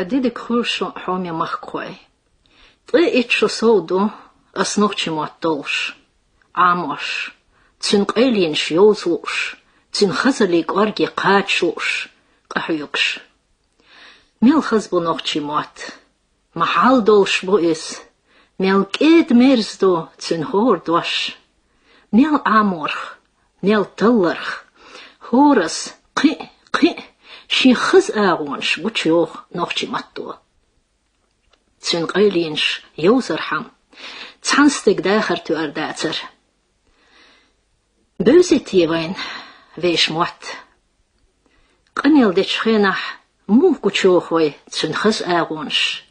Дидик хулшо хоми махкой. Ты итшо соуду, аснохчимо оттолш. Амош. Цинк элинш йозлуш. Цин хазалик орги качлуш. Кахюкш. Мел хазбу нохчимот. Махал долш буис. Мел кед мерздо цин хор дваш. Мел аморх. Мел талларх. Хорас. Қи. شي خز آغونش بوچوخ نوخچی ماتو. تون قیلینش یوزر هم. تانستگ داخر تو ارداتر. بوزی تیوین ویش موت. قمیل دیچ خینح موه گوچوخ وی تون خز آغونش.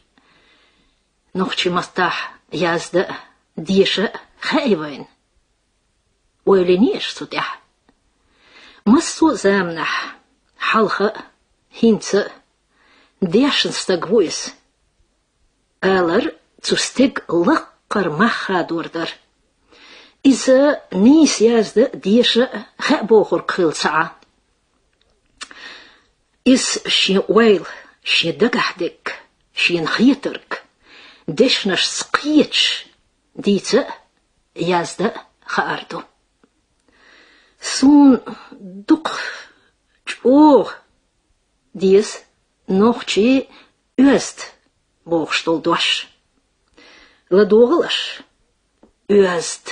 نوخچی ماتح یازده دیشه خیوین. ویلینیش سودح. مستو زامنح. حلقة هينت ديشن ستاقويس آلر تستيق لقر مخا دوردر إذا نيس يازد ديشة خابوخر قيل ساعة إز شي ويل شي دقحدك شي نخيطرك ديشنش سقيتش ديتا يازد خاردو سون دق Oh, dies nog tje uist boogstol dwars. La dogelas uist.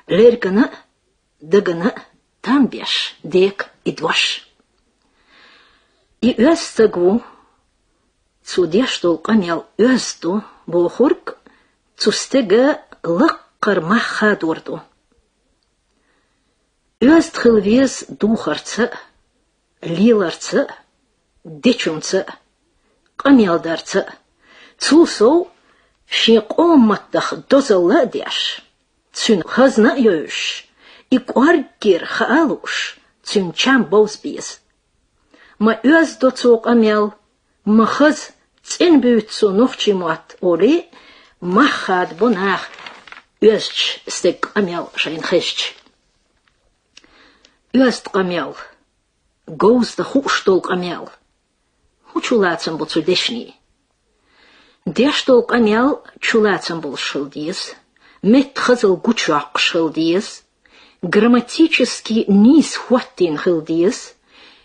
Lergene, degene, tambias, dek I dwars. I uist go, zu diestol kamel uisto boogurk, zu stege lekker macha doordo. Uist gelwees doegertse, lielertse, ditjumtse, kameldertse, zo, sheekomattig dozelle desh, zun hazna juish, ik wargir gealush, zun cham boosbies. Ma uist dot zo kamel, ma haz zinbuut zo nochtjimat oli, machad bonach, uist stek kamel zijn gistj. Uist kamel, goos de hoestol kamel. Hoe chulaatsen bol zu deshni? Deshtol kamel chulaatsen bol schildies, met gezel gutschak schildies, грамматически низ хваттин хилдиес,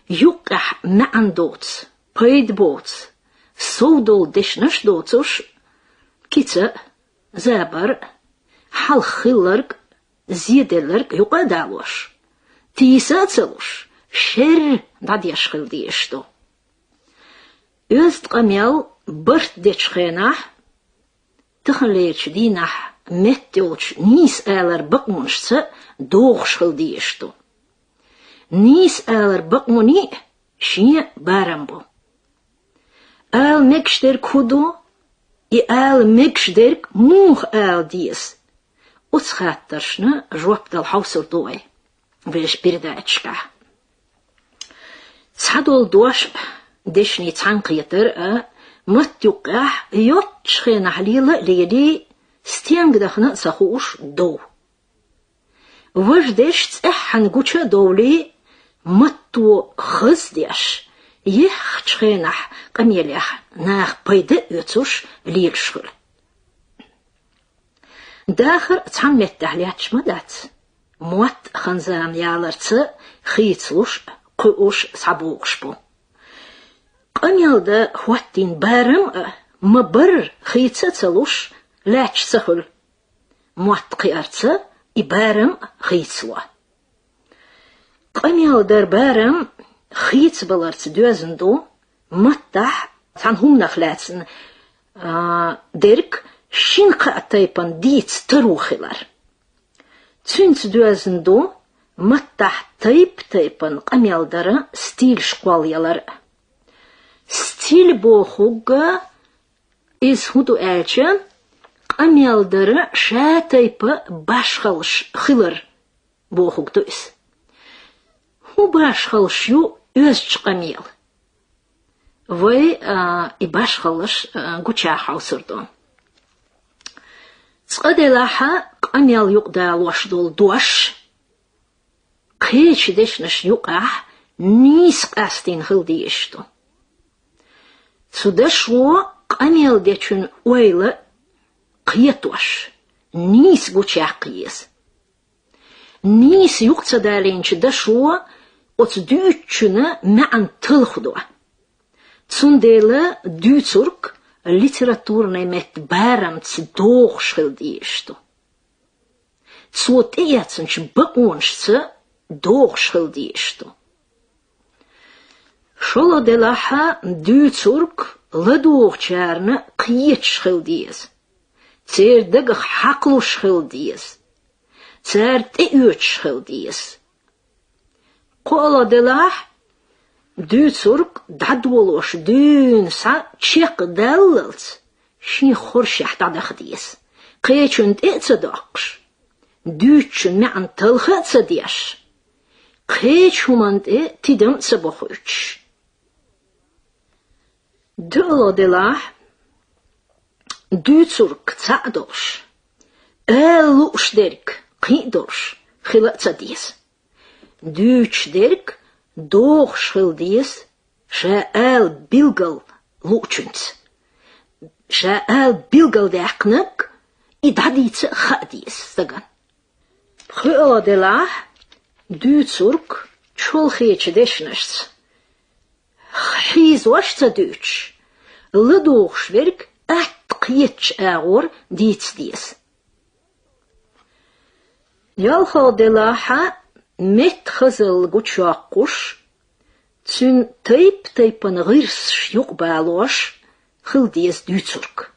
юках маандоц, пейдбоц, соудол дешнаш доцуш, кица, забар, халхиллерг, зиделерг юкадалош. Тисацелуш, шер надеш хилдиешто. Уст камел برد دچخناه تخلیچ دینه متوچ نیس آلر بقمونشت دوغشل دیشتو نیس آلر بقمونی شیه بارمبو آل مکشتر کدو ای آل مکشتر موخ آل دیس اوت خاطرشنه جواب دل حوصر دوی ویش بیرداچکه صدول دوش دشني تانقيتر متوقع يوتشخين حليلة ليدي ستيانقدخنا سخوش دو وجدش تسحن قوشة دولي متو خزديش يخشخينح قميليح ناخ بيد يتوش ليلشغل داخر تعمت تحلياتش مدات موت خنزام يالرت خيتوش قوش سابوغشبو قميلدا خواتين بارم مبر خيتsa تلوش لاش سخل موات قيارتsa إبارم خيتسوا قميلدا بارم خيتس بلارت دوزندو متح تنهم نخلاتن درك شينقا تايبان ديتس تروخلار تنت دوزندو متح تايبان قميلدارا ستيل شقواليالار ستيل بوخوغا إز هدو ألچن قميلدر شاتيبا باشخلش خلر بوخوغ دويس هو باشخلش يو أزج قميل وي إي باشخلش غوچا حوصردون تقدي لاحا قميل يقدال وشدول دوش قيش ديشنش يقع نيس قاستين خلديشتو سودا شو قاميل ديشن ويلا قيتوش نيس قوشا قيس نيس يقتصدالينش دا شو отдючена мян тылхудо. Цундела дюцурк литературный мет барам цдох шилдишту. Цот эценч баоншце дох шилдишту. Шоло делаха дюцурк ладох чарна қиет шилдиез. Цердег хаклу шилдиез. Церд эюч шилдиез. قولا دلاح دوتسورك دادولوش دون سا تشيق دللت شي خورشح دادخديس قيتشن اتسداقش دوتشن معن تلخت سديش قيتشمند تدم سبخوش دولا دلاح دوتسورك تعدوش الوش درك قيدوش خلت سديس Duits derk, doch schildies, shaal bilgal luchens. Shaal bilgal deknek, idaditse khadis, sagan. Khula de la, duitsurk, chulcheetje deschnest. Hies washtsa duits. Ledoch schwerk, at qietsch aor, diets dies. Jalcha de la ha, مت خزل قوشاقوش تسن تيبن غيرس يقبالوش خلديس دوتسورك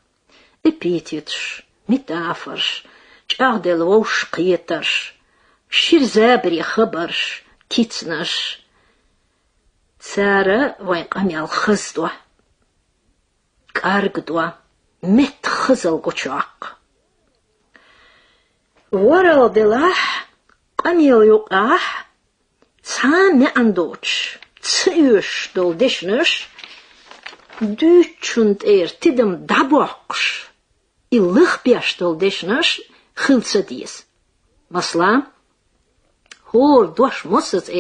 ابيتيتش متافرش جاغدل ووش قيترش شير زابري خبرش تيتنش سارة وين قميال خزدوه كارقدوه مت خزل قوشاق ورا دلاح قميل يقاح سامع عندوش تسيوش دول ديشنش دوتشند تدم دابوكش إلخ بياش دول ديشنش خلصة ديس مثلا هور دوش مصت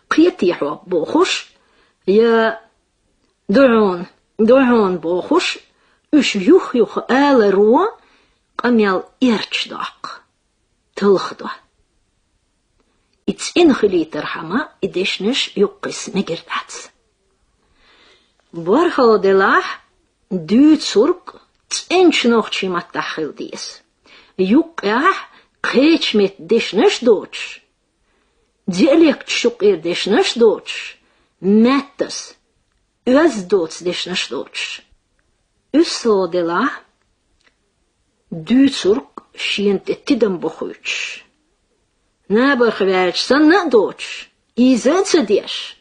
قيتيحوا بوخش يا دعون بوخش اش يخ آل روا قميل إرتش داق تلخدوه إتس إنخلي ترحمة إدشنش يقس مجردات بارخل دلاح دوت سورك تسنش نوخشي ما تخل ديس يقاح قيتش مت دشنش دوتش دياليك تشقير دشنش دوتش ماتس أز دوتس دشنش دوتش أسلو دلاح دوت سورك شينت تدم بخوش نابر خوالش سنة دوتش إيزان سديش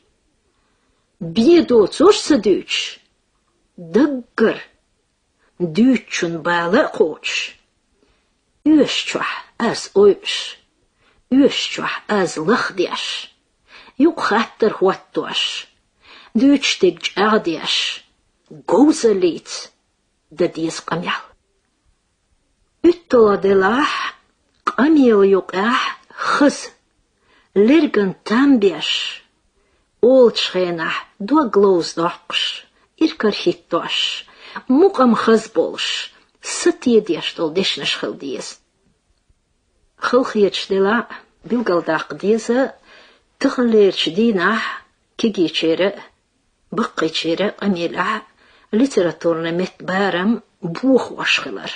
بيدوتش سدوتش دقر دوتشن بالا قوش يوشتوح أز أوش يوشتوح أز لخديش يقخاتر خواتوش دوتش تجج أغديش جوزليت دديس قميال Uttola de laag, qamil yuqah, khus, lirgan tambiash, oltschenah, doa gloosdaqsh, irkar hittosh, muqam khazbolsh, satiediash dol dishnash khildies. Khilchietsch de la, bilgaldaq deze, tuchleertsch dinah, kigichere, baqichere, qamilah, literaturne met baram, buchwashchilar.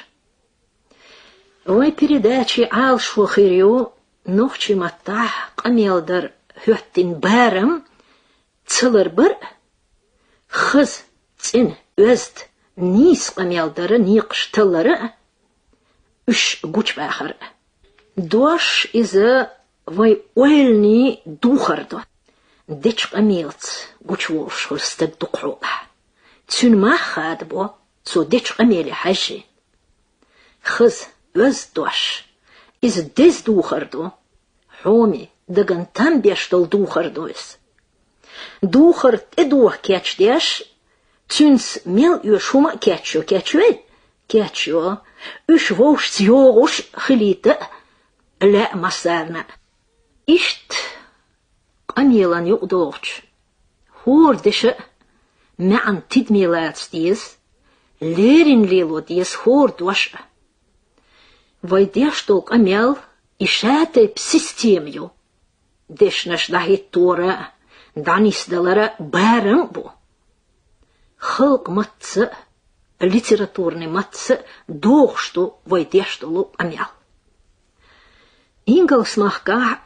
Ой передачи алшвохирю нохчи маттах qamyalдар höttin bäram цылырбыр хыз цин өзд нис qamyaldары ниқштылары үш гуч бахар дош изы вой ойлни духардо деч qamyalц гуч волшхулстык духруба цүн махад бо цу деч qamyali хаши хыз Өз дош. Из дез духарду. Хоми, даган там бештол духарду из. Духард дух кеч деш. Цюнс мел юшума кечо кечуэ. Кечо. Үш вош цьогуш хилита. Ле масарна. Ишт قميلان يقدوغش هور دشة معن تدميلات ديز ليرين ليلو ديز هور دوشة ويديش دول قميل إشاتي بسيستيميو دشنش دهي تورا دانيس دلارا بارن بو خلق متس ليتراتورني متس دوغشتو ويديش دولو قميل Ingels mag ga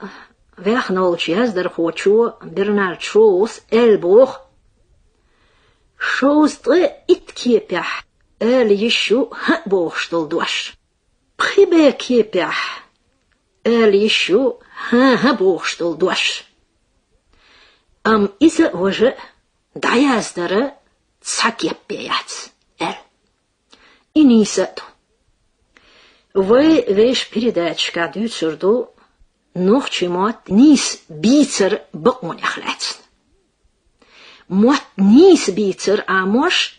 wegnoltjes der gocho Bernard Shaws elboog Shaws tre itkepach yeshu ha boogstel dwas Pribe kepach yeshu ha boogstel dwas Isa waje dayazdere tsakepeyat Inisa Вы веш передачка дюцерду nog чемот нис бицер бакмонехлец. Мот нис бицер амош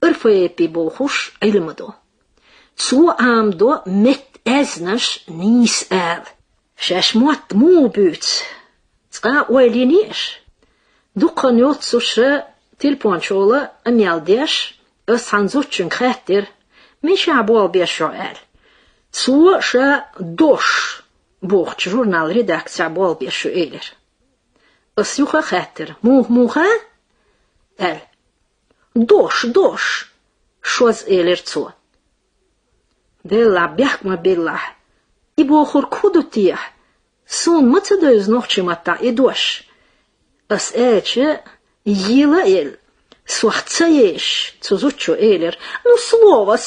урфепи бохуш илмадо. Цу амдо мет эзнаш нис эл. Шеш мот му бюц. Цка уэлиниш. Дукан йотсуше тилпончола амялдеш ës ханзучен кхэтер миша бол бешоэл. Цу ша дош Богч журнал редакция бол бешу элер. Асюха хаттер. Муха? Дош. Шоз элер цу. Белла бяхма белла. И бохур куду тия. Сон мацадоз нохчимата и дош. Ас элче ела эл. Суахцаеш. Цузучу элер. Ну слово.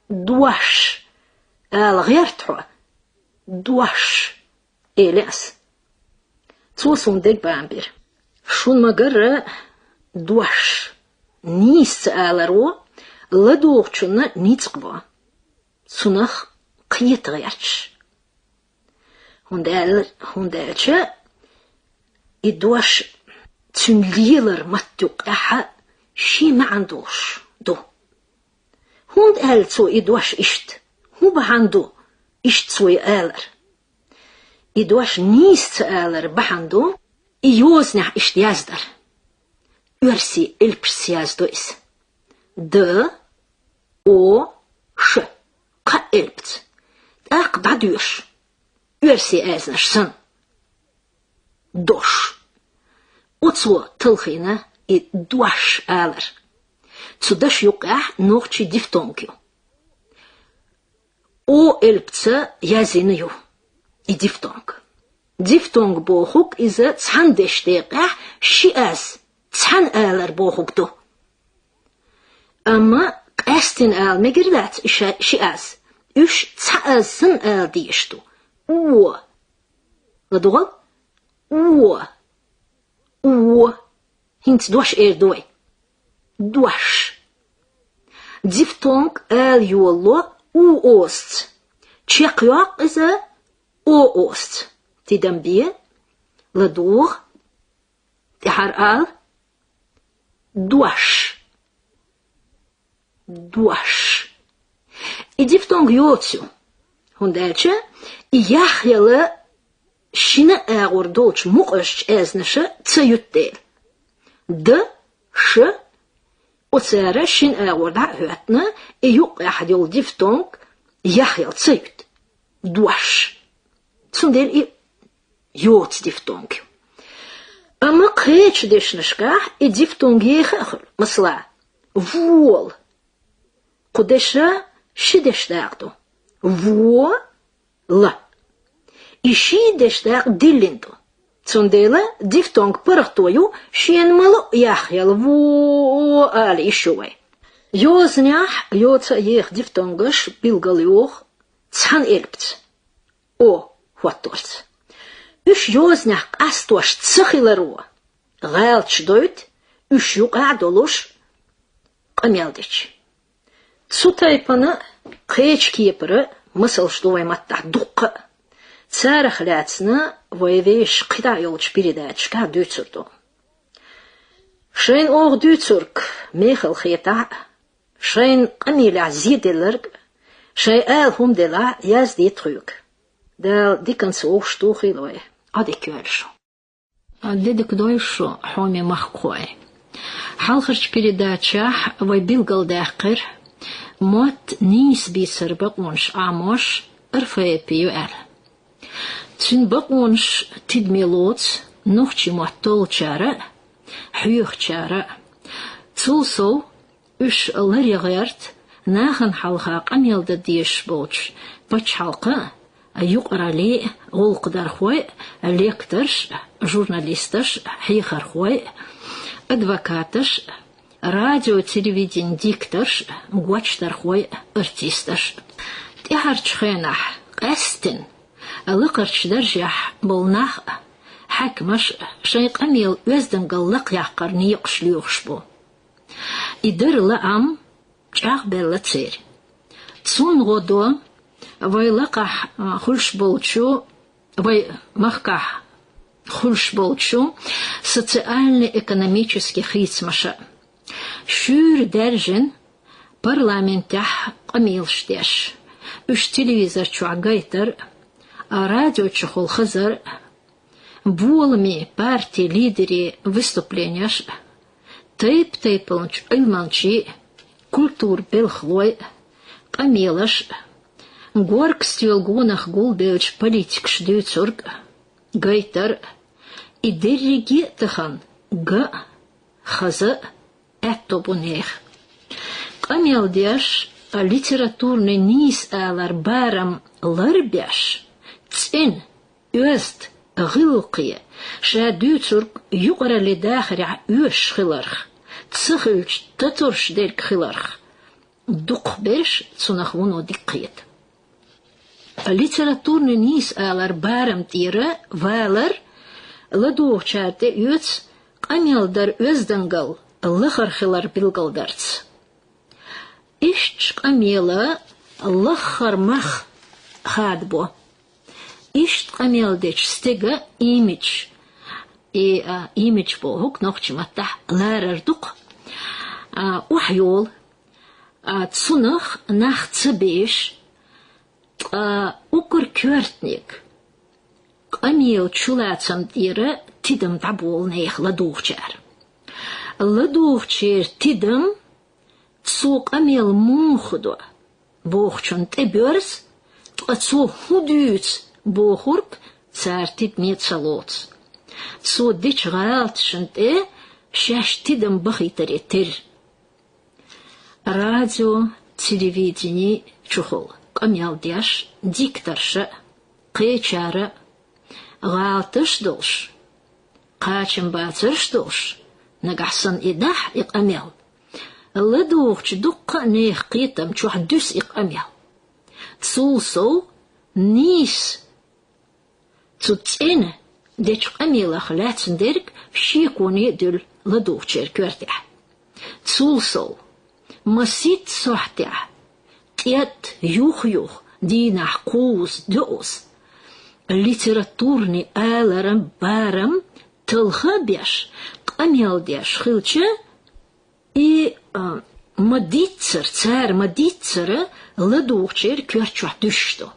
Дуаш. غيرتو دوش إليس توصون ديك بامبير شون مقرر دوش نيس آلرو لدوغشنا نيتقبا سنخ قيت غيرتش هندالش إدوش تنليلر متوق أحا شي ما عندوش دو هندالتو إدوش إشت Hoe behandel is twee eller? I doos niets eller behandel, I joos nach is jazdar. Ursi elps jazdo is. Sh, ka elpt. Ak badush. Ursi eznash san. Dosh. Otswo tulchina I dosh eller. Tsudash yuqah nochtje diftonkio. O elpce yaziniyo. I diftong. Diftong bohuk ize tsan deshdeqah shiaz. Tsan aler bohuk do. Ama qastin al megirdat shiaz. Üş tsaazın al diyishtu. O. Ladogal? O. Hint dosh erdoy. Dosh. Diftong al yollo ost. Tjekjak is oost. Tidambie, ladoor, haar al, dwash. I diftong jotsu. Hondeltje, jachjele, shine doodsch moeust esnesche, tsayutdeel. Sh, Otsere shin da hötne, juk jol diftong, jachjel tsayut. Dwash. Tsundel I jots diftong. Ama kreech deshneshka, diftong jechel, masla. Wol. Kodesha, shideshdaagdo. La. Ishi deshdaag dillindo. Tsundele, diftong perchtoju, shin malo jachjel ali ishuwe. Joznyach, jotsa jech diftongish, bilgaljoch, tsan elpt. Wat doet? Us joznyach astosh tsachileru. Gailch doet, us juk adolos, kameldich. Tsutaypana, kreech kiepere, мысль matta dukka. Tsarach latsna, voyevesh qida yolch передачка duitsurdo. Schein oog duitsurk, mechel geta, schein qamila zidelerg, schein al humdela jaz dit truk. Del dikans oogstoegiloe. Adekjölsho. Дедек дойшо хоме махкой. Халхарч передачах вайбилгал дахкер. Мот нис бисер бакунш амош рфепию эл. Цин бакунш тидмелоц нухчи маттол чара, хюх чара. Цулсо уш ларигерт нахан халха камелда диш болч. Бач халка يقرأ غلق خوي ليكترش журналисташ حيخر خوي أدفكاتش راديو تلفزيون ديكترش غواتشتر خوي ارتيستش تيهرش خينح قستن لقرش درجح بلناخ حكمش شيق أميل وزدن قلق يحقر نيقش ليوخشبو إدر لأم جاغ بلا تسير تسون غدو ويلقح خلش بولشو وي مخكح خلش بولشو социально-экономический хитмаша. Шүр дәржен парламентах қамилштеш. Үш телевизор чуагайтар, радио чухол хазар, булми партии лидери выступленияш, тейп-тейпалнч ылманчи, культур белхлой, қамилаш, горк стюлгунах гулбевич политик шдюцург, гайтар, и дерриги тахан га хаза эттобунех. Камелдяш литературный низ алар барам ларбяш цин öst гылқия шадюцург югара ледахря öш хиларх цихылч татурш дерк хиларх дук беш цунахвуно диккиет. Литературный низ алар барам тира валар ладух чарте юц камелдар öздангал лахархилар билгалдарц. Ишч камела лахар мах хадбо. Ишт камелдеч стега имидж. И имидж бохук нохчимата ларардук. Ухйол цунах нах цебеш укр квертник. Камел чулацам тира тидам табол нех ладухчар. Ладухчар тидам цук амел мунхудо бохчон теберс цу худюц бохурк цартит мецалоц цу дич гаалтшнте шаштидам бахитаретер. Радио телевидение чухол камелдяш дикторша кечара гаалтш долш качем бацрш долш нагасан идах иқамел لدوخش دقة نيخ قيتم شو حدوس إقاميا تسولسو نيس تتين ديش قاميلا خلاتن ديرك شيكوني دل لدوخشير كورتح تسولسو مسيت صحتح تيات يوخ دينح قوس دوس ليتراتورني آلرم بارم تلخبيش قاميال ديش خلچه и мадицер, царь мадицера, ладухчер кверчух душто.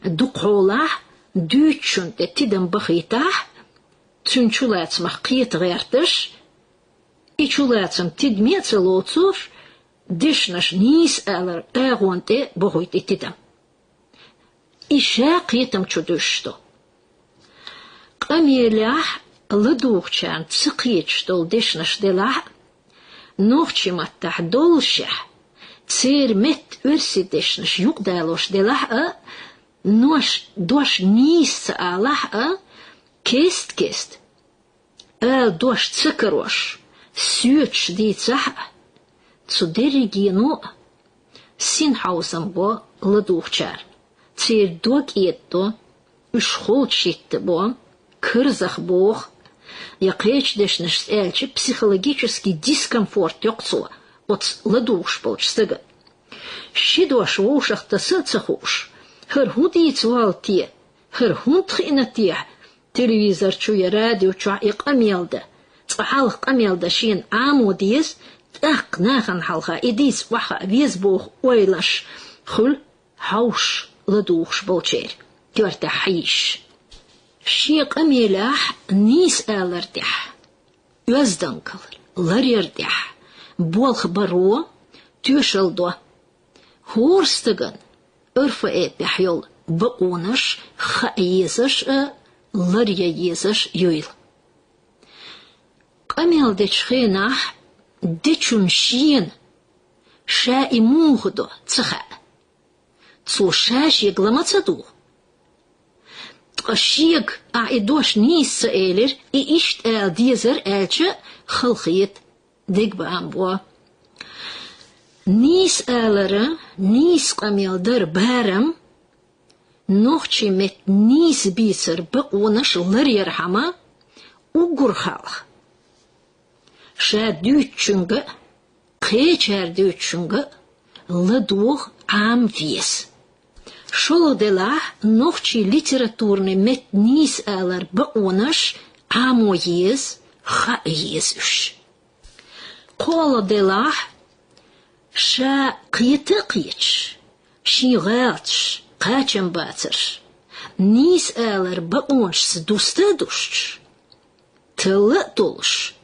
Духолах, дючун, тидам бахитах, цунчулацмах киет гертыш, и чулацам тидмеца лоцуш, дишнаш низ алар эгонте бахойте тидам. Иша киетам чудушто. Камелях, ладухчан, цикиет штол дишнаш делах, نوخشي متح دولشح تصير مت ورسيدشنش يقدالوش دي لحقة نوش دوش نيس لحقة كيست دوش تسكروش سيوتش دي تسحقة تصدري جينو سين حوزن بو لدوخشار تصير دوك إيدو اشخول شيت بو كرزخ بوخ Якреч дешнеш эльче психологический дискомфорт ёкцула от ладуш полчстыга. Щидош в ушах тасыцахуш, хыр худиц валти, хыр хунтх инатия, телевизор чуя радио чуа иqамелда, цахалх qamелда шин амудиз, так нахан халха идис ваха визбух ойлаш, хул хауш ладуш полчер. تورتحيش شيق أميلاح نيس آلردح يوزدنكل لريردح بولخ برو تيوشلدو هورستغن ارفع بحيول بقونش خايزش لرييزش يويل قميل ديشخيناح ديشون شين شاي موغدو تخا تسو شاش يقلما تدو الشيق اعيدوش نيس سائلر ايشت آل ديزر آلجا خلقيت ديك بامبوا نيس آلرا نيس قميل در بارم نوخشي مت نيس بيسر بقونش لريرحما وقرخالخ شا دوتشنغ قيچر دوتشنغ لدوغ عام فيس شلو دلا نوخشي ليتراتورني مت نيس آلر بقونش عامو يز خا يزش قولو دلا شا قيتقيتش شي غالتش قاچم باتر نيس آلر بقونش سدوستدوش تلقدولش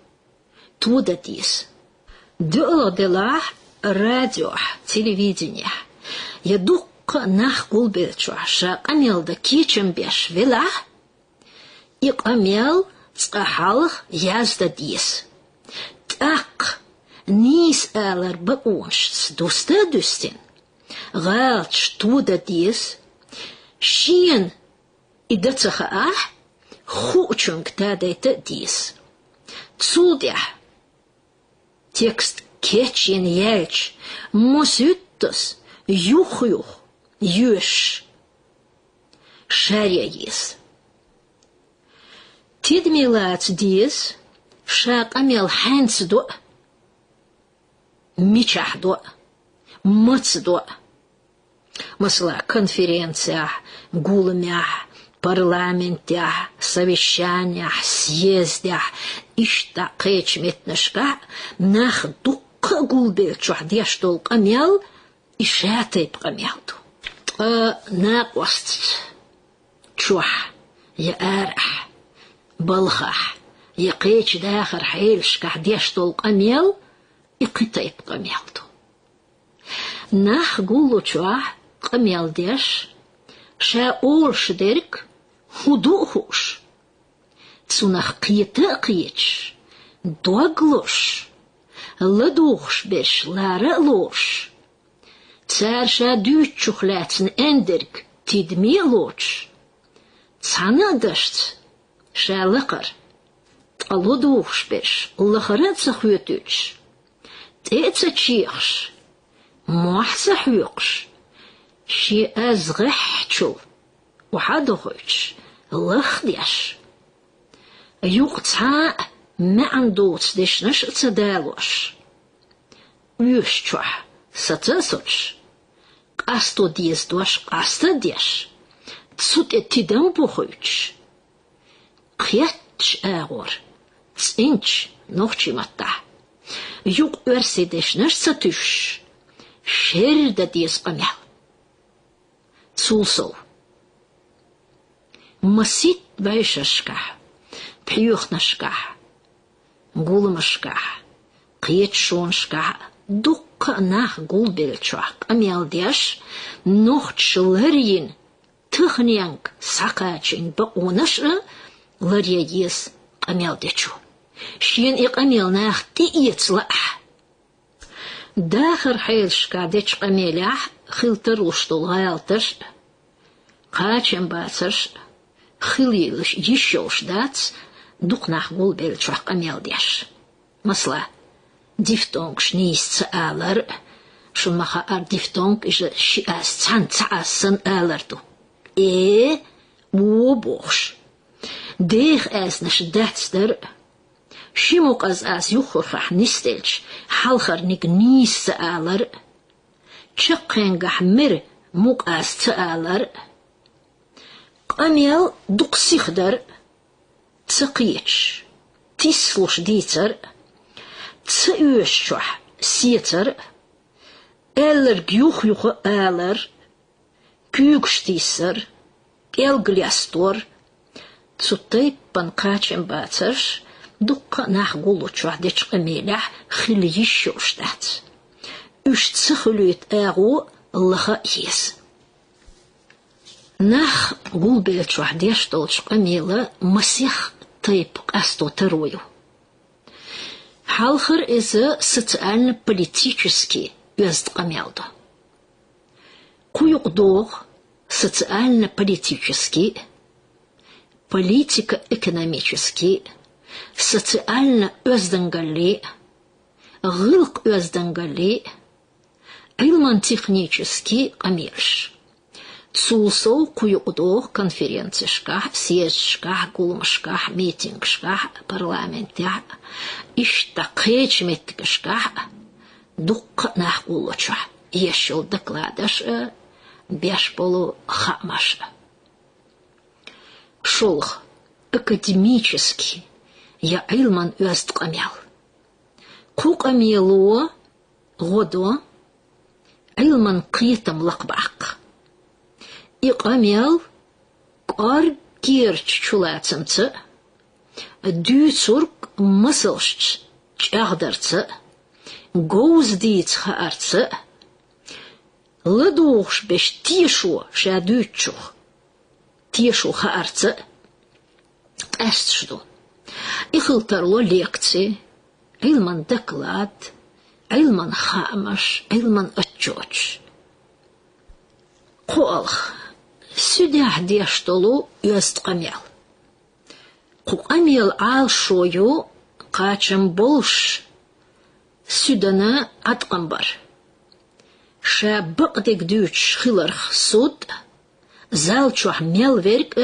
تودتيس دولو دلاح راديو تلفزيونيه يدوق ناح قلبيتشو شا قميل دا كيچم بيش فيلاه يقميل تقحالخ يازدا ديس تاق نيس آلر بقونش سدوستدوستين غالتش تودتيس شين إدتخا خوچنگ تاديت ديس تسودح تكست كيتشين يالش موسيوتس يوخ يوش شاريس تدميلات ديس شاق أميل حانس دو ميشح دو متس دو مثلا конференциях, гулмях, парламентях, совещаниях, съездях, ишта кечметнышка, нах дукка гулбелчух дештол камел, и шатый пкамелду. Нақваст, чух, я арах, балхах, я кеч дахар хейлшках дештол камел, и китай пкамелду. Нах гулучух, قميل ديش شا أولش ديرك هدوهوش تسونخ قيتا قيتش دوغلوش لدوخش بيش لارلوش تسار شا دوتشوخ لاتن اندرك تدميلوش تسانا دشت شا لقر تقلدوخش بيش لخرات سخويتوش تيتسا تشيخش موحسا حيوقش شي أزغحتشو وحدوخش لخديش يوقتها ما عندوش ديش نش تدالوش يوشتوح ستسوش قاستو ديز دوش قاستا ديش تسوت اتدام بوخوش قياتش آغور تسينش نوخشي متا يوق ارسي ديش نش ستوش شيردا ديز قميل سولسو مسيت بايششكح بحيوخنشكح غولمشكح قيتشونشكح دوك ناخ غولبيلشوح قميل ديش نوخش لرين تخنيانك ساقاچين بقونش لرييس قميل ديشو شين اقميل ناخ تييتلح داخر حيلشكا ديش قميلح خلتر وشتول غايلتش قاچم باتش خليلش يشوش داتس دوقناخ غولبيلشوح قميل ديش مثلا ديفتونك شنيس آلر شمخا ار ديفتونك إجا شياس تسان تسان آلردو وبوخش ديخ نش داتستر شيموك از يخرح نستلش حالخر نيك نيس آلر چقنگح مر موق تآلر قميل دوق سيخدر تسقيتش تسلوش ديتر تسيوشح سيتر آلر جيوخ آلر كيوكش تيسر Elgliastor, цутай панкачем бацаш, дукка нах гулучуа дечкамелях хили еще штат. Уж цихлюет эгу лха ес. Нах гулбелчуа дештолчкамела масих тайп астотерою. Халхар из социально-политический уездкамелду. Куюкдох социально-политический, политико-экономический, социально-уездангали, гылк-уездангали, илман-технический камерш. Цулсол куюкдох конференцияшках, съездшках, гулмашках, митингшках, парламентях, иштакечметкашках, дукка нахгулоча. Ешел докладаш бешполу хамаша. Шолх академический я илман уездкамел. Кукамелуо годо илман китам лакбак. Иқамел кар кирч чулацанца, дюцурк мыслшч чагдарца, гоуздиц хаарца, ладухш беш тишу шадючух, тишу хаарца, эстшду. Ихылтарло лекции, илман доклад, илман хамаш, илман отчоч. Колх. Сюда дештолу уездкамел. Кукамел алшою качам болш. Сюдана аткамбар. Ша бакдек дюч хиларх суд. Залчух мелверк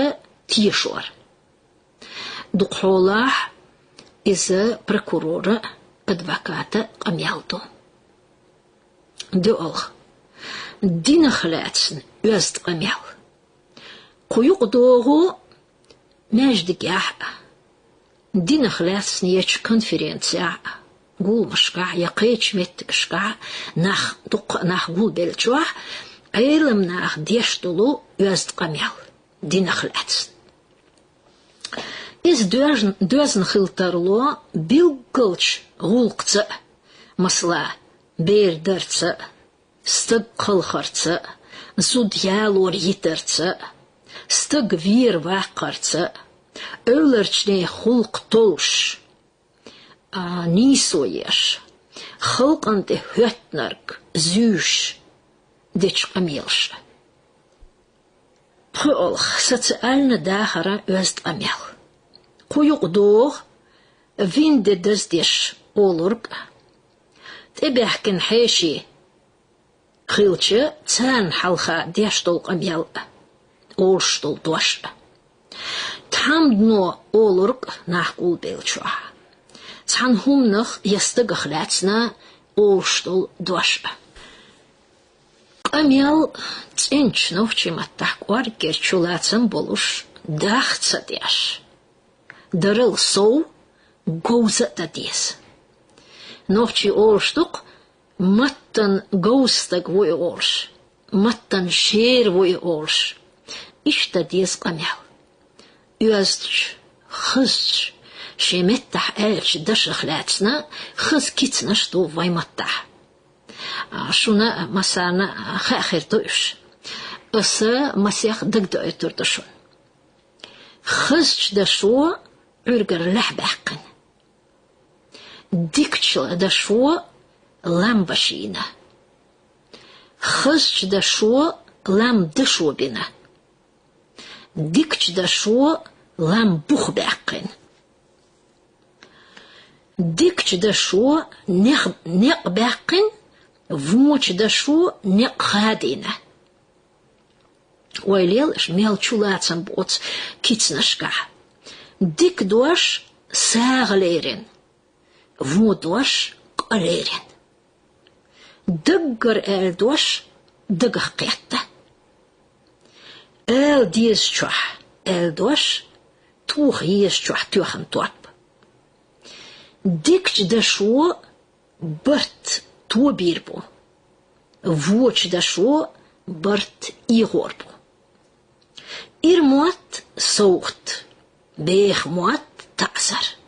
тишуар. Духолах из прокурора адвоката камелду. Дуолх. Динахляцн уездкамел. Куюкдогу междигях динахляцн еч конференция гулмашка яқечметшка нах гулбелчуа эйлем нах дештулу уездкамел динахляцн. Из дуазн хилтарло билгылч гулкца масла бердерца стык кылхарца судьялор yiтерца стык вир вақарца өлерчне хулк толш нисоеш хылканте хөтнарк зюш дечкамелш. Пхолх социально дахара уездкамел. Куюкдох винде дыздеш олург тебяхкен хеши خيلتش تان حلخة ديشتول قميل أولشتول دوش تحمدنو أولرق نحقول بيلشوا تان هم نخ يستغخ لاتنا أولشتول دوش قميل تنش نوفشي متحقوار كيرشولاتن بولوش داخت ديش درل سو غوزة ديس نوفشي أولشتوق متن غوستك وي أولش متن شير وي أولش إشتا ديس قميل يوزتش خزتش شمتح ألش دش خلاتنا خز كيتنا شتو واي متح شونا مسانا خاخر دوش أسا مسيخ دقدو يتردشون خزتش دشو عرقر لحباقن ديكتشل دشو لامبشينا خزش دشو لام دشوبنا ديكش دشو لام بوخباقن ديكش دشو نق باقن وموش دشو نق خادينا ويليل شميل چولاتن بوت كيتنشكا ديك دوش ساغليرن ومو دوش قليرن دقر دوش دقخ قيادة ديز شوح دوش توخ يز شوح توخن تواب ديكش دشو برت تو بيربو ووش دشو برت إيغوربو Irmot socht, beech mot tasar.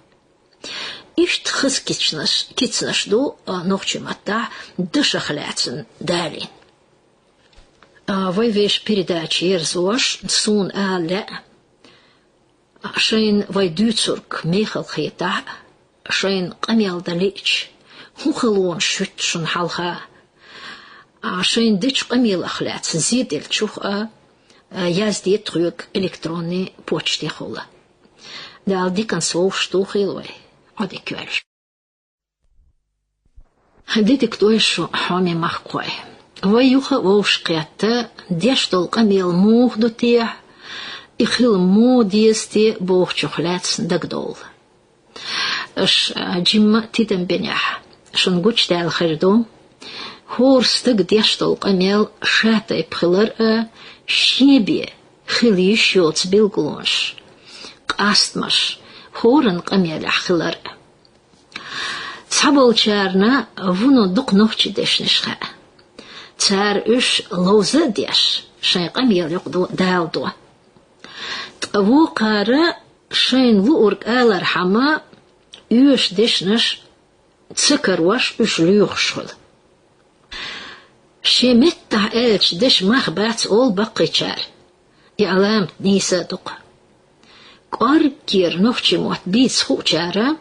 Ишт хыз китснаш ду нохчимата дышахляцен далин. Вой веш передачи ерзош сун але. Шейн вой дюцурк мехал хета, шейн камел далич. Хухалон шутшун халха. Шейн дич камел ахляц зидель чуха. Язди трюк электронной почты хола. Да алди консол штухилой. Adekvälj. Dit ik toe zo hami machkoi. Wij juche wolfschkette, destel kameel moog dotie, ik heel moe dieste boogtjoch letsen dagdol. Is Jim tiden benja, schon goed stel gerdom, hoorstuk destel kameel schete ipgiller shibie, gilish jots bilglons, astmas. Хорен камел ахлар. Цаболчарна вуно дук нохчи дешнишха. Цар уш лоза деш, шай камел юқду далду. Тқаву қара шайн ву урк алар хама уш дешниш цикар ваш уш люхшхул. Шеметта элч деш махбац ол бақичар. Ялам ниса дук. Кваркир нохчимот биц хучара,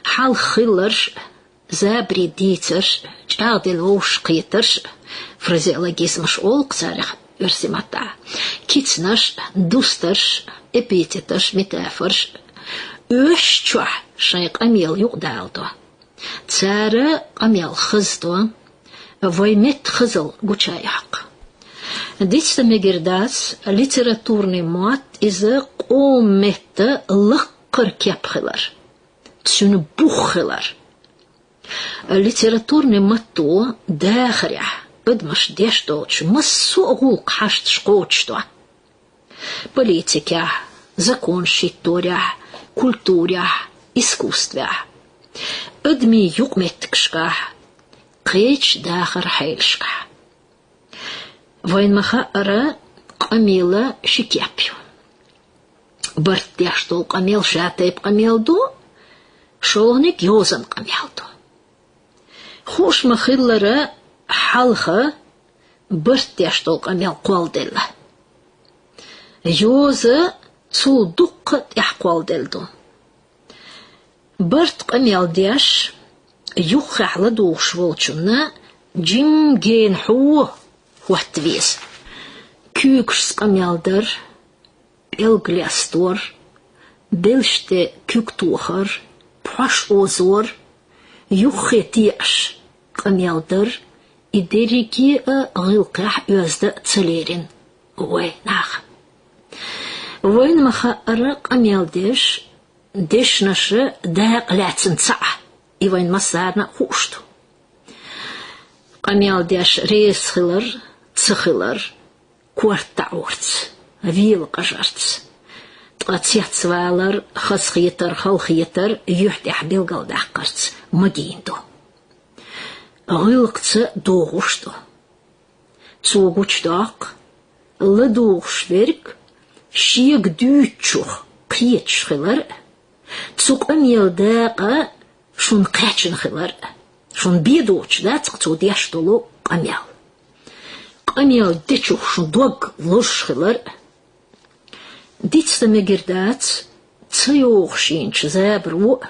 хал хиллерш, забри дицерш, чагдел қитерш, фразеологизмш ол ксарих версимата, кицнаш, дустерш, эпитеташ, метафорш, өш чуа, шай камел юqdaldo. Цара камел хыздо, воймет хызыл гучаяк. Dit megirdas literatuurni maat is qomette lakker kepgelar. Tsun buchgelar. Literatuurni matto daagria. Bedmas desdoch masso gulk hasht шкочто. Политика, законшитторя, культуря, искусстве. Эдми юкметкшка, кеч дагар хейлшка. Войнмаха ара камела шикяпью. Бартя что камел шатайп камелду, шолник йозан камелду. Хуш махиллара халха бартя что камел квалделла. Йоза цул дуккат яхквалделду. Барт камел дяш юхахла душ волчуна джим ген ху Huatvies. Kykers kamelder, belglastor, belste kyktocher, pash ozor, juchetias kamelder, ideriki gilkah özde tselerin. Oei, nach. Woin macha ara kameldesh, deshnashe daag latsen tsa, iwoin masarna hoestu. Kameldesh reeschiller, Цихилар, квартаурц, вилкажарц. Тгацяцвалар, хасхитар, халхитар, юхтях билгалдахкарц, магинду. Гылкцы доғушду. Цугучдақ, лыдуғшверк, шиек дүйчух, қиетшхилар. Цуқамелдаға, шун қачынхилар. Шун бедучда, цуқцудяштулу камел. Камел дечух шун дог лошхилар. Дитста мегердац, цаюхшинч забру.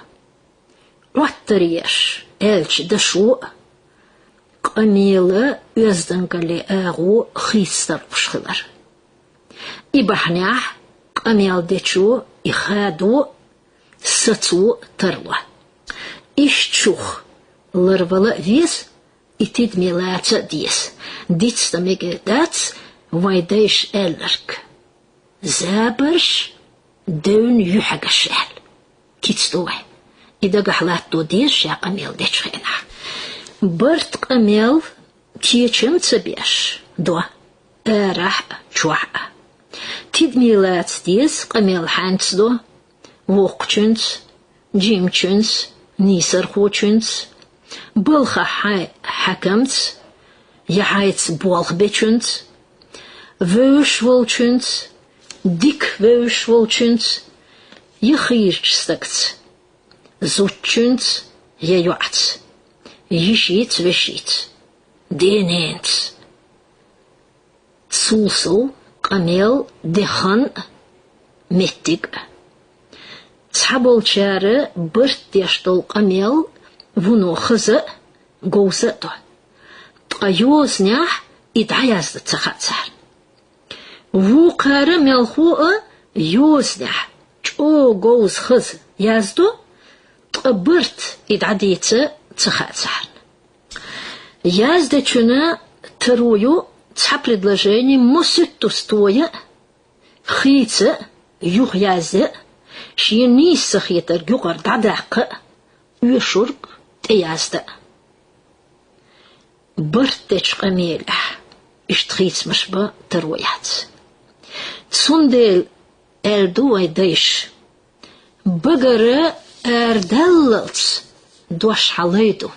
Уаттарьеш, элч дашу. Камела өздангале агу хистарушхилар. Ибахнях, камел дечу, ихаду, сацу тарла. Ишчух, ларвала вес, и тидмелаца диес. Дитста мегердац, вайдайш элларк. Забарш, дун юхагашал. Китстуай. Ида гахлатту диш, я камел дечхена. Барт камел течем цабеш. До. Эрах чуа. Тидмелац диес, камел ханц до. Вокчунц, джимчунц, нисархочунц. Былха хай хакамц. Яхайц болх бечунц. Вöш волчунц. dik weuswoltjens, je giertstakt. Zoetjens, je joat. Je schiet, we schiet. Dieneens. Soelsel, kameel, dechan, mettig. Tsabolchare, burtjastol kameel, vunochze, goze to. Tqayosnях, idayazde tsachatsar. Вукара мелхуа юзнях чо гоуз хыз язду тqbrt идадице цахацар. Яздечуна трую ца предложение муситту стоя хице юх язде шиенис хитер югар дадак юшург теязда. Быртеч камеля иштхиц мышба труяц. Сундел элду айдыш. Быгыры эрделлц дуаш халайду.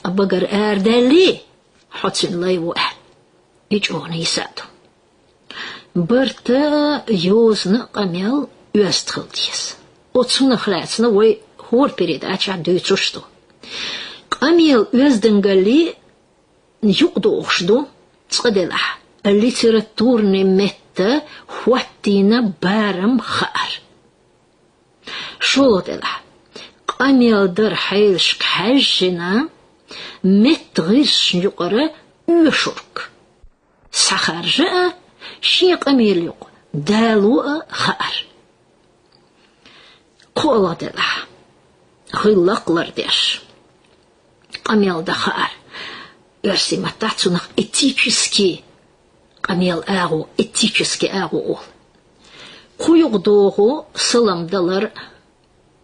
Быгыр эрдели хотсин лайву эл. Ичоны исаду. Бырты юзны камел үестхылдиес. Отсуны хлэцны вой хор передача дүйцушту. Камел үездінгали юқду оқшду цқыдела. Литературный метта хуаттина барам хар. Шолодела. Камелдер хайлшк хажжина мет ғирш юқыры үйшурк. Сахаржа ши камел юқ далуа хар. Қоладела. Ғиллақлар деш. Камелда хар. Верси матацунах этический камел ағу, этический ағу ол. Құйықдоғу сыламдалар,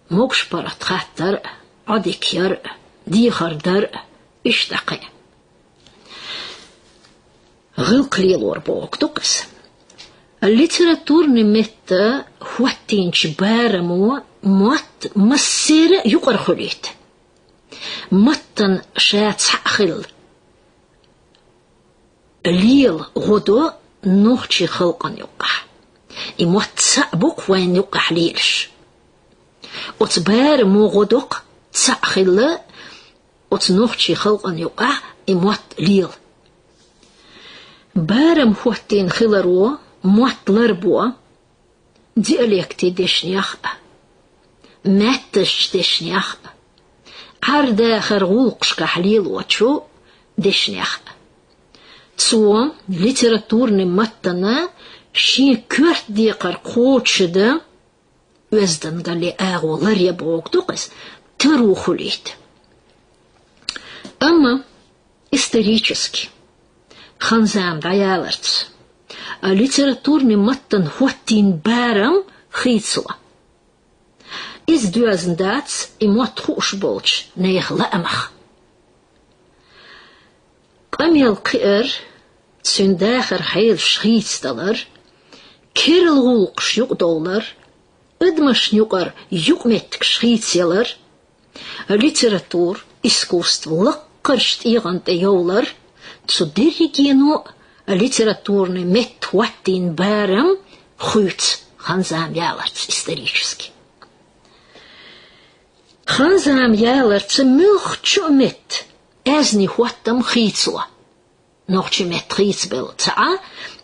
мокшпаратхаттар, адикяр, дихардар, иштақи. Ғылқлилор боқтуқыз. Литературный метта хуаттинч бараму мат массиры юқар хулит. Маттан шаацахил ليل غدو نوخشي خلقن يوقع إموات بوك وين يوقع ليلش وتبار مو غدوق تسأخل وتنوخشي خلقن يوقع إموات ليل بارم خوتين خلرو موات لربو دياليكتي ديشنياخ ماتش ديشنياخ عردا خرغوقشك حليل واتشو ديشنياخ Цо литературный маттана ши кёрт декар кочыды өзден гали ағолар ебоқтуқыз түру хулит. Амма исторически ханзам даяларц литературный маттан хуаттин барам хитсуа. Из дюазендац и мот хуш болч нех лаамах. Камел кыр Sündächer heil schrietstalar, kirlgulq юqdolar, idmash юqar юqmetk schrietselar, literatur, искусство, лаққыршт иғанты яулар, цудырригену литературный метваттин бәрім хуйц ханзам яларц исторически. Ханзам яларц мюхчу мет, эзни хуаттам хийцуа. Нохчи мет хийцбел, цаа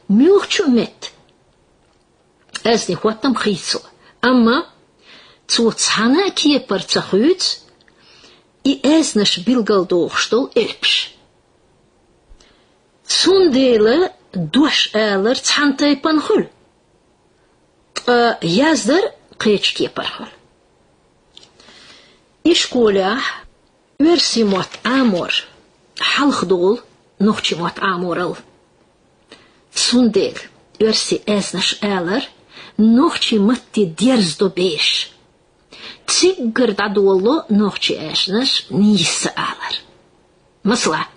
мюхчу мет, эзни хуаттам хийцуа. Амма цу цана киепар цахуйц, и эзнаш билгалдоохштол эльпш. Цунделе душ элер цантай панхул. Яздар кечки пархул. Ишкулях версимот амор халхдол нохчимот аморал. Цундел верси эзнаш элер нохчиматти дерздо беш. Циггер дадолло нохчи эшнаш нисса алар. Масла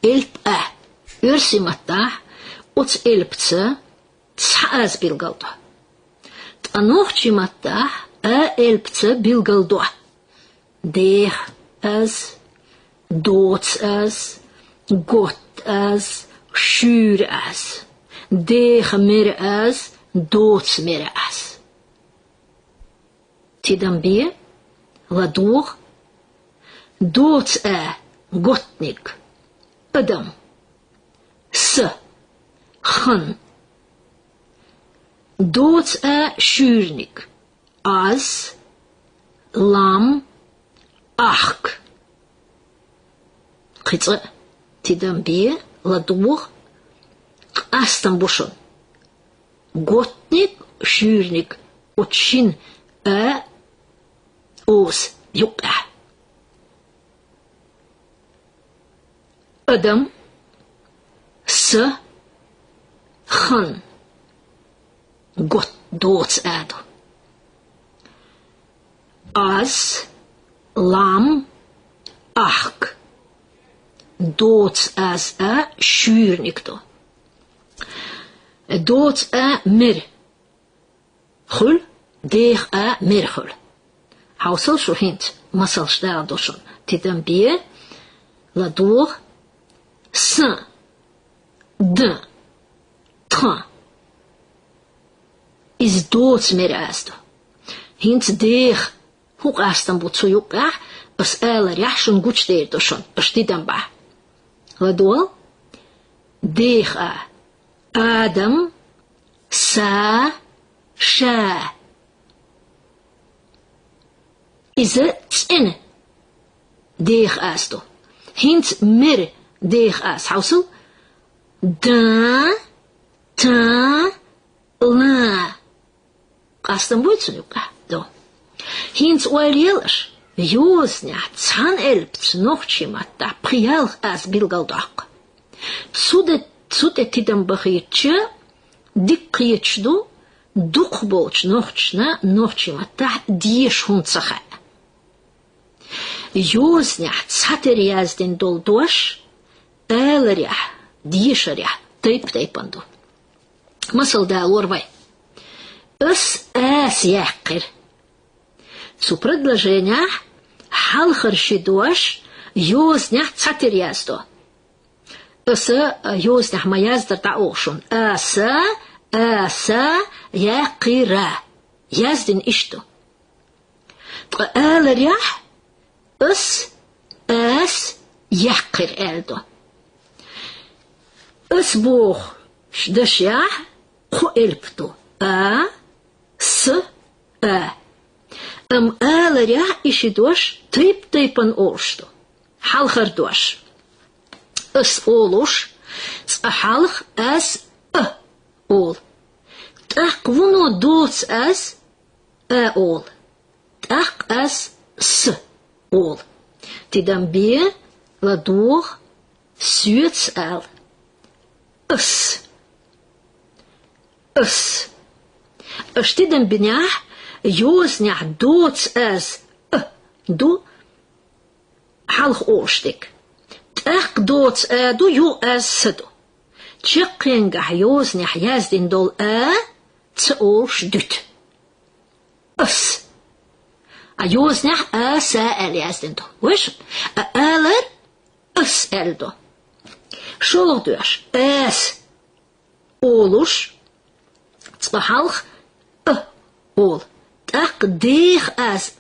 эльп Версимата от эльпца цааз билгалдо. Танохчимата эльпца билгалдо. Дех аз, доц аз, гот аз, шур аз. Дех мир аз, dots mere as. Tidan B, lador, dots gotnik, Adam, S, Chan, dots schuurnik, as, lam, achk. Kitse, tidan B, lador, astan bushon. Gotnik, schuurnik, otshin, os, yuka. Adam, S, Chan, got dots ado. As, lam, achk. Dots as schuurnik do. Dots mir. Chul, deeg mir chul. Hausel zo hint, masal stel doshon. Titan B, lador, Saint, de, tran. Is doods meer asto. Hint deeg, hoe astan butsu yuka, as eler yashun guchdeer doshon, as titan ba. Lador, deeg Adam, sa, sha. Is het in deeg asto. Hint mir deeg as. Hausel? Da, ta, la. Kastan boitsen yuka. Do. Hint oeljelers. Josnia, tsan elpt nog chimata, priel as bilgaldak. Tsude tidan bachietje, dikriechdu, dukboch nochna, nochimata, diesh huntsacha. Josnia, tsateriazdin doldosh, elria, diesharia, teipandu. Masal da lorvai. Якир. Su предложениях халхарши дош юзнях цатерьяздо. Юзнях маяздер та ошун. Якира. Яздин ишто. Элрях якир элдо. Бог шдашях ху эльпту. Элря ишидош тейпан олшто. Халхар дош. Олуш, халх ол. Так вуно доц ол. Так ол. Тидан бе ладур сюц ал. Штиден бинях Josnях dots do halch oorstik. Echt dots do jo sedo. Tjekkengah Josnях jazdin dol te oors dut. A Josnях el jazdin do. Wish? A eller eldo. Shordurs olus. Halch ol. Tak deeg as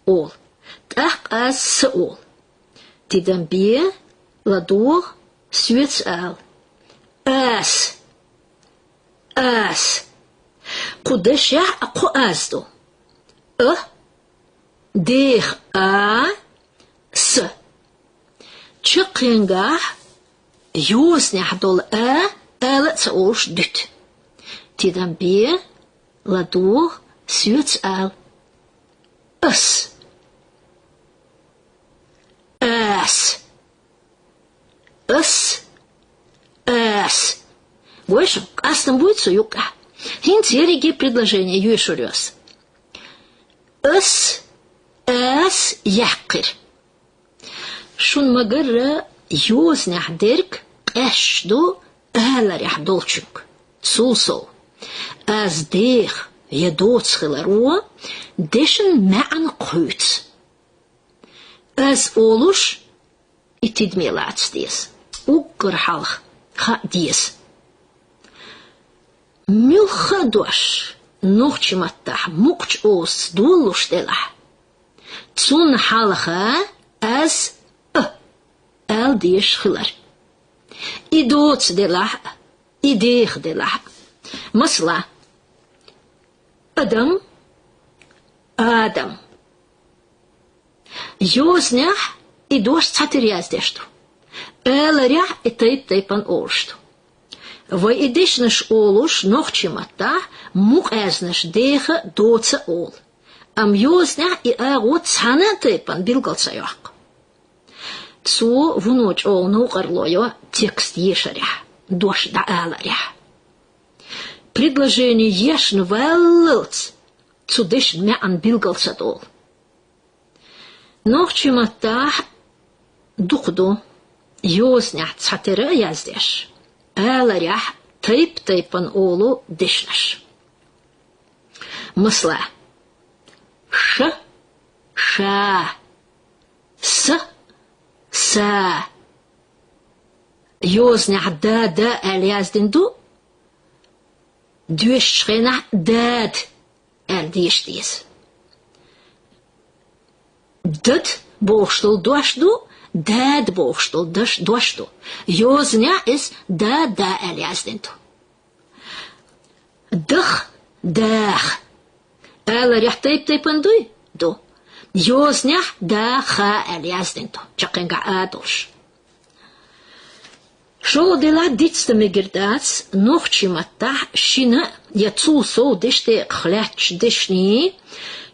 ol. Tak as ol. Tidan bie lador suits al. As. Kudesh ja ko asdo. Deeg s. Tjekkengah Josnях dol el te oors dut. Tidan bie lador suits al. As. Больше, астам будет суюка. Хинцериги предложение юшурёс. Якир. Шун магара юзнях дерк эшду эларях долчук. Сулсол. As deeg je doodschillaroa, dischen me'an kuits. As olus, itid me laats dies. Ukker halch, ga dies. ملخدوش نوخش متح مقش أوس دولوش دلح تون حالخا از ال ديش خلر إدوت دلح إديخ دلح مثلا أدم آدم يوزنح إدوش تاترياز ديشتو ألريح إتيبان أولشتو Vai idishnish olus noch chimata, muk asnish dege doodse ol. Am josna I agot sana tepan bilgalsayaq. Tsu vunoch ol no qarloyo текст ешаря, дош да аларя. Предложение ешн вэллц, цудиш мя ан билгалсат ол. Noch chimata дукду, josna цатера яздеш. ألريح تيبان أولو دشنش مثلا شا سا يوزن دا ألياز دندو دوش شخينا داد ديش ديز دد بوشتل دوشدو Dad bochstel, doshto. Joznia is da eliasdento. Dag. Ala teipandui, do. Joznia da eliasdento. Chakenga adosh. Шо дела дитсте мегердац, нохчимата, шина, яцу со деште хляч дешни,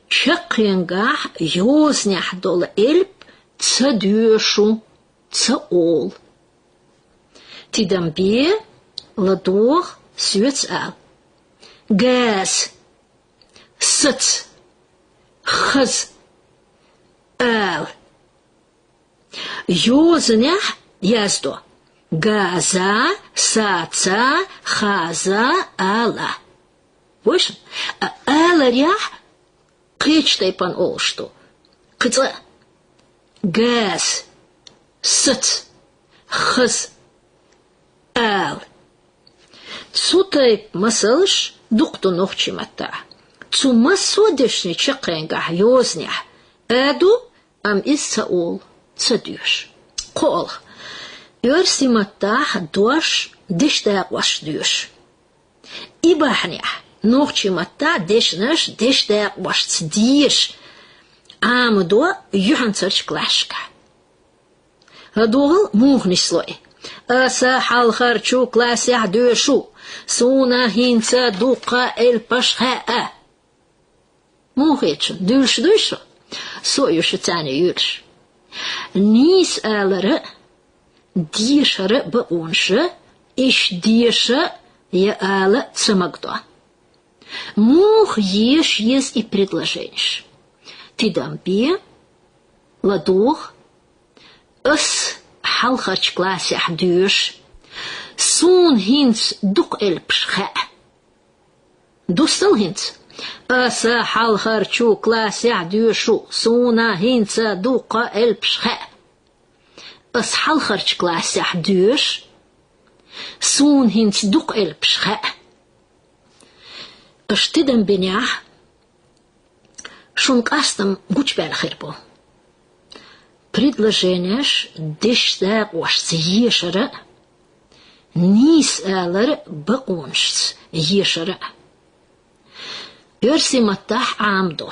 чакенга, Joznia дола эльп, Цадюшу, цаол. Тидамбе, ладох, свецал. Газ, сац, хаз, ал. Йознях, яздо. Газа, саца, хаза, ала. Вышен? Аларях, кычтай пан олшту. Кыца. Газ, сац, хаз, ал. Цутай масалш дукту нохчимата. Цу масодешни чакенга йозня. Эду ам иссаул цадюш. Кол. Юрсимата дуаш дештак ваш дюш. Ибахня. Нохчимата дешнаш дештак ваш цдиш. Амдо юханцарч клашка. Адугал мухниш слой. Аса халхарчу класях дюшу. Суна хинца дука эль пашха. Мухеч дюш. Союш цани юрш. Нис алара дишара баунша иш диша я ала цамагдо. Мух еш и предложенишь. Тидамбе, ладух, ас халхач класях дюш, сун хинц дук эль пшха. Дустал хинц. Аса халхарчу класях дюшу, суна хинца дука эль пшха. Ас халхарч класях дюш, сун хинц дук эль пшха. Аш тидамбенях, шункастам гучбел хербо. Предложенияш дештак вашц ешара, нис алар бауншц ешара. Юрсиматах амдо.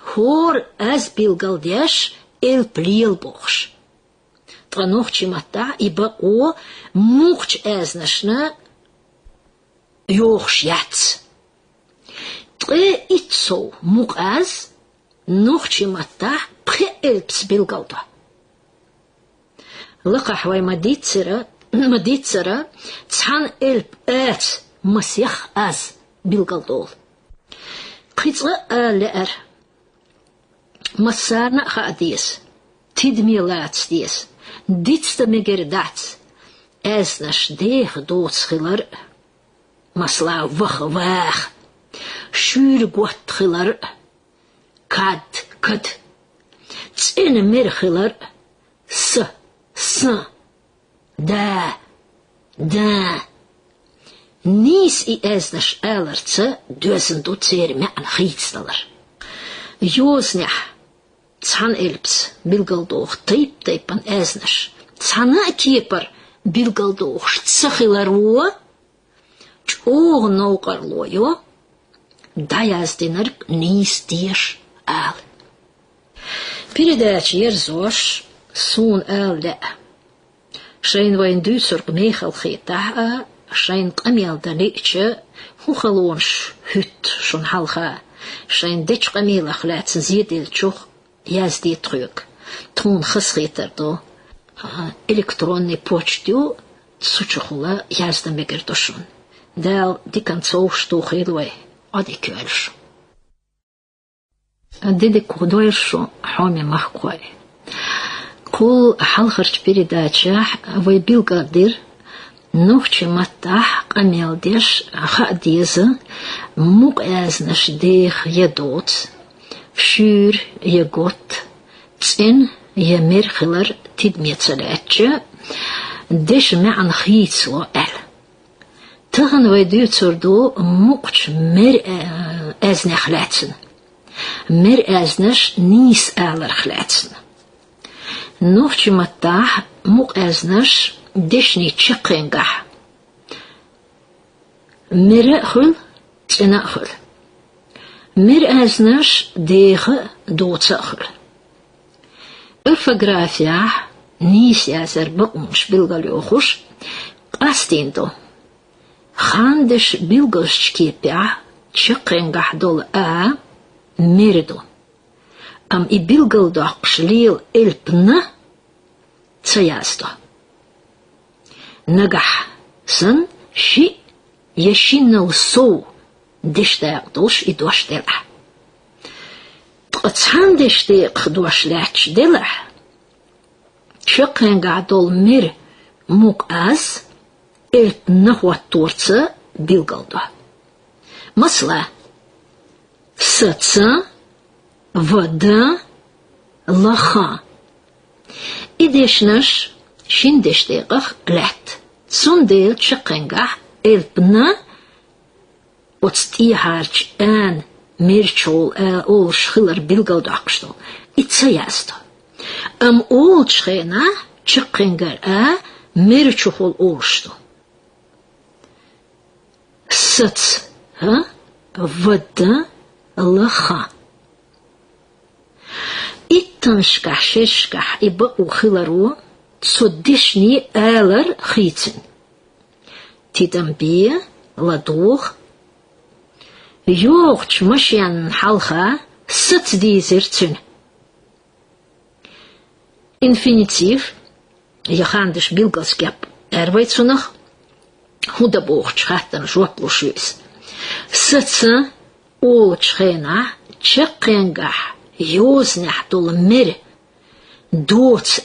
Хор аз билгалдяш эл плил бохш. Транохчимата иба о мухч азнашна йохш яц. Тре ицо мук аз нохчимата пре элпс билгалдо. Лакахвай мадицера цхан элп эц масях аз билгалдол. Қицға әлір. Масарна хадис. Тидмилац дес. Дитста мегердац. Эзнаш дех доцхилар. Масла вах. Шүр гуатхилар. Кад. Цин мерхилар. С. Да. Nis I eznach elertse duizend doetseer me an gietsteller. Josnach, tsan elps, bilgaldoog, teip an eznach. Tsana keeper, bilgaldoog, tsachilaroa, tjoog nogarlojo, dajazdinner nis dies al. Передача ерзош, сун элде. Шайн вайн дюсер гмейхал хитаа, шайн qamel daletje, hoe gelons hut schon halga, шайн ditch qamel akhlaatsen ziedel tjoch, jas die truc. Toen geschieter do, elektronne почту, tsuchula jas de megerdoshun. Del die kan zo stoch edwe, adikels. Дede кудойшу хоме махкой. Кул халхарч передача вайбил гадир, нухче матах камелдеш хадиза, мук эзнаш дех едот, шур егот, цин емерхилар тидмецалече, деш меан хитсло эл. Таган вайдуцурду мукч мер эзнах латсен. Mer ezners nis aller gletsen. Nochtje matah muk ezners dishni chikenga. Mer khul tsena khul. Mer ezners dege dootse khul. Orthografia nis yazer buns bilgaljochus qastindo. Khandish bilgoshkipia chikenga dol a Меридо. Am I bilgaldo aqshlil elpna tsayazdo. Nagah san shi yashinal so dishtaq dosh I doshtela. Tqatsan dishtaq doshlach dela. Chiqen gadol mir muqaz elpna huatortsa bilgaldo. Masla Саца, вода, лаха. Идешнаш, шиндештегах, лет. Сундел чакенгах, элпна, отстихарч ан, мерчол, ол шхилар билгалдакштол. Ицаясто. Ол чхена, чакенгар, мерчухол олшто. Сац, вода, лаха. Иттаншках, шешках, иба ухилару, цодишни элер хитин. Тидамбия, ладух, йохч машян халха, сацдизертин. Инфинитив, яхандиш билгалскеп, эрвайцунах, худабохч хаттан жуаплушуис. Саца, Олчхена, чекенгах, йознах дол мир, доц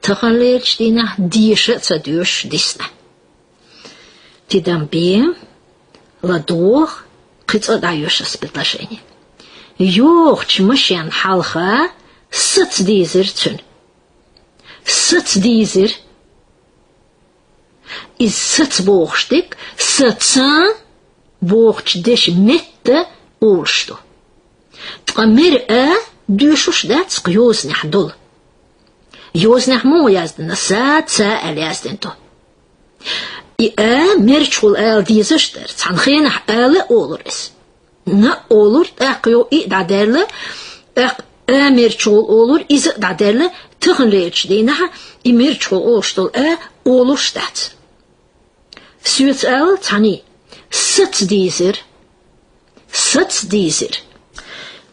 тахалерч дина дише цадюш дисна. Тидамбе, ладох, кицадаюша предложение. Йохч машян халха, сацдизер цун. Сацдизер из сацбохштик, саца, Богч деш метте олшту. Тqamir дюшуш дацк йознах дол. Йознах мо яздна са алязденто. И мерчул дизештер цанхенах олурес. На олур акyo I дадерле мерчул олур из дадерле тхнлеч дина I мерчул олштол олуштат. Süet tani Сацдизер.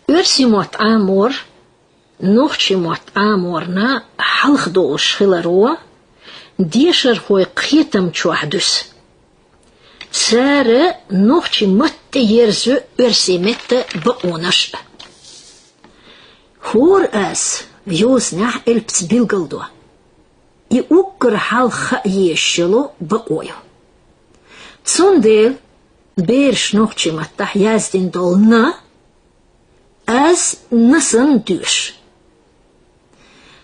Урсимот амор, нохчимот аморна, халхдош хиларо, дешер хой қитам чуахдус. Царе нохчимот ерзу урсиметте баонаш. Хор ас вьознах эльпс билгалдо. И укр халха ешело баою. Цундел берш нохчиматтах яздин долна, аз насан дюш.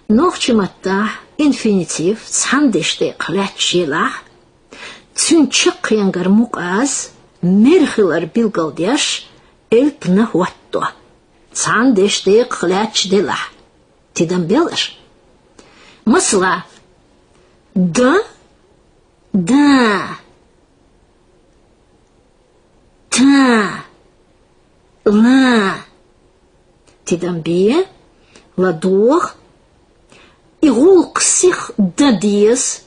Нохчиматтах инфинитив цандеште клятчилах, Цун чыққингар муқаз, мерхилар билгалдяш, элпна хуатто. Цан деште қлач дела. Тидан белар. Масла. Да. Та. Ла. Тидан бие. Ладух. Игул ксих дадиес.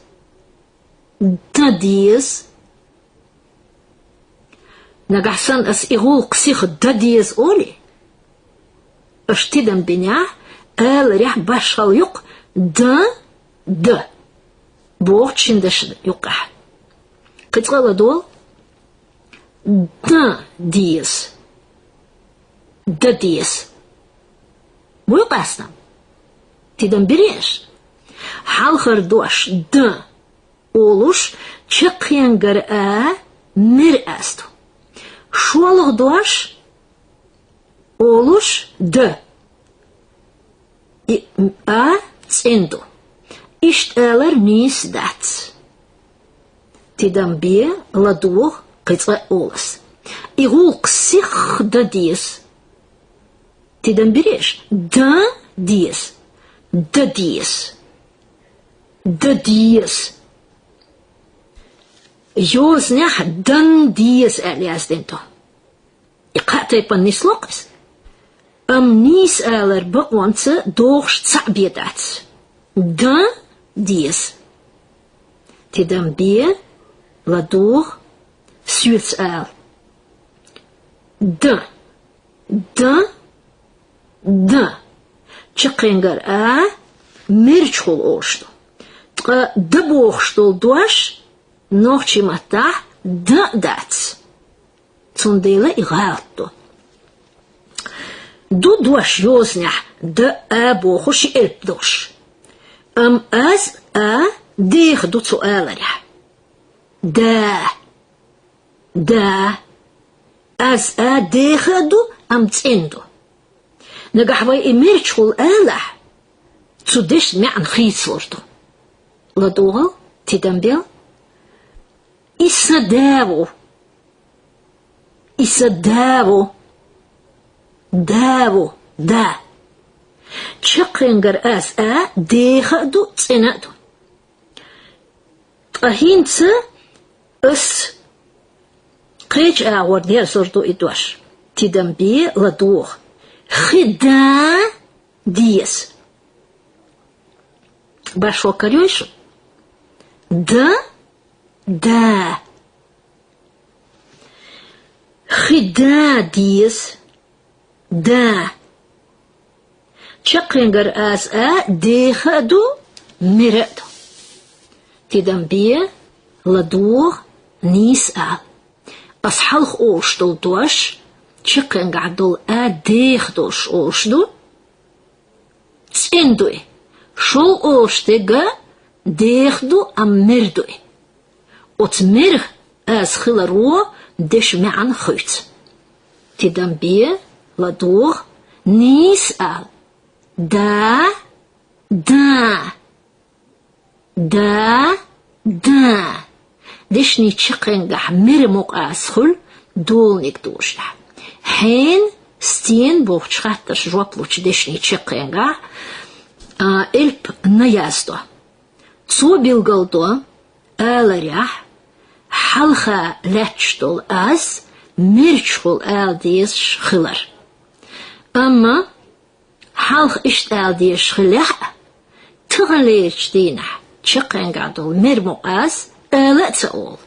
Дадиес. Нагасан ас игул ксих дадиес оли. Аштидан биня. Эл рях башал юк. Да. Бог чиндаш юка. Кытгала дол. Да диес. Мой пасна. Тидан береш. Халхар дош да. Олуш чыққингар мир асту. Шуалых дош. Олуш да. И ценду. Ишт элер нис дац. Тидан бе ладух кыцға олас. Игул ксих да диес. Тидан береш. Да диес. Йознях дан диес элиас денту. Иқатай пан нис локас. Нис элер бақуанца дохш цабедац. Да диес. Тидан бе ладух сюц эл. Да. Чыққингар мерчхул ошту. Да бохштул дуаш, нохчи мата да дац. Цундейла и галту. Ду дуаш йознях да бохуши элпдош. Аз дех ду цуэларя. Да. Аз дех ду ценду. Нагахвай имерчхул элах. Цудеш мян хитсворду. Ладугал, тидан бел. Исадаву. Да. Чыққингар аз дехаду ценаду. Ахинца ас қеч ауардия сорду идуаш. Тидан бе ладуг. Хида диес. Башо карёйшу? Да. Хида диес. Да. Чаққингар аз дехаду мираду. Тидан бе ладуг нис Асхалх оштул дуаш. Чыққингар дол дехдош ошду. Цендуй. Шол оштега дехду мирдуй. От мирх аз хиларуо деш мян хуйц. Тидан бе ладуг нис Да. Дешни чыққингар мирмук асхул долник дошда. Хен стен бохчхатташ жоплуч дешни чыққингар элп наязду. Цу билгалду эларях халха лячтул аз мерчхул алдиес шхилар. Амма халх ишт алдиес шхилах тығалеч дейна чыққингардул мерму аз элаца ол.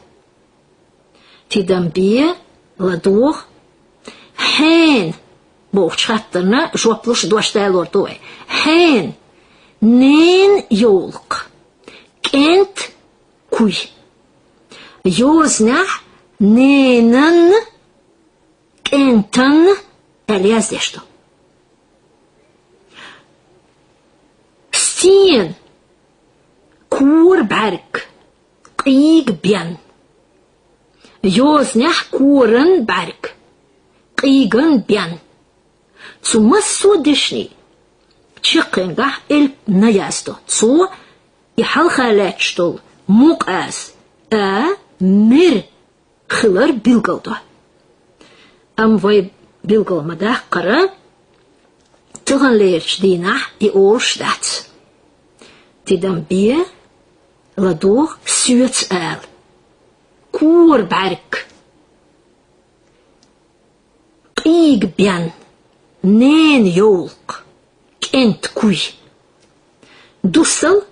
Тидан бе ладуг хен бохчхаттарна жоплуш дуаштайлор дуэ. Хен нен ёлк. Кент куй. Йознах ненан кентан элиас дешту. Стен кур барк. Қиг бян. Йознах курын барк. Қигын бян. Цумассу дешни. Чыққингар элп наязду. Цу и халхалачтул мук аз mir хылар билгалду. Вай билгалмада қара тыган лерч динах и олштат. Тидан бие ладух сюц эл. Кур барк. Иг бян. Нен йолк. Кент куй. Дусал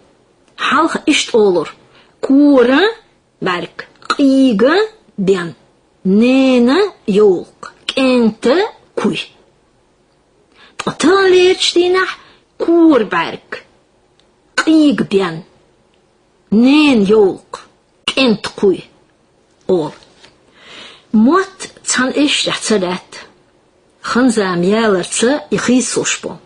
халх ишт олор. Кура барк. Ига бян. Нена йолк. Кент куй. Талерч динах кур барк. Иг бян. Нен йолк. Кент куй. Ол. Мот цан ишт царат. Ханзам яларца и хисушпо.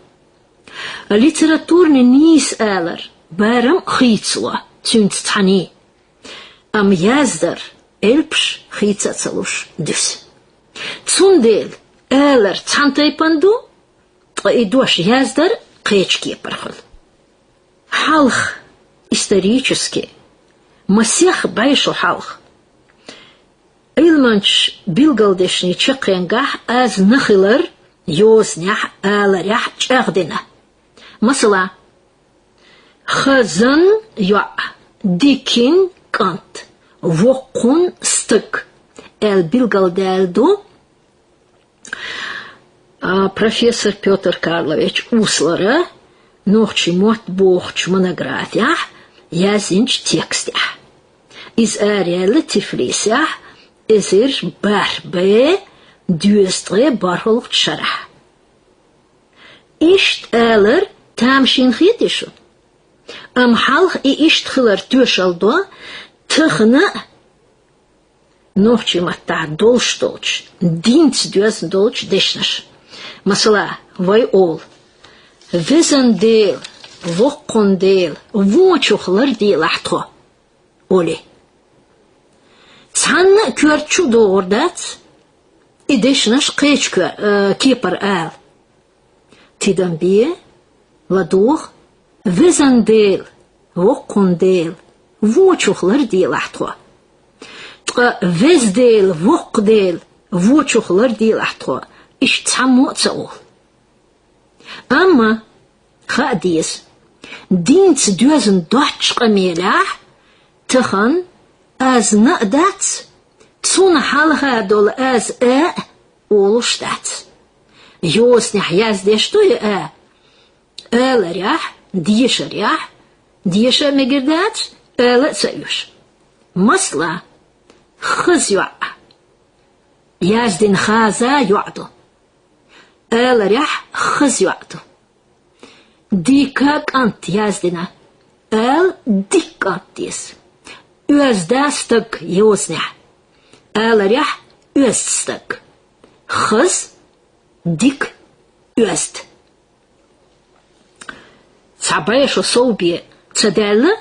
Литературный низ элар барам хицла цюнцтани. Яздар эльпш хицацалуш дюс. Цундел элар цантай панду идуаш яздар кечки пархал. Халх исторически масех байшо халх. Илманч билгалдешни чекенгах аз нахилар йоснях аларях чагдина. Масала хазан юа дикин кант вокун стык эл билгалдэлду профессор Петр Карлович Услара нохчи мот бохч монографиях язинч текстях из ариэлы тифлисях Эзер барбе дюстре бархолк шарах. Ишт элер тамшин хитишу. Халх и ишт хилар тюшалдо тхна нохчи мата долштолч динц дюс долч дешнаш. Масала вай ол. Везандел, вокондел, вочухлар дилахто. Оли. Цан кюрчу доордат, идешнаш кечка кипар ал. Тидан бие, ладух, везандел, вокондел, вочухлар дилахтва. Вездел, вокдел, вочухлар дилахтва. Иш цаммо цаул. Амма, хадис, динц дюзен дочка мелях, тхан, از نقدت تون حالها دول از اولشتت یوس نحیاز دشتوی رياح ديش رياح ديش مقردات تسيوش مصلا خز يوع يازدين خازا يوعدو رياح خز يوعدو ديكاك انت يازدنا ديك انتيس Özdastık yosne. Alarah özstık. Kız dik öst. Sabaya şu soğubiye çadelle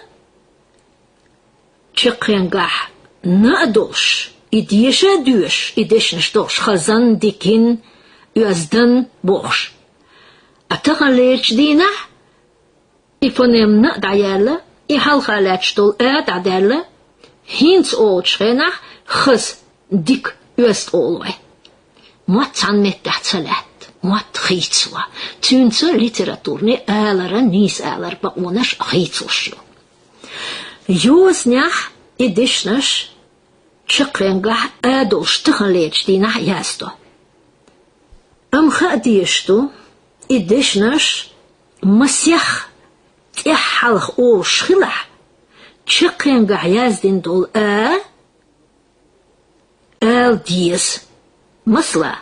çıkıngah ne doş idiyşe düş ideşniş doş khazan dikin özden boş. Atağaleç dina ifonemna dayala ihalkhalaç dol adadelle Hins olçğena xız dik öst olvay. Mat sanmettat salat, mat xitswa. Tünçü literaturni alara nis alar ba onaş xitsuşu. Yosnях idishnaş çıqengah adolş tıxaleç dinah yasto. Xadiyştu idishnaş masyah tihhalx ol şxilah çıkıngah yazdin dol el diyes masla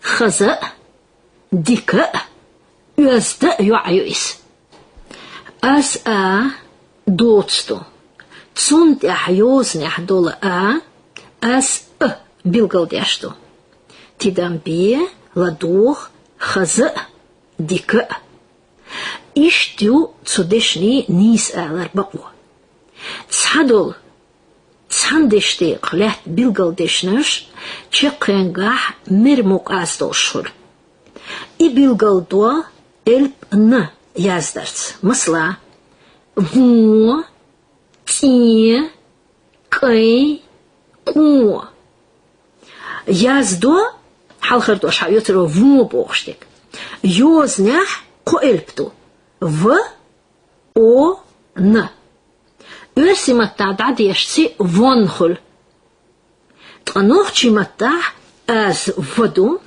xaza dika özde yuayus as doçtu tsunt ahyosneh dol as bilgaldeştu tidan bi laduh xaza dika iştu tsudeshni nis alar baqwa Цадол цандеште қлят билгалдешнаш чекенгах мирмук аздолшур. И билгалдуа эльп н яздарц. Масла ву ти кай Ку. Яздо халхардо шайотро ву бохштик. Йознях коэльпту. В о н. Өрсиматта дадешси вонхул. Транохчиматта аз воду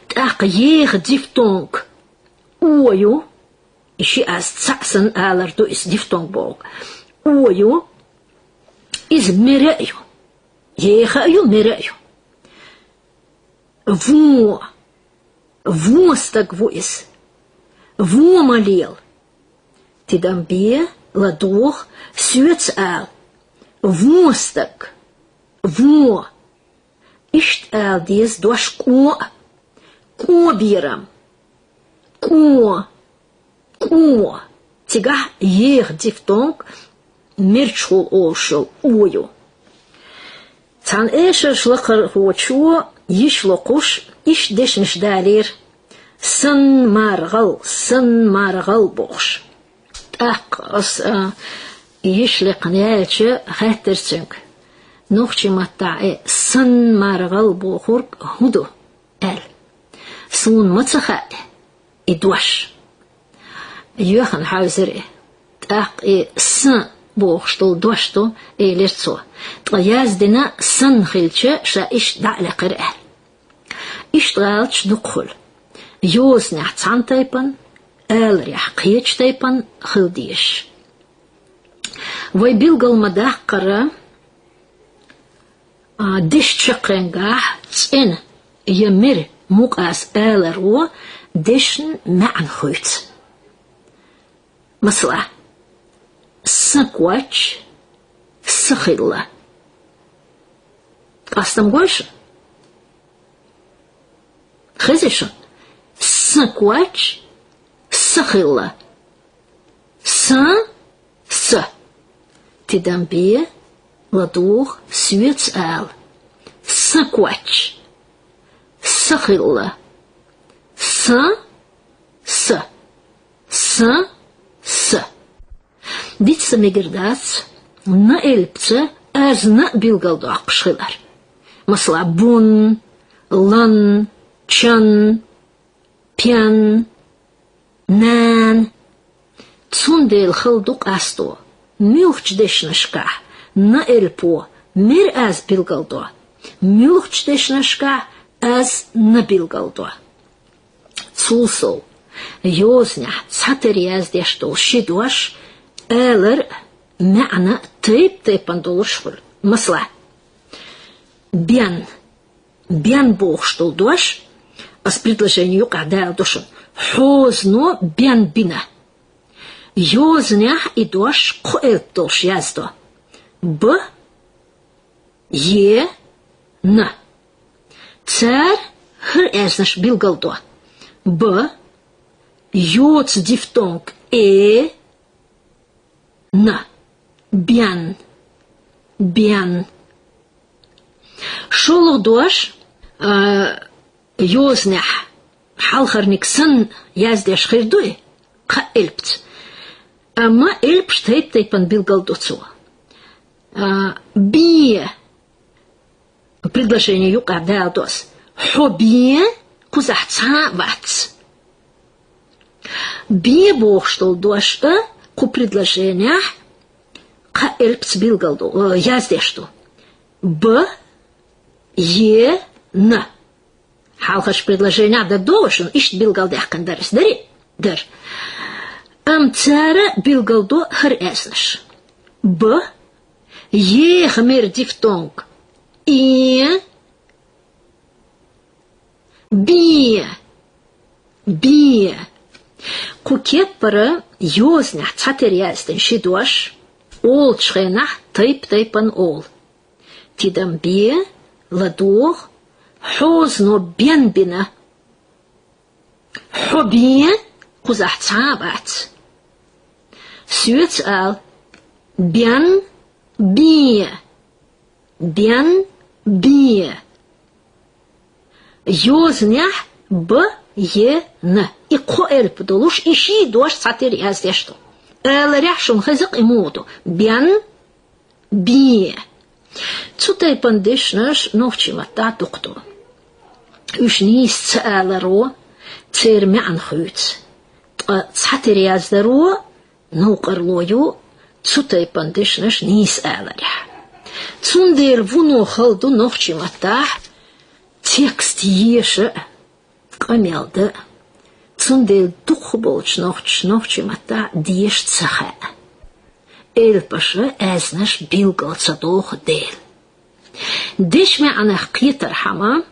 так ех дифтонг. Ою иши аз цаксан аларду из дифтонг бог. Ою из мерею. Ехаю мерею. Во. Востак воис. Во малел. Тидамбе ладох сюец ал. Востак. Во. Ишт ал дез дош ко. Ко бирам. Ко. Ко. Тига ех дифтонг мерчул ошел ою. Цан эшер шлакар хочу يشلو قوش إيش ديش مش دالير سن مارغل بوش أقص يشلق نيالش خاتر سنك نوخشي مطاعي سن مارغل بوخورك هدو قال سون متخاء إدوش يوخن حاوزر أق سن بوخشتو دوشتو ليرتسو طياز دنا سن خلش شايش دعلى قرأه اشتغلتش دخل يوز نحتان تايبان آل ريح قيتش تايبان خلديش ويبيلغل مداح قرأ ديش تشقنقاح تسين يمر مقاس آل رو ديشن معن خويت مثلا سكواتش سخيلة قاستم قوش خزيشن سكواتش سخيلة س تدمبيه ладух свец ал саквач сахилла с Дитса мегердац на эльпце азна билгалду ақшылар. Масла бун, лан, чан, пян, нан. Цундел халдук асто. Мюхч дешнашка на эльпо мир аз билгалду. Мюхч дешнашка аз на билгалду. Цусол. Йозня цатериаз дешто шидуаш элер معنى تيب ندولشفل مثلا بيان بوخشتل دوش اس предложение يقع دال دوشن حوزنو بيان بنا يوزنях и دوش قوэлтолш яздо ب е н цар хр эзнаш билгалдо б йоц дифтонг н بيان شولو دوش يوزنح حالخر نكسن يازديش خيردوي قا إلبت أما إلبش تيبان билгалдоцу بي предложение юка дадос хобие кузахца вац би бохштол дош ку предложениях qa elps bilgaldo yazdeshtu b e n halkash предложение да должен ишт билгалдах кандарис дари дар амцара билгалдо хр эснаш b e хмер дифтонг и би кукеппара ёзнах цатерястен шидуаш Ол чхенах тайпан ол. Тидам бие ладух хозно бенбина. Хобие кузахцабат. Сюц ал бен бие. Ёзнях б е н. И коэль подолуш иши дош цатер яздешто. Элряшун хазык имуду. Бен бие. Цутай пандишнаш новчимата тукту. Уж низ цааларо цермян хуйц. Цхатериаздаро нуқарлою цутай пандишнаш низ ааларя. Цундел вуно халду новчимата текст еше камелда. Цундел тухболч новчимата диеш цаха. Эльпаша эзнаш билгалца дох дел. Дешме анах китар хама.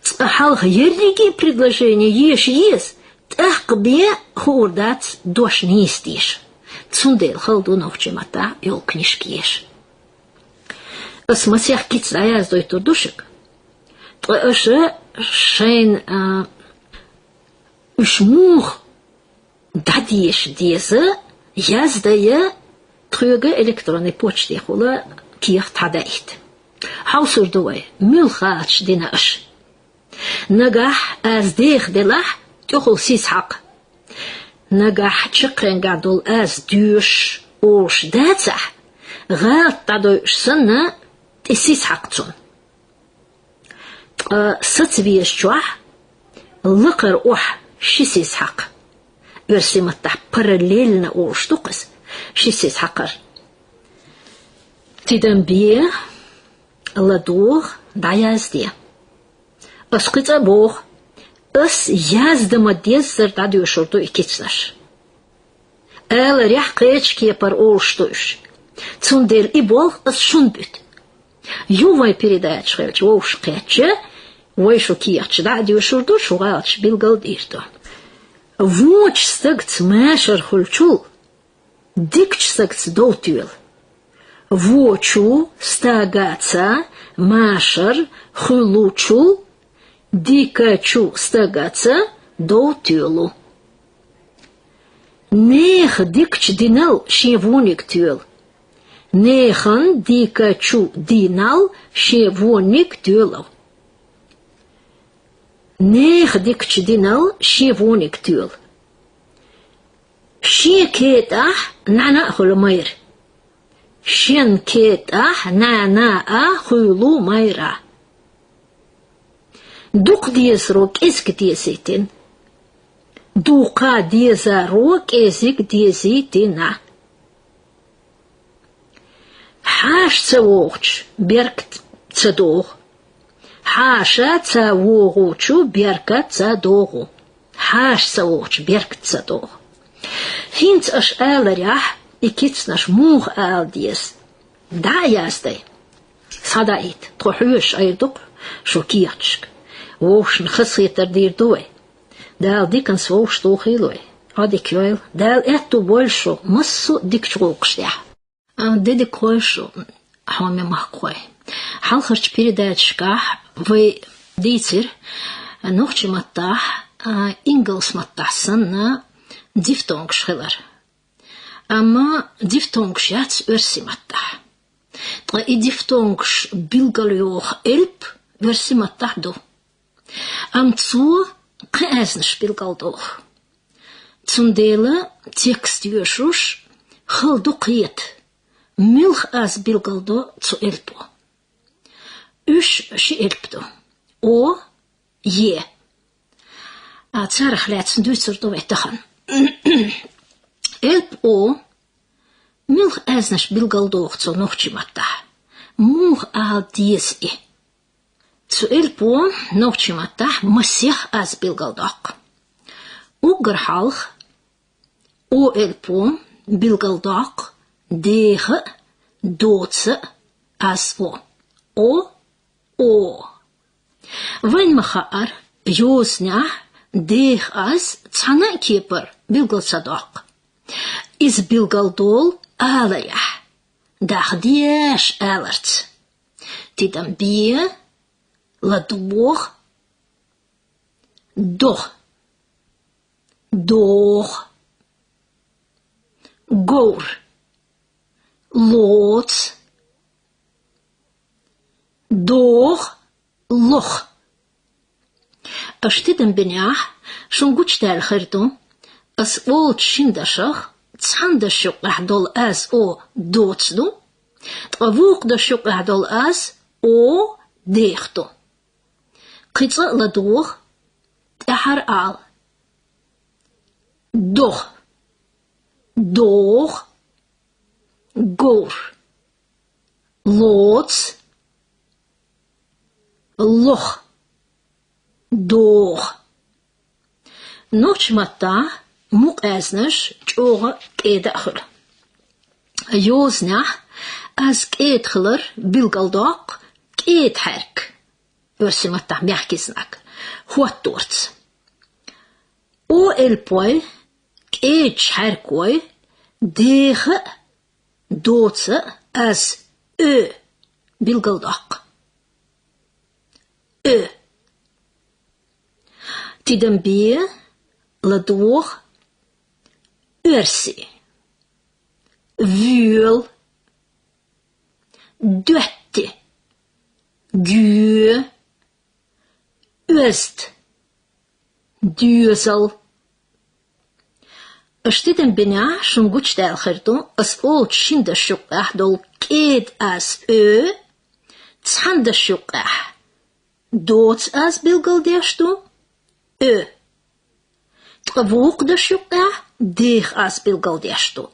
Цахал ерриги предложение еш. Тахкбе хордац дош нистиш. Цундел халду новчимата ел книжки Смасях кицая сдой турдушек. Трэше шейн ушмух дадиеш дезе яздая трюге электронной почте хула ких тадайт. Хаусурдуай мюлхач динаш. Нагах аз дех делах тюхул сисхак. Нагах чекрен гадул аз дюш ош дацах. Гал тадойш сына сисхакцун. Сацвиешчуах лыкар ох шисисхак. Версиматтах параллельно ош тукас шисисхакар. Тидамбе ладух даязде. Асқица бог ас яздама деззар дадюшурду икицнаш. Эл рях кечки пар оштуш. Цундел и бол ас шунбют. Ювай передача хелч ош кече, вайшу кияч дадюшурду шугалч билгалдирду. Воч стагц мэшер хульчул, дикч стагц доутюл. Вочу стагаца машер хулучул, дикачу стагаца доутюлу. Нех дикч динал шевуник тюл. Нехан дикачу динал шевуник тюлов. Нех дикч динал шевуник тюл. Шекетах нана хулмайр. Шен кетах нана хулу майра. Дук диесрок эск диеситин. Дука диезарок эсик диезитина. Хаш цавогч беркт цадох. Хаша цавогучу беркат цадогу. Хаш цавогч беркт цадох. Хинц аш эларях икиц наш мух элдиес. Да ястай. Садаит. Тохуш айдук шокиячк. Вошн хаситер дирдуй. Дал дикан свош тухилуй. Адикюйл. Дал эту больше массу дикчрокштя. Деди койшу хами махкой. Халхарч передачка вы дитер нохчимата ингелсматтасын на дифтонгшхилар. Ама дифтонгшяц версиматта. Тра и дифтонгш билгалюох эльп версиматта ду. Амцу кэзнш билгалдох. Цундела текст юшуш хылду киет. Милх аз билгалдо цу эльпу. Уш ши эльпду. О е. А царах ляцн дүйцурду ветахан. Эльп о милх азнаш билгалдох цу нохчиматта. Мух ал диес и. Цу эльпу нохчиматта масех аз билгалдох. Угрхалх о эльпу билгалдох дех доца аз о. О. Вайн махаар юснях дех аз цана кепер билгалсадох. Из билгалдол алаях. Дахдеш аларц. Тидам бие ладуох дох. Дох. Гор. Лоц. Дох. Лох. Аштидам бинях шунгуч талхирду as old shindashach цандашук ахдол аз о доцду تقفوق دشوق هدول أس أو ديختو قيصة لدوغ تحر آل دوغ دوغ غور لوتس لوخ دوغ نوش متا موق ازنش جوغ كيد اخر يوزنح از كيد خلر بالقلداق كيد حرك ورسي متا بيحكيزنك هو التورت او البوي كيد حركوي ديخ دوتس از بالقلداق تدنبيه لدوغ ارسي vuul dötti gu öst duzel اشتدن بنا شنقوش دالخردو اسقول شند الشقاح دول كيد اس تسحند الشقاح دوت اس بالقل ديشتو تقفوق الشقاح ديخ اس بالقل ديشتو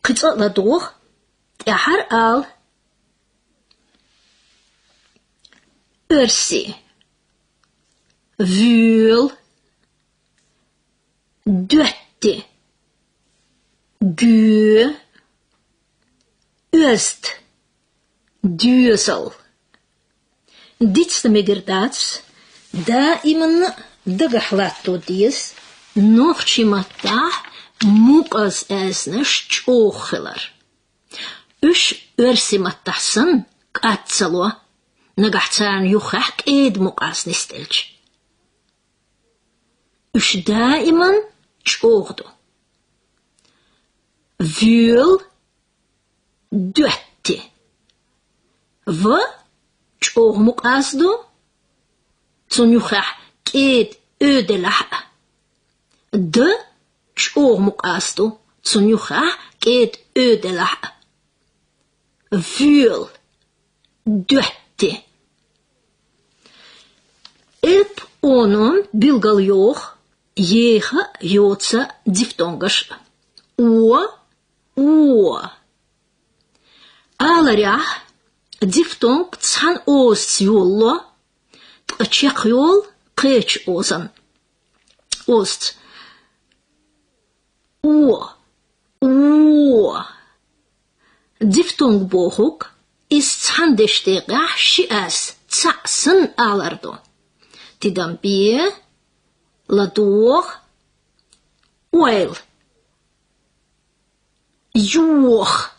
قطع لدوغ تحر آل ارسي vuul dötti gu öst duzel dit stemigerdats دائما دغحلاتو ديس نوخشي متاح موقز ازنش چوخلر اش ارسي متحسن قاتسلو نغحتان يوخح ايد موقز نستلج اش دائما چوغدو vuul dötti و چوغ موقز دو تون يوخح ايد ödelح د شوغ مقاستو تسنيوخا كيد ödelح vuul dötti الب اونون بيلغال يوخ يخا يوتسا ديفتونغش او аларях ديفتونغ تسحن اوست يولو تقشيق يول قيش اوزن اوست ديفتونغ بوخوك استحن دشتيقح شئاس تسعسن آلاردو تدام بيه لدوغ ويل يوخ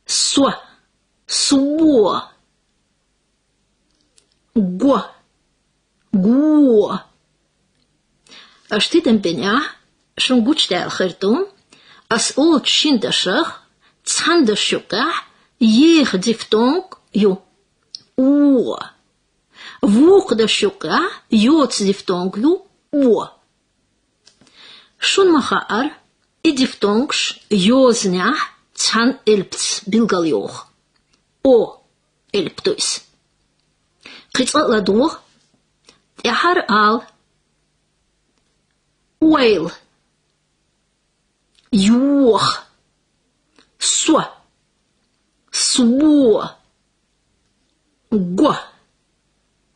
سو غو اشتدن بنيا شنقوش دال خرطوم اسقوط شندشخ تسحندشقح يخ ديفتونغ يو ووق دشقح يوتس ديفتونغ يو شون مخار ديفتونغش يوزنح تسحن البتس بالقل يوخ البتويس قيت لدوغ تحر آل ويل يوخ سو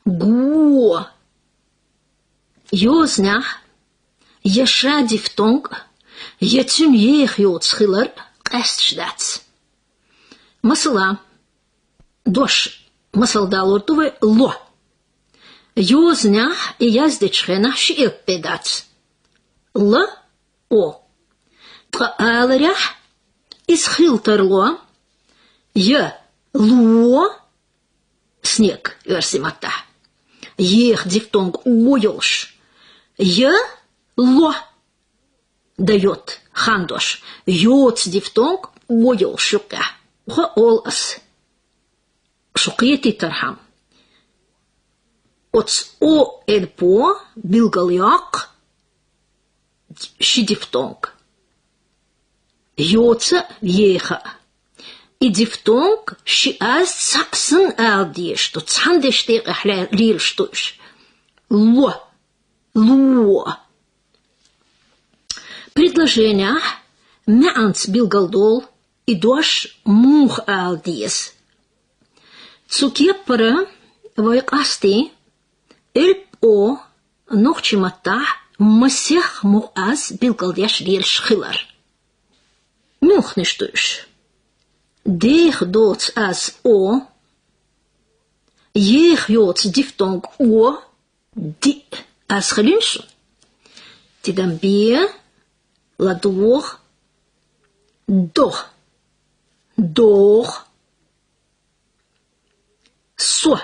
غو يوزنح يشا ديفتونغ يتم يخ يوتسخلر قستشداتس مثلا دوش مثل دالورتوه لو يوزنح يزدچخنح شئب بداتس ل او تقالرح اسخلترلو ي لو снег версимата ех дифтонг уйолш й ло дает хандош йоц дифтонг уйол шука хо олас шукети тархам оц о элпо билгаляк ши дифтонг يوتا ييخا и дифтонг щиаз цапсын алдиешту цандештег ахля лилштуш ло предложение меанц билгалдол и дош мух алдиес цукеппара вайкасти элп о нохчимата масех муаз билгалдяш лилшхилар мух нештуш Дех доц as o, jech jots diftong o, di as gelinschen. Tidam bie, la door, door, so,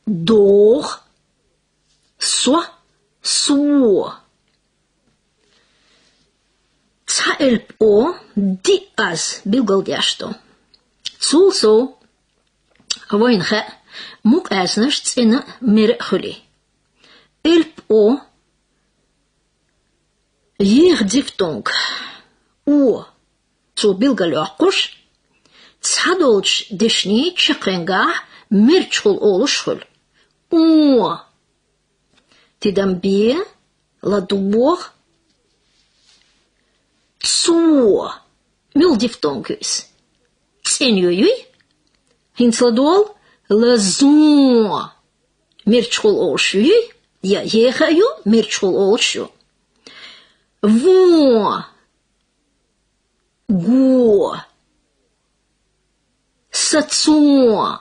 door, so. Цаэлп о ди аз билгалдяшто. Цулсо воинха мук азнаш цена мерхули. Элп о ех дифтонг о цу билгалякуш цадолч дешни чакренга мерчхул олушхул. О тидамбие ладубох Цу, мил дифтонгюс. Ценюй, хинцладол, лазу. Мерчхул олшюй, я ехаю, мерчхул олшу. Во, го, сацу,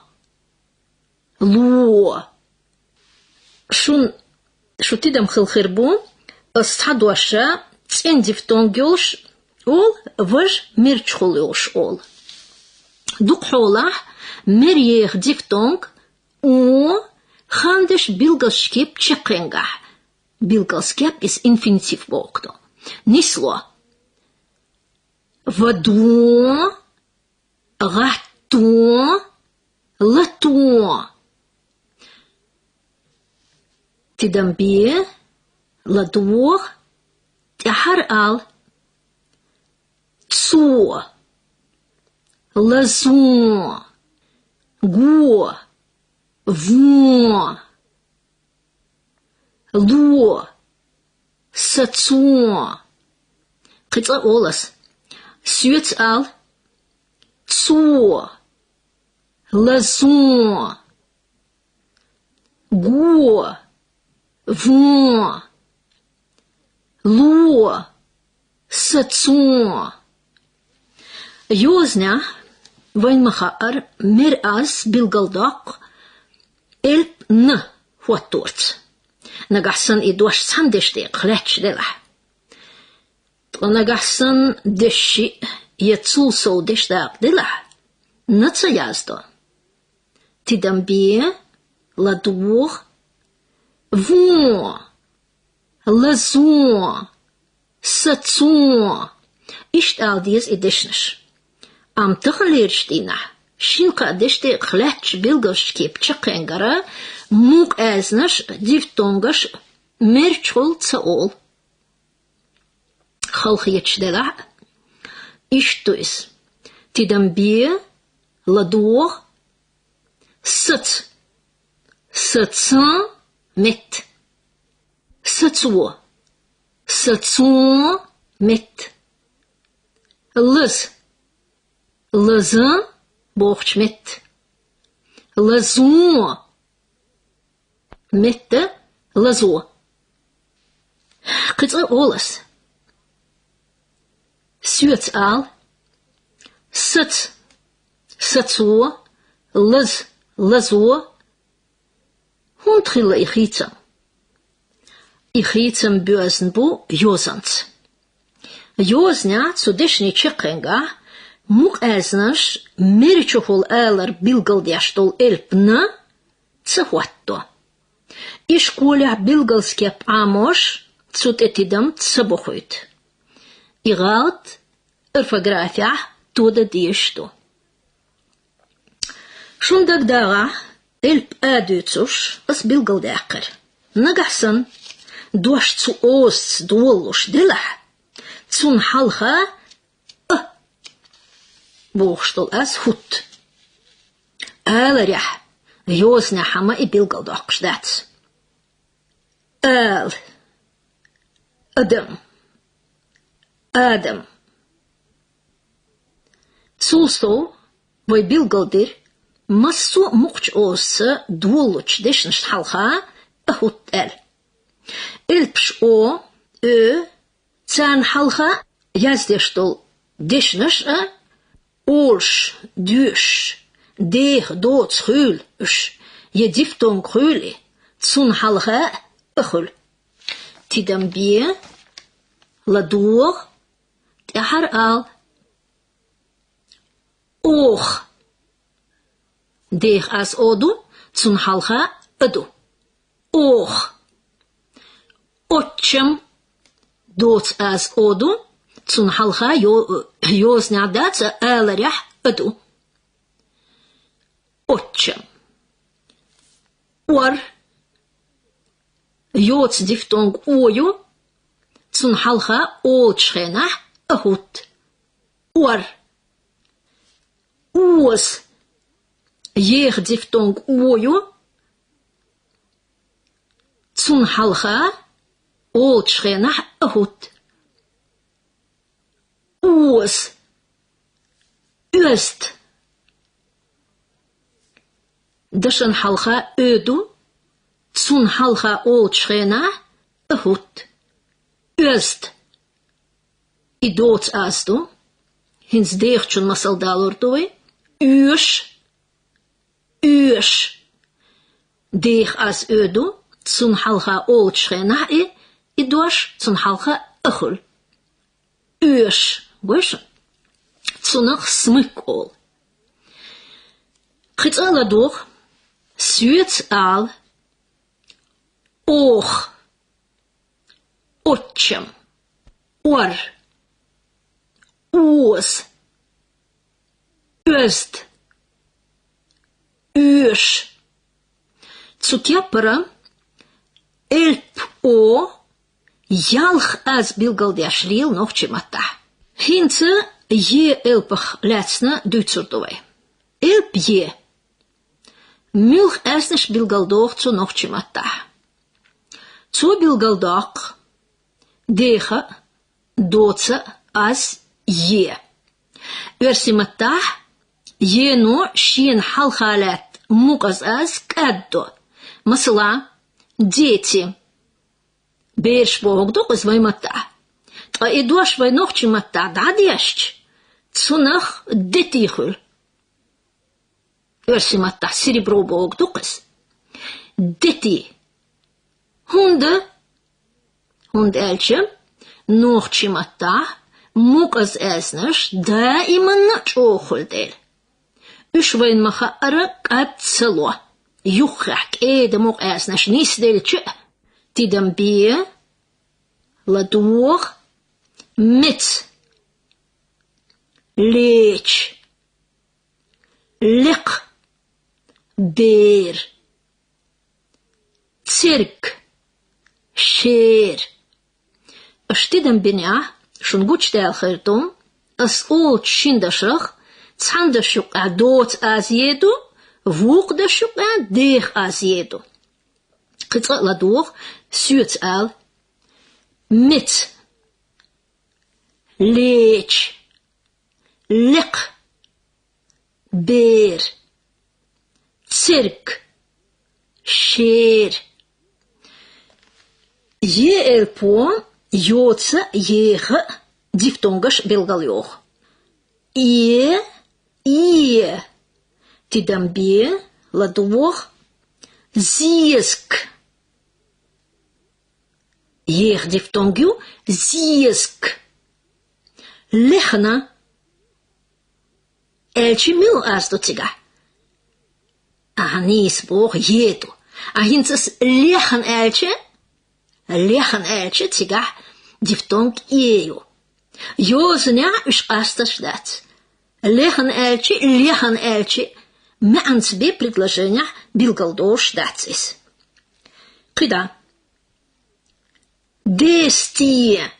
ло. Шутидам хилхирбу, стадуаша, цен дифтонгюш, ол вож мерчхулюш ол. Дукхолах мерьех дифтонг о хандеш билгалскеп чекренга. Билгалскеп is инфинитив волкто. Нисло. Ваду, гато, лато. Тидамбие, ладуох, тяхар ал, цо, лазо, го, во, ло, сацо. Кыца олас. Сюец ал, цо, лазо, го, во, ло, сацо. Йозня вайнмахар мер аз билгалдак элп н хуатторц. Нагасан и дош сандеште клеч дела. Нагасан деши яцулсо дештак дела. Наца яздо. Тидамбие ладуох во лазо сацо. Ишт алдиес и дешнеш. Am tăgăleerștina, șinca dește cleci bilgășchip căcengara, muc eznăș divtongaș merchul țăol. Xalxieci de la, iștuis, tidambie, laduo, săț, săță, met, sățuo, sățuo, met, lăz, Лаза бохч мет. Лазо. Метта лазо. Кыца олас. Сюец ал. Сыц. Сыцо. Лаз. Лазо. Хунтрила ихица. Ихицам бюазнбу йозанц. Йозня цудешни чекенга Мук эзнаш мерчухул элар билгалдяштол элпна цахуатто. И школя билгалскеп амош цут этидам цабохуит. И галт орфография тода диешто. Шундагдага элп адуцуш ас билгалдякер. Нагасан Dosh zu os duolush dillah. Zun halcha Boogstol as hut. Ailerjach. Josna hama I bilgaldok stats. Ail. Adam. Adam. Sulsto, voi bilgaldir, massu much osse duoluch dishns halcha a hut el. Ilpsh o, zan halcha, jazdestol dishns Olsch, dusch, deeg, dood, schul, je diftong guli, zun halcha, ugul. Tidam bie, la door, te haar al. Oog, deeg as odu, zun halcha, edu. Oog. Otchem, dood as odu, zun halcha Jos nadat ailerjach edu. Otchem. Or. Jots diftong oju. Zun halcha oltschenach ahut. Or. Oos. Jeeg diftong oju. Zun halcha oltschenach ahut. Oos. Öst. Dashan halcha ödu. Zun halcha oltschena ahut. Öst. I doods asdu. Hins deegtjun masaldalordoi. Uurs. Uurs. Deeg as ödu. Zun halcha oltschena I doos zun halcha ahul. Uurs. Больше. Цунах смыкол. Хитала дух. Сюец ал. Ох. Отчем. Ор. Ос. Öst. Ösch. Цукяпара. Эльп о. Ялх аз билгалдяшлил нохчемата. Hinze je elpach latsna duitsurdoi. Elp je. Milch esnish bilgaldoch zu noch chimata. Zu bilgaldoch. Decha. Dootsa as je. Versimata. Je no shin halhalat muqaz as kaddo. Masala. Дети. Бершбогдо озваймата. А идуаш войнох чимата дадящ. Цунах детихул. Версимата серебро богдукас. Дети. Хунда. Хунд элчем. Нох чимата. Муказ эснаш. Да именно чохулдель. Үш войнмаха арак от село. Юхак эдемок эснаш нисдельче. Tidam bie. La door. Mit. Leech. Lik. Beer. Cirk. Sheer. Ashtidam binya. Shun guchtel gerton. As old shindashach. Tsandashuk a dood as jedu. Voegdashuk a deeg as jedu. Kitra la door. Suut al. Mit. Leech. Lik. Beer. Cirk. Sheer. Je elpo. Joodse jege. Diftongas bilgaljoch. Ie. Tidambie. La door. Ziesk. Jeeg diftongju. Ziesk. Lechna. Elchi mil as do tiga. Anis boog jetu. Ahinses lechen elche. Lechen elche tiga. Diftong eju. Jozenia us astas dat. Lechen elche. Means be предложения билгалдош датсис. Кида. Destie.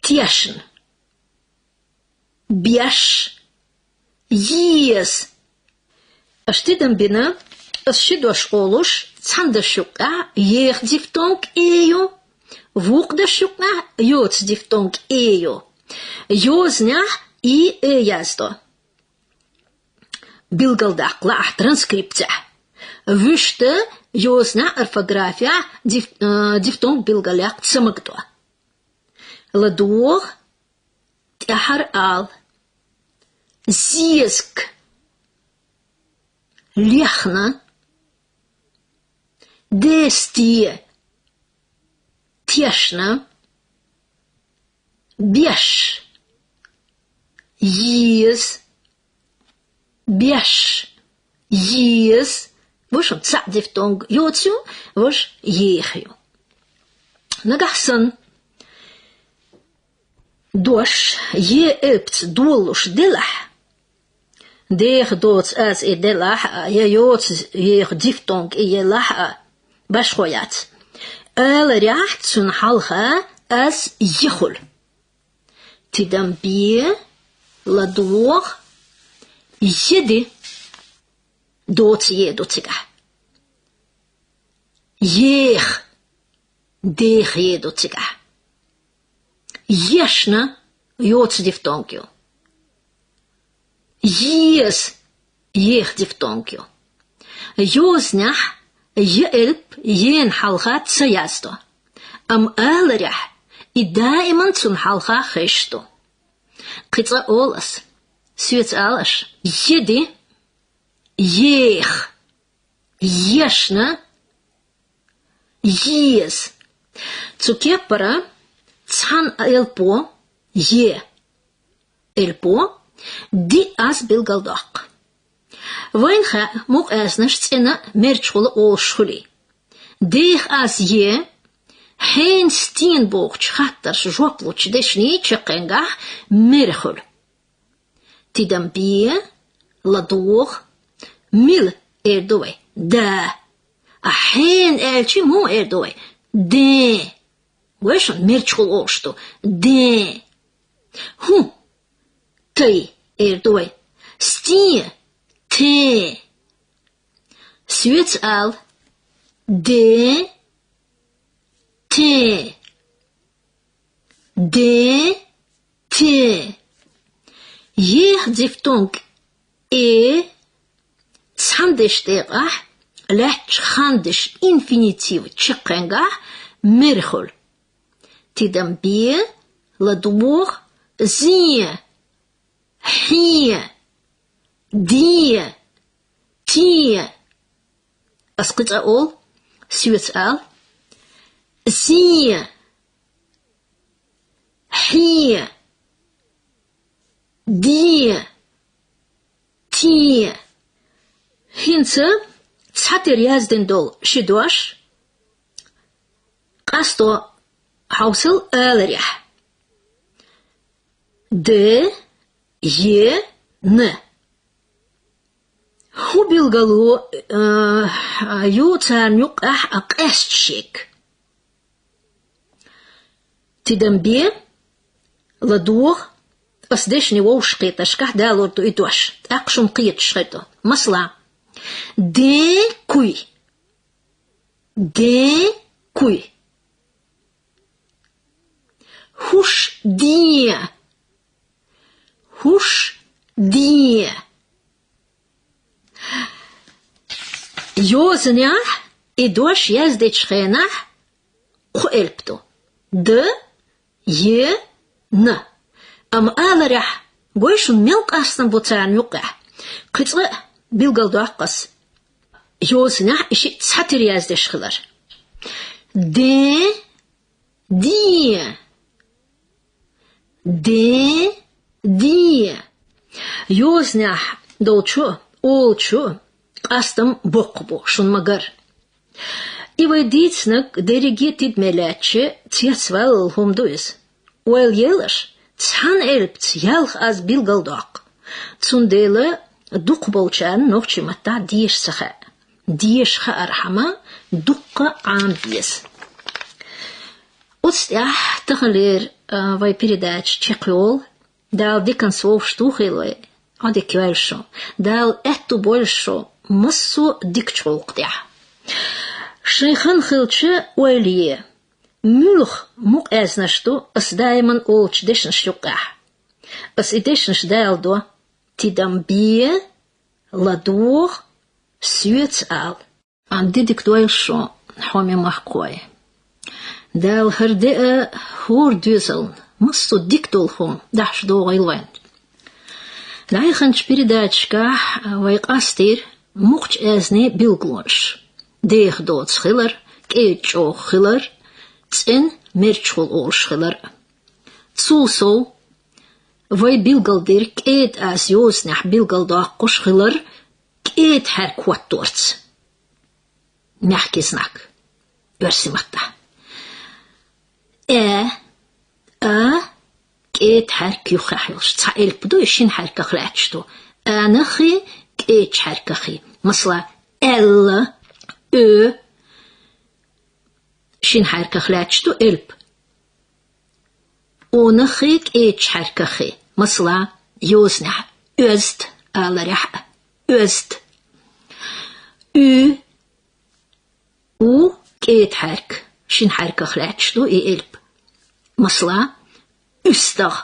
Tieschen. Biesch. Yes. Ashtidan bina. Ashidosh olush. Tsanda shukka. Yech diftong eyo. Vukda shukka. Yots diftong eyo. Yoznya и язdo. Bilgaldaqla транскрипция. Выште йозна орфография дифтонг билгаляк цамагдо. Ладух тяхар ал. Зиск. Лехна. Дестие. Тешна. Беш. Yes. Беш. Yes. Вож он ца дифтонг йоцю, вож ехю. Нагахсан. Дош е элпц долуш делах. Дех доц аз и делах, е йоц ех дифтонг и елах башхоят. Эл ряхт сун халха аз ехул. Tidambie ладуох еди доц едоцига. Ех дех едоцига. Ешна йоц дифтонгю. Ес ех дифтонгю. Йознях еэлп ен халхат саяздо. Ам аларях и дайман цун халха хешто. Қица олас. Свец алаш. Еди. Ех. Ешна. Ес. Цукепара. Цан элпо. Е. Элпо. Ди аз билгалдақ. Вайнха муқ азнаш цена мерчхула олшхули. Дех аз е. Хен стенбогч хаттарш жоплуч дешни чекенга мерхул. Tidambie ладуох мил эрдовай. Да. А хен элчи му эрдовай. Де. Вешон мерчхул олшто. Де. Ху. Ты эрдовай. Сти. Те. Свец ал. Де. Те. Де. Те. Ех дифтонг цандеш дега лач хандеш инфинитив чекенга мерхол. Tidambie ладуох зие. Хие. Дие. Тие. Аскыца ол. Свец ал. Зие. Хие. Дие. Тие. Хинца цатер язден дол шидуаш. Касто хаусел элрях. Д. Е. Н. Хубил галу юцарнюк акэсчик. Tidambie ладуох أصدشني ووشقيت أشكح دالورتو إدوش أقشم قيت شخيتو مصلع دي كوي هوش دي يوزنيح إدوش يزدت شخينح قلبتو د ي ن أم آلرح قويشون ملك أصلا بوتان يقع قطع بيلغل قص يوزنح إشي تساتر يازدش خلر دي يوزنح دولشو أولشو قصدم بوقبو شون مقر إيوه ديتسنك ديريجيتيد ملاتشي تياتسوال هم دويز ويل يلش تسان إلبت يالخ أز بيلغلدوق تسون ديلا دوق بولشان نوخشي متا ديش سخا ديش خا أرحما دوق عام بيس Отстях тахалер вай передач чекол, дал диконсов штухилой, а диквельшо, дал эту больше массу дикчолктя. Шейхан хилче уэлье, мюлх мук эзнашто, ас дайман олч дешн штуках. Ас и дешн шдайл до, тидам бие, ладух, сюец ал. Ан дидик дуэлшо, хоми махкой. Дал херде хор дюзелн, массу диктолхом, даш до гайлвайн. Дайханч передачка вайкастир, мухч эзне билглонш. Дех дот schiller, keetjo schiller, tsin merchol ol schiller. Tsulso, vai bilgaldir keet as josnach bilgaldaqo schiller, keet her kwattorts. Märkisnak, örsimatta. Keet her kjuchahils, tsaelp do ishin her kaklatsto. Anachi, keet her kachi. Masla, elle, شين حركة خلاتشتو إلب ونخيك إيش حركة خي مصلا يوزنح أزت على ريح أزت و كيت حركة شين حركة خلاتشتو إي إلب مصلا أستغ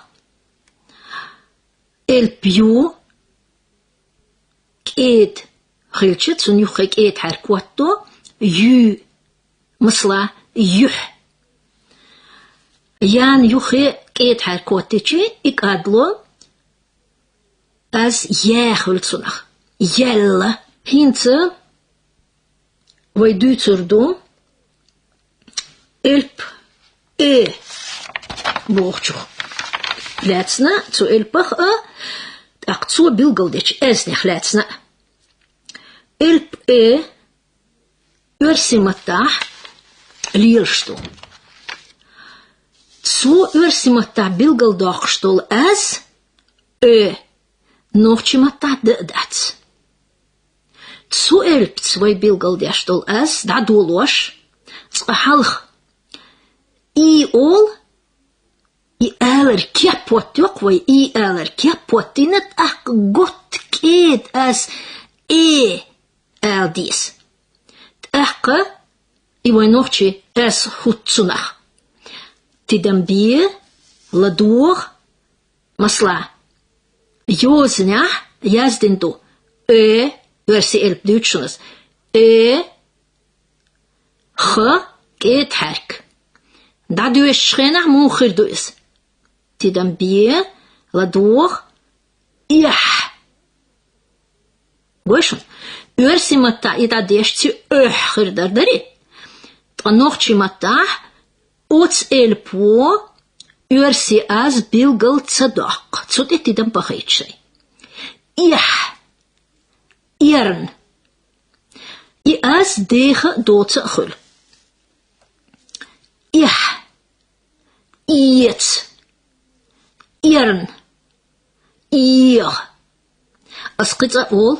إلب يو كيت خلشت سنيوخيك إيت حركواتو يو مصلا يح يان يوخي كيت حركواتيشي إكادلو أز ياخل سنخ يلا هينت ويدو تردو إلب بوغشو لاتسنا تو إلبخ أقتصو بيلغلديش أزنخ لاتسنا إلب أرسمتاح ليرشتو تسو أرسمتاح بيلغلداخشتول أز نوخشمتاح دقدات تسو إلب تسوي بيلغلداشتول أز دعدولوش تسقحالخ إي أول إي آلر كيابوتيوك وي إي آلر كيابوتينت أخ قوت كيد أز آلديس تأخ إيوانوخشي أس خوتسونخ تدنبيه لدوغ مصلا يوزنح يازدندو ورسي إلب دوتشنس خ كيت حرك دعدو الشخينح موخر دويس تدنبيه لدوغ يح وشون Örsi matta ida deshti khırdar dari. Tanochchi matta ots elpo örsi az bilgal tsadaq. Tsut etidam pakhaytshay. Iern. I az dekh dotsa khul. Iets. Iern. Asqitsa ol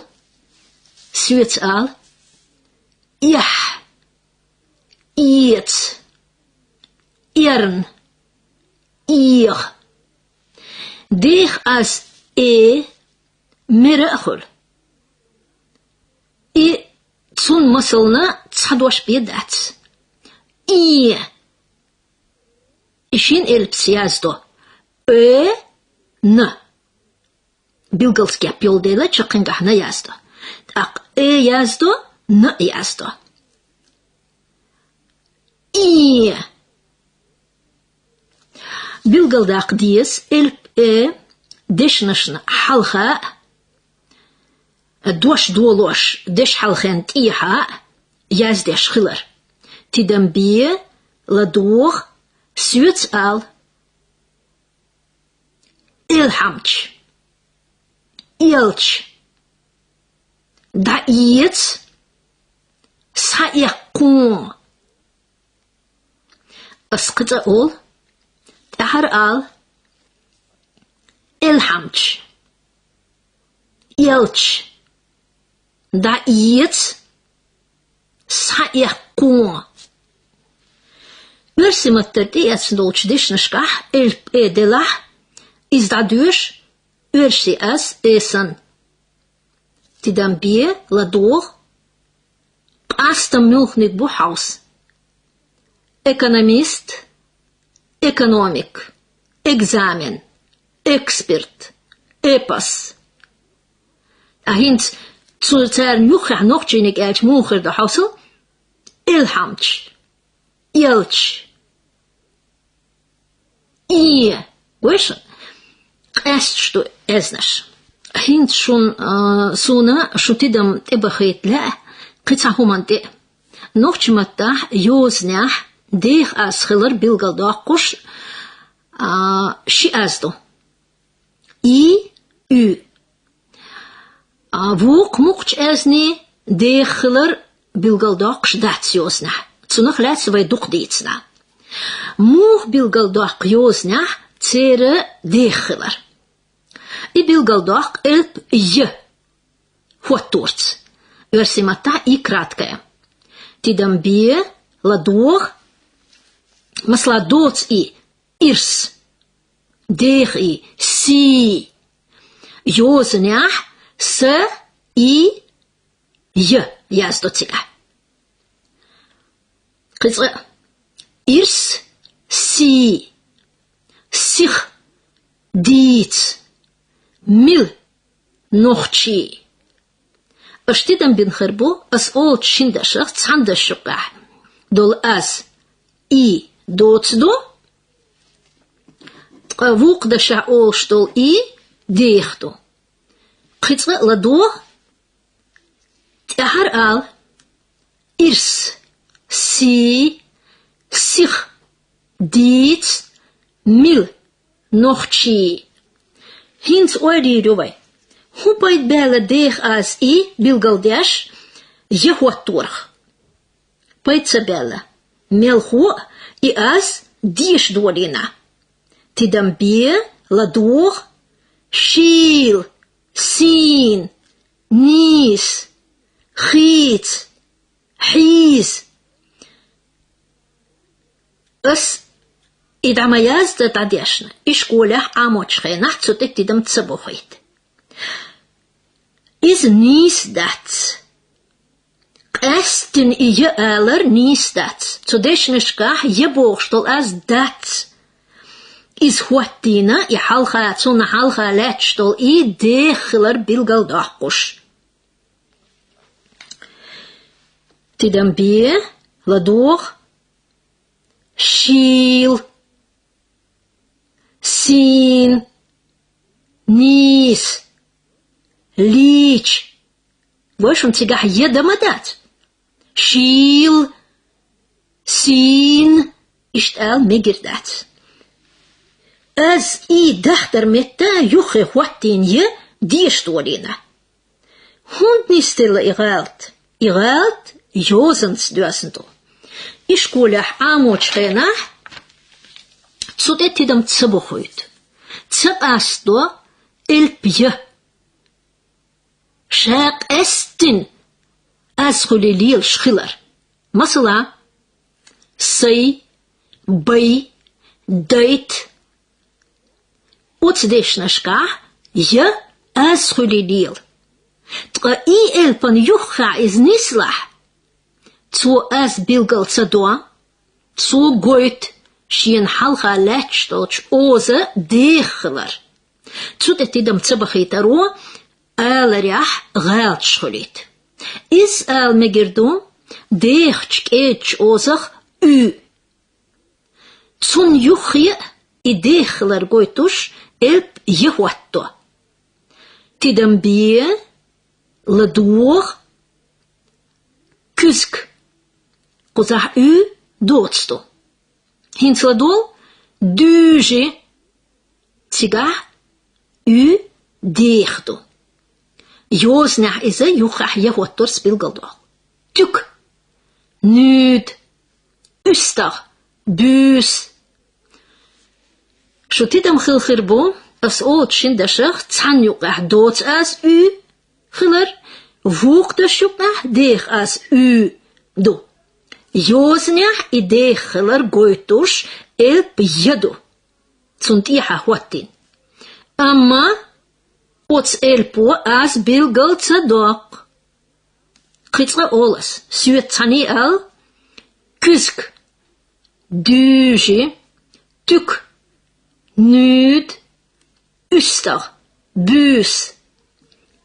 سويت آل إيت إيرن ديخ أس مرأخل تسون مصلنا تصدوش بيدات إشين إلبسيازدو ن بيلغلسكي بيول ديلا تشقنقحنا يازدو أق يازدو ن يازدو بيلغلداق ديس إلب دشنشن حلخاء دوش دولوش دش حلخان تيحا يازدش خلر تدنبيه لدوغ سويت آل إلحمش إلش دعيت سيقون أسقط أول تحر آل إلحمش يلش دعيت سيقون Ursimatterde dolç dişnişkah elp edelah izdadüş ursi as esan. Tidam bie lador astam milchnik bu haus. Ekonomist, economic, examen, expert, epas. Ahint zu zer nuchach noch jinig elch mocher de hausel, ilhamch, ilch. I, wischen, est stu esnash. Ahint schon suna shutidam tebachit la, qitsahumante. Noch chimattah yoznach, deeg as schiller bilgal daqush, shi asdo. I, u. Wook mocht esni deeg schiller bilgal daqush datsiosna. Zunach laatse wij doch dietsna. Moog bilgal daq josna, tsere deeg schiller. I bilgal daq elp je. Wat toorts. Ursimata I kratkaya. Tidam bie, lador, mas ladots I, irs, deeg I, si, jozenjach, se, I, je, jazdotsiga. Kizre, irs, si, sich, diets, mil, nochchi. اشتدم بن خربو اس اول شندشخ تسعندشقع دول اس اي دوتس دو تقووق دشع اوش دول اي ديختو قيتغ لدو تأهر آل إرس سي سيخ ديت ميل نوخشي هينس اويدي دوبي Hoe bij bellen deeg als I bilgaldesh je wat torg. Bij ze bellen melho I as dish doorina. Tidam bie la door shiel sin nis giet hies. As idama jaz dat adeshna. Ishkola amochche nacht zo tek tidam tsabochit. Is nies dat. Esten je aller nies dat. Zo desnishka je boogstel as dat. Is huatina I halga zona halga letstel I degler bilgal daqush. Tidam bie lador shiel sin nies Лич. Больше он тебя едомадат. Шил. Син. Иштал мегердат. Аз и дахтар мета юхе хуаттин je die storina. Hund niet stille igalt. Igalt jozens duasento. Ishkola amoch gena. Zodat hij dan tsabochuit. Tsabasto elpje. شاق استن أسخل ليل شخلر مثلا سي بي دايت وتديش نشكا يا أسخل ليل تقا إي إلبان يخع إز نسلح تو أس بيلغل تدوا تو قويت شين حلقة لاتشتوش أوزا ديخلر تو تتدم تبخي تروا Aleriach geld scholit. Is al megerdon deegtsk eetsch ozach u. Zun juchje I deegler goitush elp jehuatto. Tidam bie ladoor kusk. Kozach u doodsto. Hins ladol duge tigah u deegdo. Josnach is a juchach jehuattor spilgaldo. Tuk. Nuud. Ustach. Buus. Shotidam khilkhirbo as oot shindashach tsanjukach doods as u. Khiller. Voog de shukach deeg as u. Do. Josnach idee geller goitush elp jedu. Zunt iha huatin. Amma ots elpo as bilgal tzadok. Kitsra olas, suet tani al, kusk, duji, tuk, nud, uster, bus,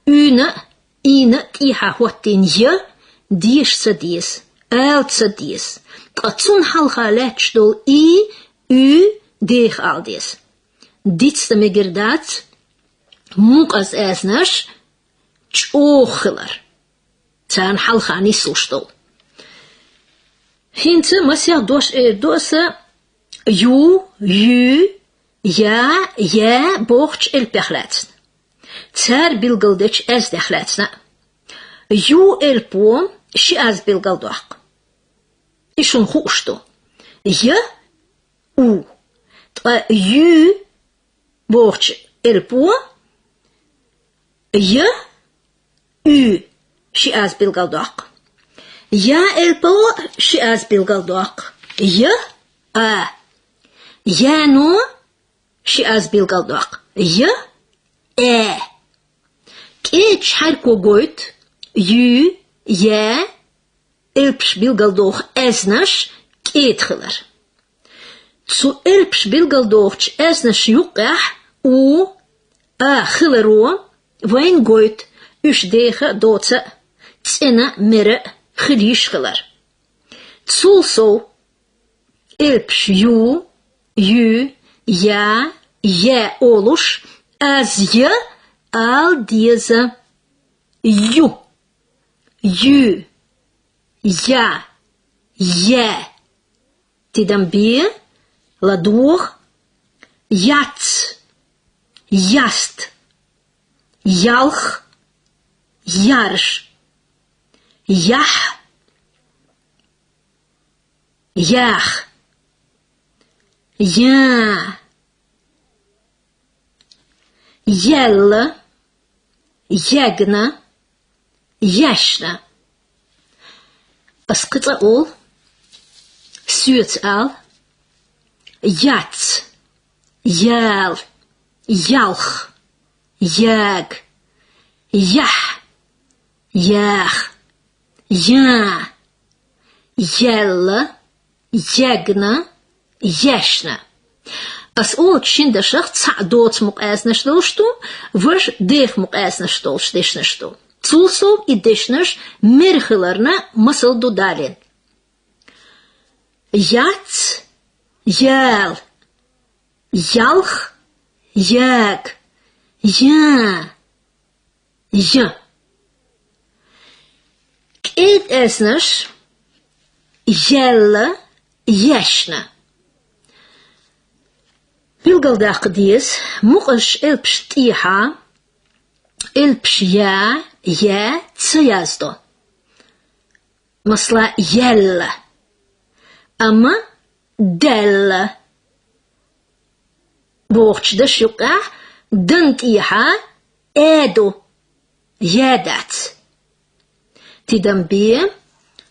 une, ine, iha huatin je, dies tzadies. Eltsadies. Tratsun halchaletstol u deeg aldies. Ditste megirdat, mukas esnash, tchochler. Tsan halchani sulstol. Hintze masja dosa, ja, bocht elpechlets. Tsar bilgeldech esdechletsna. Elpo, shi az bilgeldoch. Ishun husto. U. Bocht elpo. U. Shi az bilgeldoch. Elpo, shi az bilgeldoch. No, shi az bilgeldoch. Keech harko goit. Elpsch bilgeldoch esnash keetgeler. Zu elpsch bilgeldoch esnash yuqah gilero wein goit usdege dotse tsena mere gedischgeler. Zulso elpsch ja olush as je al deze ja, tidambie, ladoor, jats, jast, jalch, jarsch, jah, jaag, ja, jelle, jegna, jeshna. Asqita ol, suet al, jats, jal, jalch, jag, jah, jaag, ja, jelle, jegna, jeshna. As ol tshindashach tsadot muqasnashtoshtu, vash dech muqasnashtoshtu. Zulso i deshnash mirgelarna masal dodalin. Jats, jal, jalch, jag, ja, Keet esnash, jelle, jeshna. Bilgaldag dies, muqash elpsh tiha, elpsh ja, tsayazdo. Masla jelle. Amma delle. Boortje de shuka, dantiha, edo. Jedat. Tidambie,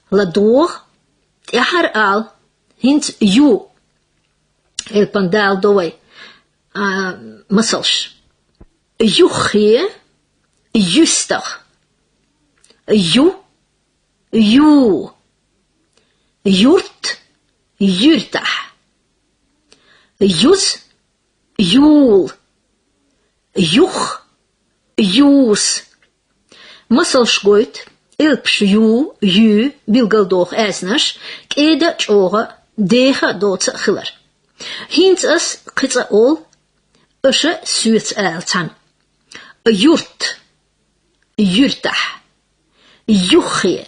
ladoor, tihar al, hint El pandaal dooi, masalsh. Juchie, justig. Jurt, jurtah. Jus, joel. Juch, joes. Masalsh goit, elpsh ju, bilgaldoog esnash, kede tjoge, dege doodse giller. Hint as kitsa ol, ushe suets eltan. Jurt, jurtah. Juchie,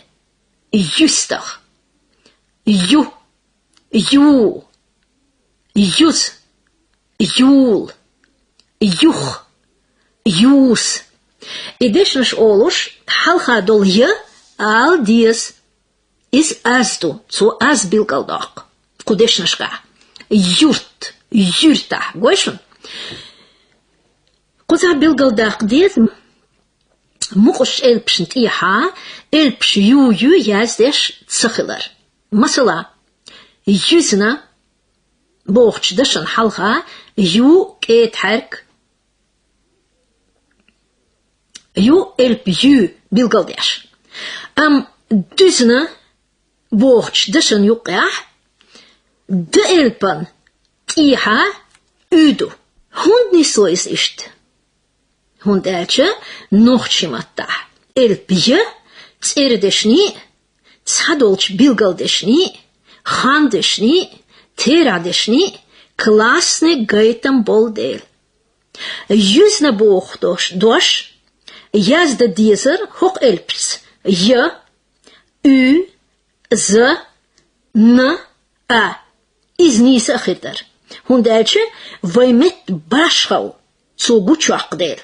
justig. Jus, joel. Juch, joes. Idishnish olush, halcha dol je, al dies, is asdu, zo as bilgaldag. Kudishnishka. Jurta, goishun. Kuza bilgaldag dies, muqosh elpshnt iha, elpsh ju yazdesh tsachilar. مثلا يوزنا بوخش دشن حلقة يو كيت حرك يو البيو بالقلديش دوزنا بوخش دشن يقع دلبن تيها udo. Hund niet zo is echt. Hund eltje nog chimata. Elpje, tserdeshni, tsadolch bilgaldeshni, handeshni, teradeshni, klasne gaitam boldeel. Jusna boog dosh, jas de dieser hoog elps. Je, u, ze, n, a. Is niet achter. Hund eltje, wij met baschau zu guchakdeel.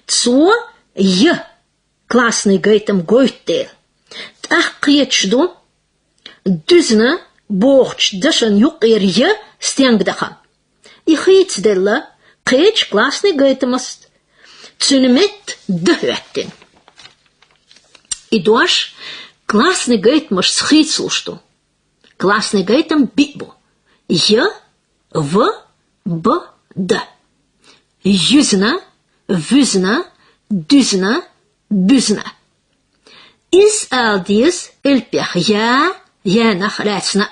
Zu je klasne gaitam goitdeel. Takkietschdo, duzne boogch dashan yuqir je stjangdacha. I gietsdella, keech klasne gaitamast. Tsun met de huetten. I doash, klasne gaitmas schietselsto. Klasne gaitam bibo. Je, v, b, d. Juzna, vuzna, duzna, buzna. Is al dies elpech ja, nach retsna.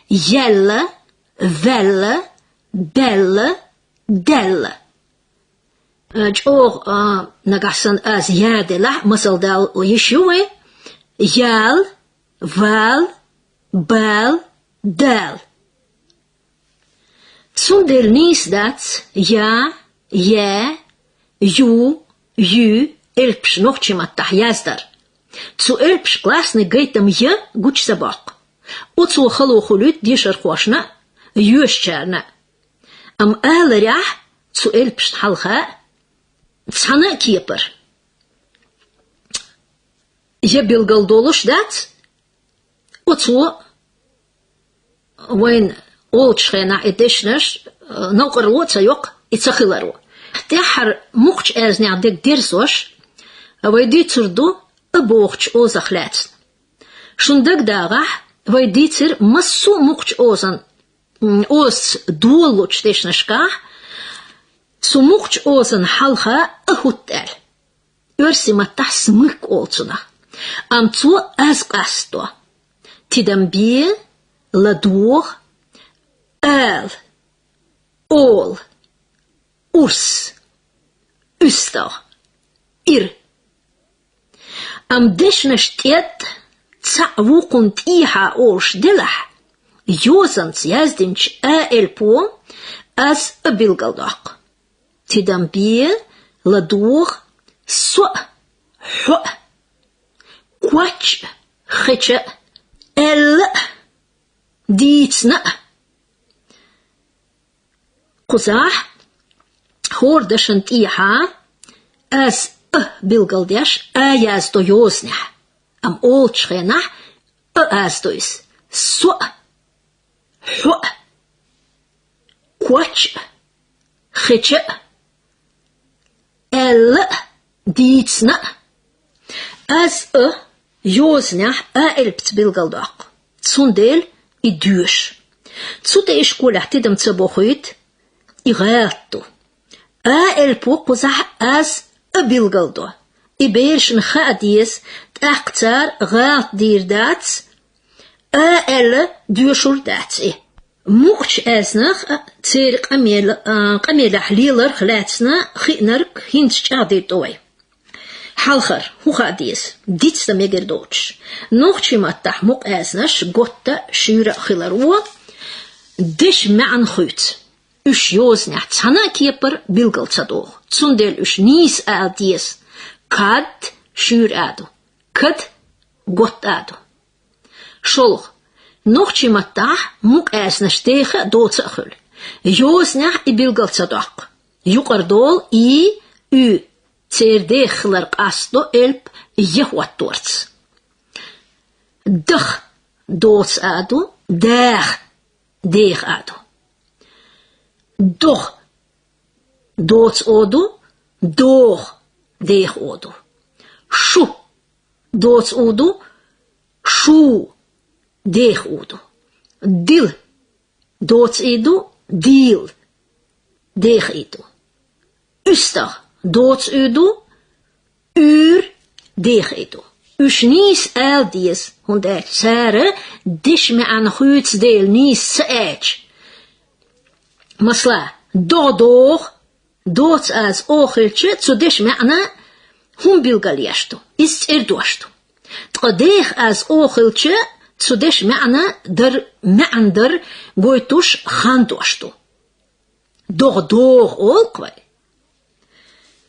Jelle, velle, belle, delle. Oog nagasan as jadela, masaldal yeshue. Jal, val, bal, dal. Zonder niets dat, ja, ju, elpsch nochtje matach jazdar. Zu elpsch klasne gaitam je guch sabak. Ozu khalo khulut disher khoshna, yushcharna. Am alarah zu elpsch halkha, tsana kieper. Je bilgaldolosh dat, ozu, wain Oltschena edishnash, noqarlotsa yok, itsakhilaro. Tehar mukhch eznya dek dirsosh, vayditsurdu, abokhch ozakhlats. Shundag dagah, vayditsir massu mukhch ozan, oz duoloch deshnashkah, su mukhch ozan halha ahutel. Ursi matah smik oltsuna. Amtsu azqasto. Tidambie, ladur, Ol, urs, üster, ir. Am deshna steht, wukunt iha orsh delah, josans jazdinch elpo, as a bilgaldak. Tidambie, ladur, hu, kwach, chiche, dietsna. قزاح هور دشنت إيحا أز بالقلديش آياز دو يوزنح أم أول شخينح آز دويس سوء حوء كواتش خيتش ديتسنا أز يوزنح آلبت بالقلداق تسونديل إدوش تسوده إشكول احتدم تسبوخيت إغاطو البو قزح أز أبيلغلدو إبيرش نخاديس تأقتار غاط دير داتس دوشور داتس موخش أزنخ تير قميل حليلر خلاتسنا خينرك هنتش عدير دوي حالخر هو خاديس ديتس دميجر دوتش نوخشي ماتح موق أزنش قوتا شيرا خلاروا ديش معن خيت Ush jozniach tsana kieper bilgaltsadog. Tsundel ush nis dies. Kad shur adu. Kad got adu. Sholch. Noch chimatah muk esna stege doodsachul. Jozniach I bilgaltsadog. Jukardol u. Tserdechler qasto elp jehwat torts. Dag doods adu. Deeg adu. Doch, doods odo, doch, deeg odo. Shu, doods odo, shu, deeg udo. Dil, doods ido, deel, deeg ido. Ustag, doods ido, uur, deeg ido. Us nies eldies, honderd sare, dish me aan guutsdeel nies se eich. Masla, doog, doods als ogeltje, zo dish me aan hun bilgaliashto, is erdoashto. Tqadeeg als ogeltje, zo dish me aan der goitush gandoashto. Doog ol kwai.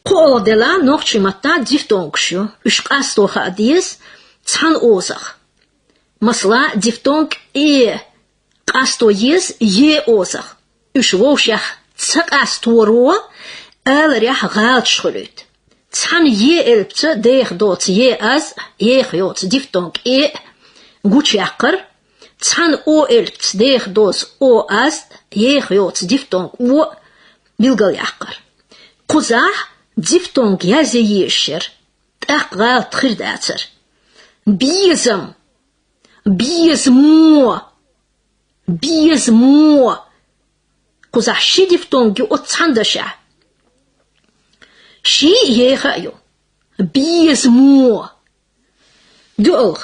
Qoodela nog chimata diftonkshu, ushqasto khadies, tsan ozach. Masla diftonk qasto yes ye ozach. Ushwoshach tsaqastoro, elrach galt schruit. Tsan ye elptse deeg dots ye az, ye khyots diftonk guchakar. Tsan o elpts deeg dots o az, ye khyots diftonk o bilgalyakar. Quzah diftong yaze yesher, taqgal tkhirdatser. Bizem, bizmo. Quzah shi diftongi otsandasha. Shi yehayo, bizmo. Duol,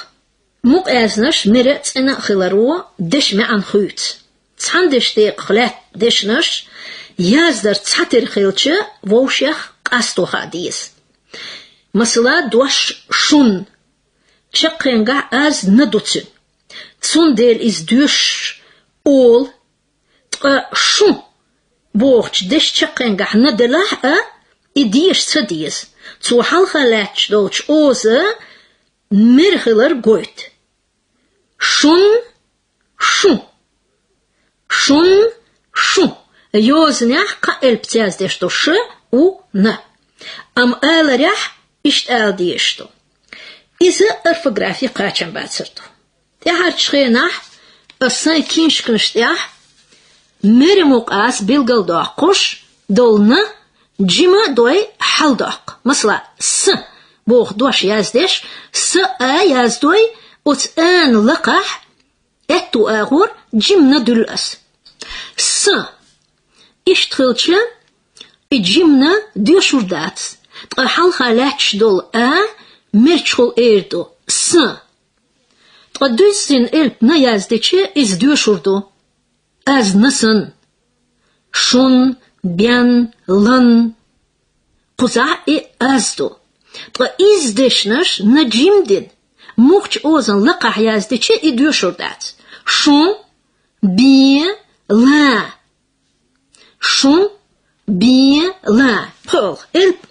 muk aznash meret ena khilaro, dish me an khut. Tsandish de khlat dishnash, yazdar tsatir khilche, woshach qasto khadis. Masla dosh shun. Chaqenga az nadutsin. Tsundel is dush all. Shun. Boch dish chaqenga nadelah idish sadis. Zu halkhalach dolch oze mirghiler goit. Shun. Yoznach ka elptiaz deshto sh u na. Am alarach isht aldishto. Iza orfografi qacham batserto. Tehar chkhenah asay kinshknshtiah merimuk as bilgaldaqush dolna jima doy haldak. Masla s boch dosh yazdesh s a yazdoy ut an laqah ettu agur jimna dulas. S ishtkhilche ijimna dioshurdats. Tqahal khalach dol a merchol erdo. S tqadusin elp na yazdeche is dioshurdo. Az nasan. Shun, bian, lan. Quzah azdo. Tqa izdeshnash na jimdin. Much ozan laqah yazdeche i dioshurdats. Shun, bien, la. Shun, bien, la. Pol, elp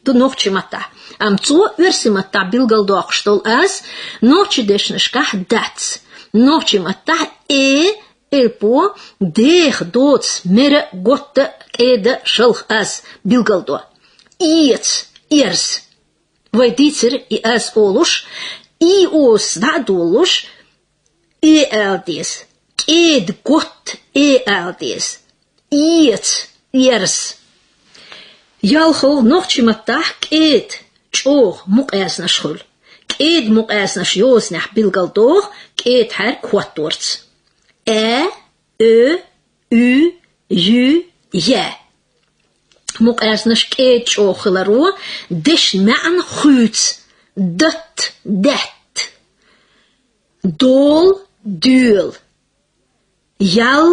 do nochtje mata. Am zo versi mata bilgaldoaq shtol az, nochtje deshnashkah dats. Nochtje mata elpo deeg doods mere gotte ede shulch az bilgaldo. Iets, eers. Wij ditzer I az olush, I os dat olush, aldis. Ed got aldis. Iets, eers. Yalchol nochtje matah ed. Choog muqasna shul. Ed muqasna shyoznah bilgaldoog, ed har quatorts. U, Ju, ja. Muqasna ed chooghlaro, dish ma'an khuts. Dat. Dol, duel. Jel.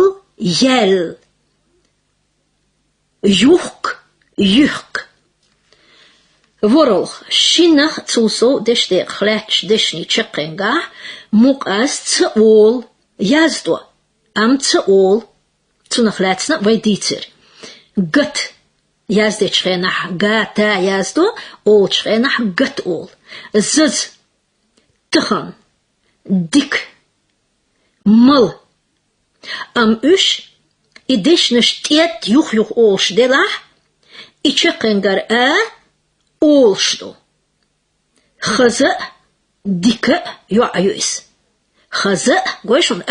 Juch. Worol, shinach tsuso deshte khlach deshni chaqenga, muqas tsol, yazdo. Am tsol, tsunakhlatsna vayditser. Gat, yazde chrenach gata yazdo, ol chrenach gat ol. Zz, tchan, dik, mal. Am ush, ideshne shtiet yuch ol shdelah, I chaqengar olshdo. Khaza dika yu'ayus. Khaza goishon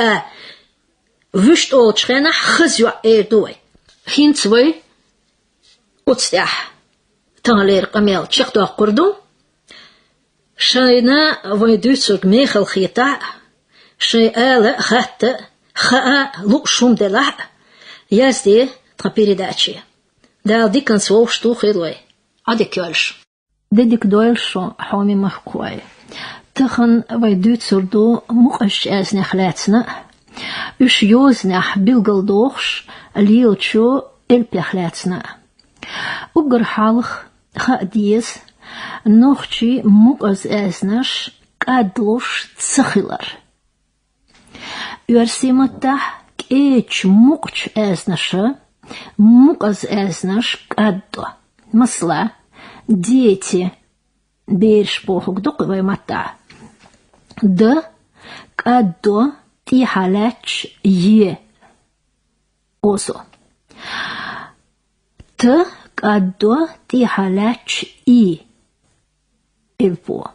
wüsht olchena khaz yu'aydoy. Hintsway utstah. Taler qamel chiqdo qurdu. Shayna vaydusuk mekhal khita Ши эла хатта хаа лукшум дела. Я здесь на передаче. Да дикан свол штухилой. Адекёлш. Дедик дойлшо хоми махкуай. Тхан вайдут сурду муqash азних лацна. Уш ёзнах билгалдохш лиочо элпяхлацна. Угрхалх хадиес нохчи муqaz азнаш кадлош цхилар. Уарсимата кеч муqч азнаша муqaz азнаш каддо. Масла дети берш похук доквай мата. Д каддо ти халач е осо. Т каддо ти халач и эльпо.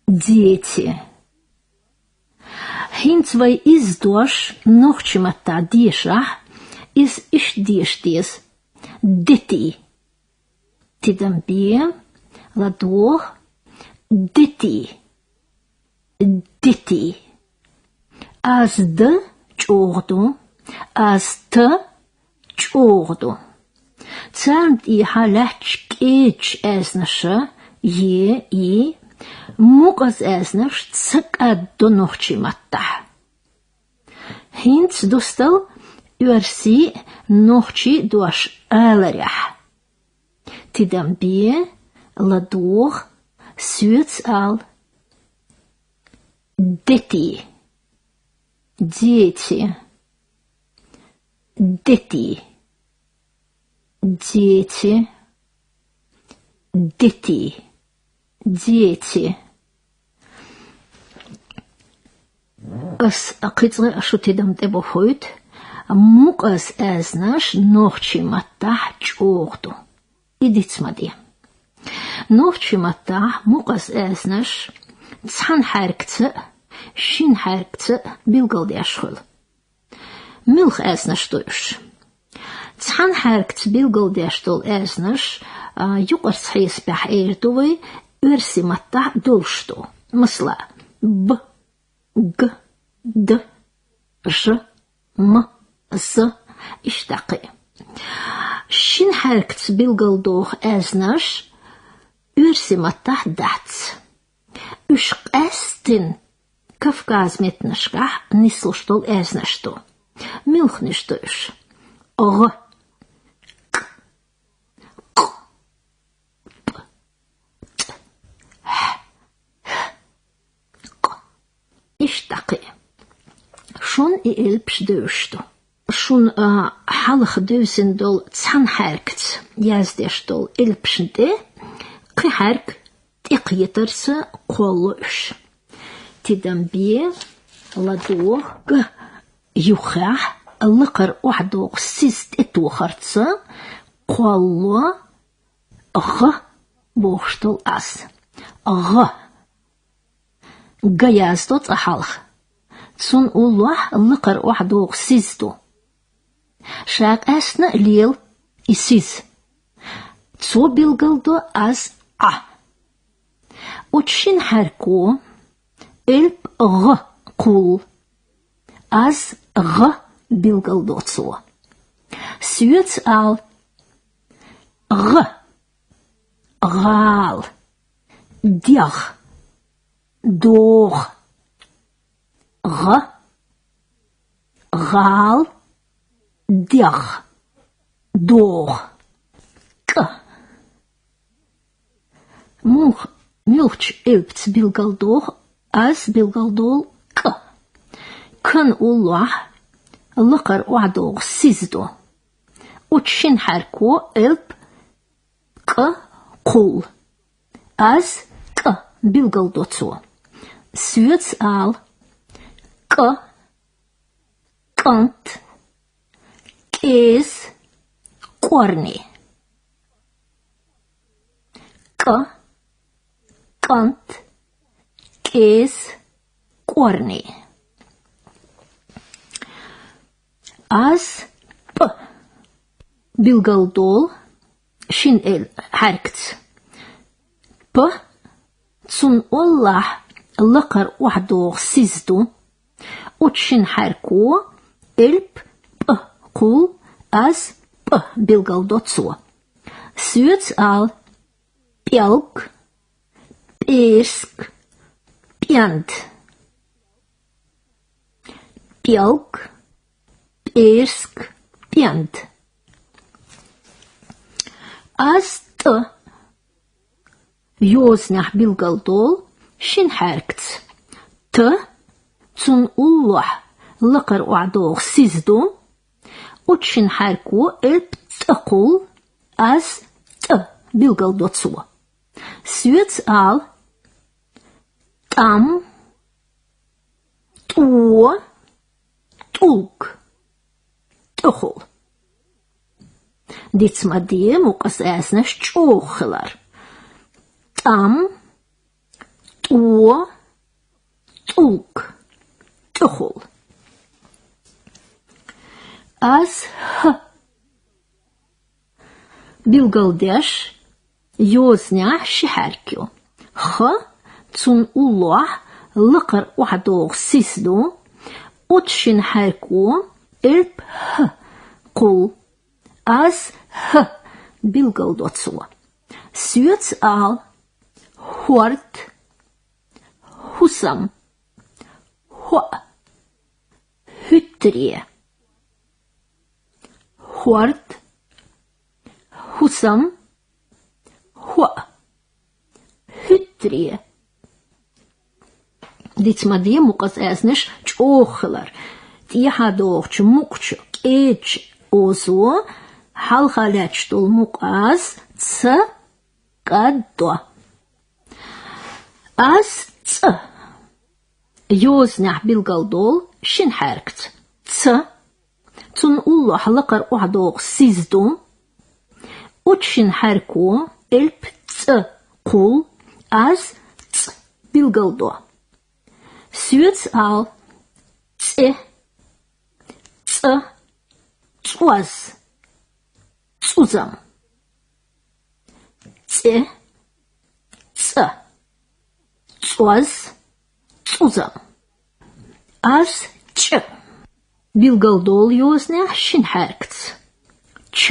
Дети. Хинцвай издош нохчимата диша из ишдиштис. Дети. Tidambie, lador, diti. Diti. As de чордо, as te чордо. Царнт и халач кеч эзнаше, е и, муqaz эзнаш цик аддо нохчи матта. Хинц достал уарси нохчи дуаш аларях. Tidambie, lador, suits al. Дети. Дети. Дети. Дети. Дети. Дети. Ас акицре ашутидам тебохойт, муqaz азнаш нохчи маттах чорду. Идите смотри. Нохчи маттах муqaz азнаш цхан харкце, шин харкце билгалдяшхул. Милх азнаш тоюш. Цхан харкце билгалдяштол азнаш юqarс хайс бях эйрдувай урси маттах долшту. Масла б, г, д, ж, м, з, иштақи. Шин харкц билгалдох азнаш урси маттах дац. Уш қастин Кавказ метнашках нислуштол азнашто. Милхништоюш. Ог, к, п, т, х, к. Иштақи. Шун и элпш дöshto. Шун халх дöсендол цан харкц яздештол элпшнде қи харк тиқйетарса қолуш. Tidambie, lador, юхах, лыкар ухдоq сист этухарца, қолу, г, бохштол ас. Г. Гаяздо цахалх. Цун улуах лыкар ухдоq систу. Шак асна лил и сис. Цо билгалдо аз а. Учшин харку элп г кул. Аз г билгалдоцу. Сюец ал. Г. Гал. Дях. Дох. Г. Гал. Дях. Дох. К. Милч элпц билгалдох. Аз билгалдол к. Кан уллах лыкар ухдоq сиздо. Учшин харку элп к кул. Аз к билгалдоцу. Сюец ал к кант кез корни. К кант кез корни. Аз п билгалдол шин эл харкц. П цун оллах لقر وحدوغ سيزدو وتشين حركو الب ب قول از ب بيلغل دوتسو سويتس آل بيلك بيرسك بياند بيلك بيرسك بياند از ت يوزنح بيلغل دول شين حركت ت تون الله لقر وعدوغ سيزدو وتشين حركو الب تقول از ت بيلغل دوتسو سويتس آل там то тук тухол дицмадие мукас эснеш чухлар там то тук тухол аз х билгалдеш يوزنع شحركيو خ تون الله لقر وحدوغ سيسدو وتشين حركو الب ه قل از ه بيلغل دوتسو سيوتس آل هورت هسم هو هتريه هورت هسم هو هتريه ديتماديه مقاس اسنش چوخلر تيها دوغ مقچ ايج اوزو حلخلچ دول مقاس ц قدو از ц يوزنح بيلغل دول شن حركت ц تون الله لقر وحدوغ سيزدو وتشن حركو الب ц قول از ц بيلغل دو سويتس آل ц ц цуаз цузам ц ц цуаз цузам аз ч билгалдол يوزنح شن حركت ч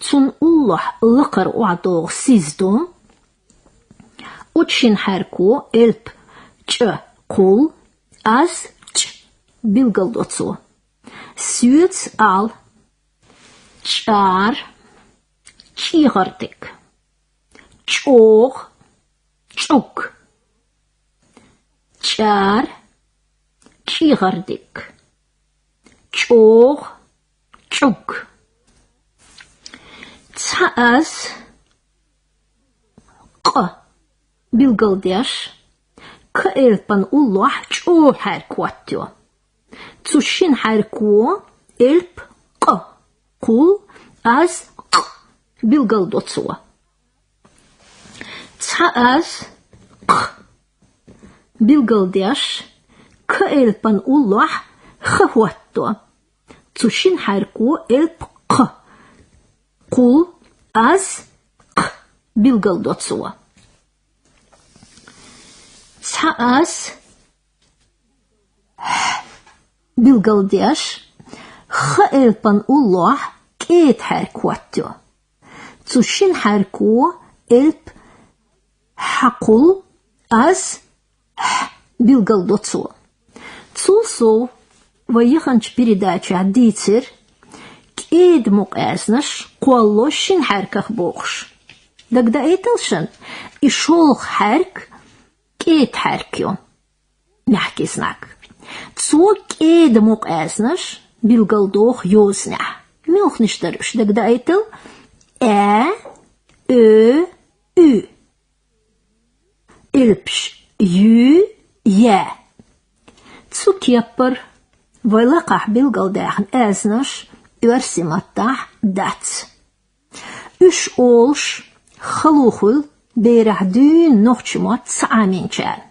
تون الله لقر وعدوغ سيزدو وتشن حركو الب ч قول از ч билгалдоцу سويتس آل چار چیغردک چوغ چوک چار چیغردک چوغ چوک تاز ق билгалдеш كألبان الله چو حركواتيو تشين حركو الب ق قول از ق билгалдоцу تاز ق билгалдеш كألبان الله خهواتو تشين حركو الب ق قول از ق билгалдоцу تاز билгалдеш خألبان الله كيت حركواتو تشين حركو الب حقل از билгалдоцу цулсов ويخنش передача дицер كيد مقاسنش قوالو شين حركخ بوخش دقدا ايتلشن اشولخ حرك كيد حركيو نحكي سناك تسو كيد مقاسنش билгалдох يوزنح ميوخ نشترش دقدا ايتل او البش يو يا تسو كيبر ويلقح билгалдахن ازنش ورسمتح دات اش اولش خلوخل بيرح دون نوخشمات سعامين شان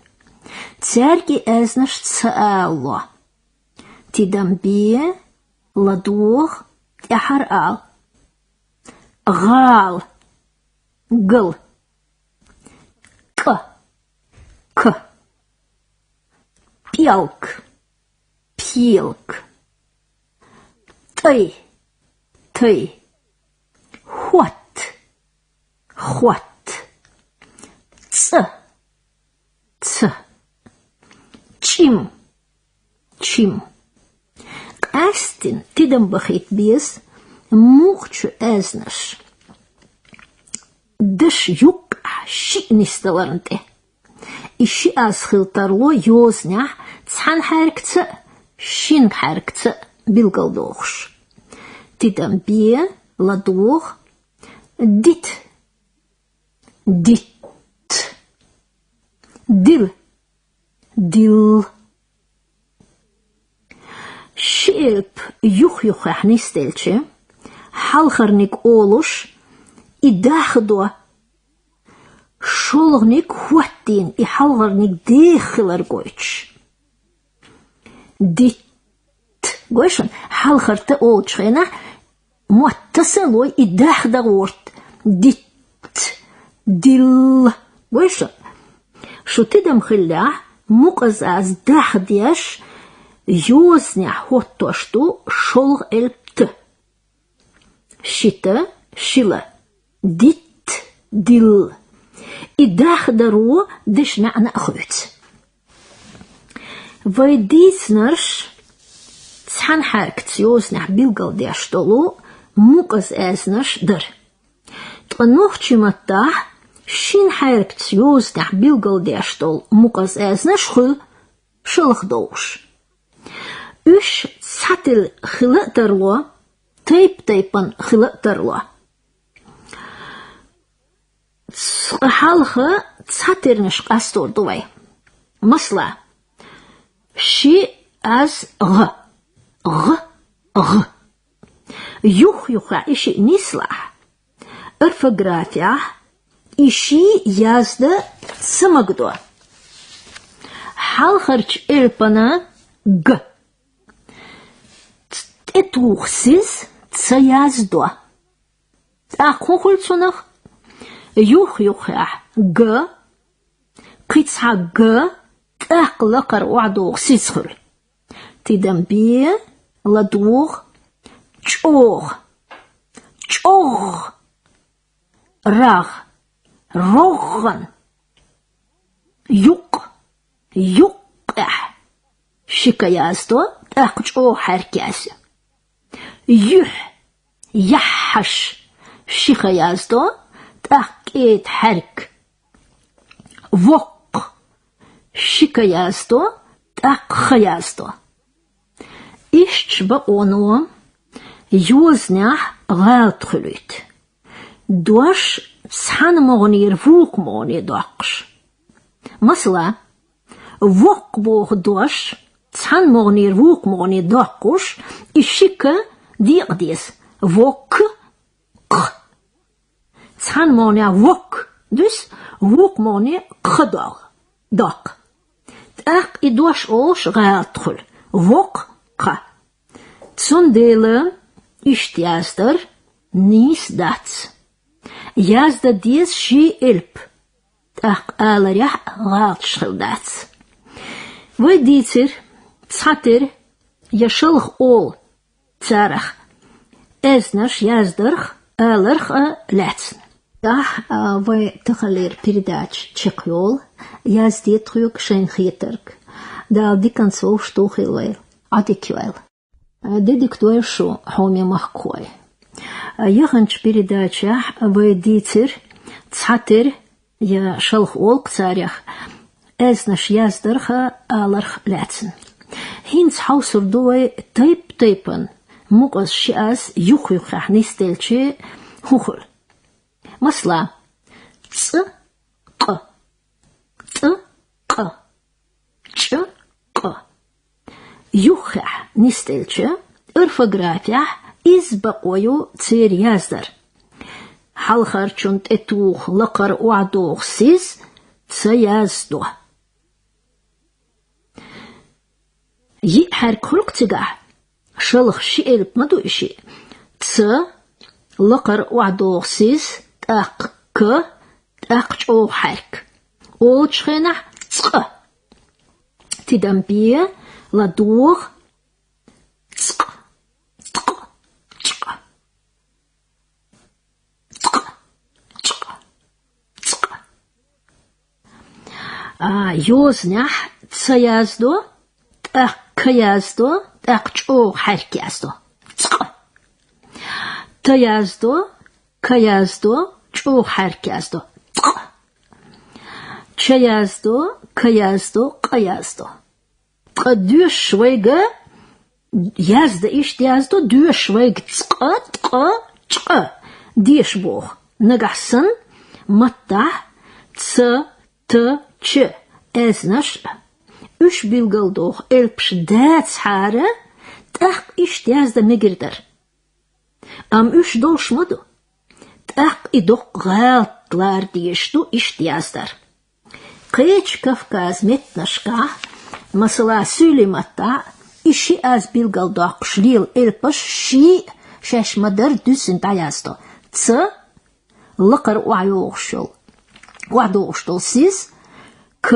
تساركي ازنش تسأله تدم بيه لدوغ تحر آل غال قل ك пелк, пилк, ты, хват, ц, чим, Кастин, тидам бахит без, мухчу эзнаш. Дыш юк ши нисталарнте. Иши асхилтарло йозня цхан харкца, шин харкца билгалдохш. Тидам бе ладох дит, дил. Шилп юх нистелче, халхарник олуш, и дахдо, шолгник хуаттин, и халхарник дехлар гойч. Дит, гойшон, халхарта олчхена, муаттасалой и дахда горт. Дит, дил, гойшон. Шо тидам хилля, муказаз дахдяш, Йозня хотто что шолг эльпт. Шита, шила, дит, дил. И дахдаро дышна на охвит. Вайдиснарш цхан харкт йозня билгал дяштолу муказ эзнаш дар. Тонохчимата шин харкт йозня билгал дяштол муказ эзнаш ху шолг доуш. Үш сатил хилатарло, тайпан хилатарло. Халха сатирниш кастор дуай. Масла. Ши аз г. Юха иши нислах. Орфография иши язда самагдо. Халхарч эльпана г. Этухсиз цаяздо. Ахохульцунах юха г. Кицха г. Ахлакар уадох сисхр. Тидам бе ладух чох. Рах. Роган. Юк. Шикаяздо. Ахчо харкяся. Яхаш шихаяздо такет харк. Вок шикаяздо такхаяздо. Ишчба оно йозня галтхлют. Дош сан могнир вук мони докш. Масла вок бог дош сан могнир вук мони докш ишика Diagdis, wok, San monia wok, dus wok monia kdag, dak. Tak I doos oos raadgul, wok, ka. Zondele is jasder, nies dat. Jasda dies she ilp. Tak alerja raadschil dat. Wij dieter, tsater, jashulg ol. Tsarach. Эзнаш яздырх, алырх ләтсін. Wij tegelijk передач чекьол, яздет хук шенхетерк. Да дикан слов что хилвел, адиквел. Дедиктуэл шо хоми махкой. Яханч передача wij дитер, цатер, я шалх ол кцарях. Эзнаш яздырх, алырх ләтсін. Хинц хаусур дуай тайпан. Мукас шиас юх нистелче хухул. Масла ц q ч q юх нистелче орфография избакою цер яздар. Халхарчунт этух лакар уадох сиз ц яздо. Yi harkulktiga شلخ شئل مدو إشي ت لقر وعدوغسيس تاق جو حرك أول شخينة تق Tidambie la door tsk tsk tsk tsk tsk tsk. Yoznyah tsayazdo kayazdo akcho harkiazdo tsk. Tayazdo kayazdo cho harkiazdo tsk. Chayazdo kayazdo qayazdo. Düshwege yazda yazdo düshweg tsk tsk dishboch nagasan matta ts t ch eznash üç bilgaldoch elpş dats hare tak yazda megirder am üç dolşmadu tak idok galtlar diyeshtu yazdar Qeç Kafkaz metnashka masala sülematta işi az bilgaldoch shlil elpş shi şaşmadar düsün tayazdo ts laqar wa'yoxshul wa'doxshul siz k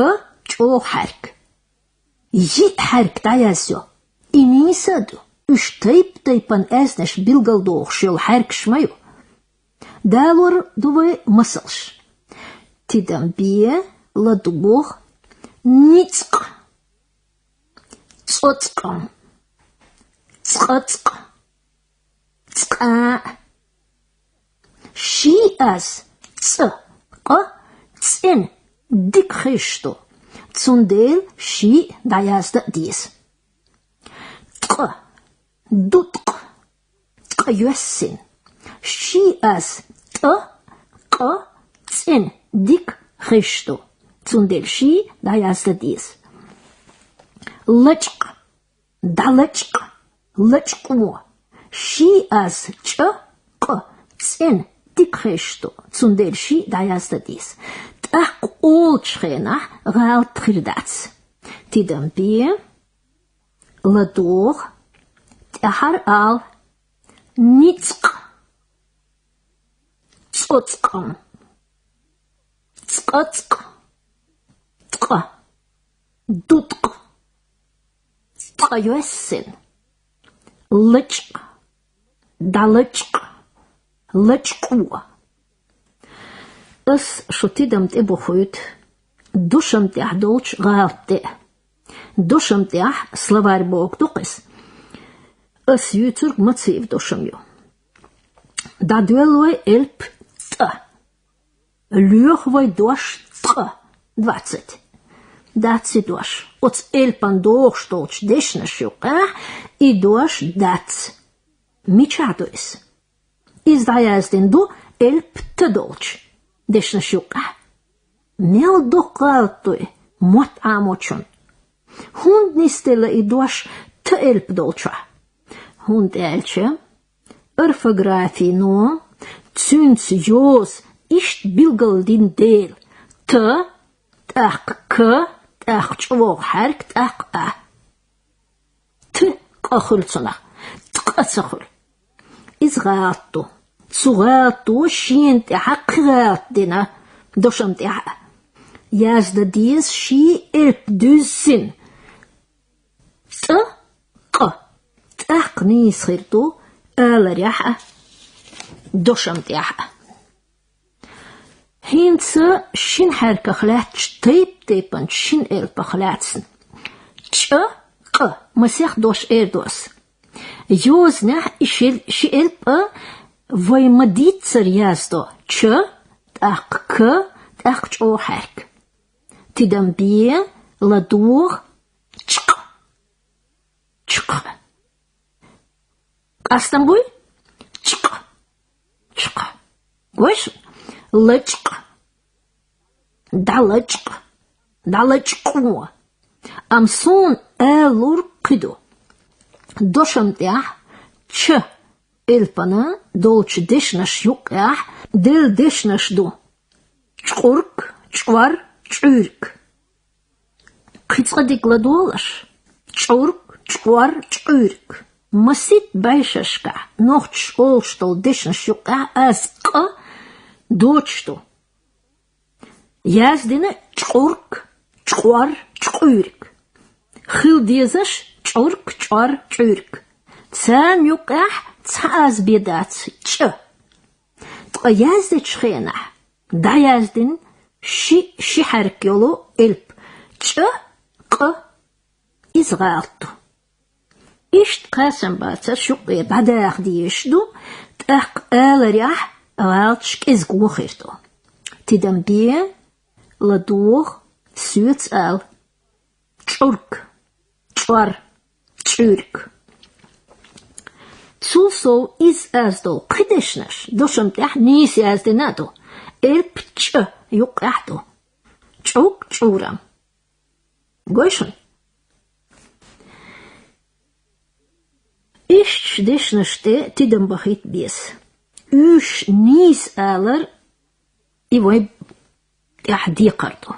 ço hark yi hark tayazyo inisadu üç taypan esnesh bilgaldoxshul hark shmayu dalor duve masalsh tidambiye ладубох ницк цоцкам цоцк цка ши аз цка цен дикхишто цундел ши даязда дис тк дутк тк юссин ши аз тк цен дикхишто Цундел ши даязда дис. Лачк, далачк, лачку. Ши аз ч, к, цен, дикхешто. Цундел ши даязда дис. Так олчхена гал трирдац. Тидамбие, ладох, тахар ал, ницк, цоцкам, цкацк. Дутк, таюэссин, лычк, далычк, лычку. Ас шутидам те бухуют, душам те долч галте, душам те словарь бог дукис. Ас ютург мацив душам ю. Да дуэлуэ эльп та, люхвай дош та, 20. Daci doš. Oc elpan doštoč dešna šuka I doš dac. Mičadois. Izdajazden do elp te dolč. Dešna šuka. Mel dokaltoj mot amočon. Hund nistela I doš te elp dolča. Hund elče. Orfografi no. Cyns jos isht bilgaldin del. Te tak k tak çvog hark tak a t qakhultsana tqatsakhl izghatto tsugatto shint haqrat dina doshamt yazda dies shi elp düsin t q taqni sirtu alarah doshamt Hinze shin herkachlatsch teipan shin elpachlatsen. Ch q masech dosh erdos. Jozna ishil shi elpa vaymaditzer yazdo. Ch tak k tak cho herk. Tidambie ladur chq chq. Astambuy chq chq. Gosh Лычк, далачк, далачку. Амсон элур киду. Дошамтях, ч, элпана, долч дешнаш юках, дел дешнаш ду. Чурк, чвар, чурк. Кицадик ладуалаш. Чурк, чвар, чурк. Масит байшашка, нохч олштол дешнаш юках, аска, Дочто. Яздина чурк, чуар, чурк. خيل ديزش چورك چور چورك تسان يقح تساز بيدات تقيازد چخينة دا يازدن شي حرك يولو إلب ق إزغالتو إشت قاسم باتا شقي بعدا أخديشدو تأق آل رياح غالتشك إزغو خيرتو تدم بيه لدوغ سويت آل چورك چور چورك تسوسو إز أزدو قدشنش دوشم تح نيسي أزدنادو إلب يقعدو چوك چورم گوشن إيش ديش نشتي تدم بخيت بيس إيش نيس آلر إيوي يحدي قردو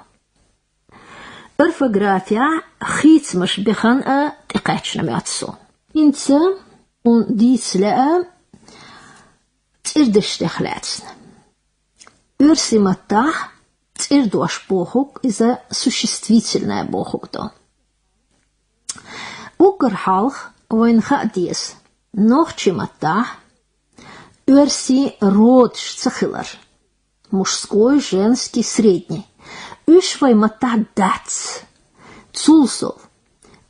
إرفغرافيا خيت مش بخان تقاتش نمياتسو إنسا دي سلاء تردش تخلاتسنا إرسي متاح تردوش بوخوك إذا существительное بوخوك Угрхалх وين خاديس نوخчи маттах Ирси род шцахилар мужской, женский, средний Ишвай маттах дац Цулсов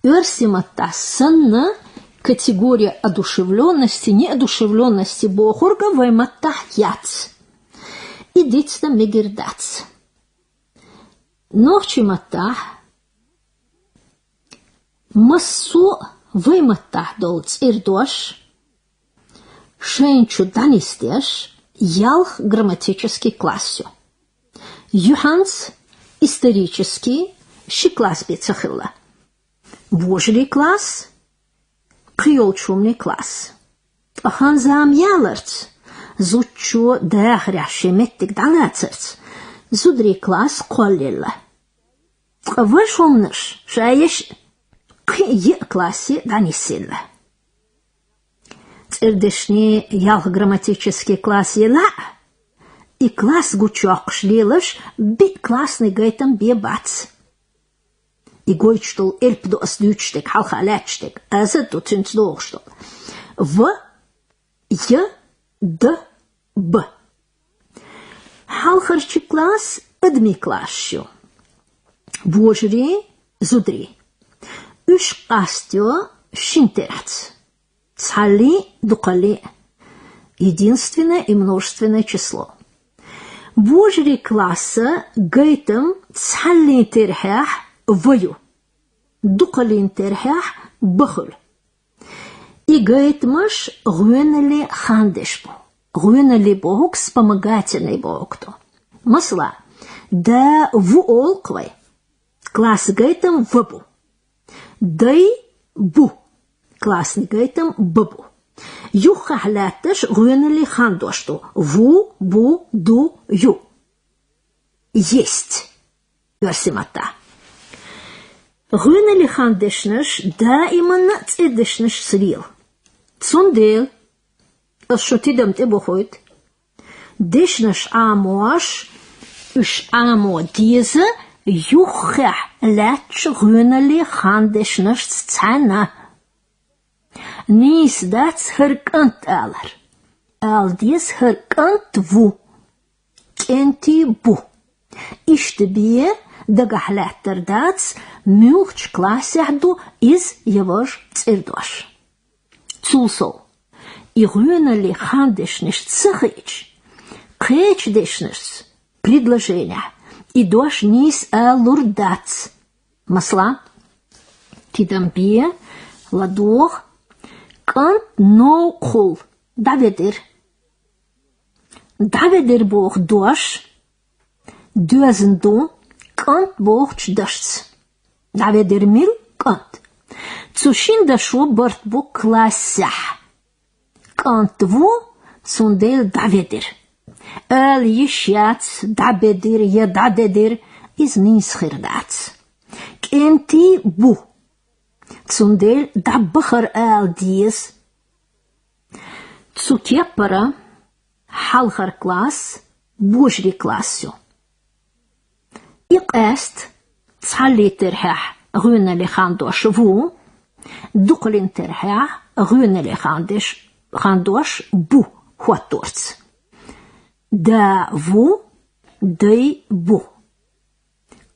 Ирси маттах санна категория одушевленности, неодушевленности бохурга вай маттах яц Идите мегердац نوخчи маттах Массу выматтах долц ирдош, шенчу данистеш, ялх грамматический классю. Юханс исторический, ши класс бецахилла. Божий класс, криолчумный класс. Аханзам яларц, зучу дагряши меттик далацерц, зудри класс коллилла. Вышумныш, шаеш классе данисилла. Цирдешни ялх грамматический класс ела, и класс гучок шлилыш би классный гайтам би бац. И гойчтул эльпду ослючтик, халхалячтик, аза тут инцдохштул. В, Й, Д, Б. Халхарчи класс адми классю. Божри, зудри. Үш астио шинтерц. Цали дукали. Единственное и множественное число. Божри класса гайтам цали терхях вою. Дукали терхях бахул. И гайтмаш гуэнали хандешпу. Гуэнали бог вспомогательный бог то. Масла. Да в олквай. Класс гайтам вабу. Дай бу. Классный гайтам бабу. Юха хляташ гуэнали хандошту. Ву, бу, ду, ю. Есть. Версимата. Гуэнали хандешнаш да именно цедешнаш срил. Цундел. Что ты дам тебе ходит? Дешнаш амоаш. Уж амо диза. Юха лятш гуэнали хандешнаш цана. Нис дац херкант алар. Алдис херкант ву. Кенти бу. Иштебие дагахлаттер дац мюхч классяхду из явош цирдош. Цулсол. И гуэнали хандешнаш цахич. Кэчдешнаш. Предложение. И дош нис алурдац. Масла. Тидамбие. Ладох. Кант ноукул. Даведер. Даведер бог дош. Дюзенду. Кант бог чдашц. Даведер мил. Кант. Цушин дашу бортбу классях. Кант ву. Цундел даведер. Эл ешяц. Дабедер. Едадедер. Из нисхирдац. Кенти бу. Цундел даббахар эл диес. Цукепара. Халхар класс. Божри классю. Иқэст. Цалли терхах. Rune lechandosh vu. Dukalinterha. Rune lechandosh bu. Huatorts. Da vu. Dei bu.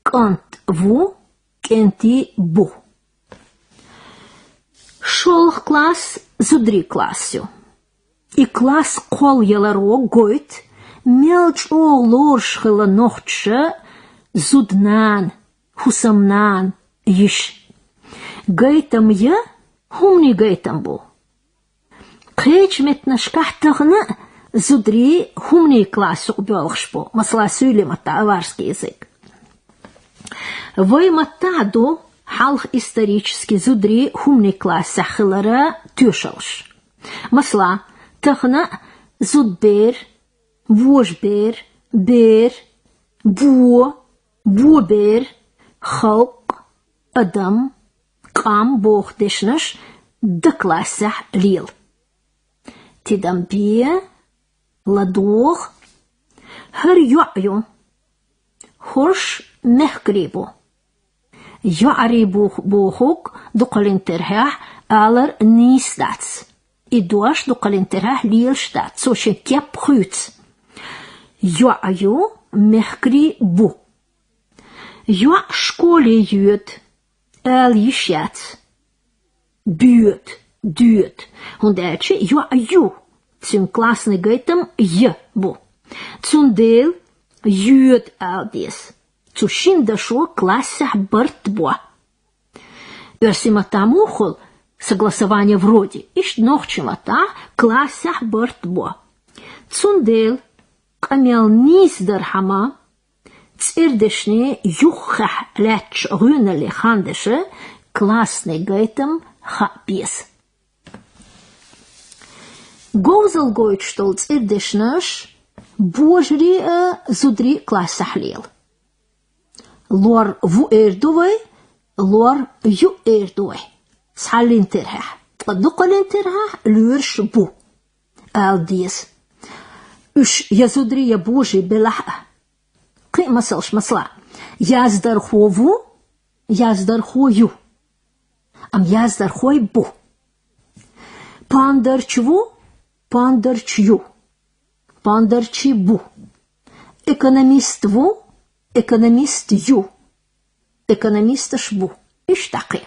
Kant vu. Kenti bu. Шолх класс зудри классю. И класс кол яларо гойт, мелч о лоршхела нохтше, зуднан, хусамнан, иш. Гейтам я, хумни гейтам бу. Кеч метнашкахтахна, зудри хумни классу убелхшпо, масла сюли мата аварский язык. Вы матаду, халх исторически зудри хумни класс сахилара тюшалш. Масла, тахна зудбер, вожбер, бер, буобер, халк, адам, кам бог дешнаш, да классах лил. Тидамбия, ладух, хер юаю, хорш мехкрибу. Яри бухук дукалинтерхах алер нистац. И дуаш дукалинтерхах лилштац. Сошен кеп хуц. Яю мехкри бу. Я школе юет. Ал ишяц. Бюет. Дюет. Хундече яю. Цун классный гейтам я бу. Цундел юет ал дес. Цушин дошло классах бартбо. Версимата мухол, согласование вроде, ищ нохчимата классах бартбо. Цундел, камел низдархама, цирдешне юхах леч рюнели хандеше, классный гейтам хапес. Гоузел гойт штол цирдешнеш, божри зудри классах лил. Лор ву эрдувай, лор ю эрдувай. Схалинтерха. Дукалинтерха лурш бу. Алдис. Уж язудрия божий белаха. Кы масалш масла. Яздар хову, яздар хою. Ам яздар хой бу. Пандар чву, пандар чью. Пандар чи бу. Экономист ву, экономист ю, экономист шбу. Иштаки.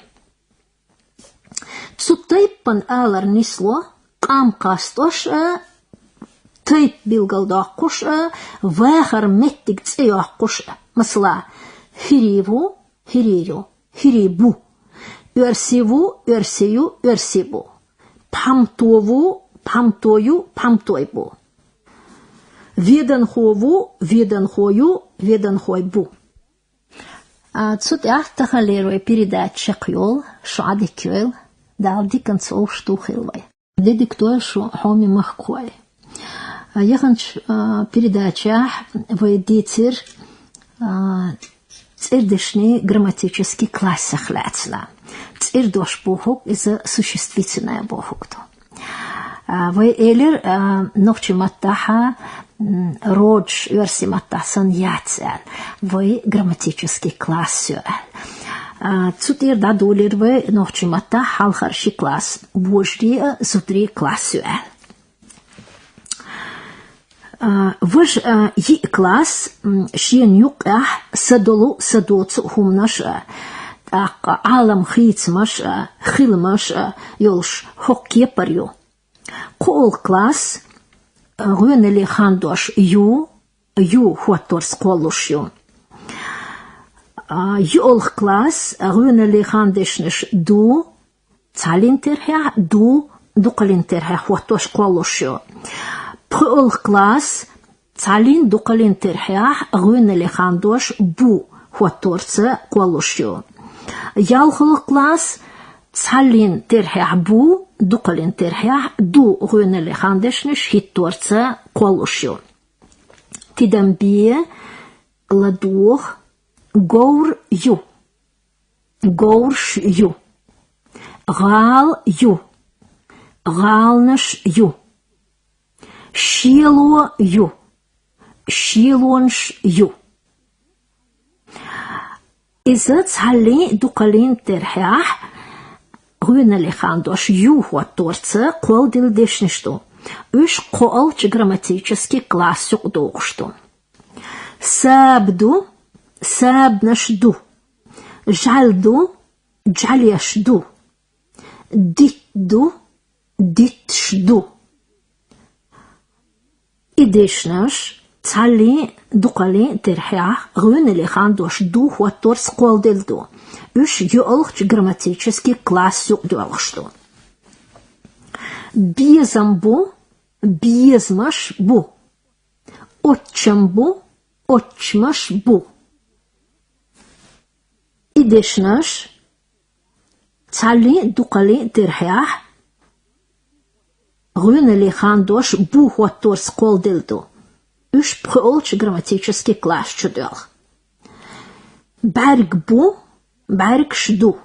Цутайпан алар нисло, кам кастош, тайп билгалдакуш, вехар меттик цеякуш, масла, хириву, хирию, хирибу, версиву, версию, версибу, памтову, памтою, памтойбу. Веданхову, веданхою, веданхойбу. Цут яхтахалеруй передача кьол, шади кьол, дал диканцов штухилвай. Дедиктуя шо хоми махкой. Яханч передача вайдитир цирдешний грамматический классах лецла. Цирдош бухук из-за существительное бухукту. Вай элер нохчиматтаха родж версиматтасан яцел. Вай грамматический класс сюэл. Цутир дадулер вай нохчиматтах халхарши класс. Вожри зутри класс сюэл. Вож yi класс шен юках садолу садоцу хумнаш алам хицмаш хилмаш йолш хоккепарю. Кол класс рюнели хандош ю хуаторс колушю. Йолх класс рюнели хандешнеш ду цалинтерха ду дукалинтерха хуатош колушю. Пролх класс цалин дукалинтерха рюнели хандош бу хуаторце колушю. Ялхол класс цалин терха бу дукалин терха ду рюнели хандешнеш хитторце колушю. Тидамбие ладух гаур ю. Гаурш ю. Гал ю. Галнаш ю. Шило ю. Шилонш ю. إذا تحلي دقلين ترحيح غونا اللي خاندوش يوهو التورца قول دل دشنشتو үш قولч грамматический класс юqdoqshtu. Sabdu, sabnashdu. Jaldu, jalyashdu. Ditdu, ditshdu. Ideshnash, tsali, duqali, terhях, гвюнели хандош ду хуаторс қолделду. Үш юолч грамматический класс юqdoqshtu. Безамбу, безмаш бу. Отчамбу, отчмаш бу. Идешнаш, цали, дукали, терхях, гвюнели хандош бу хуаторс қолделду. Үш пхолч грамматический класс чудел. Баргбу, баргшду.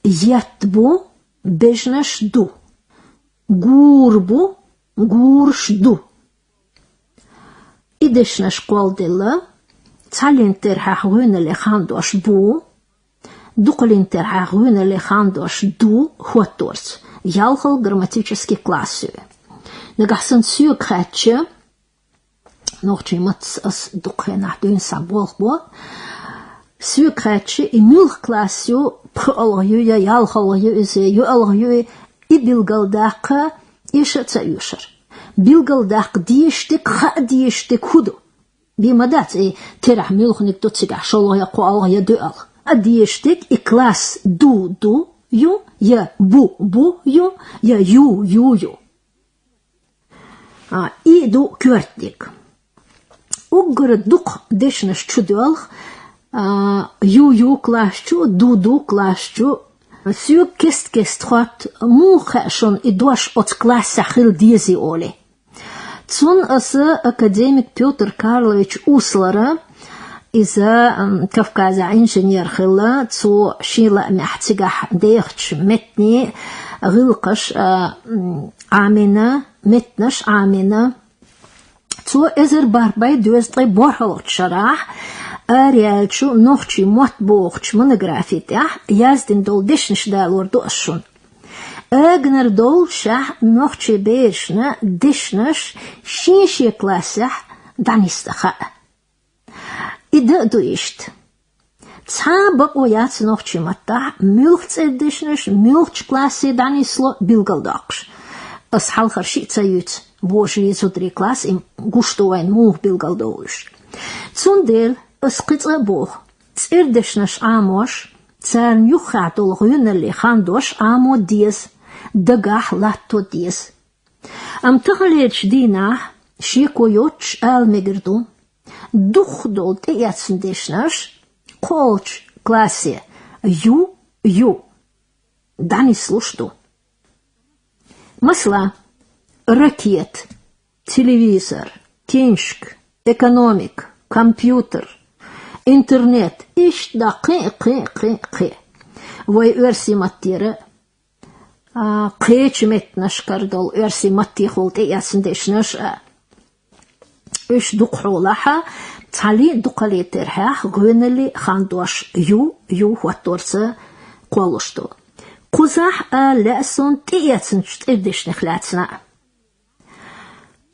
Ятбу, бежнашду. Гурбу, гуршду. Идешна школдела, цалинтерхах гвюнели хандош бу, дукалинтерхах гвюнели хандош ду хуаторс. Ялхал грамматический класс. Нагахсан сюкхатче, нохче мats as дукхена дун саболбо, сюкхатче и мюлх классю пхолгю я ялхалгю изе юалгю и билгалдаqa ишаца юшар. Билгалдaq диештек ха диештек худу. Бимадат и терах мюлхник доцигах шолгя қуалгя дуал. А диештек и класс ду ю, я бу ю, я ю. И ду квертник. Уггар дук дешнаш чудуалх ю класчу, ду класчу. Сюк кест хат мухашон и дош от класса хил дизи оли. Цун ас академик Петр Карлович Услара из Кавказа инженер хилла цу шила мехтигах дейхч метни гилкаш амина метнаш амина цу эзер барбай дуэстрей борхалот шарах Ариальчу нохчи мотбохч монографитях яздин дол дешнш далор дошун. Эгнер дол шах нохчи бешна дешнаш шинши классах данистаха. Ида дуишт. Цабак ояц нохчи мата мюлхцэ дешнаш мюлхч классе данисло билгалдакш. Ас халхар шицаюц божи зудри класс им гуштовайн мух билгалдоуш. Цундел اسقط بوخ تردشنش عاموش تسان يخعط الغيون اللي خاندوش عامو ديز دقاح لاتو ديز ام تغليتش دينا شيكو يوتش المجردو دخدول تياتسن ديشنش قولش كلاسي يو داني سلوشتو مثلا رакет телевизор كينشك экономик компьютер интернет иш да қи вой өрси маттире қич метнаш кардол өрси матти холте ясндешнаш үш дуқхолаха цали дуқалетерха гөнели хандош ю хуаторса қолушто қузах ласон тиятснч тедешнехлатсна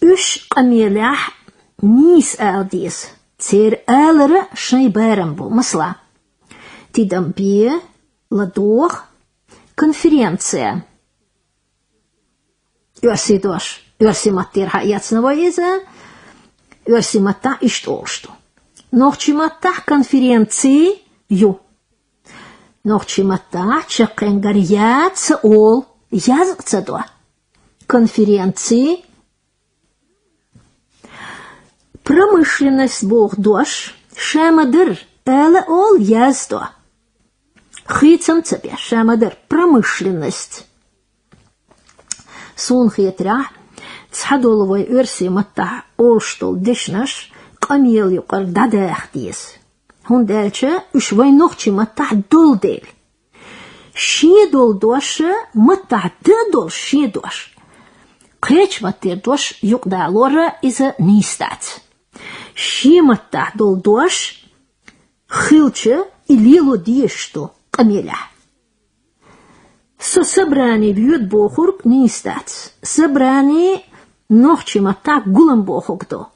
үш қамелах нис алдис Цер элера шайберембу. Масла. Тидамбие, ладох, конференция. Юрси дош. Юрси маттер хаяцного еза. Юрси матта иштолшту. Нохчи матта конференции ю. Нохчи матта чакенгар яц ол языца до. Конференции промышленность бог дош, шамадыр, эле ол яздо. Хитсам тебе, шамадыр, промышленность. Сун хитря, цхадоловой өрси матта олштол дешнаш, камел юкар дадах диес. Хун дельче, уж войнохчи матта долдель. Шидол доше, матта дедол шидош. Креч маттер дош юкда лора иза нистать. Шиматта дол дош, хилче илило диешто камеля. Со собрание бьет бохурк не истац. Собрание нохчи матак гулам бохугдо.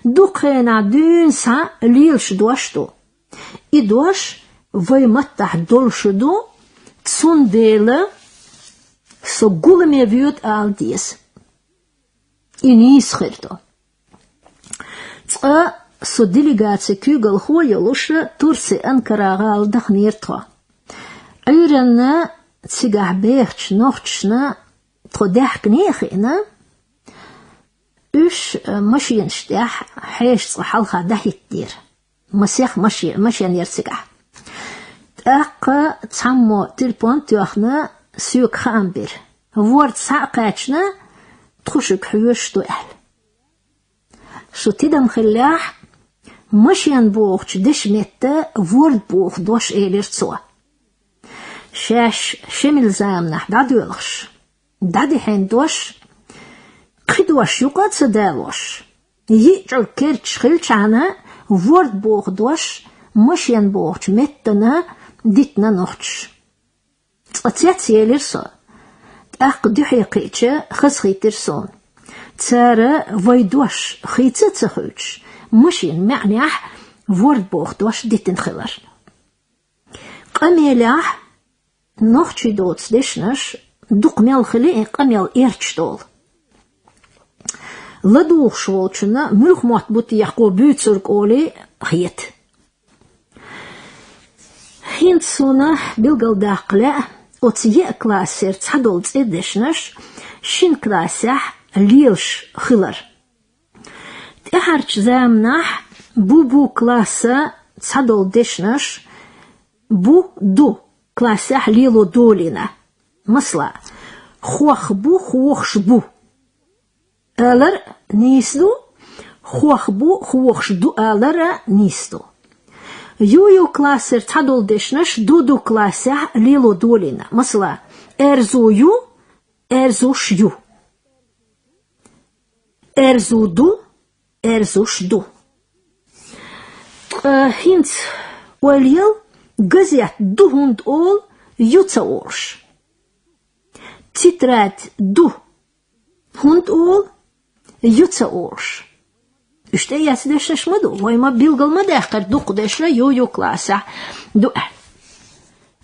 Духена дюнса лилш дуашто. И дуаш вайматтах долшудо цундела со гуламе бьет алдис. И не исхерто. Со делегация кюгал хоя луша Турция Анкара алдах ниртва. Айрана цигах бехч нохчна тходах кнехина إيش ماشي نشتاح حيش صحالها ده يتدير مسيح ماشي نيرسجح أق تسمو تلبون تيوخنا سيوك خامبير وورد ساقاتشنا تخشك حيوش تو أهل شو تدم خلاح ماشي نبوخش دش متى وورد بوخ دوش إيلير تسوا شاش شمل زامنا دادو يلخش دادي حين دوش خدوش يقعد سدالوش يجعل كيرتش خلشانا وورد بوخ دوش مشين بوخش متنا ديتنا نوخش تقتيات سياليرسو تأق حقيقة خسخي ترسون تسارة ويدوش خيتة تخلش مشين معنيح وورد بوخ دوش ديتن خلر قميلاح نوخشي دوتس ديشنش دوق ميال خلي قميال إيرتش دول لدوخ شوالشنا ملخ محبوط يحقو بيتسرق أولي خيت هين سونا بلغل داقلا أتيه كلاسير تحدول تسيدشنش شين كلاسيح ليلش خلر تحرش زامنح بو كلاسا تحدول دشنش بو دو كلاسيح ليلو دولينا مثلا خوخ بو خوخش بو ألر نيسدو خوخ بو خوخش دو ألر نيسدو يو كلاسر تحدول دشنش دو كلاسة ليلو دولينا مثلا أرزو يو أرزوش يو أرزو دو أرزوش دو هنت واليل جزيت دو هند أول يوتاورش تترات دو هند أول يوتاورش إشتى ياسدش مدو ويما بيلقل مداخل دو قدش لا يو كلاسة دو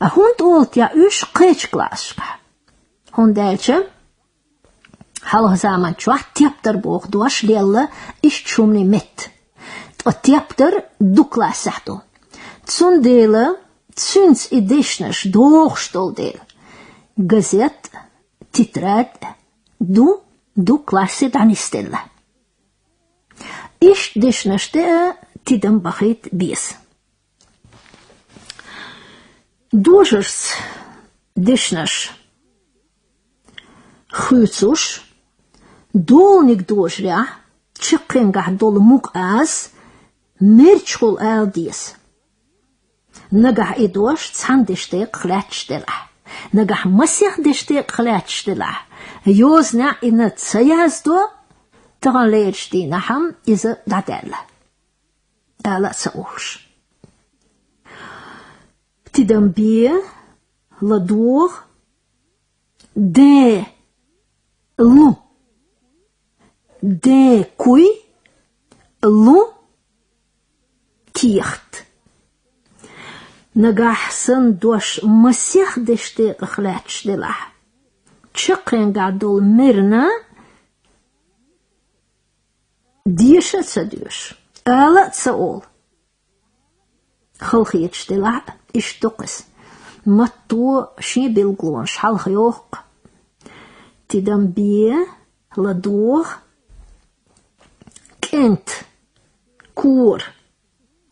هند أول تيا إيش قيش كلاسة هند دالشة حاله زمان شو تيابتر بوخ دوش ليلا إيش تشومني مت تيابتر دو كلاسة دو تسون ديلا تسونس إديشنش دوخ شتول ديل جزيت تتراد دو كلاسة دانيستيلا إيش ديشنش دا تدم بخيت بيس دوجرس ديشنش خيوتوش دولنك دوجريا تشقينغا دول مقاس ميرتشول آلديس نجح إدوش تساندشتيق خلاتشتلح نجح مسيح دشتيق خلاتشتلح يوزنا إن تسيازدو تغليرش دي نحم إذا دعدالة ألا تسأوش تدنبيه لدور دي لو دي كوي لو كيخت نجح سندوش مسيح دشتيق خلاتشتلح تشقين قعدول ميرنا ديشة تسديوش ألا تسأول خلقي يتشتلع اشتقس مطو شي بالقلون شحال خيوق تدم بيه لدوغ كنت كور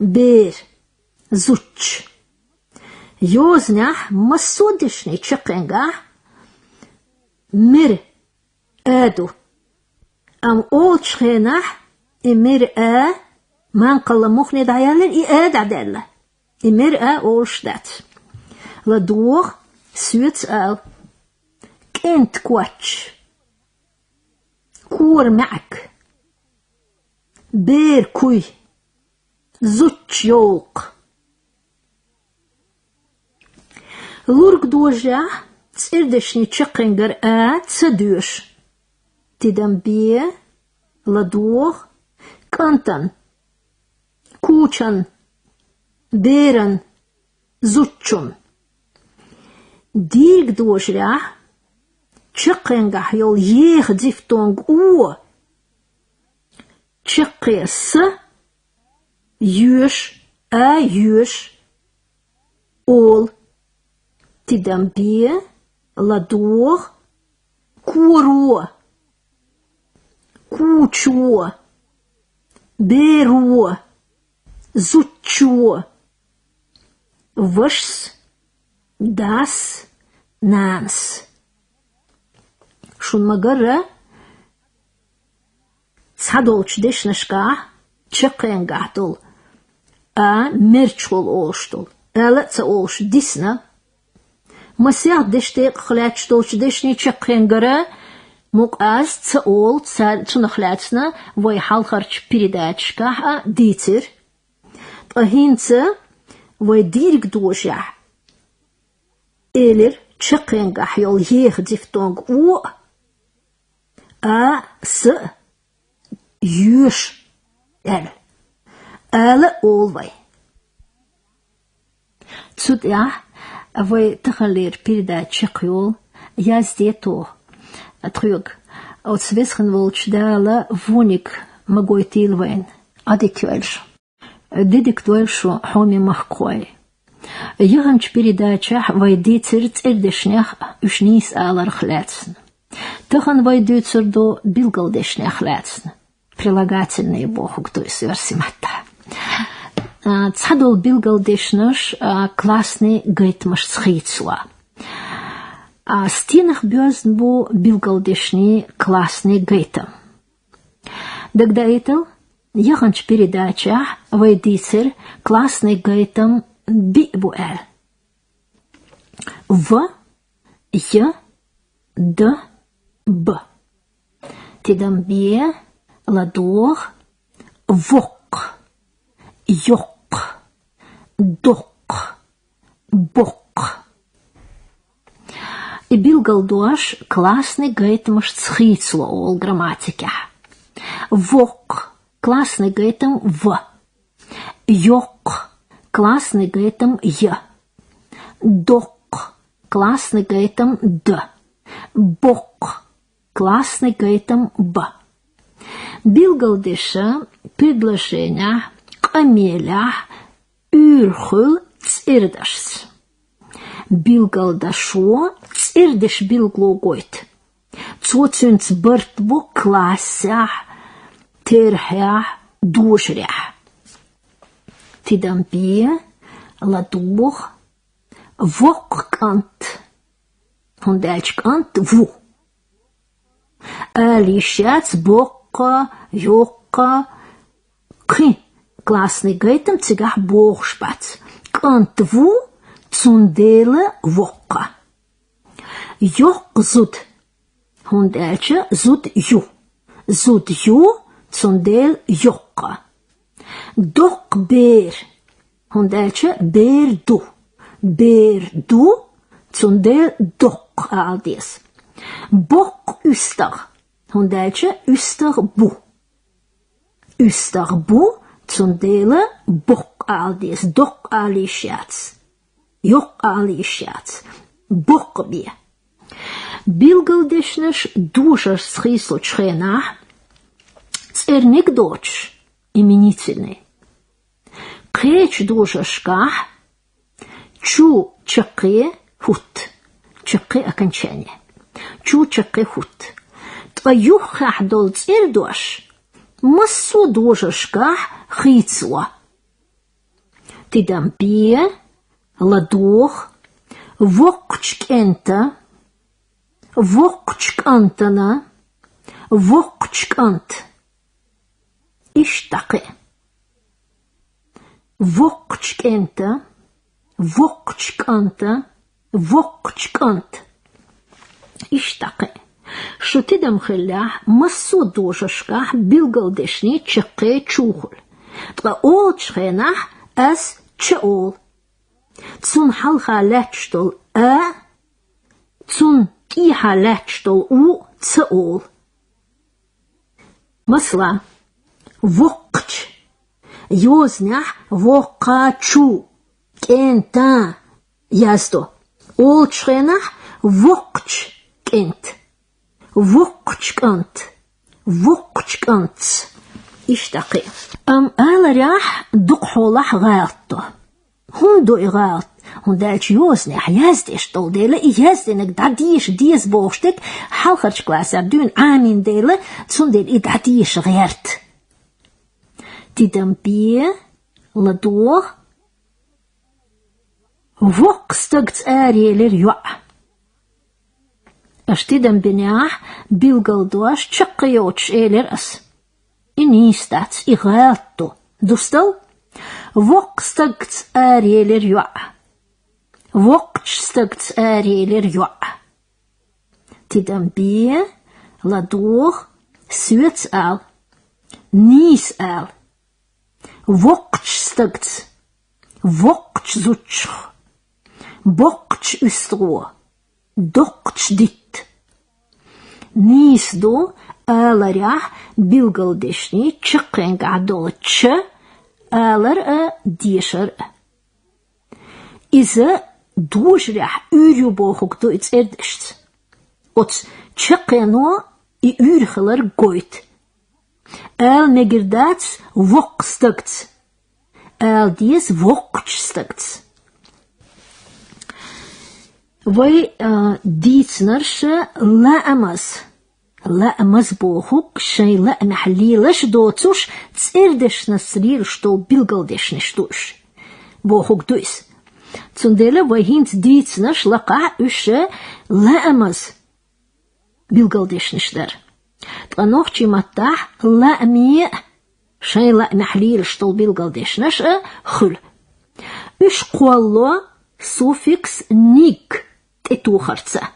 بير زوتش يوزنح مسودشني تشقينغا مر آدو أم أول شخينح إمرأة من قل مخني دعيالر إياد عدالة إمرأة أول شدات لدوغ سويت آل كنت كواتش كور معك بير كوي زوتش يوق Lurg doja, tsirdeshni chakringer tsadush. Tidam bie, ladoor, kantan, kuchan, beren, zutchun. Dirg doja, chakringer jol jeeg diftong oe. Chakres, jush, jush, ol. Tidam bie, ladoor, kuro. Kucho, beru, zutcho, vrs, das, nans. Шун магара цадолч дешнашка чекенгатул мерчул олштул ала ца олш дисна масях дештек хлячтолч дешни чекенгара مقاس تقول تنخلاتنا وي حالخرج передачка ديتر طهينت وي ديرك دوشع إلر تشقينغ حيول يخ ديفتونغ و س يوش ال أولوي تسود وي تخلير передачка يول я здето Trug, aus Wissen wolch dala wonig magoi tilwein, adikvelsh. Didikvelsh homi mahkoi. Ягамч передачах вайдицер цердешнях ушнис алар хляцн. Тахан вайдицер до билгалдешнях хляцн. Прилагательный богу, то есть версимата. Цадол билгалдешнаш классный гайтмаш схицла. А стенах бёзн бу билгалдешни классный гейтам. Дагда этел, яханч передача вайдицер классный гейтам би буэл. В, я, д, б. Тидам бе, ладор, вок, йок, док, бок. И билгалдуаш классный гейтмаш цхицло ол грамматика. Вок классный гейтам в. Йок классный гейтам я. Док классный гейтам д. Бок классный гейтам б. Билгалдеша предложения камеля урхул цирдашс. Билгалдашо цирдеш билглогойт. Цоцюнц бартбо классях терхях душрях. Тидам бie ладух вок кант. Хондельч кант ву. Алишац бокка йокка кы. Классный гейтам цигах богшпац. Кант ву Zundele wokka. Jok zut. Hondeltje zut ju. Zut ju zundel jokka. Dok beer. Hondeltje beer du. Beer du zundel dok aldies. Bok uster. Hondeltje uster bu. Uster bu zundele bok aldies. Dok alishats. Yok alishats, bokbie. Билгалдешнаш душа схисло чхена, церник дочь, именительный. Кеч душа шках, чу чаке хут, чаке окончание. Чу чаке хут. Твою хахдол цердош, массу душа шках хицла. Ты дампие, ладох, вокчкента, вокчкантана, вокчкант. Иштаке. Вокчкента, вокчканта, вокчкант. Иштаке. Что ты дам хелля, массу дожашка, билгалдешни, чаке чухул. Тра ол чхена, аз чаол. Цун халха лечтол цун киха лячтол у цеол. Масла. Вокч. Йознях вокачу. Кента. Яздо. Олчренах вокч кент. Вокч кант. Вокч кант. اشتقي ألا راح دقحولح غاطة هون دو غاط هون دالش يوزني حيازدش طول ديلا إيازدنك دعديش ديز بوشتك حالخرج كلاس عبدون عامين ديلا تسون ديل إدعديش غيرت تدنبيه لدوه ووق ستقت آري لليوع أشتدن بنياح بيلغلدوش تشقيوش إيلر أس إني ستات إغالتو دوستل وق ستقت آري لليوع وقش ستقت آري لليوع تدنبيه لدوه سويت آل نيس آل وقش ستقت وقش زوتشخ بوقش استرو دوقش ديت نيس دو آلرях билгалдешни чыққенг адолчы алар дешер изі дужрях үйрю бохук дуйц эрдешт от чыққено и үйрхылар гойт ал мегердац вокстагц ал диес вокчстагц вай дицнарша лаамас لأمز بوخوك شي لأ حليلش دوتوش تسيردش نسرير شتو بيلغلدش نشتوش بوخوك دويس تنديلا وهينت ديتنش لقع اش لأمز بيلغلدش نشدر تغنوخشي متاح لأمي شي لأ حليل شتو بيلغلدش نش خل اش قوالو سوفيكس نيك تتوخرتسا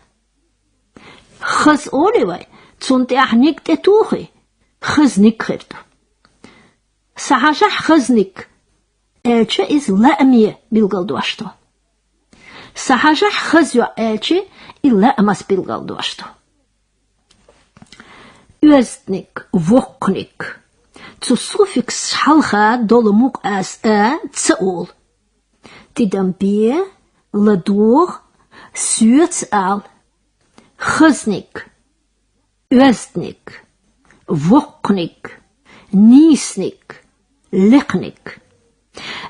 خز أولي تونتيح نيك تتوخي خزنك خرتو سحاشح خزنك elçi iz la'miye bilgalduashto سحاشح خزيو elçi illa amas bilgalduashto Östnik, woknik zu suffix halcha dolomuk as tsaol tidambie ladur suets al خزنك Östnik, woknik, niesnik, liqnik.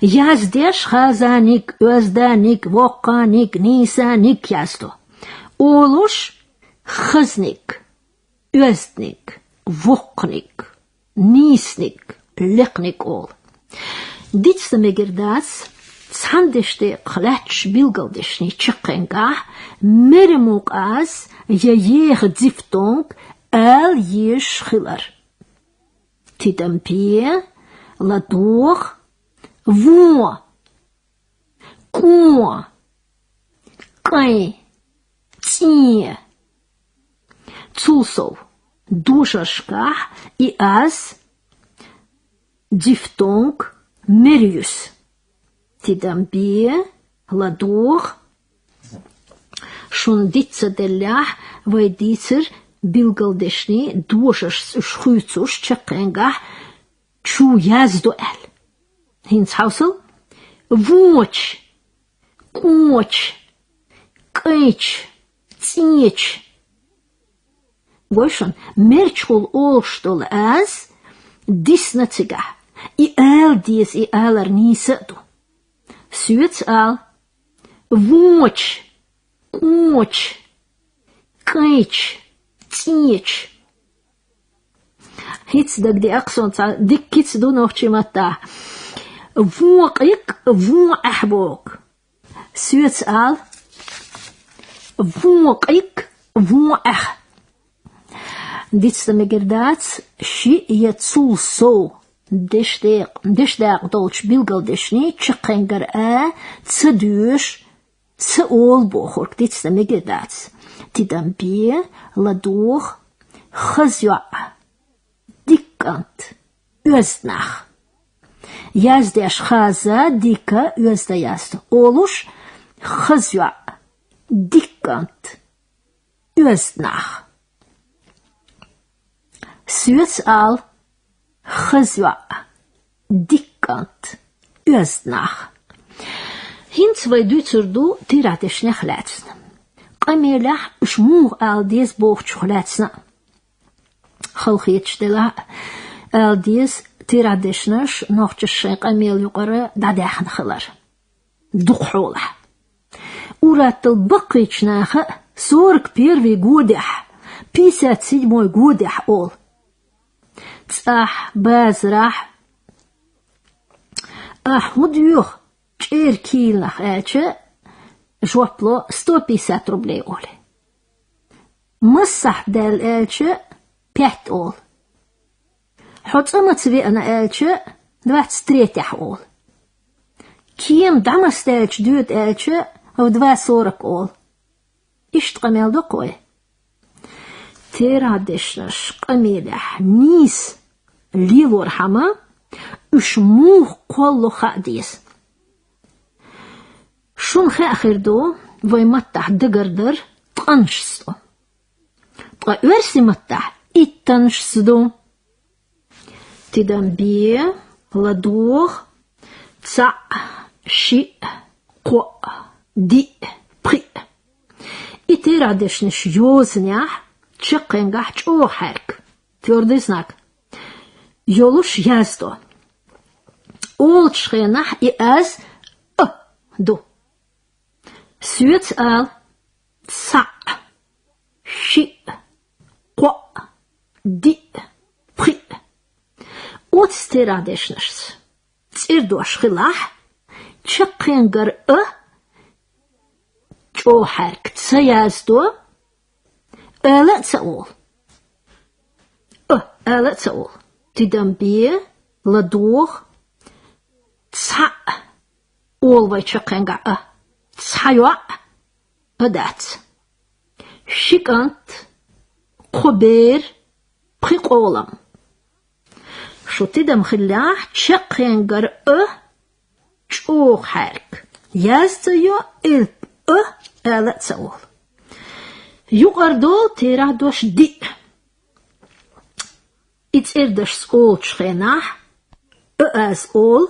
Yazdesh khazanik, özdanik, wokanik, nisanik yazdo. Olush khaznik, özdnik, woknik, niesnik, liqnik ol. Ditste megerdats, tsandeshte qlatch bilgaldeshni chiqengah, meremuk az, yayeh diftong, al yesh khilar. Tidampie, ladur, Во, ко, кай, ти, цусов, душашках и аз, дифтонг, мериус. Тидамбие, ладур, шундица делях, вайдицер, билгалдешни, душаш, шхуйцуш, чакенгах, чу яздуэл. Hinshausel, woch, koch, kich, tich. Woschon, merchul olstol as, disnatiga, I al dies I alar nisadu. Suets al, woch, koch, kich, tich. Hits dag die accent, dik kits do nog chimata. Voek, voek ahbok. Suets al. Voek, voek. Dit is de megerdaad. Shi yetsul so. Deshdaag dolch bilgaldeshni. Tjekenger a. Tsedush. Tseol bochork. Dit is de megerdaad. Tidambie. Ladoor. Gezwa. Dikkant. Östnach. Yazdesh khaza dika özda yazdı. Oluş khazya dikkant Östnach. Syöts al Chazwa. Dikkant. Östnach. Hint vai ducerdu tiratishne chletsna. Qamelach shmuch al dies boch chletsna. Khalkhitstela al dies tiradishnash nochtsh qamel yuqara dadahn khalar. Dukhula. Урат البقيتشناخ 41 годах, 57 годах ол. Цах базрах ахудюх черкилнах эче жопло 150 рублей ол. Массах дал эче 5 ол. Хотсамацви ана эче 23 ол. Ким дамастеч дюет эче в 2.40 ол. Ишт qamel doqoy. Tiradishnash qamelach nis livor hama ushmuch kollo khadis. Shun khakhirdo voy mattah degarder tqanshsto. Tqa versi mattah ittanshsto. Tidam bi lador tsa shi qo di pri. И ты радишнешь ёзнях, чекенгах чохарк. Твердый знак. Ёлуш яздо. Олчхенах и аз до. Сюец ал ца ши ко ди при. От ты радишнешь. Цирдош хилах чекенгар чохарк цаяздо эла цаол. Эла цаол. Тидамбе ладох ца олвай чакенга цайва адат. Шикант кобер приколам. Шо тидам хилах чакенгар чохарк. Яздо ил эла цаол. Югардо терадош ди. Ицердаш скол чхенах аз ол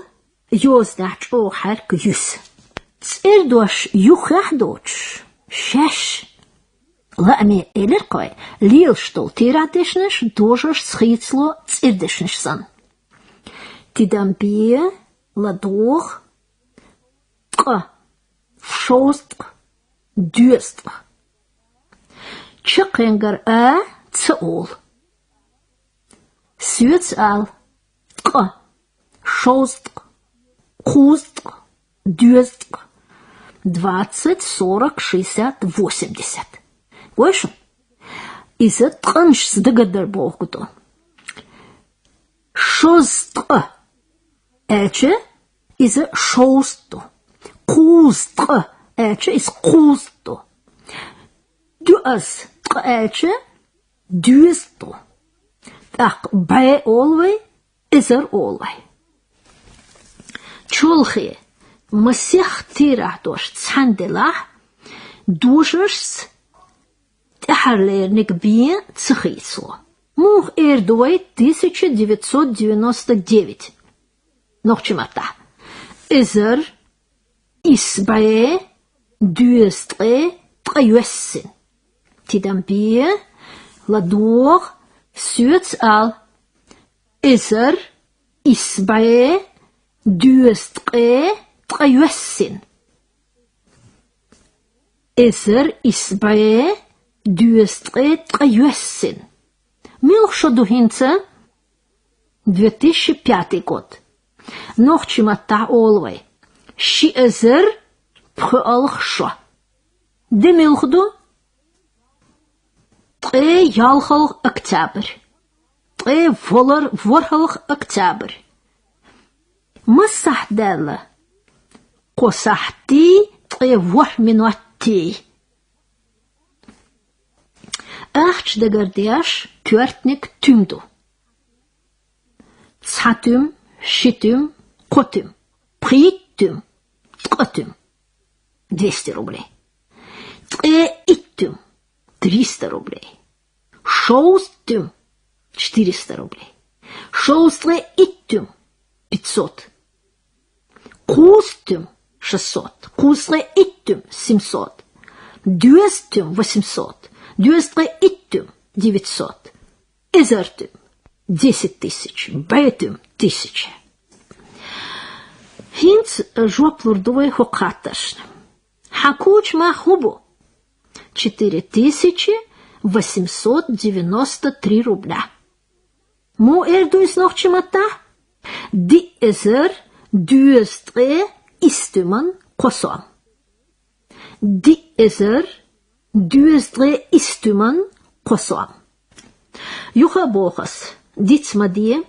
ёздах чохарк юс. Цердош юхахдоч шаш. Лами элеркой лил что терадешнеш дожаш схицло цердешнешсан. Тидамбе ладох qa шостq дюстq. Чекенгар цаол. Сюец ал qa шостq кустq дюстq. 20, 40, 60, 80. Гойшо? Изе тқанш сдыгадар болгуду. Шостq эче изе шосту. Кустq эче из кусту. Дюас эче дюсту. Так бай олвай изер олвай. Чулхи مسيح تيرا دوش تساندلا دوشرس تحرلير نكبين تسخيصو موخ إردوي 1999 نوخشماتا إزر إسباي دوستري تقيوسن تدامبي لدور سيوت آل إزر إسباي دوستري تقيوسن إزر إسباي دوستري تقيوسن Милх шодухинца 2005 год. Нохчимата олвай. Ши эзер пхалхшо. Демилхду тре ялхалх октябрь. Тре волар ворхалх октябрь. Масахдала. Косахти тре вор минуатти. Ахч дегардяш квартник тюмду. Цатюм, шитюм, котюм, притюм, ткотюм. 200 рублей. Тре иттюм. 300 рублей. Шоустым 400 рублей. Шоустле иттым 500. Кустым 600. Кустле иттым 700. Дюстым 800. Дюстле иттым 900. Изертым 10 тысяч. Бейтым 1000. Хинц жоплурдовой хокаташн. Хакуч махубу 4893 рубля. Мо эрдуис нох чимата? Ди эзер дюстре истуман косом. Ди эзер дюстре истуман косом. Юха бохас дицмадие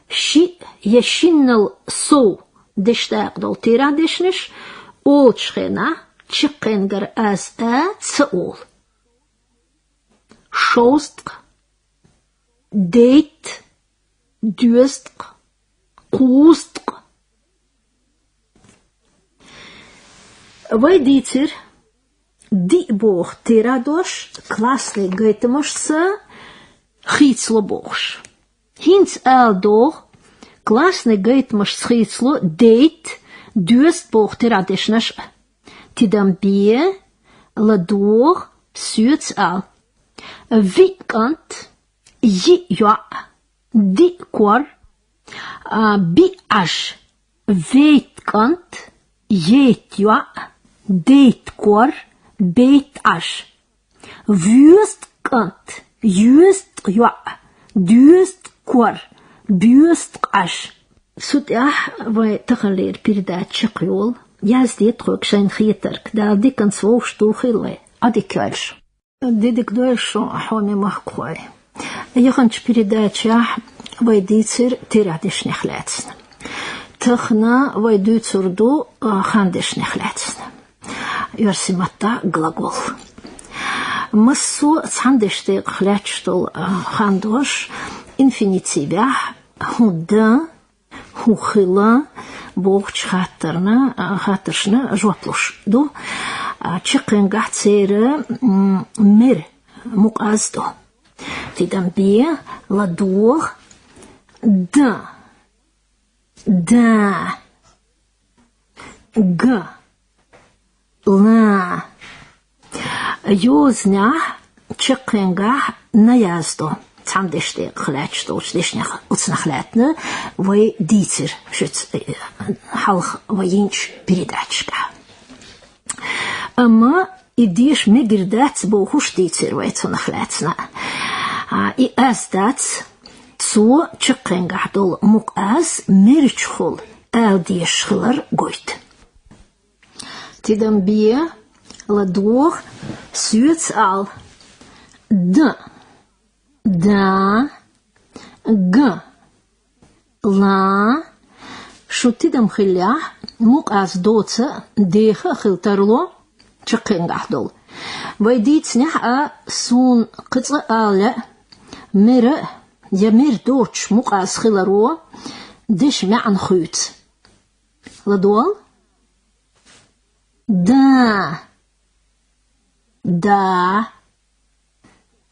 ши яшиннал соу дештак дол тира дешнеш олчхена чикенгар аз цаул. Шостк дейт дюстк кустк. Вайдитер ди бог тирадош классный гайтамошса хитсло богш. Хинц алдох классный гайтамош хитсло дейт дюст бог тирадешнаш. Tidam bie lador suits al. Vikant ji ja di kor bi ash vetkant jet ja deit kor beit ash. Wüst kant just ja dust kor bust ash. Sut ja vai takhler передача крол. Я здесь трогшен хитрк, да дикан свох штухиле, а дикальш. Дидик дойшо, ахоми махкой. Я ханч передача вайдицер тирадишних лецн. Тахна вайдуцурду хандишних лецн. Юрсимата глагол. Массу цандиштек хлячтул хандош инфинитивя худа хухила богч хатаршна жоплуш ду чикен гацер мир муказдо тидам бе ладур да г ла юзня чикен га наяздо цандеште хлячто шлишнях уцнахлятны вой дицер шуц халх воинч передачка. Ама идиш мегирдац бохуш дицер вой цунахлятна. И аздац цу чикенгадол муказ мерчхул алдишхлар гойт. Тидам бие ладур суец ал да, г, ла, шутидам хиля, мук аз доца, деха хилтарло, чакенгахдол. Вайдицнях сун қыца аля, мира, я мир доч мук аз хиларо, деш мян хуйц. Ладуал? Да,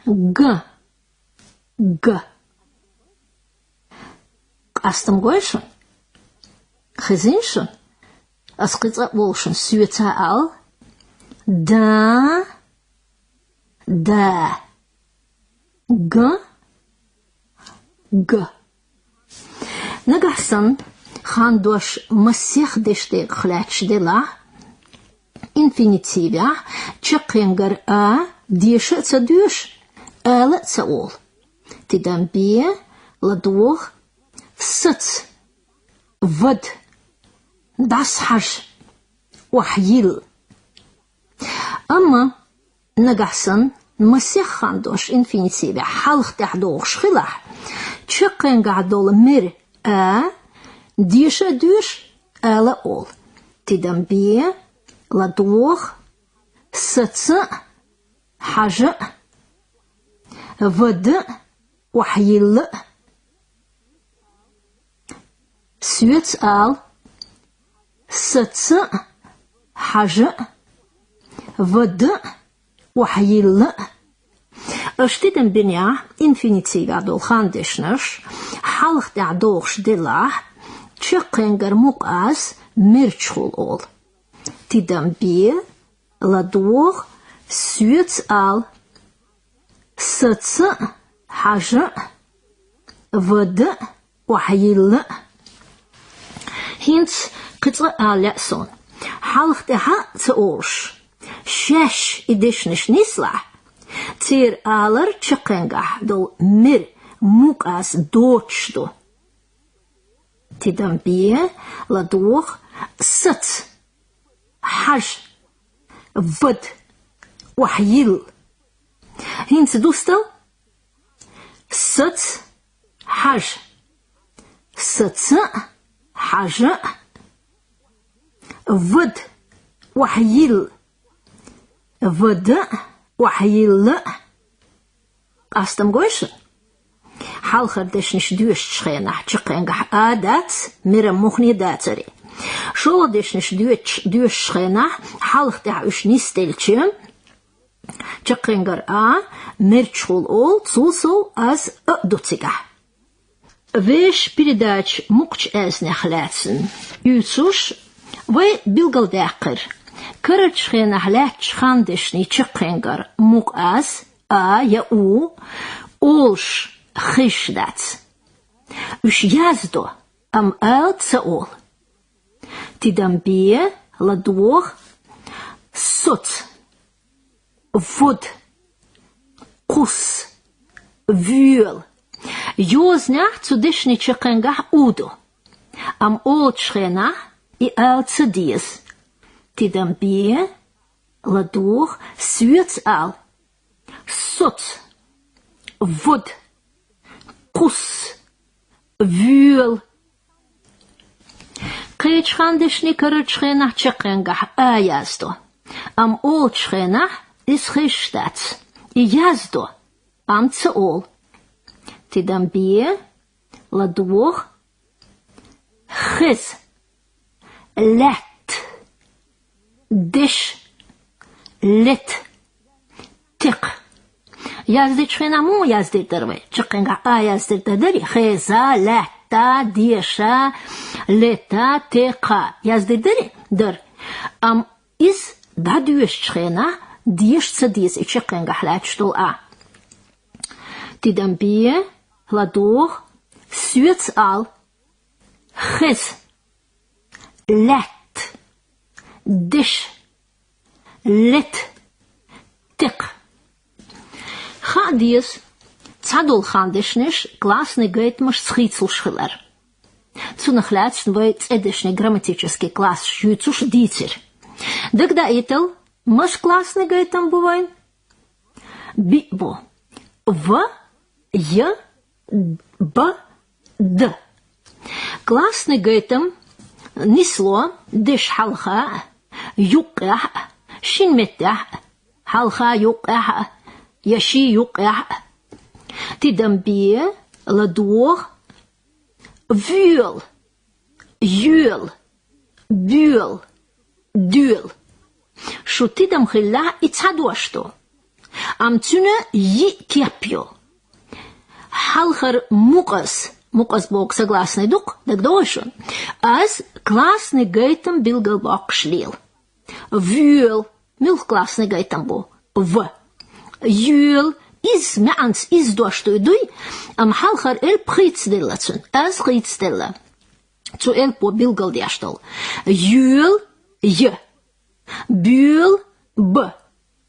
г, г. Астам гойшон, хизиншон, аскица волшон, сюеца ал, да, г, г. Нагасан хандош масех деште хляч дела, инфинитивя, чакенгар диша цадюш, эла цаол. Tidam bie lador sits vad das hash wahyil. Amma nagasan مسيح خاندوش infinitive حلق تحدوش خلاح تشقين قعدول مر ديش دوش على أول تدم بيه لدوخ ستس حاجة ود وحيل سويت آل ستس حاجة ود وحيل Штиден биня инфинитива дол хандешнаш, халх да дохш делах, чекенгер муказ мирчхул ол. Тидам бе ладох сюц ал сц хажа вд وحيل هينس قطع لأسون حالخ دها تقولش شاش إدشنش نسلع تير آلر تشقنجح دو مر موكاس دوتش دو تدام بيه لدوخ ست حج ود وحيل هينس دوستل ست حج ست حج ود وحيل ود وحيل أستم قويش حالخر دشنش دوش تشخينا تشقينغح آدات ميرا مخني داتري شو دشنش دوش تشخينا حالخ دعوش نستلتشم تشقينغر ميرتشول أول تسوسو أز أقدوتيغح Веш передач мукч эзнех лэцэн. Юцуш, вы билгалдякыр. Кырычхэнах лэч хандышни чыкэнгар мук аз, я у, олш хышдац. Уж яздо, эл цаол. Тидамбие ладуох соц, вод, кус, вюл. Юзнях цудышни чекенгах удо. Олчхена и цедиес. Тидам бие, ладух, свец ал. Соц, вод, кус, вюл. Кэчхандышни карачхенах чекенгах яздо. Олчхенах ис хыштац. И яздо, цеол. Тидам бие, ладуох, хыз, лет, диш, лет, тик. Язды чхенаму язды дырвы, чыкенга язды дырдыри, хыза, лета, диша, лета, тека. Язды дыры, дыр. Из дадюш чхена, диш цадис, и чыкенга хлячтул Тидам бие, ладух, свец ал, хыз, лет, диш, лет, тик. Хадиес, цадул хандишниш, классный гейтмаш схицлшхилер. Цунахляцн вы цедишний грамматический класс шьюцуш дитер. Дагда итал, маш классный гейтам бывайн? Бибо. В, Й, Б, Д. Классный гейтам несло диш халха, юках, шинметах, халха юках, яши юках. Тидамбие, ладуох, вюл, юл, бюл, дюл. Шо тидам хилла и цадуашто. Амцуна и кепью. Халхар мукас бог согласный дук, так дошон. Аз классный гейтам билгалбак шлил. Вюл, мил классный гейтам бо. В. Юл, из мянц, из дошто идуй. Халхар эл прицдилла цун. Аз прицдилла. Цу эл по билгалдяштал. Юл, J. Бюл, Б.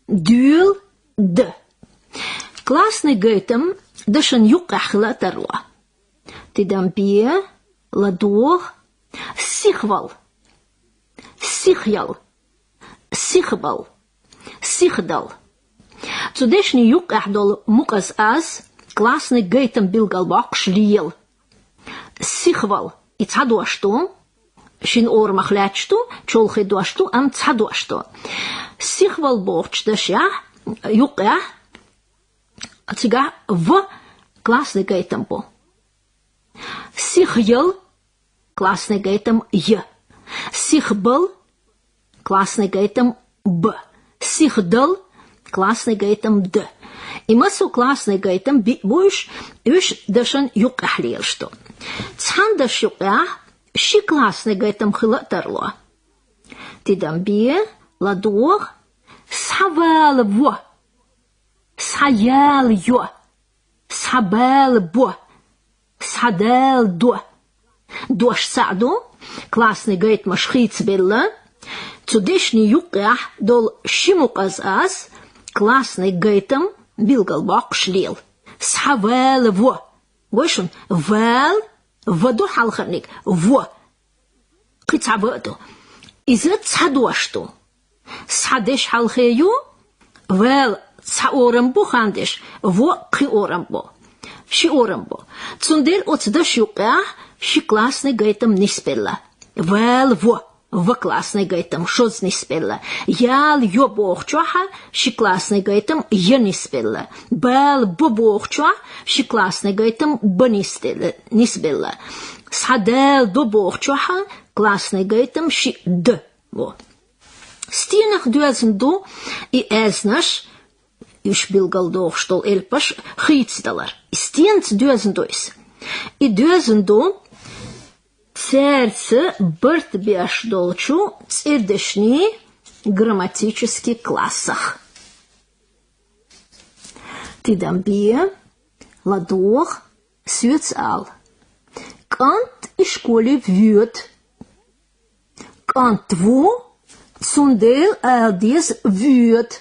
Дюл, Д. Классный гейтам дашан юках латарла. Тидамбие, ладуох, сихвал, сихял, сихбал, сихдал. Цудешний юках дол муказ аз, классный гейтам билгалбак шлиел. Сихвал, и цадуашту, шин ормах лячту, чолхи дуашту, цадуашту. Сихвал борч дашях, юках, Тига в классный гейтам по. Сихьел классный гейтам J. Сихбал классный гейтам Б. Сихдал классный гайтам д. И масу классный гайтам больше дашан юк ахлил что. Цхандаш юка ши классный гайтам хилатарло. Тидам бие ладух савал во. Саял ё. Сабел бо. Садел до. Дош саду классный гайт машхиц белла. Цудешний юка дол шимуказ ас классный гайтам билгалбак шлил. Савал во. Гошун вал воду халхарник во. Кицабаду. Изет садуашту. Садеш халхею вал саорамбу хандеш во киорамбу. Шиорамбу. Цундер оцдаш юка ши классный гайтам ниспелла. Вал во. В классный гайтам шоз ниспелла. Ял ё бохчуаха ши классный гайтам я ниспелла. Бал бо бохчуа ши классный гайтам ба ниспелла. Садел до бохчуаха классный гайтам ши д. Во. Стенах дуазенду и эзнаш иш билгалдох штол эльпаш хитсдалар. Стенц дуазендуис. И дуазенду сердце бырт беш долчу цирдешни грамматических классах. Тидамбие ладох сюцал. Кант и школе вьют. Кантву цундел алдес вьют.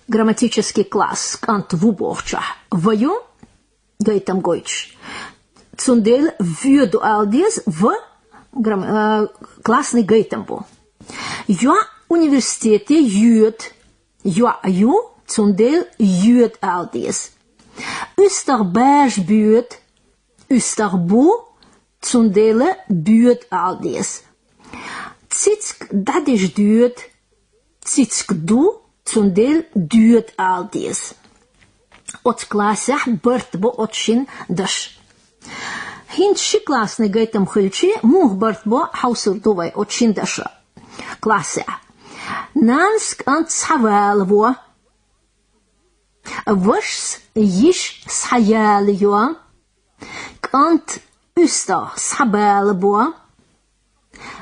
Грамматический класс кантву бохча. Вою гайтам гойч. Цундел вьют алдес в классный гайтамбу. Я университете юет. Я аю цундел юет алдес. Üsterbärs buurt. Üsterbo цундела buurt алдес. Цицк дадиш дует. Цицк ду цундел дует алдес. От классах бъртбо отшин даш. Хинчи классный гайтам хыльчи мух бъртбо хаусурдувай отшин даша. Класса. Нанск ант схавалво. Ваш иш схаяльо. Кант üster схабалбо.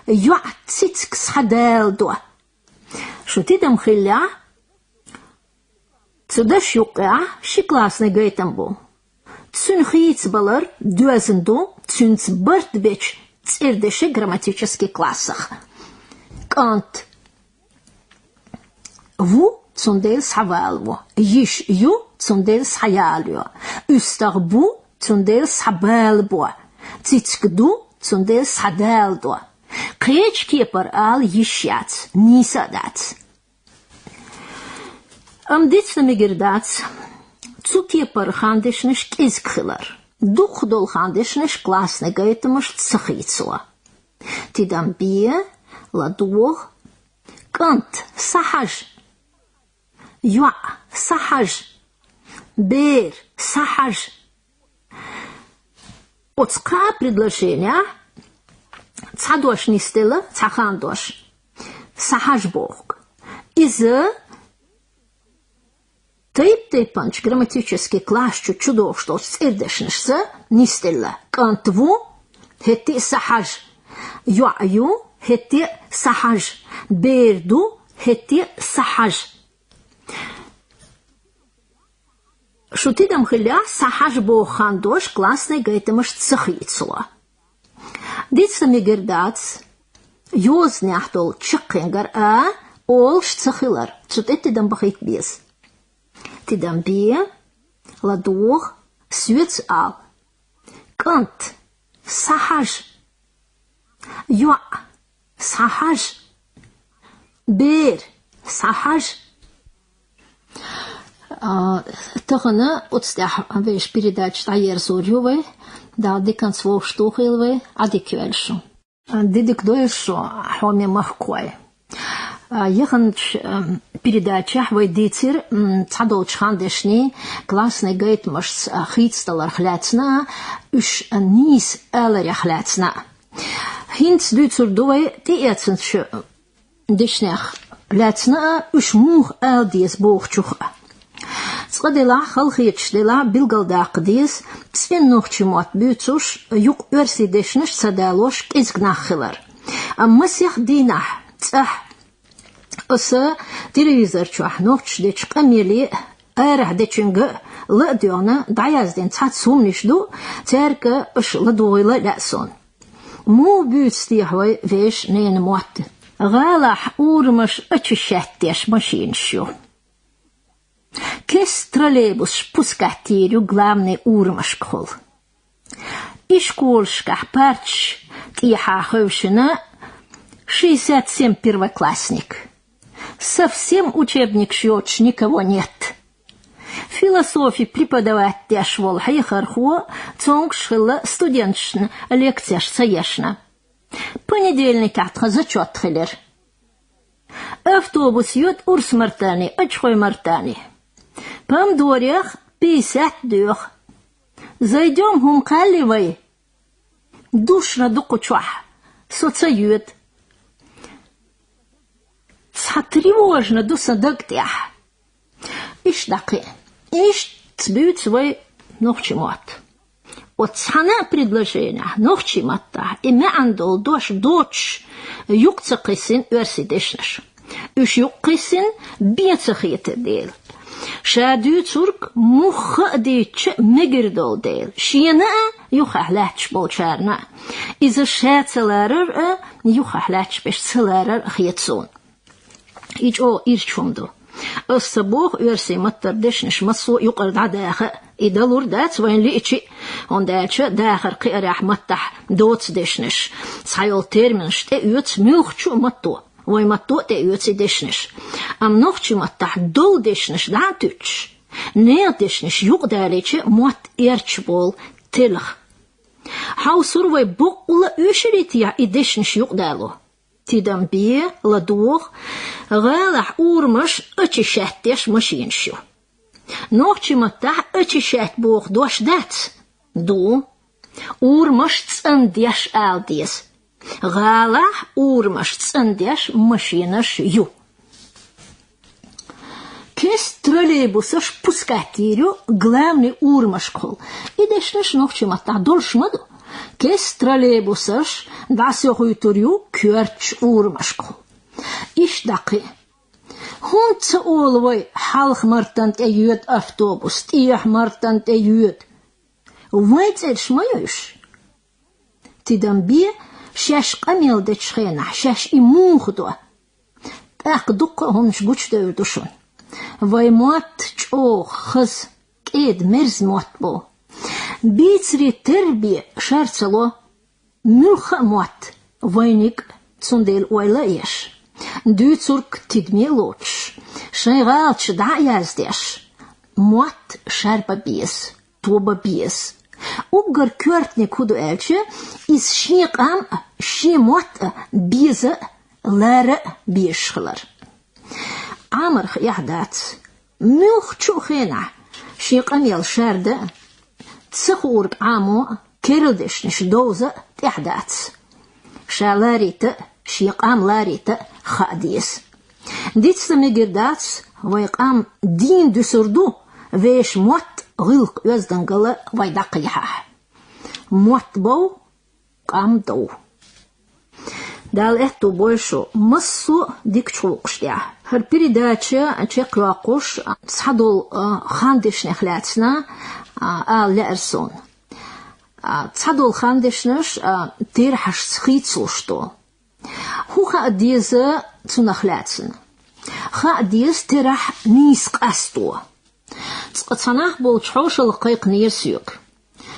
Я цицк схадалдо. Что ты там хиля? Цуда шука, ши классный гайтамбо. Цун хитсбалар, дуазенду, цунц бартбеч, цирдеши грамматических классах. Кант. Ву цундел схавалво. Иш ю цундел схаяльо. Üsterbу цундел схабалбо. Цицкду цундел схадалдо. Кеч кепар ал ищац, нисадац. Амдец намигердац, цу кепар хандешнеш кизкхилар. Дух дол хандешнеш классный гайтамаш цахицуа. Тидам бие, ладуох, кант, сахаж. Юа, сахаж. Бер, сахаж. Отска предложения цадош не стела, цахандош. Сахаж бог. Из-за тейп-тейпанч грамматический класс чудов, что цирдешнешься, не стела. Кантву, хетти сахаж. Юаю, хетти сахаж. Берду, хетти сахаж. Шутидам хиля сахаж бог хандош классный гайтамаш цахицуа. Дицами гердац, юзняхтол чакенгар олш цахилар. Цутетидам бахит без. Тидам бие, ладух, свец ал. Кант, сахаж. Юа, сахаж. Бер, сахаж. Тохана отстях веш передач таер зорюве, да декан свох штухилве, а деквельшу. Дедек доешу, хоме махкой. Ехан передача вайдицер цадол чхандешни классный гайт маш хитсталар хляцна, уж нис элер хляцна. Хинц дюцур дуе ти эценш дешнях لاتنا اش موخ ديس بوخ چوخا صدلا خلخيتش دلا بالقلداق ديس تسفين نوخ موت بيوتوش يوق ارسي دشنش صدالوش كيزغناخلر مسيح دينح تصح أسا تلفزيون شوح نوخش ديش قميلي أرح ديشنغ لا ديونا دعياز دين تحت سومنش دو تارك اش لدوغيلا لأسون مو بيستيحوي فيش نين موت غالح أورمش اتششاتيش ماشين شو كيس троллейбус пускатирю главный урмаш кхол и школшках парч тиха ховшина 67 первоклассник. Совсем учебник шьёч, никого нет. Философии преподавать тяж волхай харху, цонг шхила студентшн, лекция шсаешна. Понедельник атха зачет хилер. Автобус ют урс мартани, очхой мартани. Помдорях 52. Зайдем хумкаливай. Душно дукучах. Соцают. Тревожно до садактях. Иш дакы. Иш цбют свой нохчимот. От сана предложения нохчиматта. Име андол дош доч юкца кисин версидешнеш. Уж юкисин бецахите дел. شادو ترك مخ ديتش مجردول ديل شينا يخحلاتش بولشارنا إذا شات سلارر يخحلاتش بش سلارر خيتسون إيجو إيرشومدو الصبوغ يرسي متردشنش مصو يقرد عداخ إذا لور دات وين ليتشي هون داتش داخر قيرح متح دوتس دشنش سايول تيرمنش تأيوت ميوخشو متو وي متو تأيوت دشنش أم نوخشي متح دول دشنش داتوش نير دشنش يقداريش موت إيرش بول تلخ هاو سروي بقل يشريتيا إدشنش يقدالو تيدم بيه لدوغ غالح أورمش أتشاتيش مشينشو نوخشي متح أتشات بوغ دوش دات دو أورمش تسنديش آلديس غالح أورمش تسنديش مشينش يو كيس троллейбусаш пускатирю главный урмашкол идешнеш нохчи мата долшмаду كيس троллейбусаш дасохуйтурю кёрч урмашкол иш дакы هون تقولوي حالخ مرتن تيوت أفتوبوس تيح مرتن تيوت ويت الشمايش تدمبي شاش قميل دتشخينا شاش إموخدو تأخدوك هم شبوش دوشون ويموت چو خز كيد مرز موت بو بيتري تربي شارتلو ملخ موت وينك تسندل ويلايش دو ترك تدميلوش شيغالش دعيازدش موت شاربا بيس توبا بيس وقر كورتني كودو الچه إز شيق شي موت بيزا لارا بيشخلر عمر يحدات ملخ چو خينا شيق أميل شارده تسخور عامو كيرلدشنش دوزة تحدات شالاريت شيقام لاريت خاديس ديت سمجردات ويقام دين دسردو ويش موت غلق يزدنقل ويدقيها موت بو قام دو دال اتو بوشو مصو ديك چولقشتيا هر передача чеквакуш صحدول خاندش نخلاتنا لأرسون صحدول خاندشنش تيرحش سخيتسوشتو هو خاديزة تنخلاتن خاديز ترح نيسق أستو تقصناخ بولتحوش القيق نيرسيوك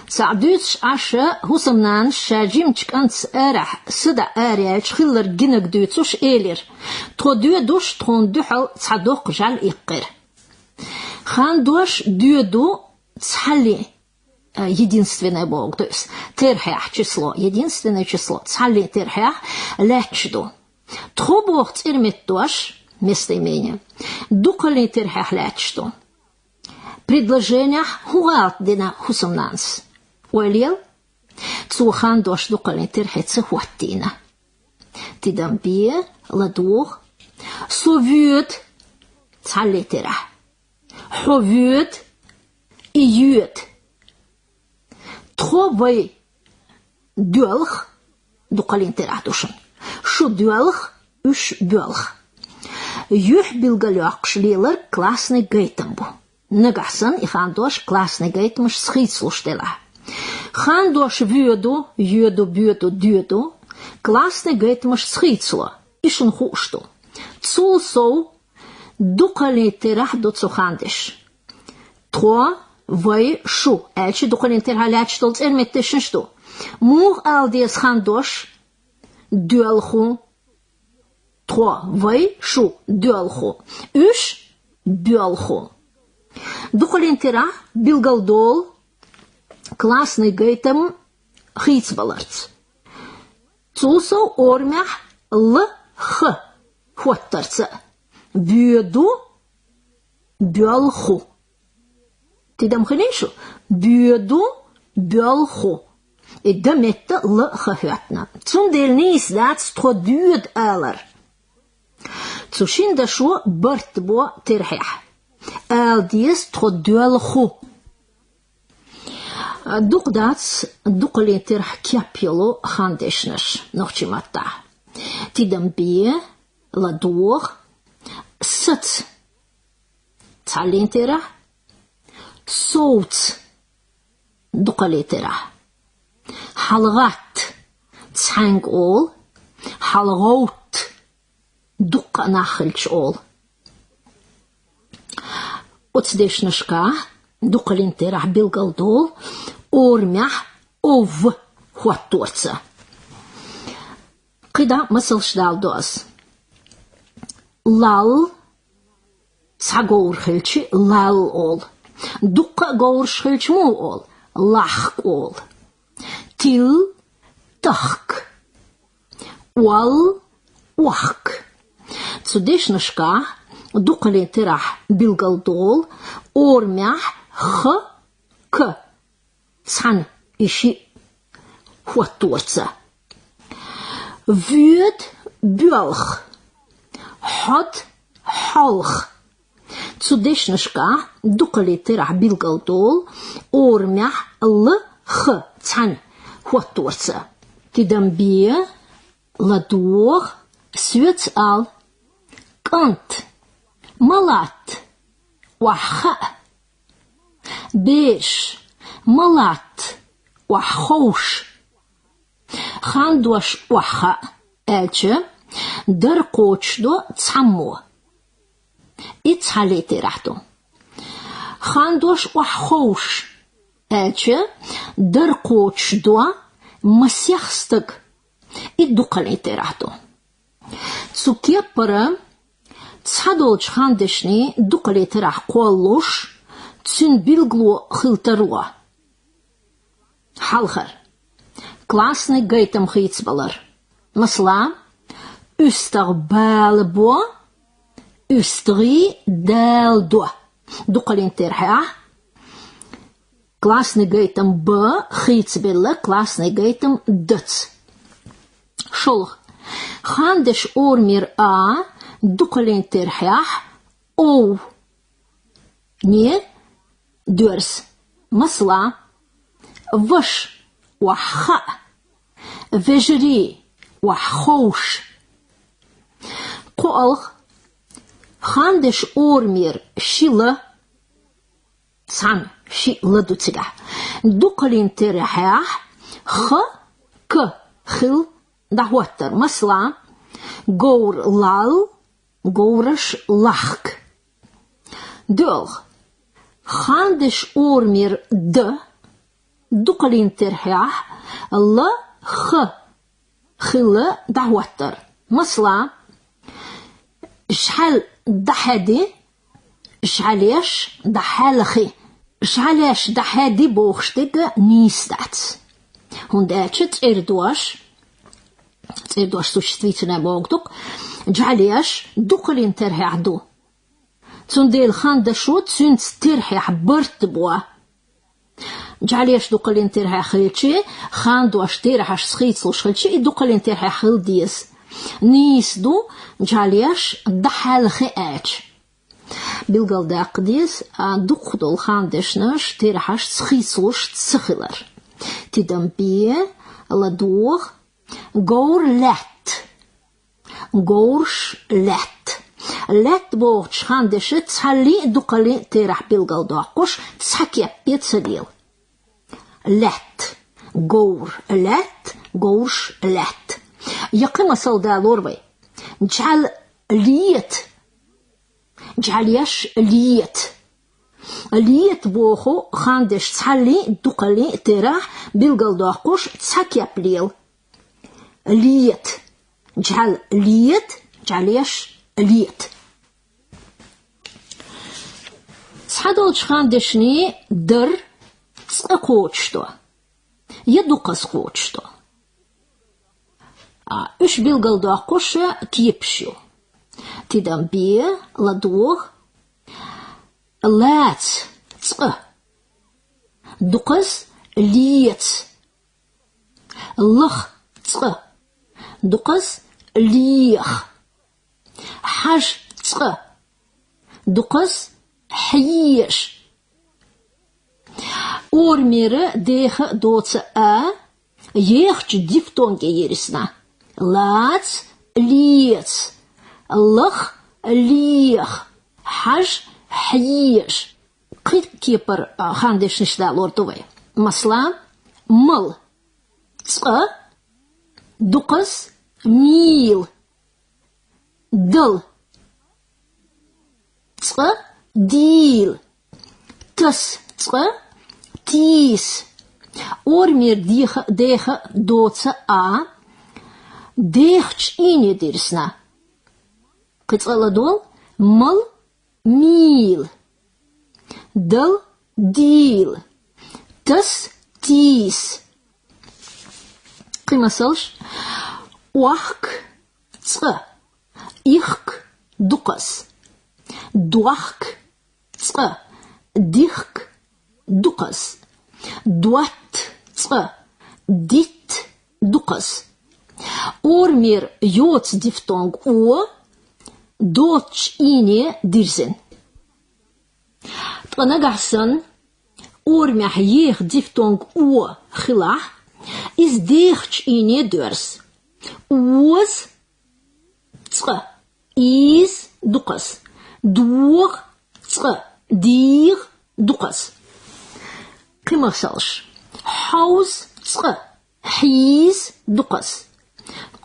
سعدوتش عشا هسمنان شاجيمتك أنت أرح سدا أريالش خلر جنك دوتوش إيلر تودو دوش تون دوحل تصدوق جال إقر خان دوش دو تحلي единственное Бог, то есть терхях число, единственное число, цали терхях лечду. Тхо Бог цирмит дош, местоимение, дукали терхях лечду. Предложение хуалт дина хусумнанс. Уэлил, цухан дош дукали терхецы хуаттина. Тидамбие, ладух, So wird Zalitera. Ho wird iut. Trovai dölch dukalintera dushan. Shu dölch üş bölch. Юх билгалёкшлилер классный гейтамбу. Нагасан и хандош классный гейтамш схитслуштела. Хандош вюду, юду, бюду, дюду, классный гейтамш схитсло. Ишун хушту. Цулсоу дукалитерах доцухандиш. Тро вай шу. Элчи дукалитерах лячтолц эрметтешн шту. Мух алдиес хандош дюэлху. Тро вай шу дюэлху. Үш бюэлху. Дукалитерах билгалдол классный гейтам хитсбаларц. Цулсоу ормях л х. Хваттарца. Бюду бюэлху. Ти дам ханешу? Бюду бюэлху. И даметта л хахятна. Цундел нис дац тходюд алар. Цушин дашо бартбо терхях. Алдиес тходюэлху. Дук дац дукали терх кяпило хандешнаш. Нохчимата. Ти дам бие ладух сыц. Цалинтера соуц дукалитера. Халгат цанг ол, халгоут дука нахыльч ол. Оцдешнашка дукалинтера билгалдол ормях ов хуатторца. Кида мыслшдал доз. Лал цагоурхылчи лал ол. Дука гоуршхылч му ол. Лах ол. Тил тахк. Уал уахк. Цудешнашка дукалитерах билгалдол ормях х к. Цан иши хуатторца. Wird bölch. Hot halch. Цудешнашка дукалитерах билгалдол ормях л х. Цан хуатторца. Тидамбие ладух свец ал. Кант. Малат. Ваха. Беш. Малат. Вахош. Хандуаш ваха. Элче. Дар кочдо цаммо. И цалетерахту. Хандуаш вахош. Элче. Дар кочдо масяхстык. И дукалетерахту. Цукепара цадолч хандешни дукалетерах коллуш цун билгло хилтаруа. Халхар. Классный гейтам хитсбалар. Масла. Üstarbälbo. Üstri däldo. Дукалетерах. Классный гейтам б хитсбелла. Классный гейтам дц. Шолх. Хандеш ормир а дукалинтерхях оу. Не дёрс. Масла. Ваш. Ваха. Вежри. Вахош. Коалх. Хандеш ормир шила. Цан. Шила дуцига. Дукалинтерхях х. К. Хил. Дахваттар. Масла. Гоур лал. Гоураш лахк. Дölch. Хандеш ормир д. Дукалинтерхях л. х. Хила. Дахваттар. Масла. شحال ضحادي شحالاش ضحالخي شحالاش ضحادي بوخشتك نيستات هونداتش تيردواش سوشتويتنا بوغدوك جعلاش دوكلين ترهي عدو تنديل خان داشو تسون ترهي حبرت بوا جعلاش دوكلين ترهي خلتشي خان دواش ترهي سخيتسلو شخلتشي دوكلين ترهي خل ديس نيسدو جاليش دحال خياج بالقلداق ديس دخدو الخاندشنش تيرحش تسخيصوش تسخلر تدنبيه لدوغ غور لات غورش لات لات بوغش خاندش تسحلي دوقلي تيرح بالقلداقوش تسحكي بيتسديل لات غور لات غورش لات يقيم صلدا لوربي جعل ليت جعليش ليت بوخو خاندش تسحلي دوقلي تيرح بالقلداقوش تسحكي بليل ليت جعل ليت جعليش ليت تسحدوش خاندشني در تسقوچتو يدوقسقوچتو اش بالقلداقوش كيبشيو تدنبيه لدوغ لات تسقه دقس ليت لخ تسقه دقس ليخ حج تسقه دقس حيش أورمير ديخ دوتس يخش ديفتونج يرسنا لات ليت لخ ليخ حج حيش قيد كيبر خاندش نشدا لورتوي مثلا مل تسقه دقس ميل دل تسقه ديل تس تسقه تيس أورمير ديخ دوتس ديخش إني درسنا قتل دول مل ميل دل ديل تس تيس قيمة سلش وحك تسقى إخك دقس دوحك تسقى ديخك دقس دوات تسقى ديت دقس أورمير يوتس ديفتونج او دوتش إني ديرزن تنقعسن أورميح يخ ديفتونج او خلاح إز ديخش إني دورس وز تسقى إز دقس دوغ تسقى ديغ دقس كما سالش حوز تسقى حيز دقس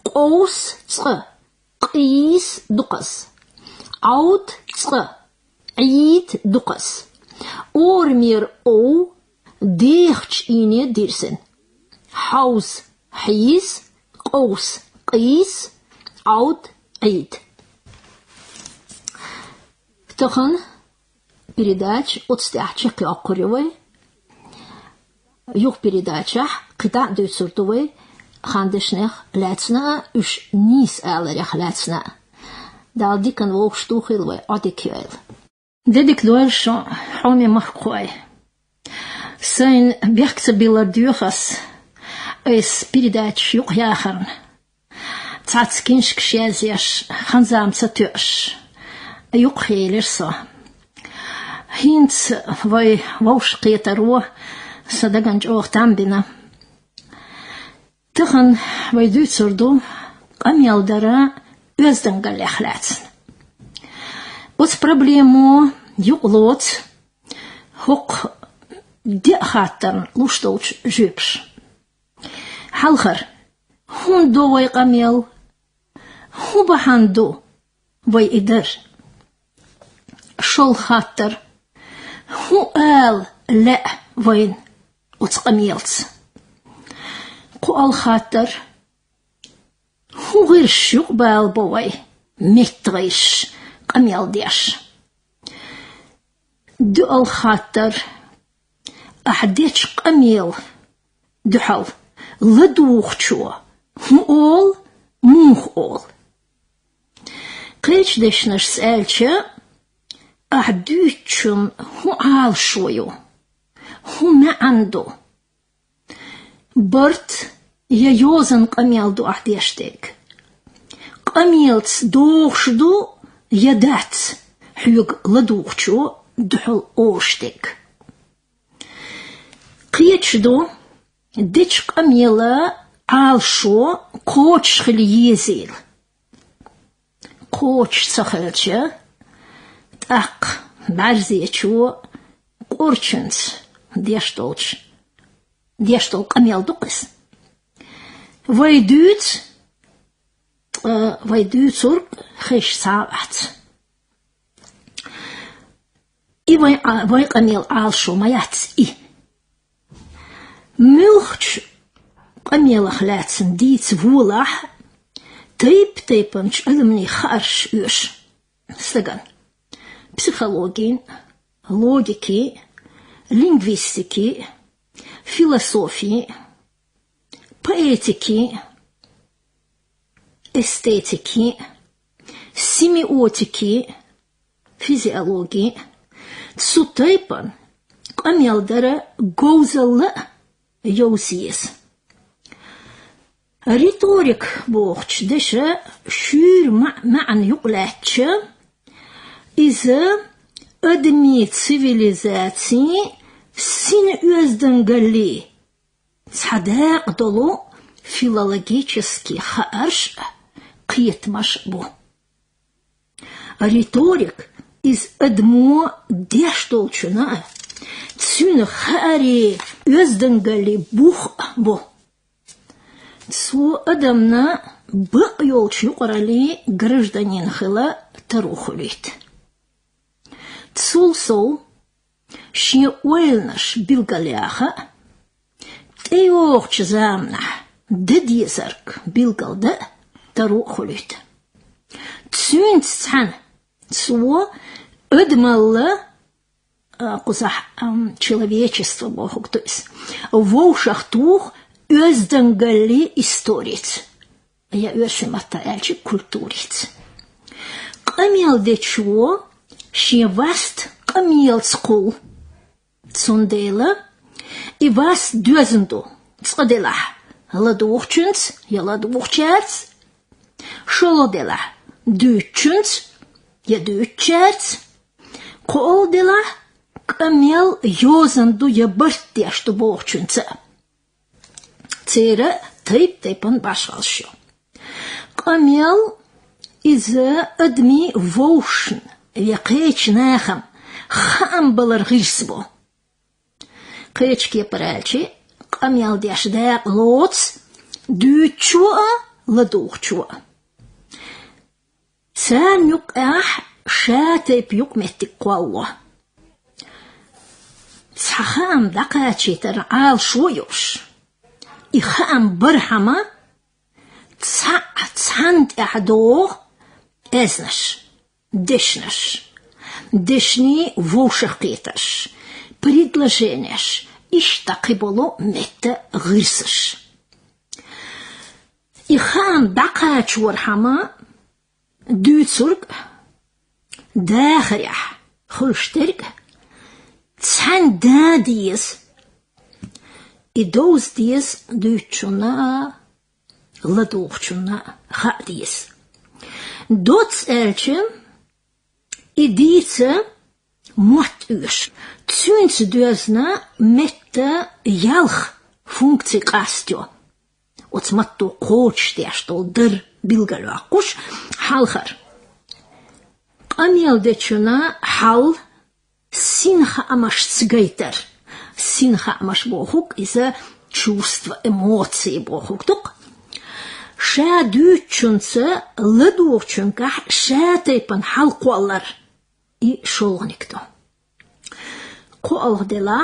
قوس تسقى قيس دقس عود تسقى عيد دقس أورمير أو ديخش إني ديرسن حوز حيز قوس قيس عود عيد تخن передач от стяхчик окуревой юг передачах кита дүйсүртөвөй хандышнех лецна үш нис аларях лецна далдикан вогштухилвой одикел дедик лойшо хоми махкой sein бехтse биладюхас из передач юг яхарн цацкиншк шезеш ханзамца тюш юг хейлерсо Hints vai wauschqeta ro sadaganj ochtambina. Tăhan vai duțurdu qamialdara özdangalexlatsn. Ots problemu yuqlot huq di'xatan lushtovch jüpsh. Halkhar hundo vai qamial hubahando vai idar. Shol khatar هو قال لا وين وتقميلت قال خاطر هو غير الشقبال بوي متغيش قميل ديش دو الخاطر أحديش قميل دحل لدوخشو مقول موخول قيش ديشنش سألتش أحدوشم هو عالشويو هو ما عنده برت يا يوزن قميل دو أحديشتك قميلت دوخشدو يدات حيوك لدوخشو دحل أوشتك قيتشدو ديتش قميلة عالشو قوتش خليزيل قوتش سخلتش تاق بعرزيتشو قورچنس ديشتول قميل دوقس ويدوت سورك خيش ساعات وي قميل عالشو ما ياتس ملخش قميل خلاتسن ديت فولح تيبنش ألمني خارش يوش سلقان психологии, логики, лингвистики, философии, поэтики, эстетики, семиотики, физиологии, цутайпан, камелдара гоузалла йоусиес. Риторик бохч деше шюр маан юклатч إذا أدمي цивилизации سين يزدنقلي صداق دلو филологический خارش قيت مشبو риторик из أدمو ديشتولчуна цюн خاري يزدنقلي بوخ بو цу أدمنا بقيولч يقرالي гражданин خلا تروخليت Цулсол, ши уэлнаш билгаляха, теохч замнах, дедизарк билгалда, тарухулит. Цюнцхан, цво, эдмалла, кузах человечество богу, то есть, в ушах тух, özdengали историц. Я öшемата эльчик культуриц. Камел де чего, și vast qamil tsqul tsundela I vast dözndo tsqdela laduchchens ya laduchcherts sholodela düchchens ya düchcherts qoldela qamil yozando ya bartyaştu bochchensa tsere taypan başalşyo qamil iza admi voshn يقيتش ناخم خام بلرغيسبو قيتش كي برالشي قام يالديش داق لوتس دوتشوا لدوخشوا سان يقاح شاتي بيوك متك قوة سخام دقاتشي ترعال شويوش إخام برحمة تسعند احدوغ ازنش Дешни вошахкеташ, предложенеш, иштаки боло мета гырсаш. Ихан дакач вархама, дюцург, дахрях, хулштерг, цан дадиес, и доз диес дючуна, ладухчуна, хадиес. Доц элчен, Идица мот уш. Цюнц дözna мета ялх функций кастё. От сматту коч дештол дыр билгалю акуш халхар. Амел дечуна хал синха амаш цгейтер. Синха амаш бохук из-за чувства, эмоций бохук тук. Ша дючунца ладуовчунка ша тайпан халқуалар. И шолғаникто. Қоалғдела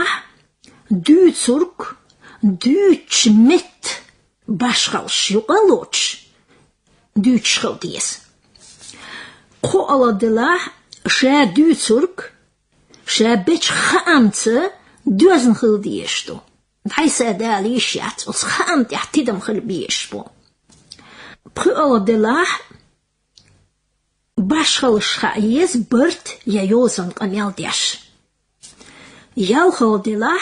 дүйцурк дүйчмет башқалш юқалоч дүйчқал дейс. Қоалғдела ша дүйцурк ша беч хаамцы дөзін қыл дейшто. Дайса дәлі ешят, оз хаам тяхтидам қыл бейшбо. Қоалғдела башхалышха ез бірт яйозын қамел деш. Ялхал дилах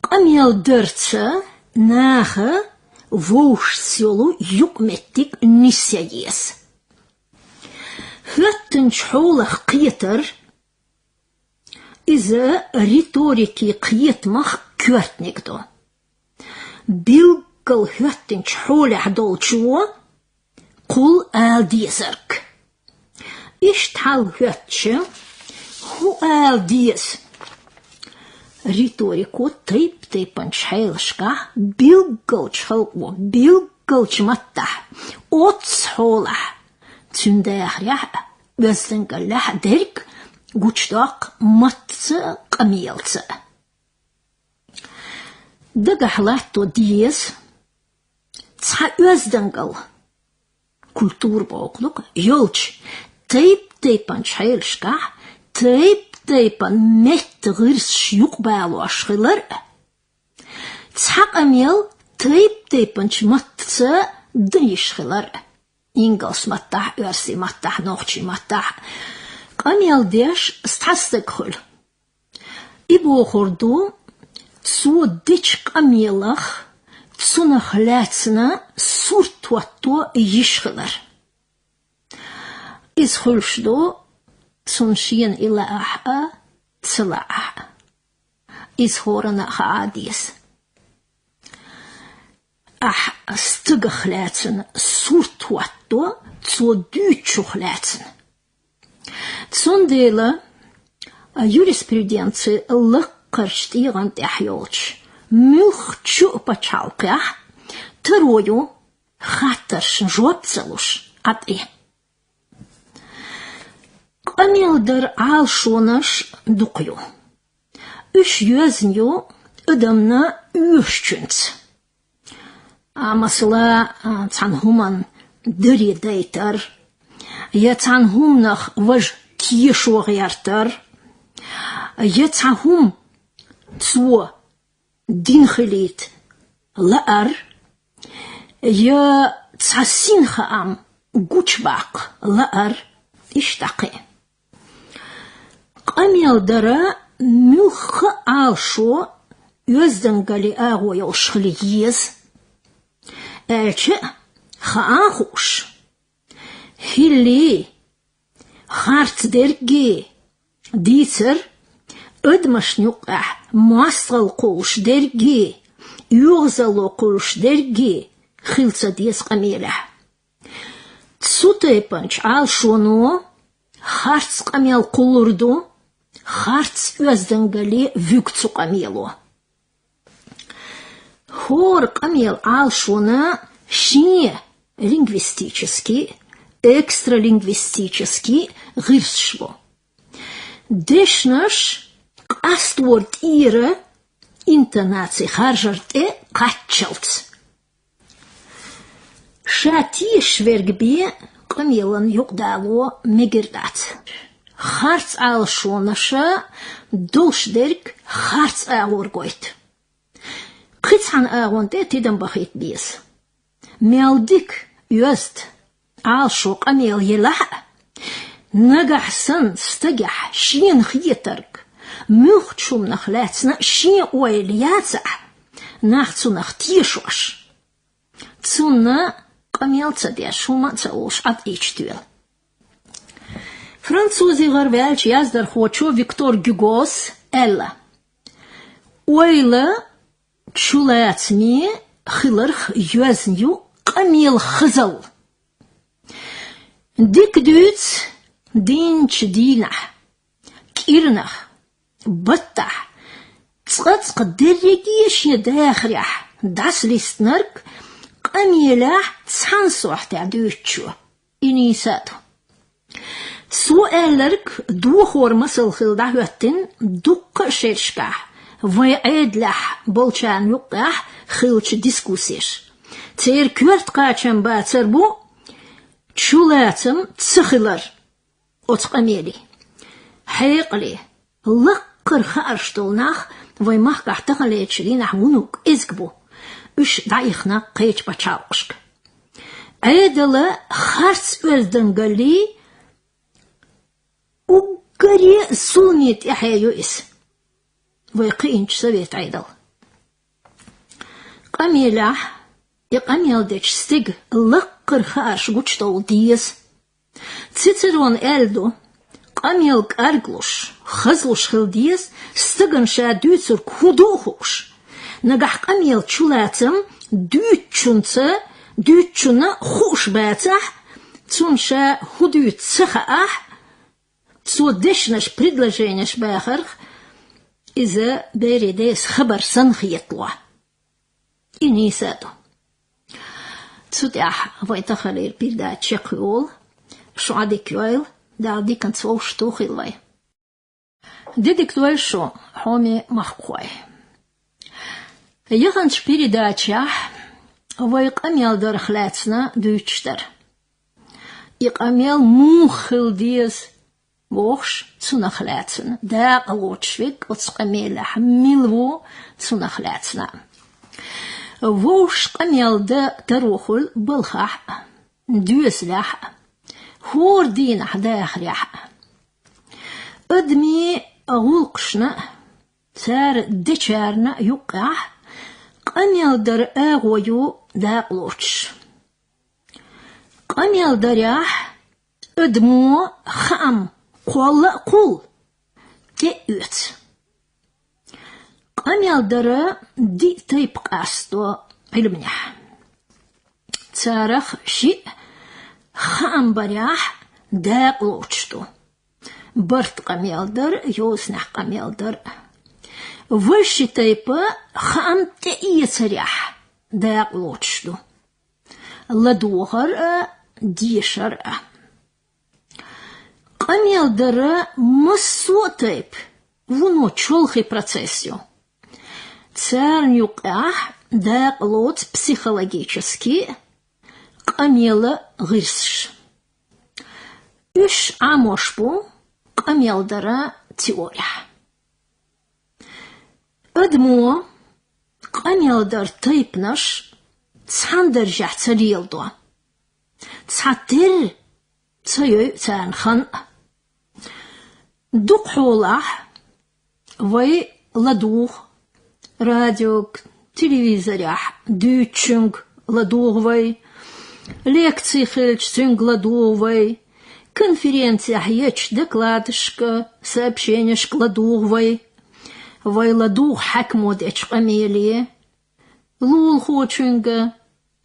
қамел дырцы нахы вуш селу юкметтик нисяес. Хаттен чхолах қиетер, иза риторики қиетмах квертникдо. Билгал хаттен чхолах долчуо, кул алдизерк. Иштхал хаттче, ху алдиз. Риторику тейп-тейпан чхайлшка, билгал чхалку, билгал чматтах, отсхолах. Тюндахрях, вестенгалях дерк, гучтак матца камелца. Дагахлато диез, ца вестенгал. Культурбоклук, ёлч, тейп-тейпан чхайлшка, тейп-тейпан меттгирс шюкбалу ашхилар. Ца камел, тейп-тейпан чматца днишхилар. Ингос маттах, örsi маттах, нохчи маттах. Камел деш стастекхул. Ибо хорду цу дич камелах цунах лецна суртуатто ишхилар. Из хулшду цуншин ила аха цлаа. Из хорана хаадис. Ах, стыгахляцен, суртуатто, цо дючухляцен. Цундела юриспруденции лаккарштиган тяхьолч, мюхчу пачалках, трою хаттерш жопцелуш ат и. Камелдер алшонаш дукю. Үш юзню ыдамна үшчүнц. Масла цанхуман дыри дейтер, я цанхумнах важ кишугяртер, я цанхум цу динхелит лаар, я цасинхаам гучбак лаар иштаки. Камелдара мюха алшо юздангали агоял шхлиез, Эльче хаахуш, хилли, хартдерги, дицер, ödmaşnюках, масгал куш дерги, югзало куш дерги, хилца дес камеля. Цутепанч алшону, харц камел кулурду, харц özdengали вюкцу камелу. Хор камел алшона ши лингвистический, экстралингвистический гиршво. Дешнаш кастворт ира интонации харжарте качалц. Шати швергбе камелан югдало мегердат. Харц алшонаша душдерк харц алоргойт. Кыцхан агонте тидам бахит бис. Мялдик юст алшо камел елаха. Нагахсан стагах шин хиетарк. Мюхчум нахляцна шин уэльяца. Нахцу нахтишош. Цуна камел цадя шума цауш от ичтюэл. Французигар вельч яздар хочо Виктор Гюгос элла. Уэйла чулацми хиларх юазню камел хызал. Дик дюц динч динах, кирнах, баттах, цацк дерегиш недахрях, дас листнарк, камелах цансуах тядючу, инисату. Суэллерк духор масыл хилда хөттин дукка шершках, вайэдлах болчан юках хилч дискусиш. Цер кверт качам ба цербу, чулацам цхилар. Отскамели. Хайкли. Лаккар харштолнах, ваймах кахтахале чринах мунук изгбу. Уш дайхна кэч бачалкшк. Айдала харц ölденгали угаре сулнит яхаю ис. Вайқинч совет айдал. Камелях يقاميل ديش ستيج لقر خارش قوشتو ديز تيترون إلدو قاميل كارجلوش خزلوش خل ديز ستيجن شا دوتر كودوهوش نجح قاميل تشولاتم دوتشنا خوش باتح تونشا هدوت سخاح تسو دشنش предложенияш бахарх إذا بيريديس خبر سنخيطوا إني سادو تسوديح ويتخلير بيردا تشيقيول شو عديك يويل دا كان تسوش توخيلوي ديدك تويل شو حومي محقوي يغنش بيردا تشاح ويقاميل درخلاتنا دوتشتر يقاميل موخل ديز ووش تسونخلاتنا دا قلوتشويك وتسقاميلح ميلو تسونخلاتنا ووش قاميل دا تروخل بالخاح دوسلاح هور دينح داخليح ادمي غلقشنا سار ديشارنا يقع قاميل در اغويو دا قلوتش قاميل درياح ادمو خام قول كيوت قاميل درا دي تيب قاستو علمنيح تارخ شيء خام برياح دا قلوتشتو برت قاميل در يوسنح قاميل در وش تيب خام تئيت رياح دا قلوتشتو لدوغر ديشر قاميل در مسو تيب ونو чолхи процессию. Царь юках да лот психологически قاميل غيرش. Үш амошпу قاميل дара теория. Эдмо قاميل дар тейп наш цандер жахцалилдо. Цатер цаю цанхан. Дукхолах вай ладух радиок телевизорях дючунг ладугвай лекции хельчунг ладугвай конференциях еч докладышка сообщенияшка ладугвай вай ладуг хакмод эч камелие лул хочунга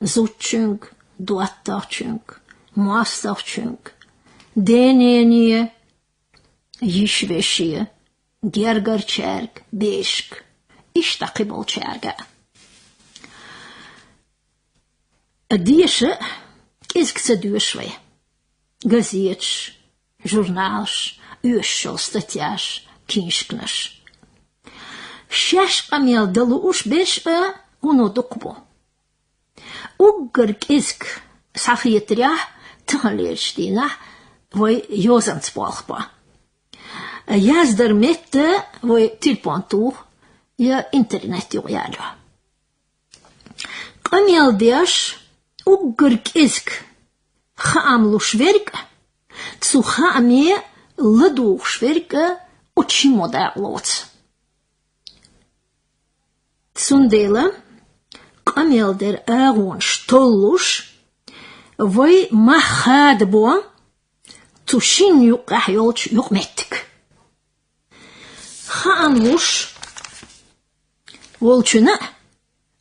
зучунг дуаттарчунг мастарчунг денение يشبشية جرجر شارك بيشك اشتقبل شارك الديش كيزك تدوشوي газетш журналш үшшол статьяш киншкнаш шаш камел далуш беш уно дукбо уггар кизк сахиетрях тхалештина вой йозансполхба Яздер мette вой тилпонту я интернет юялю. Камел деш уггар кизк хаамлу шверк цу хааме ладу шверк учимода лоц. Цундела камел дер агун штоллуш вой махадбо тушин юках йолч юкметтик. خاموش والچنا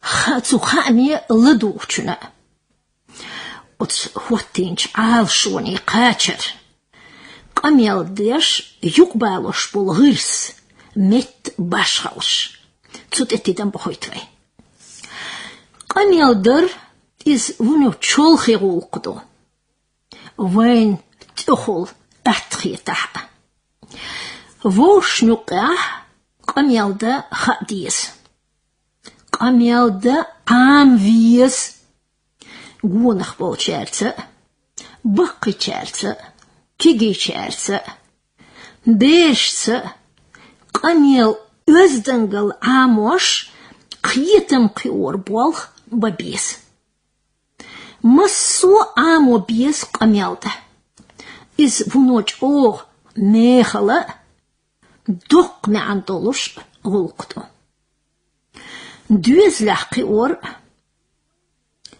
خاتو خامي لدوچنا ات واتينش عالشوني قاچر قاميل ديش يقبالوش بالغرس مت باشخالش تسوت اتدام بخويتوي قاميل در إز ونو چولخي غولقدو وين تأخل أتخي تحت ووش نقاح قاميل دا خاديس قاميل دا عام فيس قونخ بول شارتا بقي شارتا كيجي شارتا بيشتا قاميل أزدنقل عاموش قيتم قيور بولخ ببيس مسو عامو بيس قاميل دا إز ونوش أوغ ميخلا دوق معن دولش غلقتو دوز لحقي اور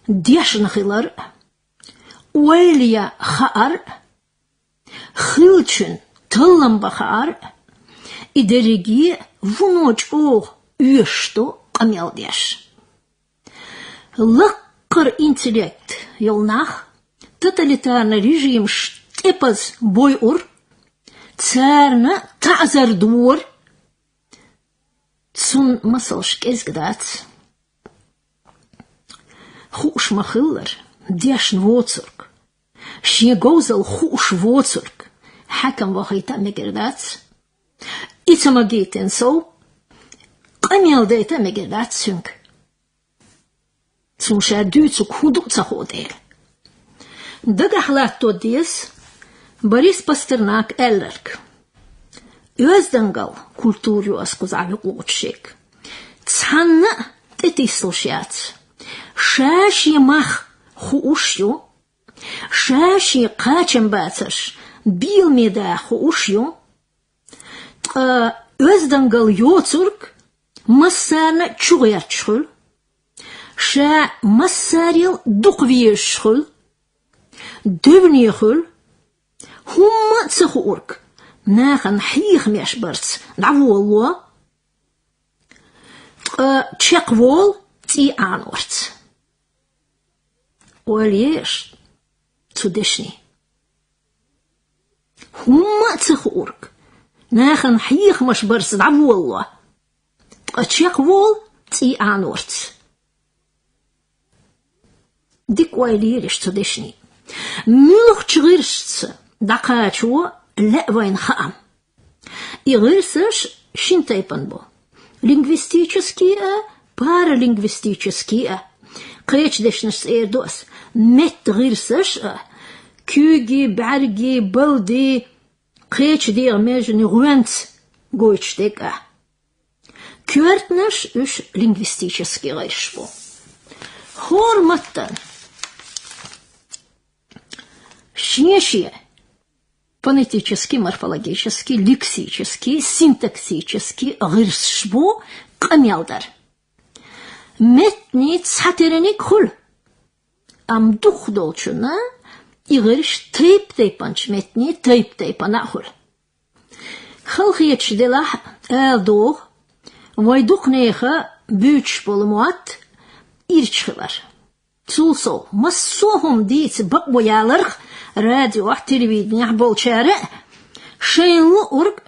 ديشن خلر ويليا خار خلچن تلم بخار إدريجي ونوج يشتو قميل ديش لقر интеллект يلناخ тоталитарный режим штепаз бойур царна тазар дур цун масалш кезгдац хуш махиллер дешн воцурк шегозал хуш воцурк حكم وخيتا مجردات إتما جيتن سو قميل ديتا مجردات سنك سنشا دوتسو كودو تخوديل دقحلات توديس Борис Пастернак Эллерк. Özdengel культуру асказали лучшик. Цанна тетислушац. Шаши мах хуушю. Шаши качем бацаш. Бил меда хуушю. Özdengel йоцурк. Массарна чугячхул. Ша массарил дуквиешхул. Дөвнихул. هم تسخورك ناخن حيخ مشبرت نعو الله تشقول تي آنورت وليش تدشني هم تسخورك ناخن حيخ مشبرت نعو الله تشقول تي آنورت ديك وليش تدشني ملوخ تغيرشت دقاتشو لا وين خام يغيرسش شين تايبن بو لينغويستيческие паралингвистические قيش دشنش ايردوس مت غيرسش كوغي بعرقي بلدي قيش دير ميجني غوانت غويتشتيك كورتنش اش لينغويستيческий غيرش بو хорматтан شنيشيه фонетический, морфологический, лексический, синтаксический, гыршбу, камелдар. Метни цатереник хул. Ам дух долчуна, и гырш тейп-тейпанч метни тейп-тейпана хул. Халхиеч дела элдох, вайдух неха бюч полумуат, ирчхилар. Цулсо, массохум диц бакбояларх, радио, телевидение, болчары, шейн лург,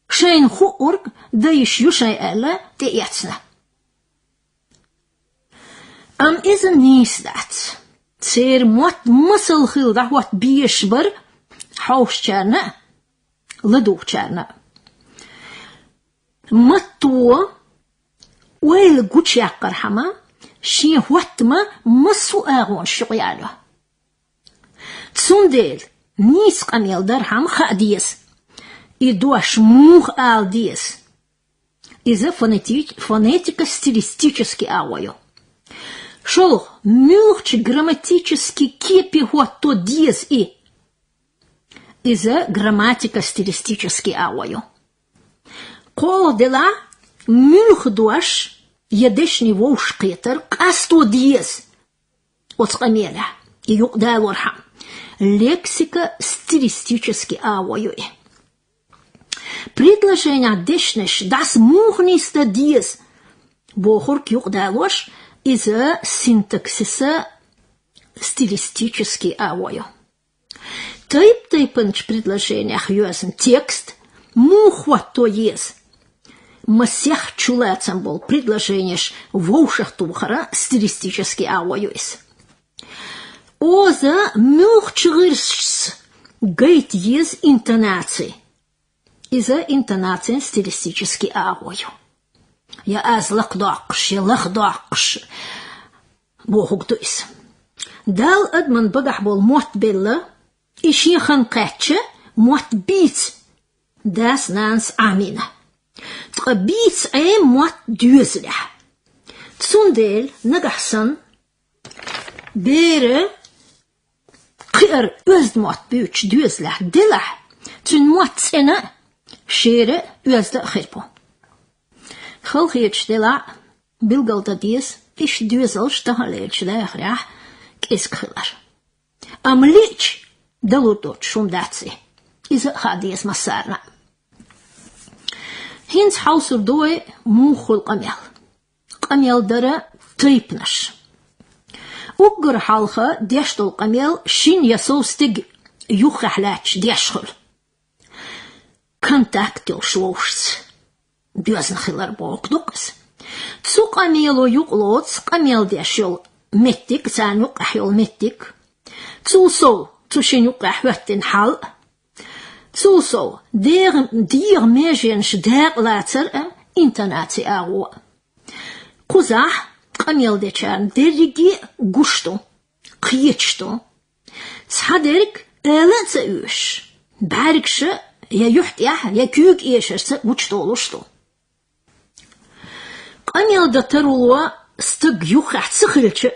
шейн хуург, да еще шейэла, те яцна. Ам изен нисдат, цер мот мысл хилда вот биешбар, хаушчарна, ладухчарна. Маттуа, уэйл гучяккар хама, شي واتما مسو اغون شقيالو تسونديل نيس قميل درهم خاديس идуаш мух алдиес إذا фонетико-стилистически ауаю. Шол мюхч грамматически кепи хуато диес и إذا грамматико-стилистически ауаю. Кол дела мюх дуаш يدشني ووش قيتر قاستو ديس وتقميلة يقدال ورحم лексика стилистически ауаюи. Предложение дешнеш das мухниста диес бохурк юqdalosh из синтаксиса стилистически ауаю. Тайп-тайпанч предложениях юасен текст мухвато ес. Масех чулацам был предложениеш воушах тухара стилистически ауаюис. Оза мюхчгирс гейт ез интонации. Из-за интонации стилистически ауаю. Я аз лахдакш, я лахдакш. Бохугдуис. Дал адман багах был мот белла, и шихан кэтче мот бит. Дас нанс амина. Бит мот дюзля. Цундел нагахсан бере قر أزمات بيوش دوزله دله تون مات سنة شيرة أزد خيربو خلقيتش دلا بالقلت ديس إيش دوزلش تهليتش داخرح كيسكخلر أمليش دلوتوت شوم داتسي إذا خاديس مسارنا هينز حوصر دوي موخو قميل درا تيبنش وقر حالخا ديشتو القميل شين يسوستيق يوخحلاتش ديشخل كونتاكتو شووشت ديوزن خلر بوك دوكس تسو قميلو يقلوت قميل ديشيل متك سان يقحيول متك تسو تشين يقح وقتن حال تسو دير ميجينش داق لاتر انتناتي اغو قزاح قميل ديشان ديريجي قشتو قيتشتو تحدرك لا تأوش باركش يا يحتيح يا كيوك إيشرس وشتولوشتو قميل دترولوا استق يوخح تسخلش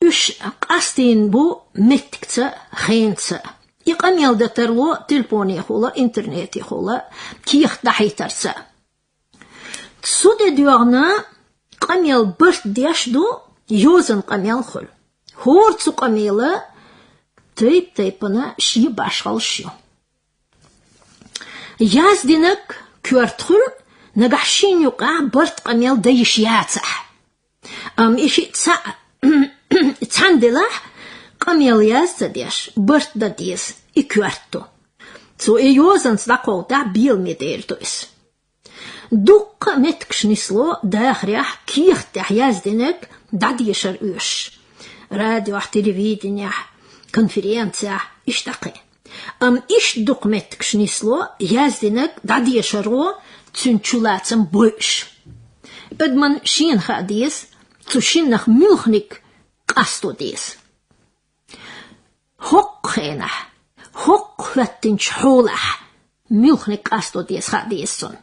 إش قاستين بو متكتا خينتا يقميل دترولوا تلفوني خولا إنترنتي خولا كيخ دحيترسا تسود ديوغنا قميل برت ديشدو يوزن قميل خل هورتسو قميلة تيبنا شي باشغلشيو يازدينك كورتخل نقحشين يقع برت قميل ديش ياتح إشي تساندلاح قميل يازديش برت داديس إكورتو تو يوزن صدقو دا بيل ميديرتويس دوق متكش نسلو داخريح كيختح يازدينك داديشر اوش راديو تلفزيون конференция иштақи. Иш документикш нисло яздинек дадиешаро цунчулацам бойш. Эдман шин хадис цушиннах мюхник кастодис. Хокхенах, хокхваттинч холах мюхник кастодис хадисон.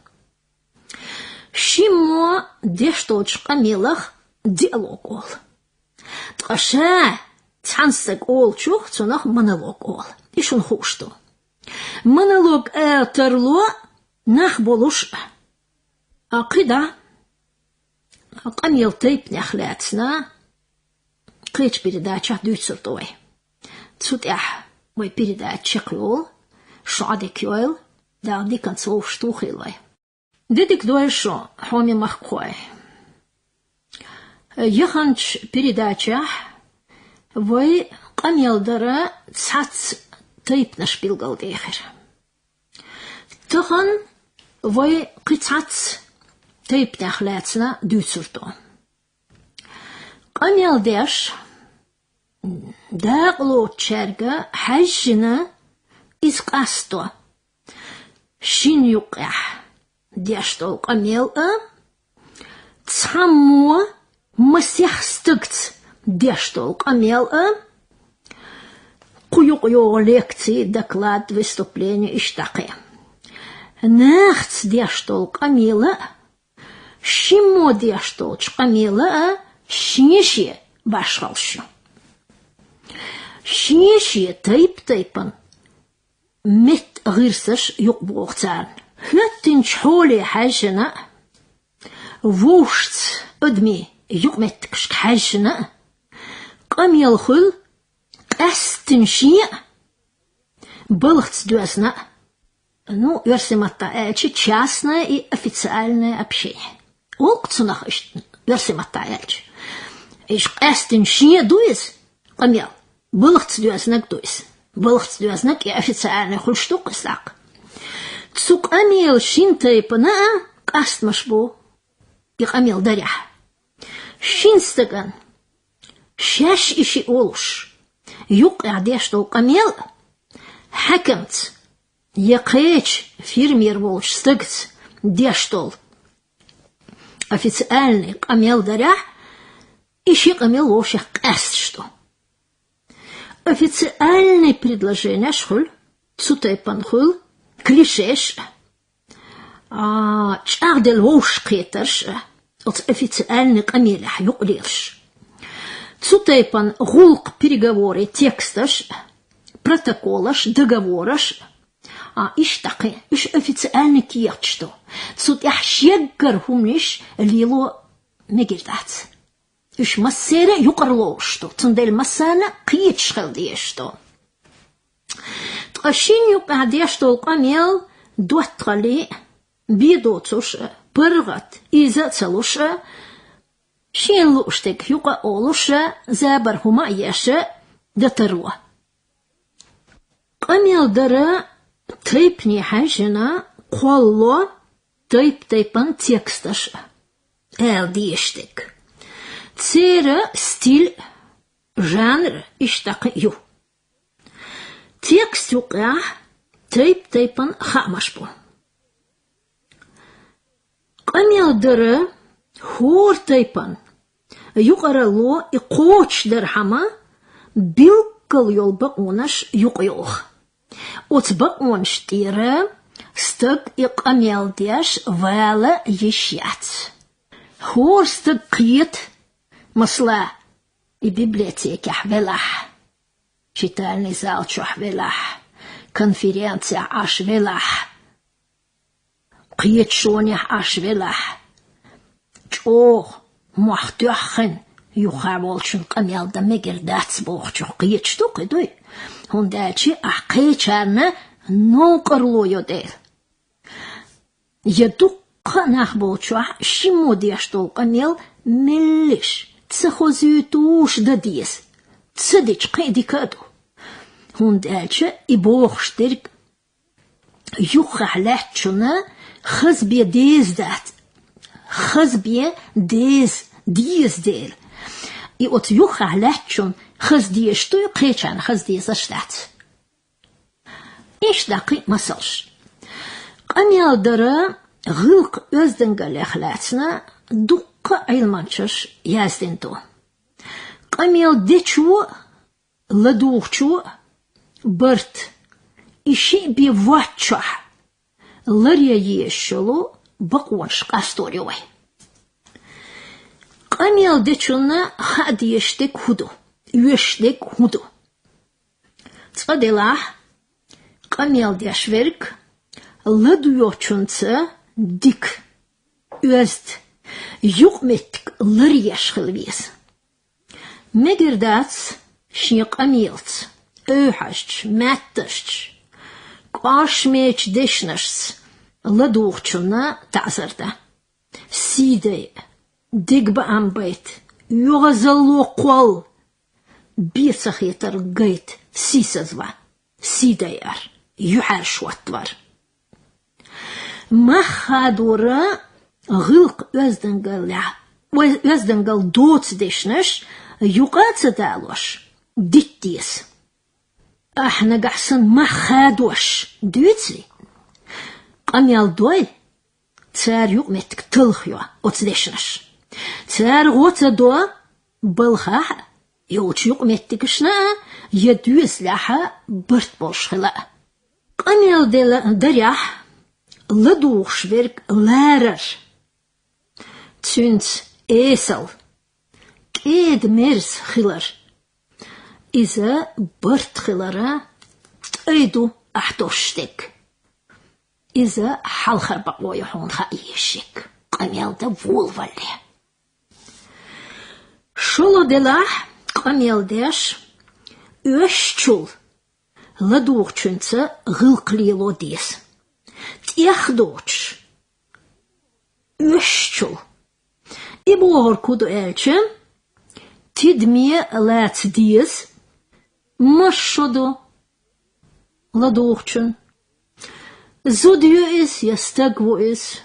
Шимо дешточ камилах диалогол. Траша Цансек ол чух цунах монолог ол. Ишун хушту. Монолог терло нах болуш. Акида. Камил тейп нахляцна. Клич передача дюйцуртовой. Цутях мой передача клол. Шадик йойл. Да ди концов штухилой. Дедик дуэшо хоми махкой. Еханч передача Вы камел дара цац тейп наш билгал дехер. Тохан вы кицац тейп нахлецна дюцурто. Камел деш даагло черга хажина из касто. Шин юках дештол камел цаммо масях стыгц. Дештол камел, куюк-ю лекции, доклад, выступление, иштаки. Нахц дештол камела, шимо дештол камела, шинеши башхалшу. Шинеши тейп-тейпан, мет гирсаш юк бухцан. Хеттин чхоли хажина, вушц одми юк меткш хажина, قميل خل أستنشيء بلغت دوزنا ну версиматтаэльчи частное и официальное общение. Олкцунах версиматтаэльчи. Иш эстиншие дуис камел. Былхц дуиснак дуис. Былхц дуиснак и официальный хульштук истак. Цук амел шинтайпана кастмашбу и камел дарях. Шинстаган شاش إشي أولش يقع ديشتو قميل حكمت يقيتش فيرمير بولش ستقت ديشتول официальный قميل дарях إشي قميل ووشيخ قاستشتو официальный предложение шхуль цутайпан хул клишеш чахдел воуш قيترش официальный قميل يقليرش Цутайпан гулк переговоры, тексташ, протоколаш, договораш, иштаки, иш официальный киерчто. Цут яхщеггар хумниш лило мегирдац. إيش مسيرة يقرلوشتو تندل مسانة قيتش خل ديشتو تقشين يقع ديشتو القميل دوت تغلي بيدوتوش برغت إذا تلوش شين لوشتك يقع أولوش زابر هما يشا دتروه قميل درا تيبني حاجنا قولو تيبن تكستش ديشتك تسيرة ستيل جانر اشتقيو تكست يقع تيبن خامشبو قميل درا هور تيبن يقرا لو إقوش درحما بيلقل يلبقونش يقيوخ وتبقونش تيرا ستق إقاميل ديش فالا يشيات هور ستقيت مصلا ببليتيكا حبلح читальный зал чохвелах конференция ашвелах قيتشونيح ашвелах чох محتوخن يخاولشن قميل دمجر داتس بوخشو قيتشتو قدوي هنداتشي أحقيتشارنا نوقرلو يدير يدوق نخبوتشوح شمو ديشتو قميل ملش تسخوزيتوش داديس تسديش قيدي كادو هنداتشي إبوخشترك يخح لاتشونا خزبيا ديز دات خزبيا ديز ديل إيوت يخح لاتشون خزديشتو يقيتشان خزديز اشتات إيش داقي مسلش قميل درا غلق أزدنغل إخلاتنا دق علمانشش يازدنتو قميل ديشو لدوخشو برت إشي بيواتشح لريا يشلو بقوش قاستوريوي قميل ديشونا خاد يشتك هدو يشتك هدو تصدلاح قميل ديشورك لدو يوچونца ديك özd يقمتك لرياش خلبيس مجردات شي قميلت اوحشت ماتشت قاش ميش ديشنشت لدوخچونا تعزرده سيدي ديك بأنبيت يغزلو قول بيرسخ يترقيت سيسزوا سيدير يحر شواتور ما خادورا غلق أزدنقل دوت ديشنش يقاتس دالوش ديتيس احنا قحسن ما خادوش دوتلي قميال دوي تسار يقمتك تلخيو وتديشنش تسار غوتا دو بالخاح يوش يقمتك شنا يدوز لها برت بوشخلا قميال دريح لدوخ شبرك لارر تسنت ايسل كيد مرز خلر إذا برت خلرا تأيدو أحتوشتك إذا حلخر بقوا يحون خايشك قميل دا وولفالي شولو دلاح قميل داش أشتشول لدوخ چنسا غلق ليلو ديس تيخدوش أشتشول إبوهر كودو ألچن تدمية لات ديس مشودو لدوخچن زوديو إس يستقو إس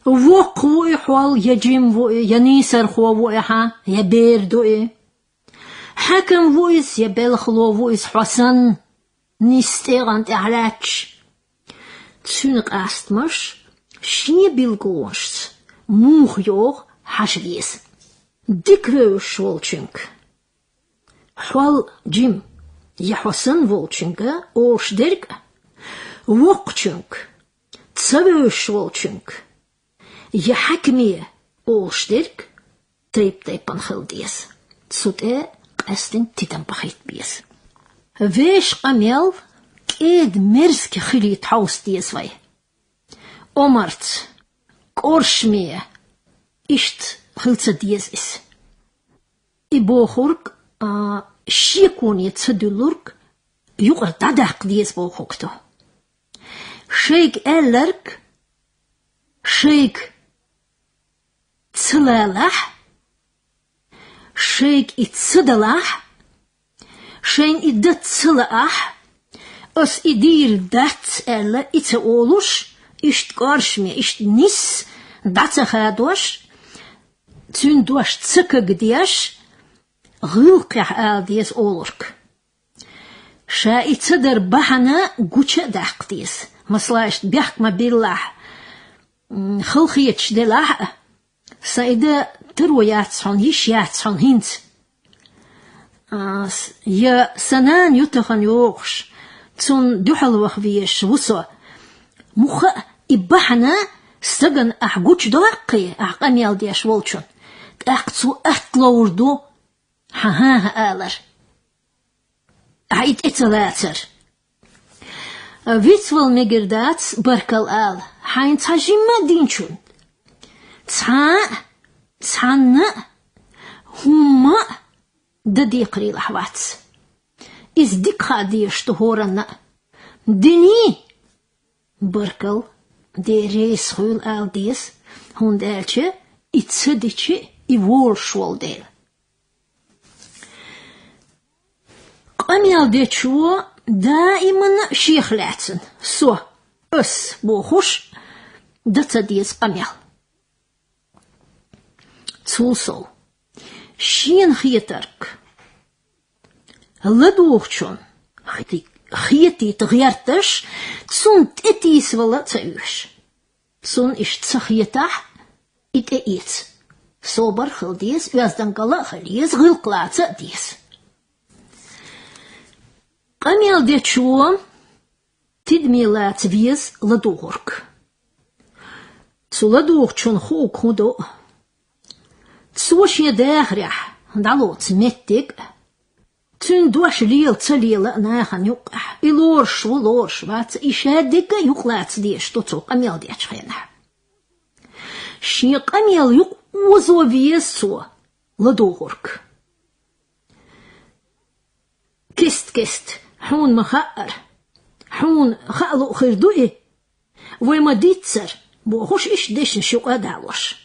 وقو إحوال يجيم وإ ينيسر خو وإحا يبيردو إ حكم وإس يبلخلو وإس حسن نستيغان تعلاتش تسونق أستمش شني بيلقوشت موخ يوغ حشويس ديكوش والچنك حوال جيم يحسن والچنك أوش درك وقچنك تسويش والچنك يحكمية أوش درك تيبن خلديس تسوت قستن تيتن بخيت بيس ويش قميل كيد مرزك خلي تحوس ديس وي أمرت قرشمية إشت خلصة ديزيس إبوخورك شيكون يتصدلورك يقر دادق ديز بوخوكتو شيك ألرك شيك تسلالح شيك يتصدلح شين إدت سلأح أس إدير دات ألا إتأولوش إشت قارشمي إشت نيس دات خادوش تون دوش تسكك دياش غلقح آل ديس أولورك شا إتصدر بحنا قوشة داق ديس مسلاش بيحك ما بالله خلقيتش دلاح سايدا ترويات صن يشيات صن هنت يا سنان يتخن يوغش تون دوحل وخفيش وصو مخا إبحنا استغن أحقوش داقي أحقام يالديش والشون أحقتو أحتلوردو ها آلر عيد إتلاتر فيتوال ميجردات بركال آل حين تاجيما دينشون تانا هما دديقري لحوات إز ديقها ديش تهورنا ديني بركل دي ريس خول آل ديس هون دالتش إتصديتش إيوورشوال ديل قاميال ديتشو دائما شيخ لاتن سو أس بوخوش دتا ديس قاميال تولسو شين خيترك لدوخشون خيتي تغيرتش تسون تأتيس ولا تأيوش تسون إش تسخيتح إتأيت صوبر خلديس ويازدنقلا خليس غلقلات ديس قاميال ديتشو تدميلات فيز لدوغرك تسو لدوغشون خوك هدو تسوش يداخرح دالو تمتك تون دوش ليل تليل ناخن يقح إلورش ولورش بات إشادك يقلات ديش توتو قميل ديش خينح شي قميل يقوزو فيسو لدوغرك كست حون مخاقر حون خالو خيردوئي وما ديتسر بوخوش إش ديش نشوق داوش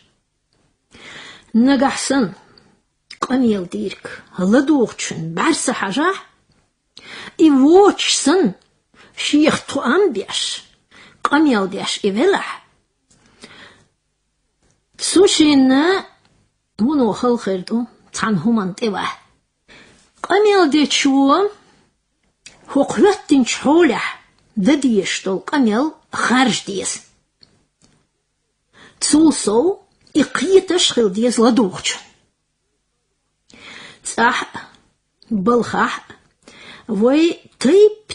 نجحسن قميل ديرك لدوغتشن بعرس حاجة إيووتشسن شيخ توام بيش قميل ديش إيفلح تسوشينا ونو خل خيردو تان همان تيوه قميل ديتشو هو قلتين شحولح دديشتو قميل خارج ديس تسوسو إقيتش خل ديس لدوغتشن صح بالخح وي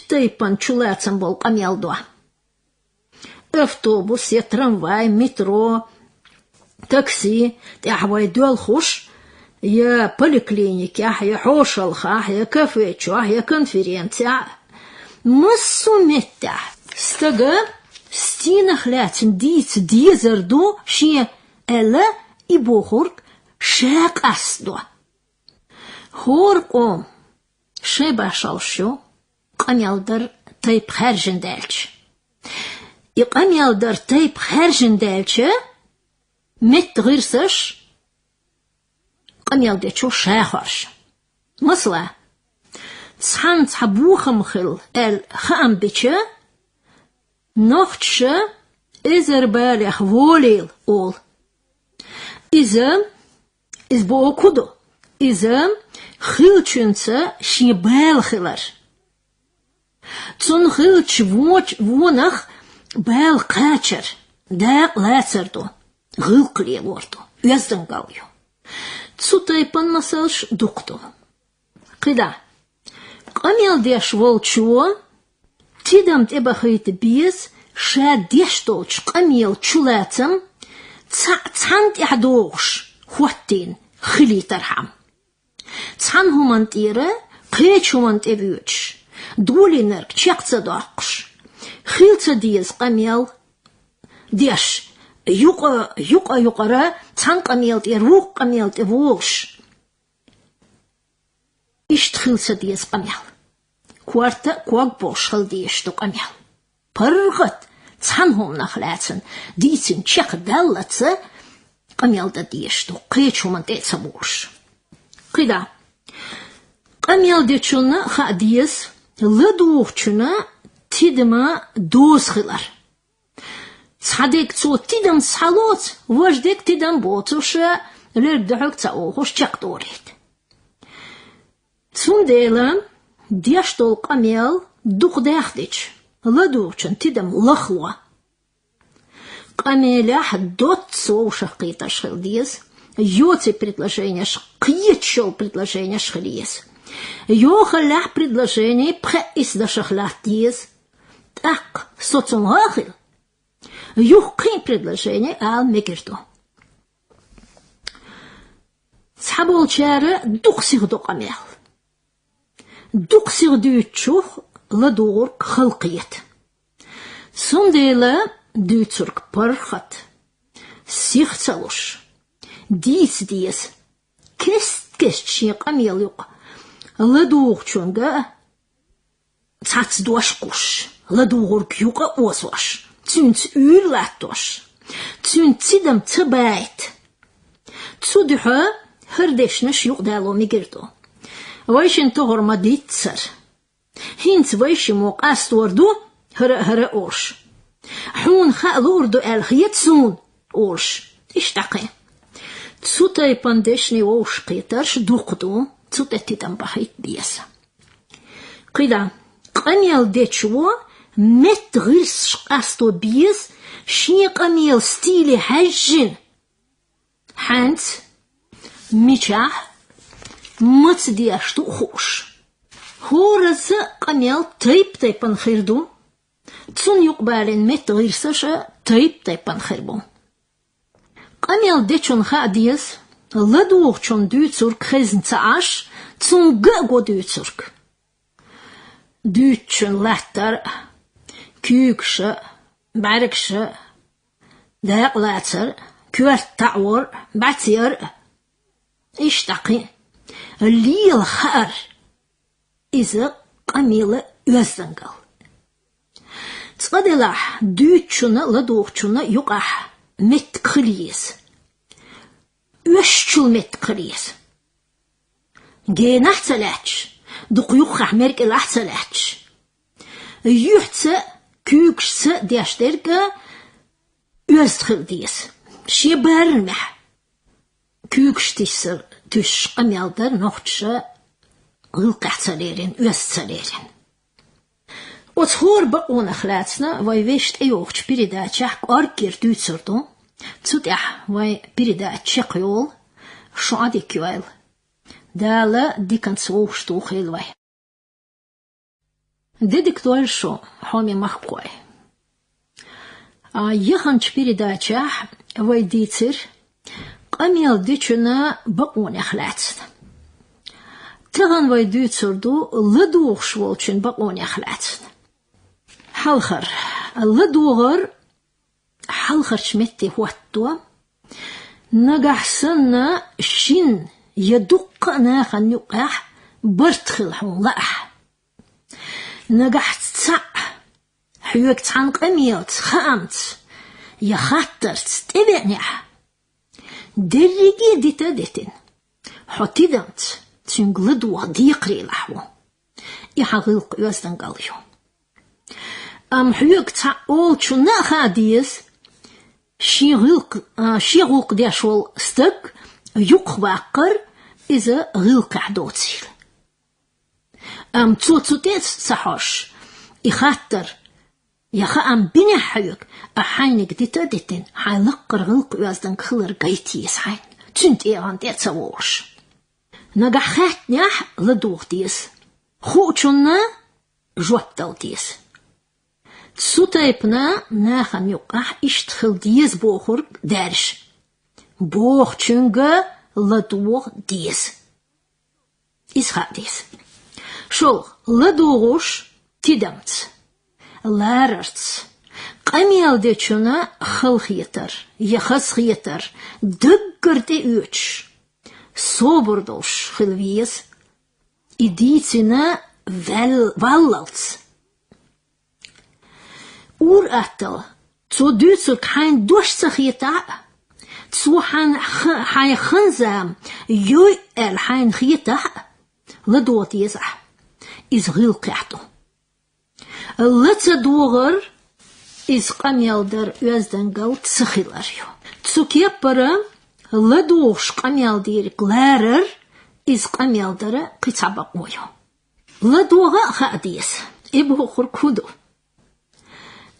تيبان чулацам бол قميل أوتوبوس يا ترامواي مترو تاكسي تحوي دول خوش يا بوليكلينيك يا حوش الخاح يا كافيتشو يا كونفرنسيا مسو متاح استغا ستين خلات ديت ديزردو شي ألا إبوخورك شاك أسدو هورقوم شي باشالشو قميلدر تيب خارجن دالش يقميلدر تيب خارجن دالش مت غيرسش قميلدر شاخرش مثلا تسحن تحبوخم خل خام بيتش نوختش إزر باليخ ووليل أول إذا بوكودو إذا خيلتشنسا شيبال خلر تون خيلتش وونخ بال قاتشر داق لاتسردو غلقلي وردو يزدنقاليو تسو تايبان مسالش دوكتو قدا قميل ديش والشو تيدم تبا خيت بيز شاد ديشتوش قميل تشولاتم تسحنت إحدوغش خوتين خلي ترحم تسحن همان تيرا قيتش همان تبيوش دولي نرك تشاق تصداقش خيل تديز قميل ديش yuqara tanqamelt ruqqamelt volsh. Ishtkhilsa dies qamel. Kwarta kwag boshal dies to qamel. Pargat tanhom nachlaatsen dietsin check dallatse qamel da dies to qechumant etsa volsh. Qida qamel de chulna khadies laduchuna tidma dosghilar. Sadek zo tidam salot wajdek tidam botusha lerdhuk tsaoch chaktorit. Tsundela diastol qamel duqdaxdich laduchun tidam lakhwa. Qamela dot so shaqita shkhildies yote предложение qiyetshol предложение shkhilies. Йохалах предложение пхаис да шахлахтиес. Так, соцумахил. Юхкин предложение ал мекерто. Схабол чара духсир доqamel. Духсир дючух ладур кхалқиет. Сундела дючурк пархат. Сихцалуш. Диес. Кест qamel юq. Ладугчунга цац дошкуш ладугур кюка осваш цюнц урлатош цюнцидам цбайт цудха хердешнаш югдало мигерто вайшин тогормадитсар хинц вайшимо астворду хара орш хун халурду алхиетсун орш иштaqi цутай пандешни орш qitарш дуqdu Цутетитам бахит диеса. Қида, qamel дечуо метрис шқасто биес ши qamel стиле хажжин. Ханц, мичах, мыц диашту хуш. Хорасы qamel тайп-тайпан хирду. Цун юқбалин метрисаша тайп-тайпан хирбу. Qamel дечун ха диес ладугчун дүйцурк хезнцааш цунгаго дүйцурк. Дүйчун латтар күйкші, бәрікші, дәqлатыр, күәрттауыр, бәтір, иштақи, лил хар, изі qameli өздіңгіл. Цқадыла дүйчуны ладугчуны юқах метқілиез. Өшчул метқилиес. Генах цалач, дуқюх ахмерк илах цалач. Юхца кюкшца диаштерга өстхил диес. Шебарнах. Кюкштисер түш qamelдар нохча гылқах цалерин, өст цалерин. От хор ба онахлацна вай вешт эйохч передачах аркер дүйцерду. Цутях вай передача қиол шуади кюэл. Дала диканцоу штухил вай. Дедиктуэль шо хоми махкой. Яханч передача вай дицер qamel дичуна бақуня хлацна. Таган вай дицерду ладух шволчин бақуня хлацна. Халхар ладугар حلخر شمتي واتوا نجحسنا شين يدقنا خنيقح برتخل حولح نجحت تسع حيوك تحن قميوت خامت يخطرت تبعنيح درجي ديتا ديتن حطي دمت تنقلدوا ديقري لحو يحغلق يوزدن قاليو حيوك تحقول شنا خاديس شي غلق ديشول ستك يقبقر إذا غلق عدوتيل. تسوتيت صحوش يخاطر يخا بني حيوك أحينك ديتا ديتن حيلقر غلق يازدن خلر قيتيس حين تنت إيران ديت سووش نجحت نح لدوغ ديس خوشنا جوابتل ديس Сутайпна нахан юқах иштхил диез бохур дәрш. Бох чүнгі ладуғ диез. Исха диез. Шол ладуғуш тидамц, ларарц, Камел дечуна хылхиетер, яхасхиетер, дыггырте үч. Собордош хылвиес, идицина валлалц. Ур атал, цо дюцук хайн дошсахиета, цо хайн ханзам, юй эл хайн хиета, ладот езах, из гыл кяхту. Лыца дугар, из камелдер өзденгал цахиларю. Цукеппара, ладош камелдир глэрэр, из камелдера кицабакмою. Ладога хадис, ибу хуркуду.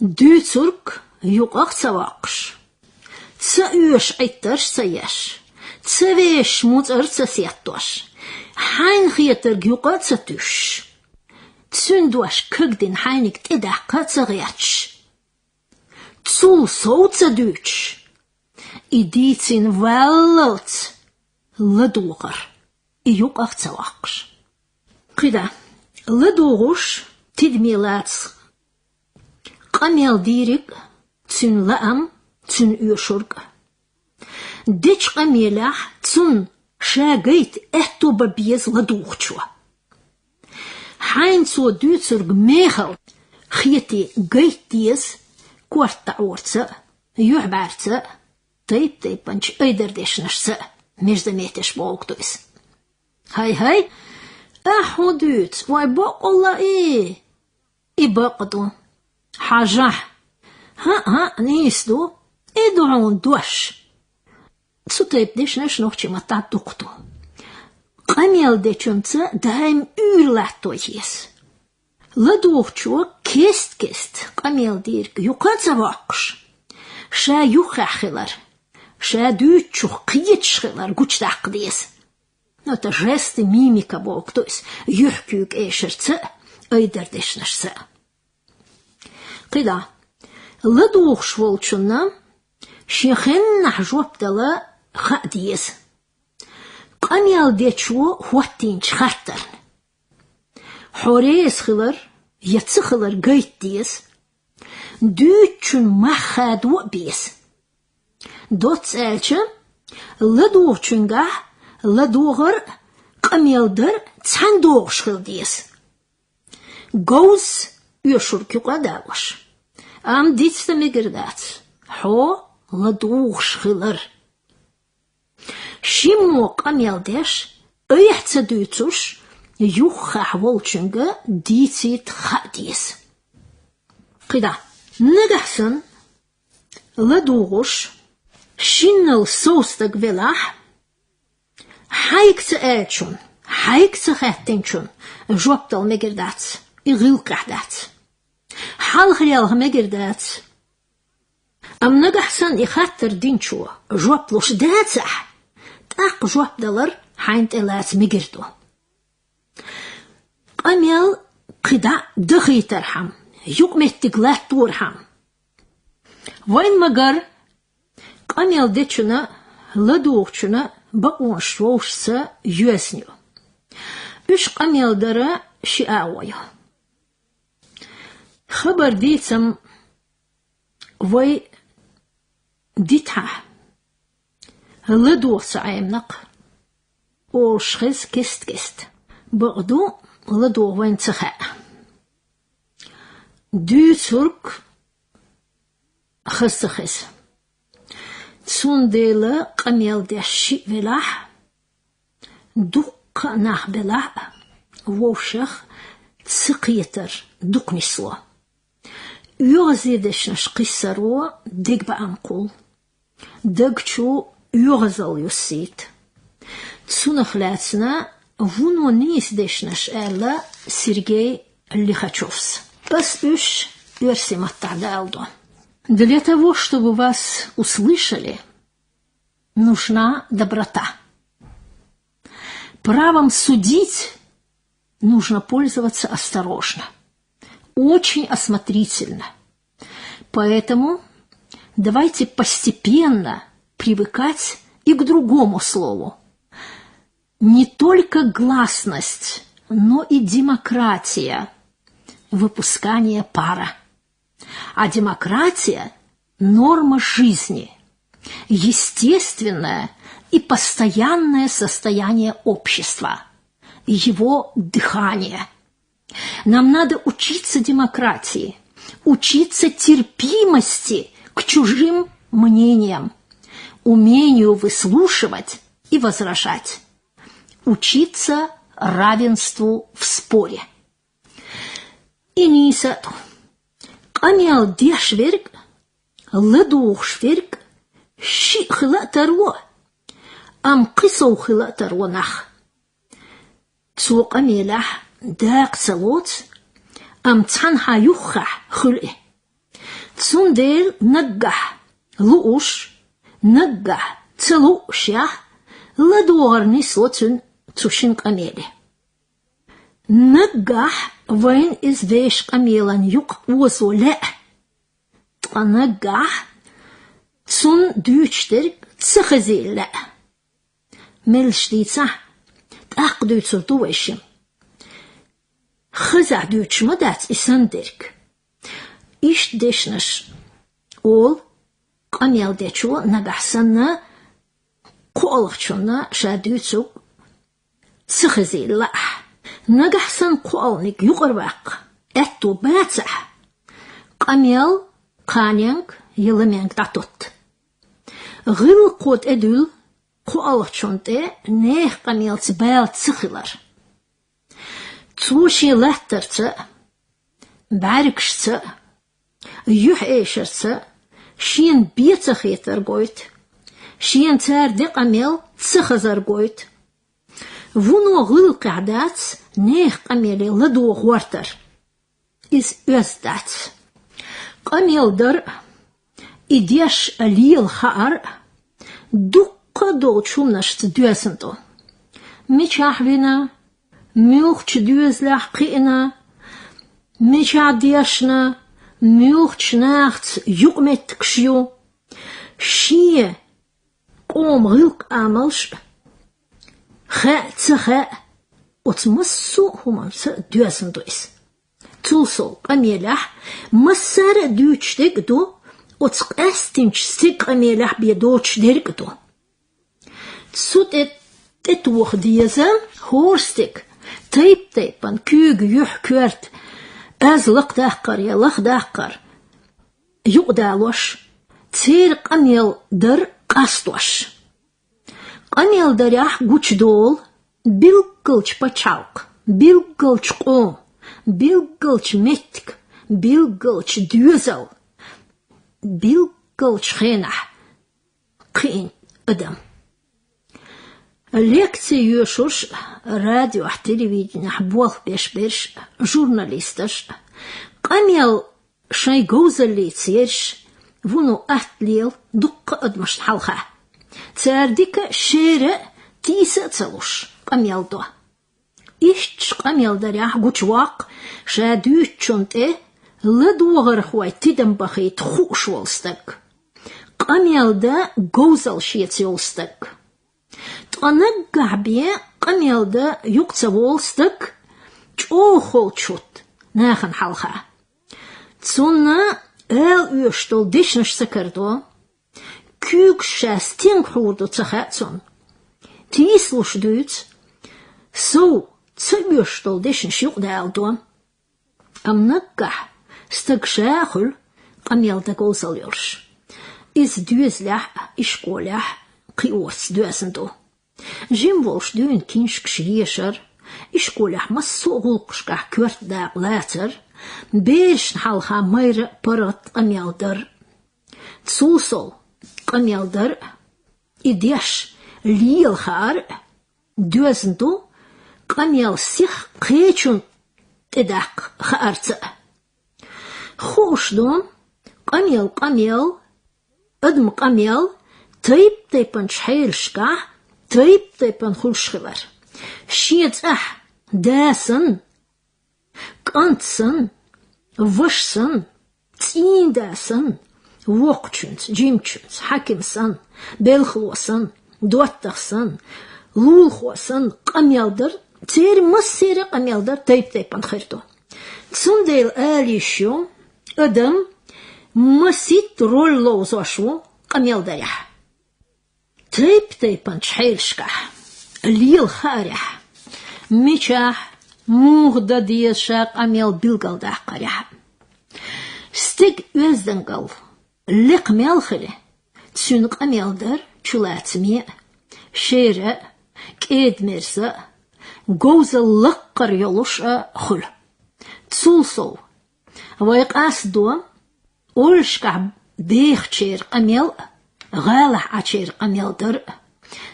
Дюцурк юqaq цавақш. Цаюш айтарш цаяш. Цавеш муцар цасяттош. Хайн хиятар юqa цатуш. Цундуаш кэгдин хайник тедаққа цағяч. Цул соуца дюч. Идицин валлалц. Ладуғар. Юqaq цавақш. Қида. Ладуғуш тидмилац. Камел дирик, цун лаам, цун юшург. Дич камелах, цун шагайт эхто бабиез ладухчуа. Хайн цо дюцург мехал, хьети гайт диез, кварта орца, юхбарца, тайп панч айдердешнашца, междометеш болктуис. Хай, ахо дюц, вай бакалла и бакаду. حاجة نيسدو ادعون دوش سوتيب ديش نشنوخشي متى دقتو قميل ديشنца دايم üürlähtö yes ладухчу кест قميل дирк юқаца вақш ша юхахилар ша дючух қиечхилар гучдақ диес но это жесты мимика бог то есть юхкюк эшерца айдердешнашса قيدا لدوخ شوالشنا شيخن نحجوب دلا خاديز قميال ديتشو خواتين شخاتر حوريس خلر يتسخلر قيت ديز دوتشن مخاد وبيز دوت سالشن لدوخ چنگاه لدوغر قميال در تساندوغ شخل ديز غوز يشركي قداوش ام ديتست ميگردات حو لدوغش خلر شيمو قميل ديش ايحت دوتوش يوخا حولچنگا ديتيت خاديس قدا نگحسن لدوغش شينل سوستك بلاح حايكت ايچون حايكت خاتنچون جوبتل ميگردات يغيل قحدات حال خيال ميگردات ام نگحسن يخاتر دينچو جوبلوش داتح تاق جوب دلر حينت الات ميگردو قميل قدا دخي ترحم يقمت تقلات تورحم وين مگر قميل ديچنا لدوغچنا بقون شوشسا يوسنيو اش قميل دره شئاويو خبر ديتم وي ديتها لدو سعيمنق وشخص كست بغدو لدو وين تخاء دو ترك خس تسون ديلا قميل دي الشيء بلاح دق ناح بلاح ووشخ تسقيتر دق نسوا يغزيدش قيسروا ديك بأنقول دقشو يغزل يسيت تسونخلاتنا ونو نيس ديشنش ألا سيرجي Лихачевс. Бас уж версия Маттардалдо. Для того, чтобы вас услышали, нужна доброта. Правом судить нужно пользоваться осторожно, очень осмотрительно. Поэтому давайте постепенно привыкать и к другому слову. Не только гласность, но и демократия, выпускание пара. А демократия – норма жизни, естественное и постоянное состояние общества, его дыхание. Нам надо учиться демократии, учиться терпимости к чужим мнениям, умению выслушивать и возражать, учиться равенству в споре. И не сату. Камел дешверг, ледухшверг, щихла тарво, ам кисоухла тарво нах. Цу камелах дак салоц, ам цанха юха хуле. Цундел наггах, лууш, наггах, целушях, ледуарни соцун цушин камеле. Наггах вайн из веш камелан юк возоле. Наггах цун дючтерг цехазеле. Мельштица так дючурту вешим. Хаза дючмадат исандерг. Иш дешнаш ол камел дечо нагахсанна қолчуна шадючук цехазеле. نجحسن قولنك يقربق اتو باتح قميل قانينك يلمينك داتوت غير قوت ادول قولك شونتي نيخ قميل تبال تسخلر توشي لحترت باركشت يح ايشرت شين بيتخيتر قويت شين تار دي قميل تسخزر قويت Вуно гыл кадац, нех камели ладу хвартер. Из östaц. Камелдер, идеш лил хаар, дукка долчумнаш дюсенто. Мечахвина, мюхч дюзлях кина, мечадешна, мюхч нахц юкмет кшю, шие, ком гылк амалш, خا وتمسو هما دواسن دويس توصل قميلح مسار دوتش دو وتقاستنش ستيق قميلح بيدوتش ديركدو تسوت تتوخ ديزا هورستيك تيبان كوغ يوح كورت ازلق داقر يلق داقر يقدالوش تير قميل در قاستوش قميل دريح قوش دول بيلقلش بچاوق بيلقلش قوم بيلقلش متك بيلقلش دوزل بيلقلش خينح قين ادم лекции يوشوش راديو تلفزيون حبوخ بيش журналисташ قميل شاي جوزلي تسيرش فونو أهتليل دق أدمش حلقة تاردك شيرة تيسة تلوش قميل دو إيش قميل دريح قوشواق شادو تشونتي لدوغر خوي تدم بخيت خوش والستك قميل دا جوزل شيت يولستك تنقع بيه قميل دا يقصى والستك جوخل تشوت ناخن حلقة تسونا يشتل ديشنش سكردو كوك شاستين حوردو تخاتون تيسلوش دوت سو تسيشتل ديشنش يقدالدو نقح استقشاخل قميل دا قوصل يرش إز دوزلح إشقولح قيوس دوزندو جيم والش دون كينشك شريشر إشقولح مسو غلقشكح كورت داق لاتر بيش نحالها مير برط قميل در تسوسل قميل در إديش ليل خار دوزندو قميل سيخ قيچون تداق خارت خوش دون قميل أدم قميل تيب تيبن شحيل شكا تيب تيبن خلشخبر شيت داسن قانتسن وشسن تين داسن وقتشنت جيمتشنت حاكمسن بلخوسن دوتخسن لولخوسن قميلدر تير مسير قميلدر تيب تيبن خيرتو تسنديل آليشيو أدم مسيت رولو زوشو قميل دريح تيب شحيلشكح الليل خارح ميشاح موغدا ديشا قميل بيلقل داح قريح ستيق وزدنقل اللي قميل خري تسون قميل در چلاتمي شيرة كيد مرسا جوز اللقر يلوش خل تسولسو ويقاس دوم أولشكع بيخ تشير قميل غالح عشير قميل در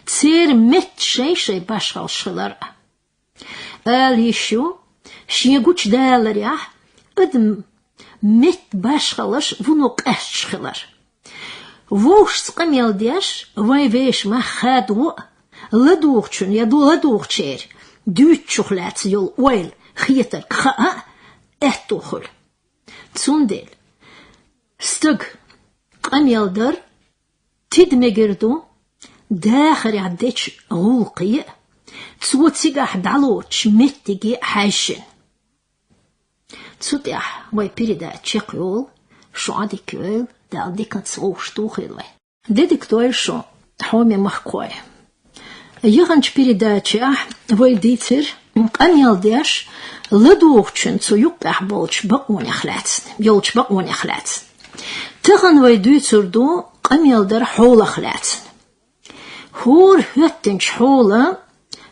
تسير مت شي باشغل شلر يشو شيقوش دالريح ادم مت باشغلش ونوك اشخلر ووش قميل ديش ويش ما خادو لدوغتشن يدو لدوغتشير دوت شخلات يول ويل خيتر خاء اتوخل تسونديل ستق قميل در تدمجردو داخل عدتش غلقي تسوتسيق أحد علوتش متجي حاشن تسوتيح وي بيريدا تشيقيول شو عادي كيول دال دي كانت سووش توخيلوي ديدك تويل شو حومي مخكوي يغنش بيريدا تشيح وي ديتر قميل ديش لدوغتشن تسو يقح بولش بقوني خلاتن يولش بقوني خلاتن تغن وي ديتر دو قميل در حول خلاتن هور هتنش حولا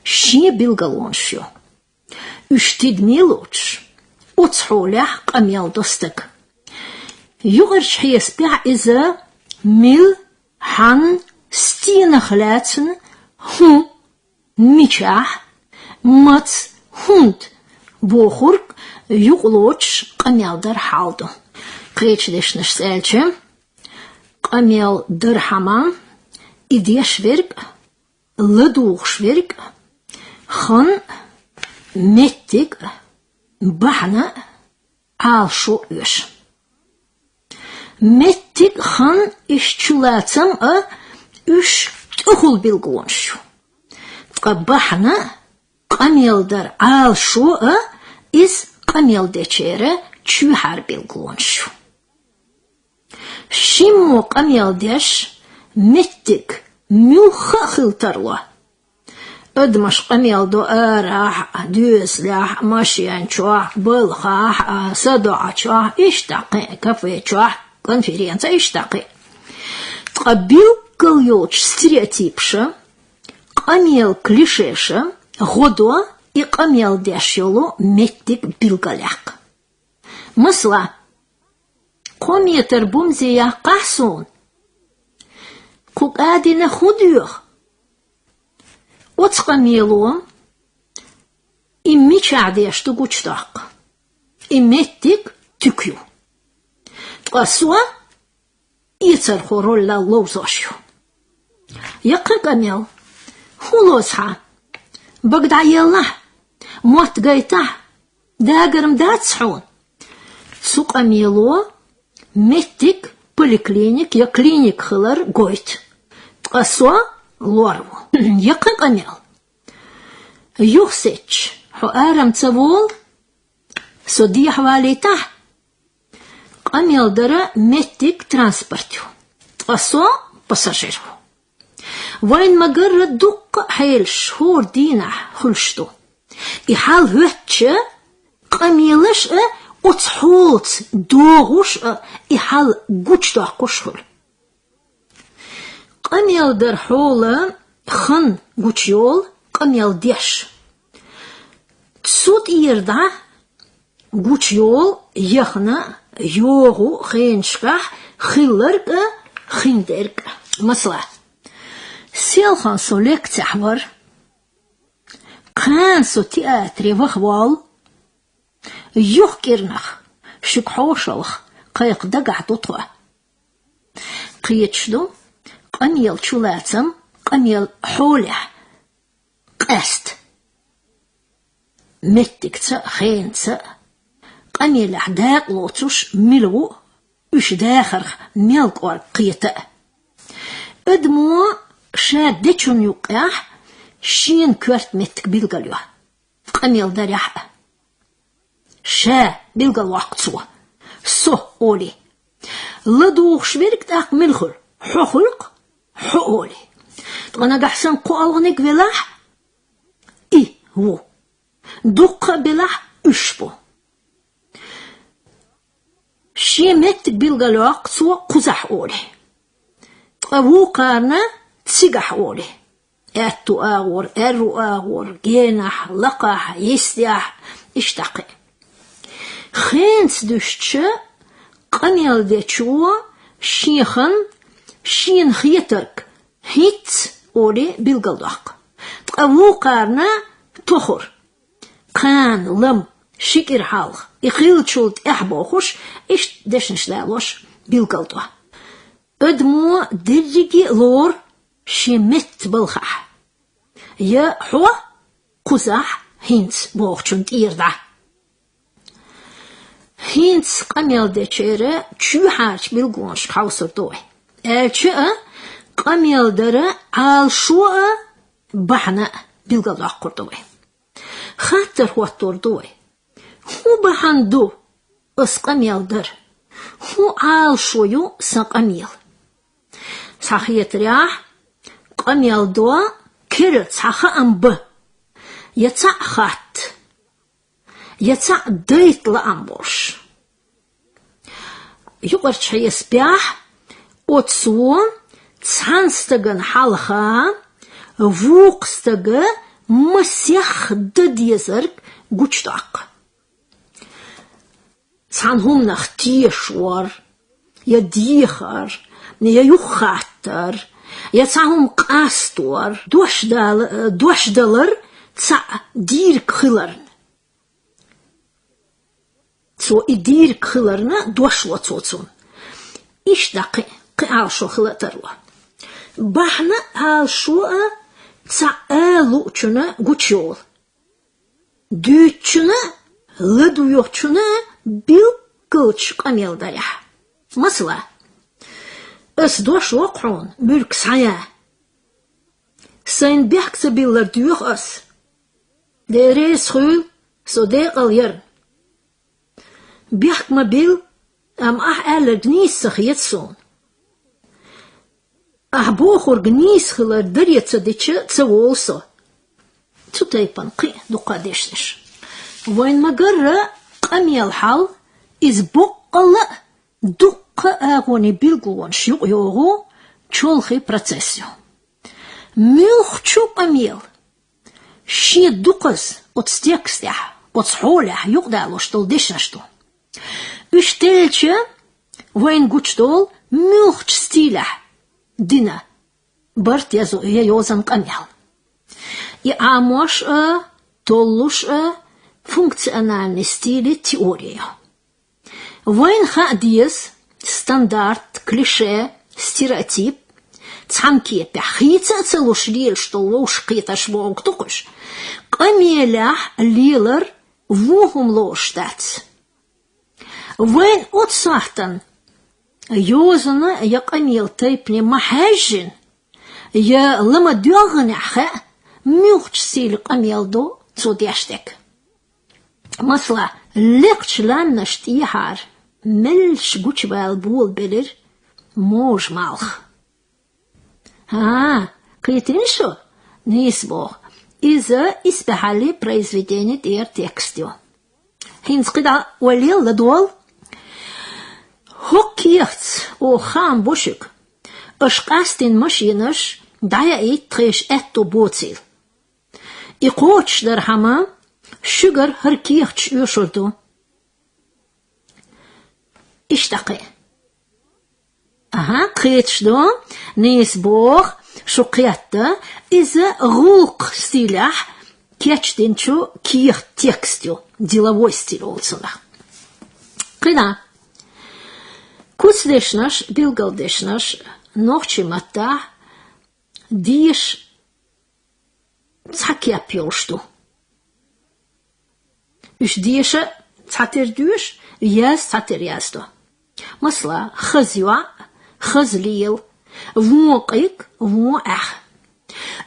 شي بيلغالونشو اشتد ميلوش وتصحولح قميل دوستك يغرش حيسبع إذا ميل حن ستين خلاتن هو ميشاح مات هند بوخورك يغلوش قميل در حالدو قيتش ديش نشسالش قميل در حمام إديش ورق لدوغش ورق خن متك بحنا عالشو إيش متك خن إشتلاتم إش تأخل بالقوانشو بحنا قميل در عالشو إز قميل ديشيرة تشوحر بالقوانشو شمو قميل ديش متك ميوخاخل تروا ادمش قميل دو راح دوسلاح ماشيان شوح بالخاح صدع شوح اشتاقي كافي شوح كونفرنسا اشتاقي تقبل كل يوتش ستيريوتيبشا قميل كليشيشا غدوة и قميل داشيولو متك بالقلاق مثلا قومي تربوم زي قحصون كوك آدينا خوديوخ وتقميلو إمي شعديش تقوشتاق إميتك تكيو تقسوا يترخو رولا لوزاشيو يقا قميل خلوصها بقدع يالله موت قايته داقرم داتسحون سوق قميلو متك поликлиник я клиник хылар гойт. Тқасуа лорву. Яқын қамел. Юхсеч. Ху арам цавол. Соди хвалита. Қамел дара меттик транспортю. Тқасуа пассажиру. Вайн магарра дуққа хайл шхур дина хулшту. И хал хватча قميلش وتحوط دوغوش إحال قوش داقوشهول قميل در حول خن قوشيول قميل ديش تسود يردع قوشيول يخنا يوغو خينشكح خيلرك خيندرك مثلا سيلخان سوليك تحور قانسو تياتري وخوال يحكرنخ شكحوشلخ قيق دقع تطوى قيتشدو قميل شلاتم قميل حولح قاست متكتا خينتا قميل أحداق لوتوش ملو إش داخر ملك ورقيتا ادمو شادتشون يقاح شين كورت متك بيلقلوه قميل داريح شا بيلقى الوقت سو أولي لدوخ شبيرك تاق ملخل حخلق حقولي تغنى قحسن قوالغنك بلاح إيه هو دق بلاح اشبو شيمت بالغلوق سوى قزح أولي تغو قارنا تسيقح أولي أتو آغور أرو آغور جينح لقح يستيح اشتاقي خينس دوشتش قميل ديتشوا شيخن شين خيترك هيت أولي بالغلوق تغو قارنا تخر قان لم شكر حالغ يخيل شولت احبوخوش اش دشنش لالوش بالقلطوة ادمو درجي لور شمت بالخح يا حوا قزح هينس بوخشنت إيردا هينس قميل دچيري چو حاج بالقونش خاوسر دوي الچه قميل دره عالشو بحنا بالقلطوة قردوي خاطر واتور دوي هو بحندو اس قميل در هو عال شويو سا قميل صحية رياح قميل دوا كرت صحا أنب يتع خات يتع ديت لأنبوش يقرد شي سبياح وتسو تسانستغن حالخا ووقستغ مسيح دد يزرق قوشتاق تسانهم نختيشور يديخر يخاتر يتسانهم قاستور دوش دلر تسا دير كخلرن تسو إدير كخلرنا دوش وطوطون إيش داقي قعال شو خلطروا بحنا عال شو تسا آلو چنا قوشيول دوچنا لدويوچنا بالقلش قميل دايح مثلا اس دوش وقعون ملك سعيا سين بيحكس بيلر دوخ اس ديريس خول صديق اليرن بيحك ما بيل ام ألر جنيس سخيت سون بوخور جنيس خلر دريت صديتش تسوولسو تتايبان قي دو قادشتش وين ما قرر قميل حال إز بقل دق آغوني بالقوان شيوق يوغو چولخي процессио ملخ چو قميل شي دقز отстекстях отсхолях югдалош тол дешнашту үштелче вайн гучтол млх стилях дина барт язо я йозан قميل и амош толлуш функциональный стиль теория. Вайн хадиес стандарт, клише, стереотип, цамки пяхица целуш лил, что лош киташ волк тукуш. Камелях лилер вухум лоштац. Вайн отсахтан йозана я камел тайпне махажин я лама дёгнеха мюхч сил камел до цудяштек. مثلا لقش لان نشتيحار ملش قوش بالبول بلر موج مالخ قيتين شو نيسبوغ إذا إسبحالي произведение دير تكستيو هينز قدا وليل لدول هوكيخت او خام بوشك اشقاستين مشينش دايا ايت تريش اتو بوتيل إقوتش در حمام شجر هركيخش يشردو اشتقي قيتش دو نيسبوغ شقياتا إذا غوق ستيلح كيتشتنشو كيخ تكستيو деловой стиль олсона قنا كوس ديشناش بيلغل ديشناش نوخشي متا ديش تحكي بيوشتو үш деше цатер дюш яз цатер яздо масла хазюа хазлил вуqик вуах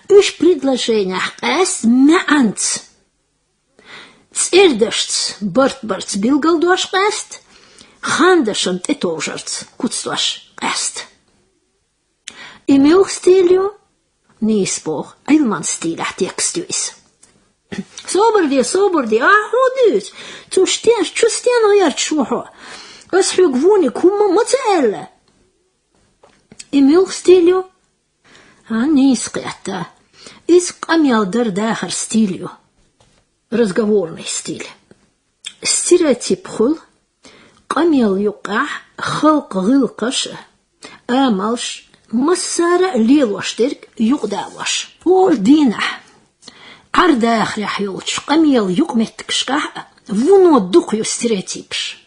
үш предложения эс меанц цердешц борт билгалдош каст Хандашан этожарц, куцтуаш, эст. Имел стилю, не испох, айлман стиль текстюис. Соборди, ходить, чустен ярчухо. Осхюгвуни кума мацелла. Имел стилю, не искета. Искамял дардахар стилю. Разговорный стиль. Стереотип хул. قميل يقع خلق غلقش آمالش مسارة ليلوشترك يقداوش قول دينه عردا آخر يولش قميل يقمتكشكه ونو الدقيو ستريتيبش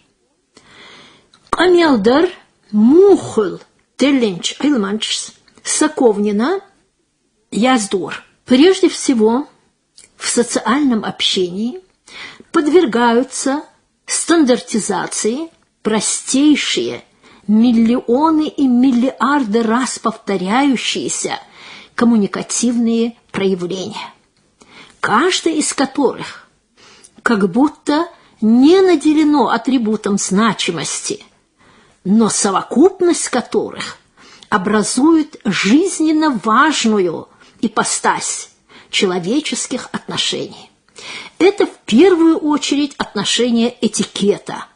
قميل در موخل телленч айлманчс Соковнина Яздор. Прежде всего, в социальном общении подвергаются стандартизации простейшие, миллионы и миллиарды раз повторяющиеся коммуникативные проявления, каждое из которых как будто не наделено атрибутом значимости, но совокупность которых образует жизненно важную ипостась человеческих отношений. Это в первую очередь отношения этикета,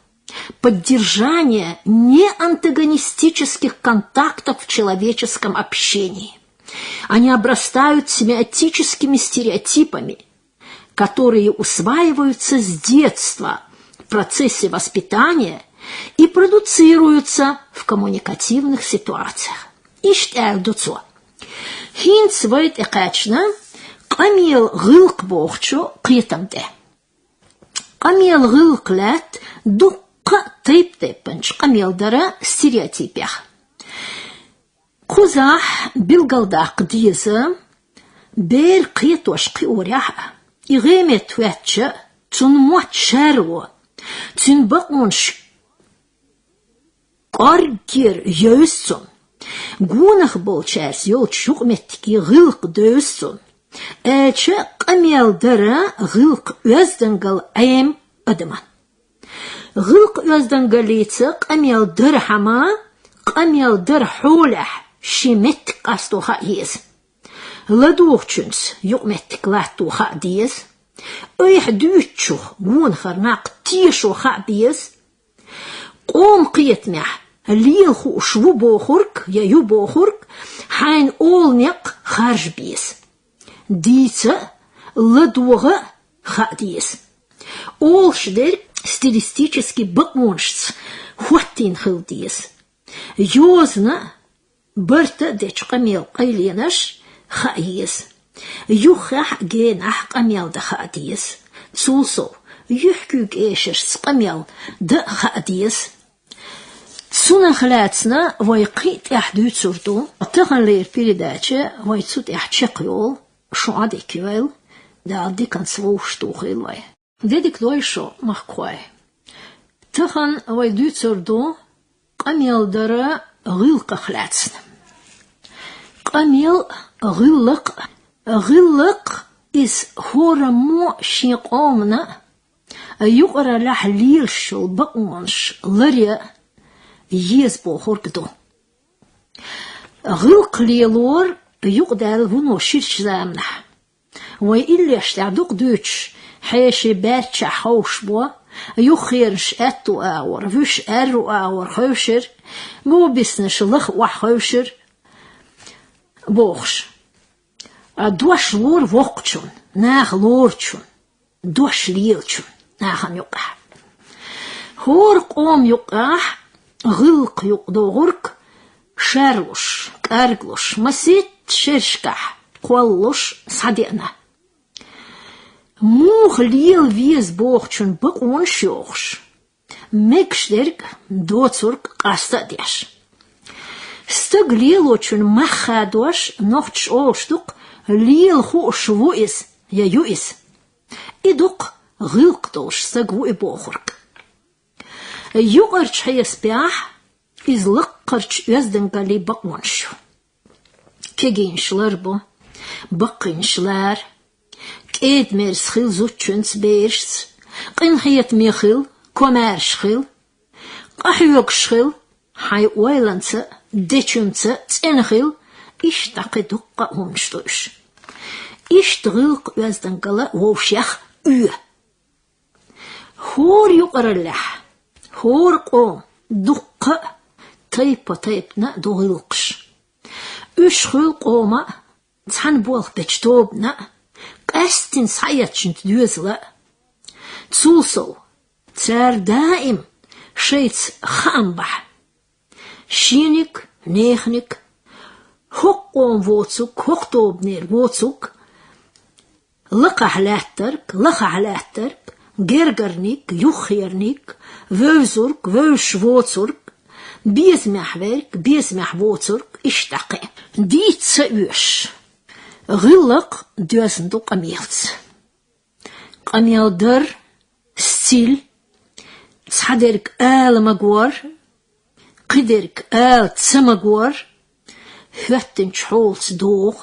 поддержание неантагонистических контактов в человеческом общении. Они обрастают семиотическими стереотипами, которые усваиваются с детства в процессе воспитания и продуцируются в коммуникативных ситуациях. Иштэлдуцо. Хинц вайт экачна قميل غلق بوخشو قيتمده قميل غلق لات دق طيب طيبنش قميل درا ستيريوتيبيخ قزاح بالقلداق ديزا بير قيتوش قيوريح إغيمت واتشا تنموت شارو تنبقونش قرقير يوسون قونخ بولشارس يولش يغمتكي غلق دوسون Эче قميل درا غلق يزدنقل عيم أدمان غلق يزدنقليتي قميل در حما قميل در حولح شمت قاستو خايز لدوخشنس يقمتك لاتو خاديز ايح دوتشو قون خرناق تيشو خابيز قوم قيتمح ليلخو شو بوخورك يو بوخورك حين اولنق خارج بيز ديتا لدوغا خاديس олшдер стилистически бакмоншц хуаттин хылдиес ёзна барта деч камел кайленаш хаиес юхах генах камел да хадиес цулсо юхкуг эшерс камел да хадиес цунахлацна вайқит яхдут сурду таханлер передача вайцут яхчакёл شعادي كيل دا دي كان سوو شتوخيلوي ديك لوي شو مخكوي تخن وي دو تردو قميل درا غلق خلاتسن قميل غلق إس هورمو شيقومنا يقرا لحليل شو بقونش لريا يزبو خوركدو غلق ليلور يقدر هنو شيرش زامنح وإلا يشتعدوك دوتش حيشي باتشا حوش بوا يخيرش أتو آور فيش أرو آور خوشر مو بسنش لخ وحوشر بوخش دوش لور وقتشون ناخ لورتشون دوش ليلتشون ناخن يقع هور قوم يقع غلق يقدو غرق شاروش كارغلوش مسيت شرشكح قولوش صدقنا موخ ليل ويز بوخشون بقون شوخش مكشدرك دوتسورك قاستا ديش ستق ليلوچون مخادوش نوخش اوشدوك ليل خوش ووئس يا يوئس إدوك غلقتوش سقوئ بوخرك يقرش حيسبيح إزلقرش يزدنقلي بقونشو كيجينشلر بو بقينشلار كيد ميرس خيل زوتشنس بيرس قين خيت ميخيل كومارش خيل قحيوكشخل حي ويلانسا ديشونسا تسنخل اشتاق دقة همشتوش اشتغلق يزدنقلا ووشيخ هور يقرلح هور قوم دقة تيبنا دوغلقش اشخل قوما تحنبوغ بجتوبنا قاستن سايتشنت دوزلا تسولسو تسار دائم شيتس خامبح شينك نيخنك حقوم ووتسوك حقتوبنير ووتسوك لقح لاترك جرجرنيك يخيرنيك ووزورك ووشوتسورك بيزمح ووتسورك اشتاقي ديت سأوش غلق دوزندو قميلت قميل در ستيل تحدرك مقوار قدرك تسمقوار هاتن شحولت دوغ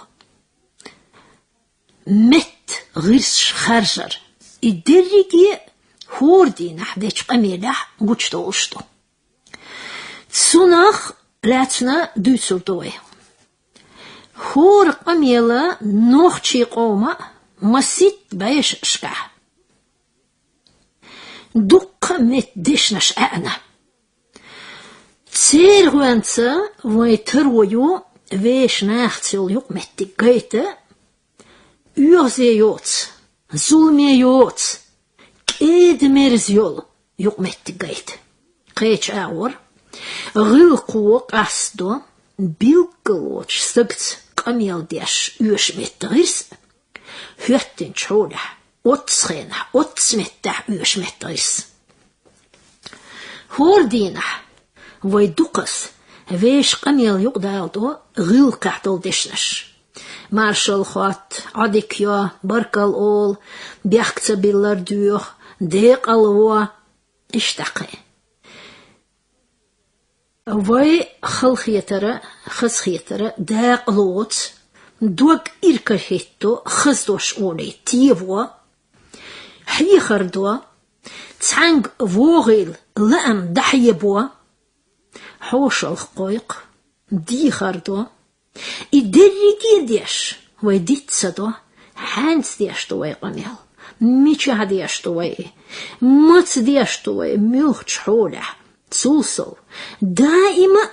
مت غيرش خرجر الدرجي هوردي نحديش قميلح قوشتو وشتو تسوناخ لاتنا دوسر دوي هور قميلة نوخشي قوما مسيت بايش شكاح دق مت ديشنش أنا تسير وانسا ويترويو ويش ناختيل يوق متي قيتا يوزيوت زولميوت كيد مرزيول يوق متي قيت قيتش آور غلقو قاسدو بيلقلوش سبت قميل ديش يوش متغيرس هاتن شولح واتسخينح واتسمتح يوش متغيرس هور دينح ويدقس ويش قميل يقدالدو غلقاحتل ديشنش مارشال خوات عديكيا بركال اول بيحكتا بيلار دوخ ديق الوا اشتاقي وي خسخيترا داق لوت دوغ إركرهيتو خزدوش أولي تيفوا حيخردوا تسعنق فوغيل لأم دحيبوا حوش الخقويق دي خردوا إدريكي ديش ويديت سدوا حانس ديش دوي قميل ميشا ديش دوي مات ديش دوي ميوخش حولح تسوسو دائما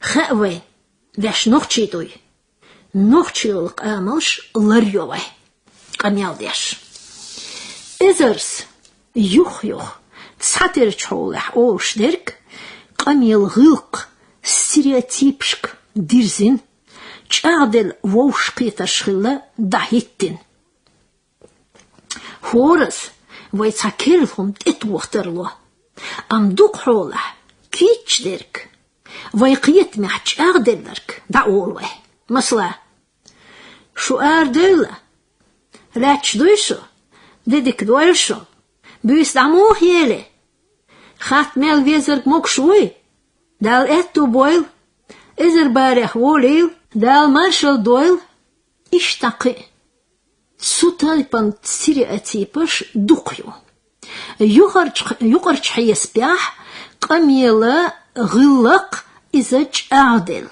خاوين باش نوخشيدوي نوخشيو القاملش لريوي قميل ديش إزرس يوخ تساتر تشولح أوش درك قميل غلق ستيريوتيبشك ديرزين تشاغدل ووش قيتا شخلا داهيتين هورس ويتاكيرلهم تتوخترلو أم دوق حولح كيتش درك ويقيت محج أغدلرك دعولوه مثلا شو أردولة راتش دويشو ديدك دويشو بيس دعموه يلي خات ميل ويزرق موك شوي دال اتو بويل إزر باريح ووليل دال مارشال دويل اشتاقي سوتالبان تسيري أتيبش دوقيو يقرش حيس بيح قميلة غلق إزاج أعدل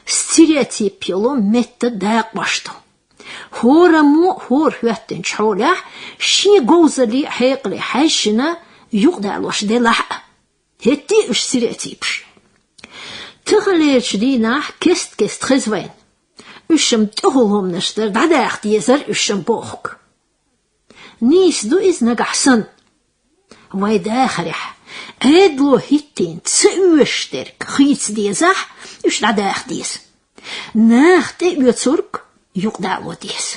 ستيريوتيب يلو متى داق باشتو هور هواتن شحولح شي قوزلي حيقلي حيشنا يقدالوش دي لحق هتي اش ستيريوتيبش تغليش ديناح كست خزوين اشم تهولهم نشتر داق ديزر اشم بوخك نيس دو إزنق أحسن ويداخرح هيدلو هيتين تسوشترك خيتس ديزح اش داخ ديز ناخ تيبيوتسورك يقدالو ديز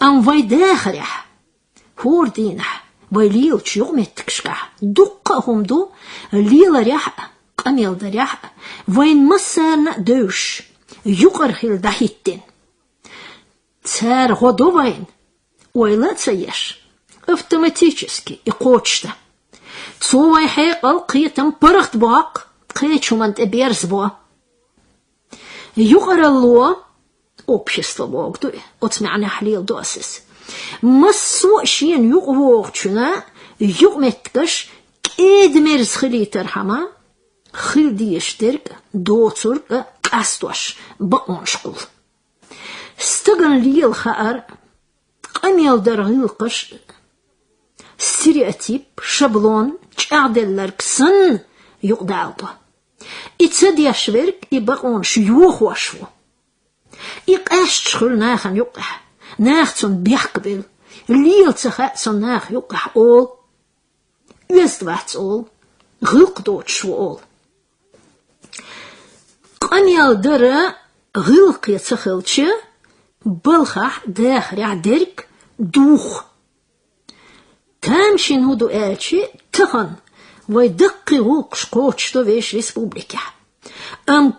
أم ويداخرح هور دينح ويليلش يغمتكشكح دقهم دو ليل ريح قميل دريح وين مسارنا دوش يقرخل دهيتين تسار غدو وين ويلا تسيش автоматически يقوتشتا تسوى حيقل قيتم برغت باق قيتشو من تبيرز با يقرى اللو общество بوغدو وتسمعنا حليل دوسس مسو شين يقوغتشنا يقمتكش كيد مرز خلي ترحما خل ديشترك دوترك قاستوش بقونشقل استغن ليل خار قميل درغيلقش ستيريوتيب شابلون تعدلر سن يقدالبو اتسدي شورك يبقونش يوخوشو يقاش تشخل ناخن يقح ناختون بيحقبل ليل تخاتون ناخ يقح أول يستوات أول غلق دوتش أول قميل درا غلق يتخلتش بلخح داخل عدرك دوخ تامشين هدو آلشي تخن ويدقي غوقش قوتش توفيش ريسبوبليكا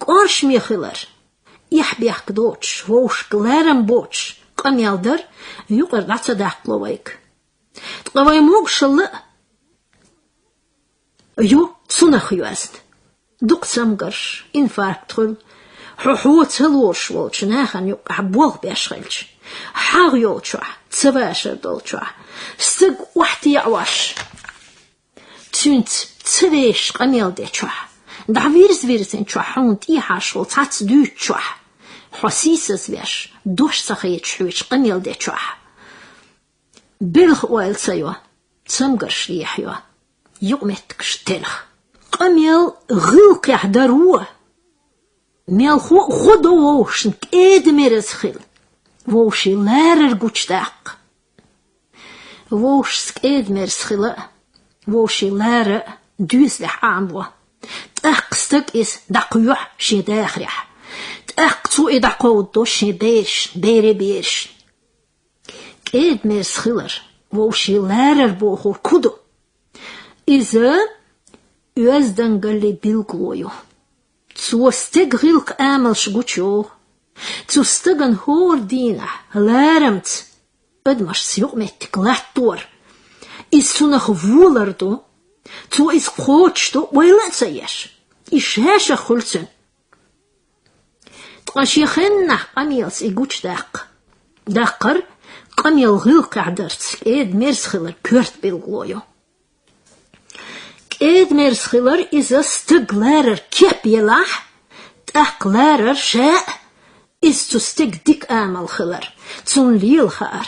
قارش ميخلر يحبي يحكدوتش ووش كلارم بوتش قم يالدر يقر دعتا داقلو ويك تقوي موغش اللي يو تسونخ يوازن دوق سمقرش انفاركت خل حوحو تلوش والش ناخن يقع بوغ بيشغلش حاغيو تشوح تسباشر دول تشوح استق وحتي يعواش تسونت تسريش قميل دي تشوح دعويرز ويرزين تشوح هونت إيحاش والتعت دو تشوح حسيسز ويش دوش سخيت شويش قميل دي تشوح بلغ ويل سيوه تسمقرش ليحيوه يقمتكش تلخ قميل غلق يحضروه ميل خودو ووشن كيد ميرز خيل ووشي لارر قوشتاق ووش سكيد ميرز خيل ووشي لارر دوز لح عاموه تأقستك إس دقيوح شي داخريح تأقتو إي دقودو شي بيش بيري بيش كيد ميرز خيلر ووشي لارر بوخو كودو إذا يوزدن قلي بيلقلويو تو استغلق امل شغوچو تو استغن هور دينا لارمت ادمش سيومت كلاتور اسونخ فولردو تو اس قوچتو ويلا تسيش إشهاش خلصن تقاشيخنا قميلس إيقوش داقر قميل غلق عدرت إيد ميرسخلر كورت بيلغلويو إيد ميرسخلر إذا استغلارر كيب يلاح تأقلارر شاء إز تستغ ديك آمل خلر تون ليل خار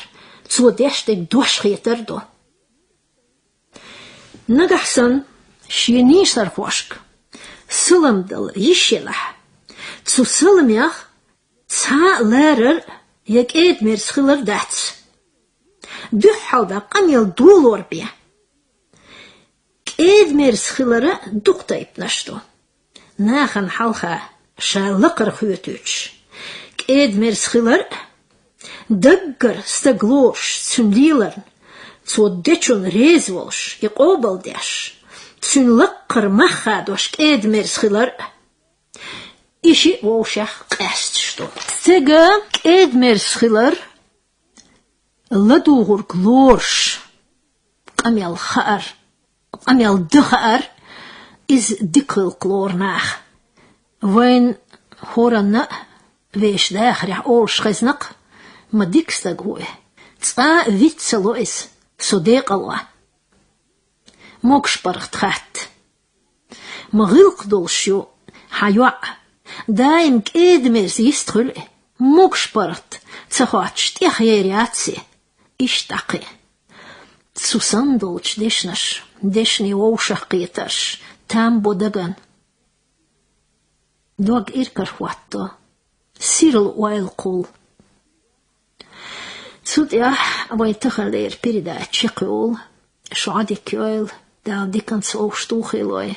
تو ديشتك دوش خيتردو نجحسن شينيشتر فوشك سلم دل يشيلح تو سلم يخ تا لارر يك إيد ميرسخلر دات دو حودا قميل دولور بيه إيد ميرسخلر دوقتايب نشتو ناخن حلخا شالقر خيوتوش إيد ميرسخلر دقر استغلوش تسنليلر توديشون ريزولش يقوبل ديش تسنلقر مخادوش إيد ميرسخلر إشي ووشخ قاستشتو تيجا إيد ميرسخلر لدوغر glorsch قميل خار قميل دخار إز ديكل كلور ناخ وين هورنا ويش داخر أولش خزنق ما ديكستغوه تسا فيتسلو إس صديق الله موكش برخت خات مغلق دولشيو حيوع دايم كيد ميرز يستخل موكش برخت تخواتش تيخيرياتسي إشتاقي تسوسندولش ديشنش ديشني ووشخ قيترش تامبو دغن دوغ إركر واتو سيرل وايل قول سود يح أبوي تخلير بيردا تشيقول شو عادي كيول دا ديكن سوشتو خيلوي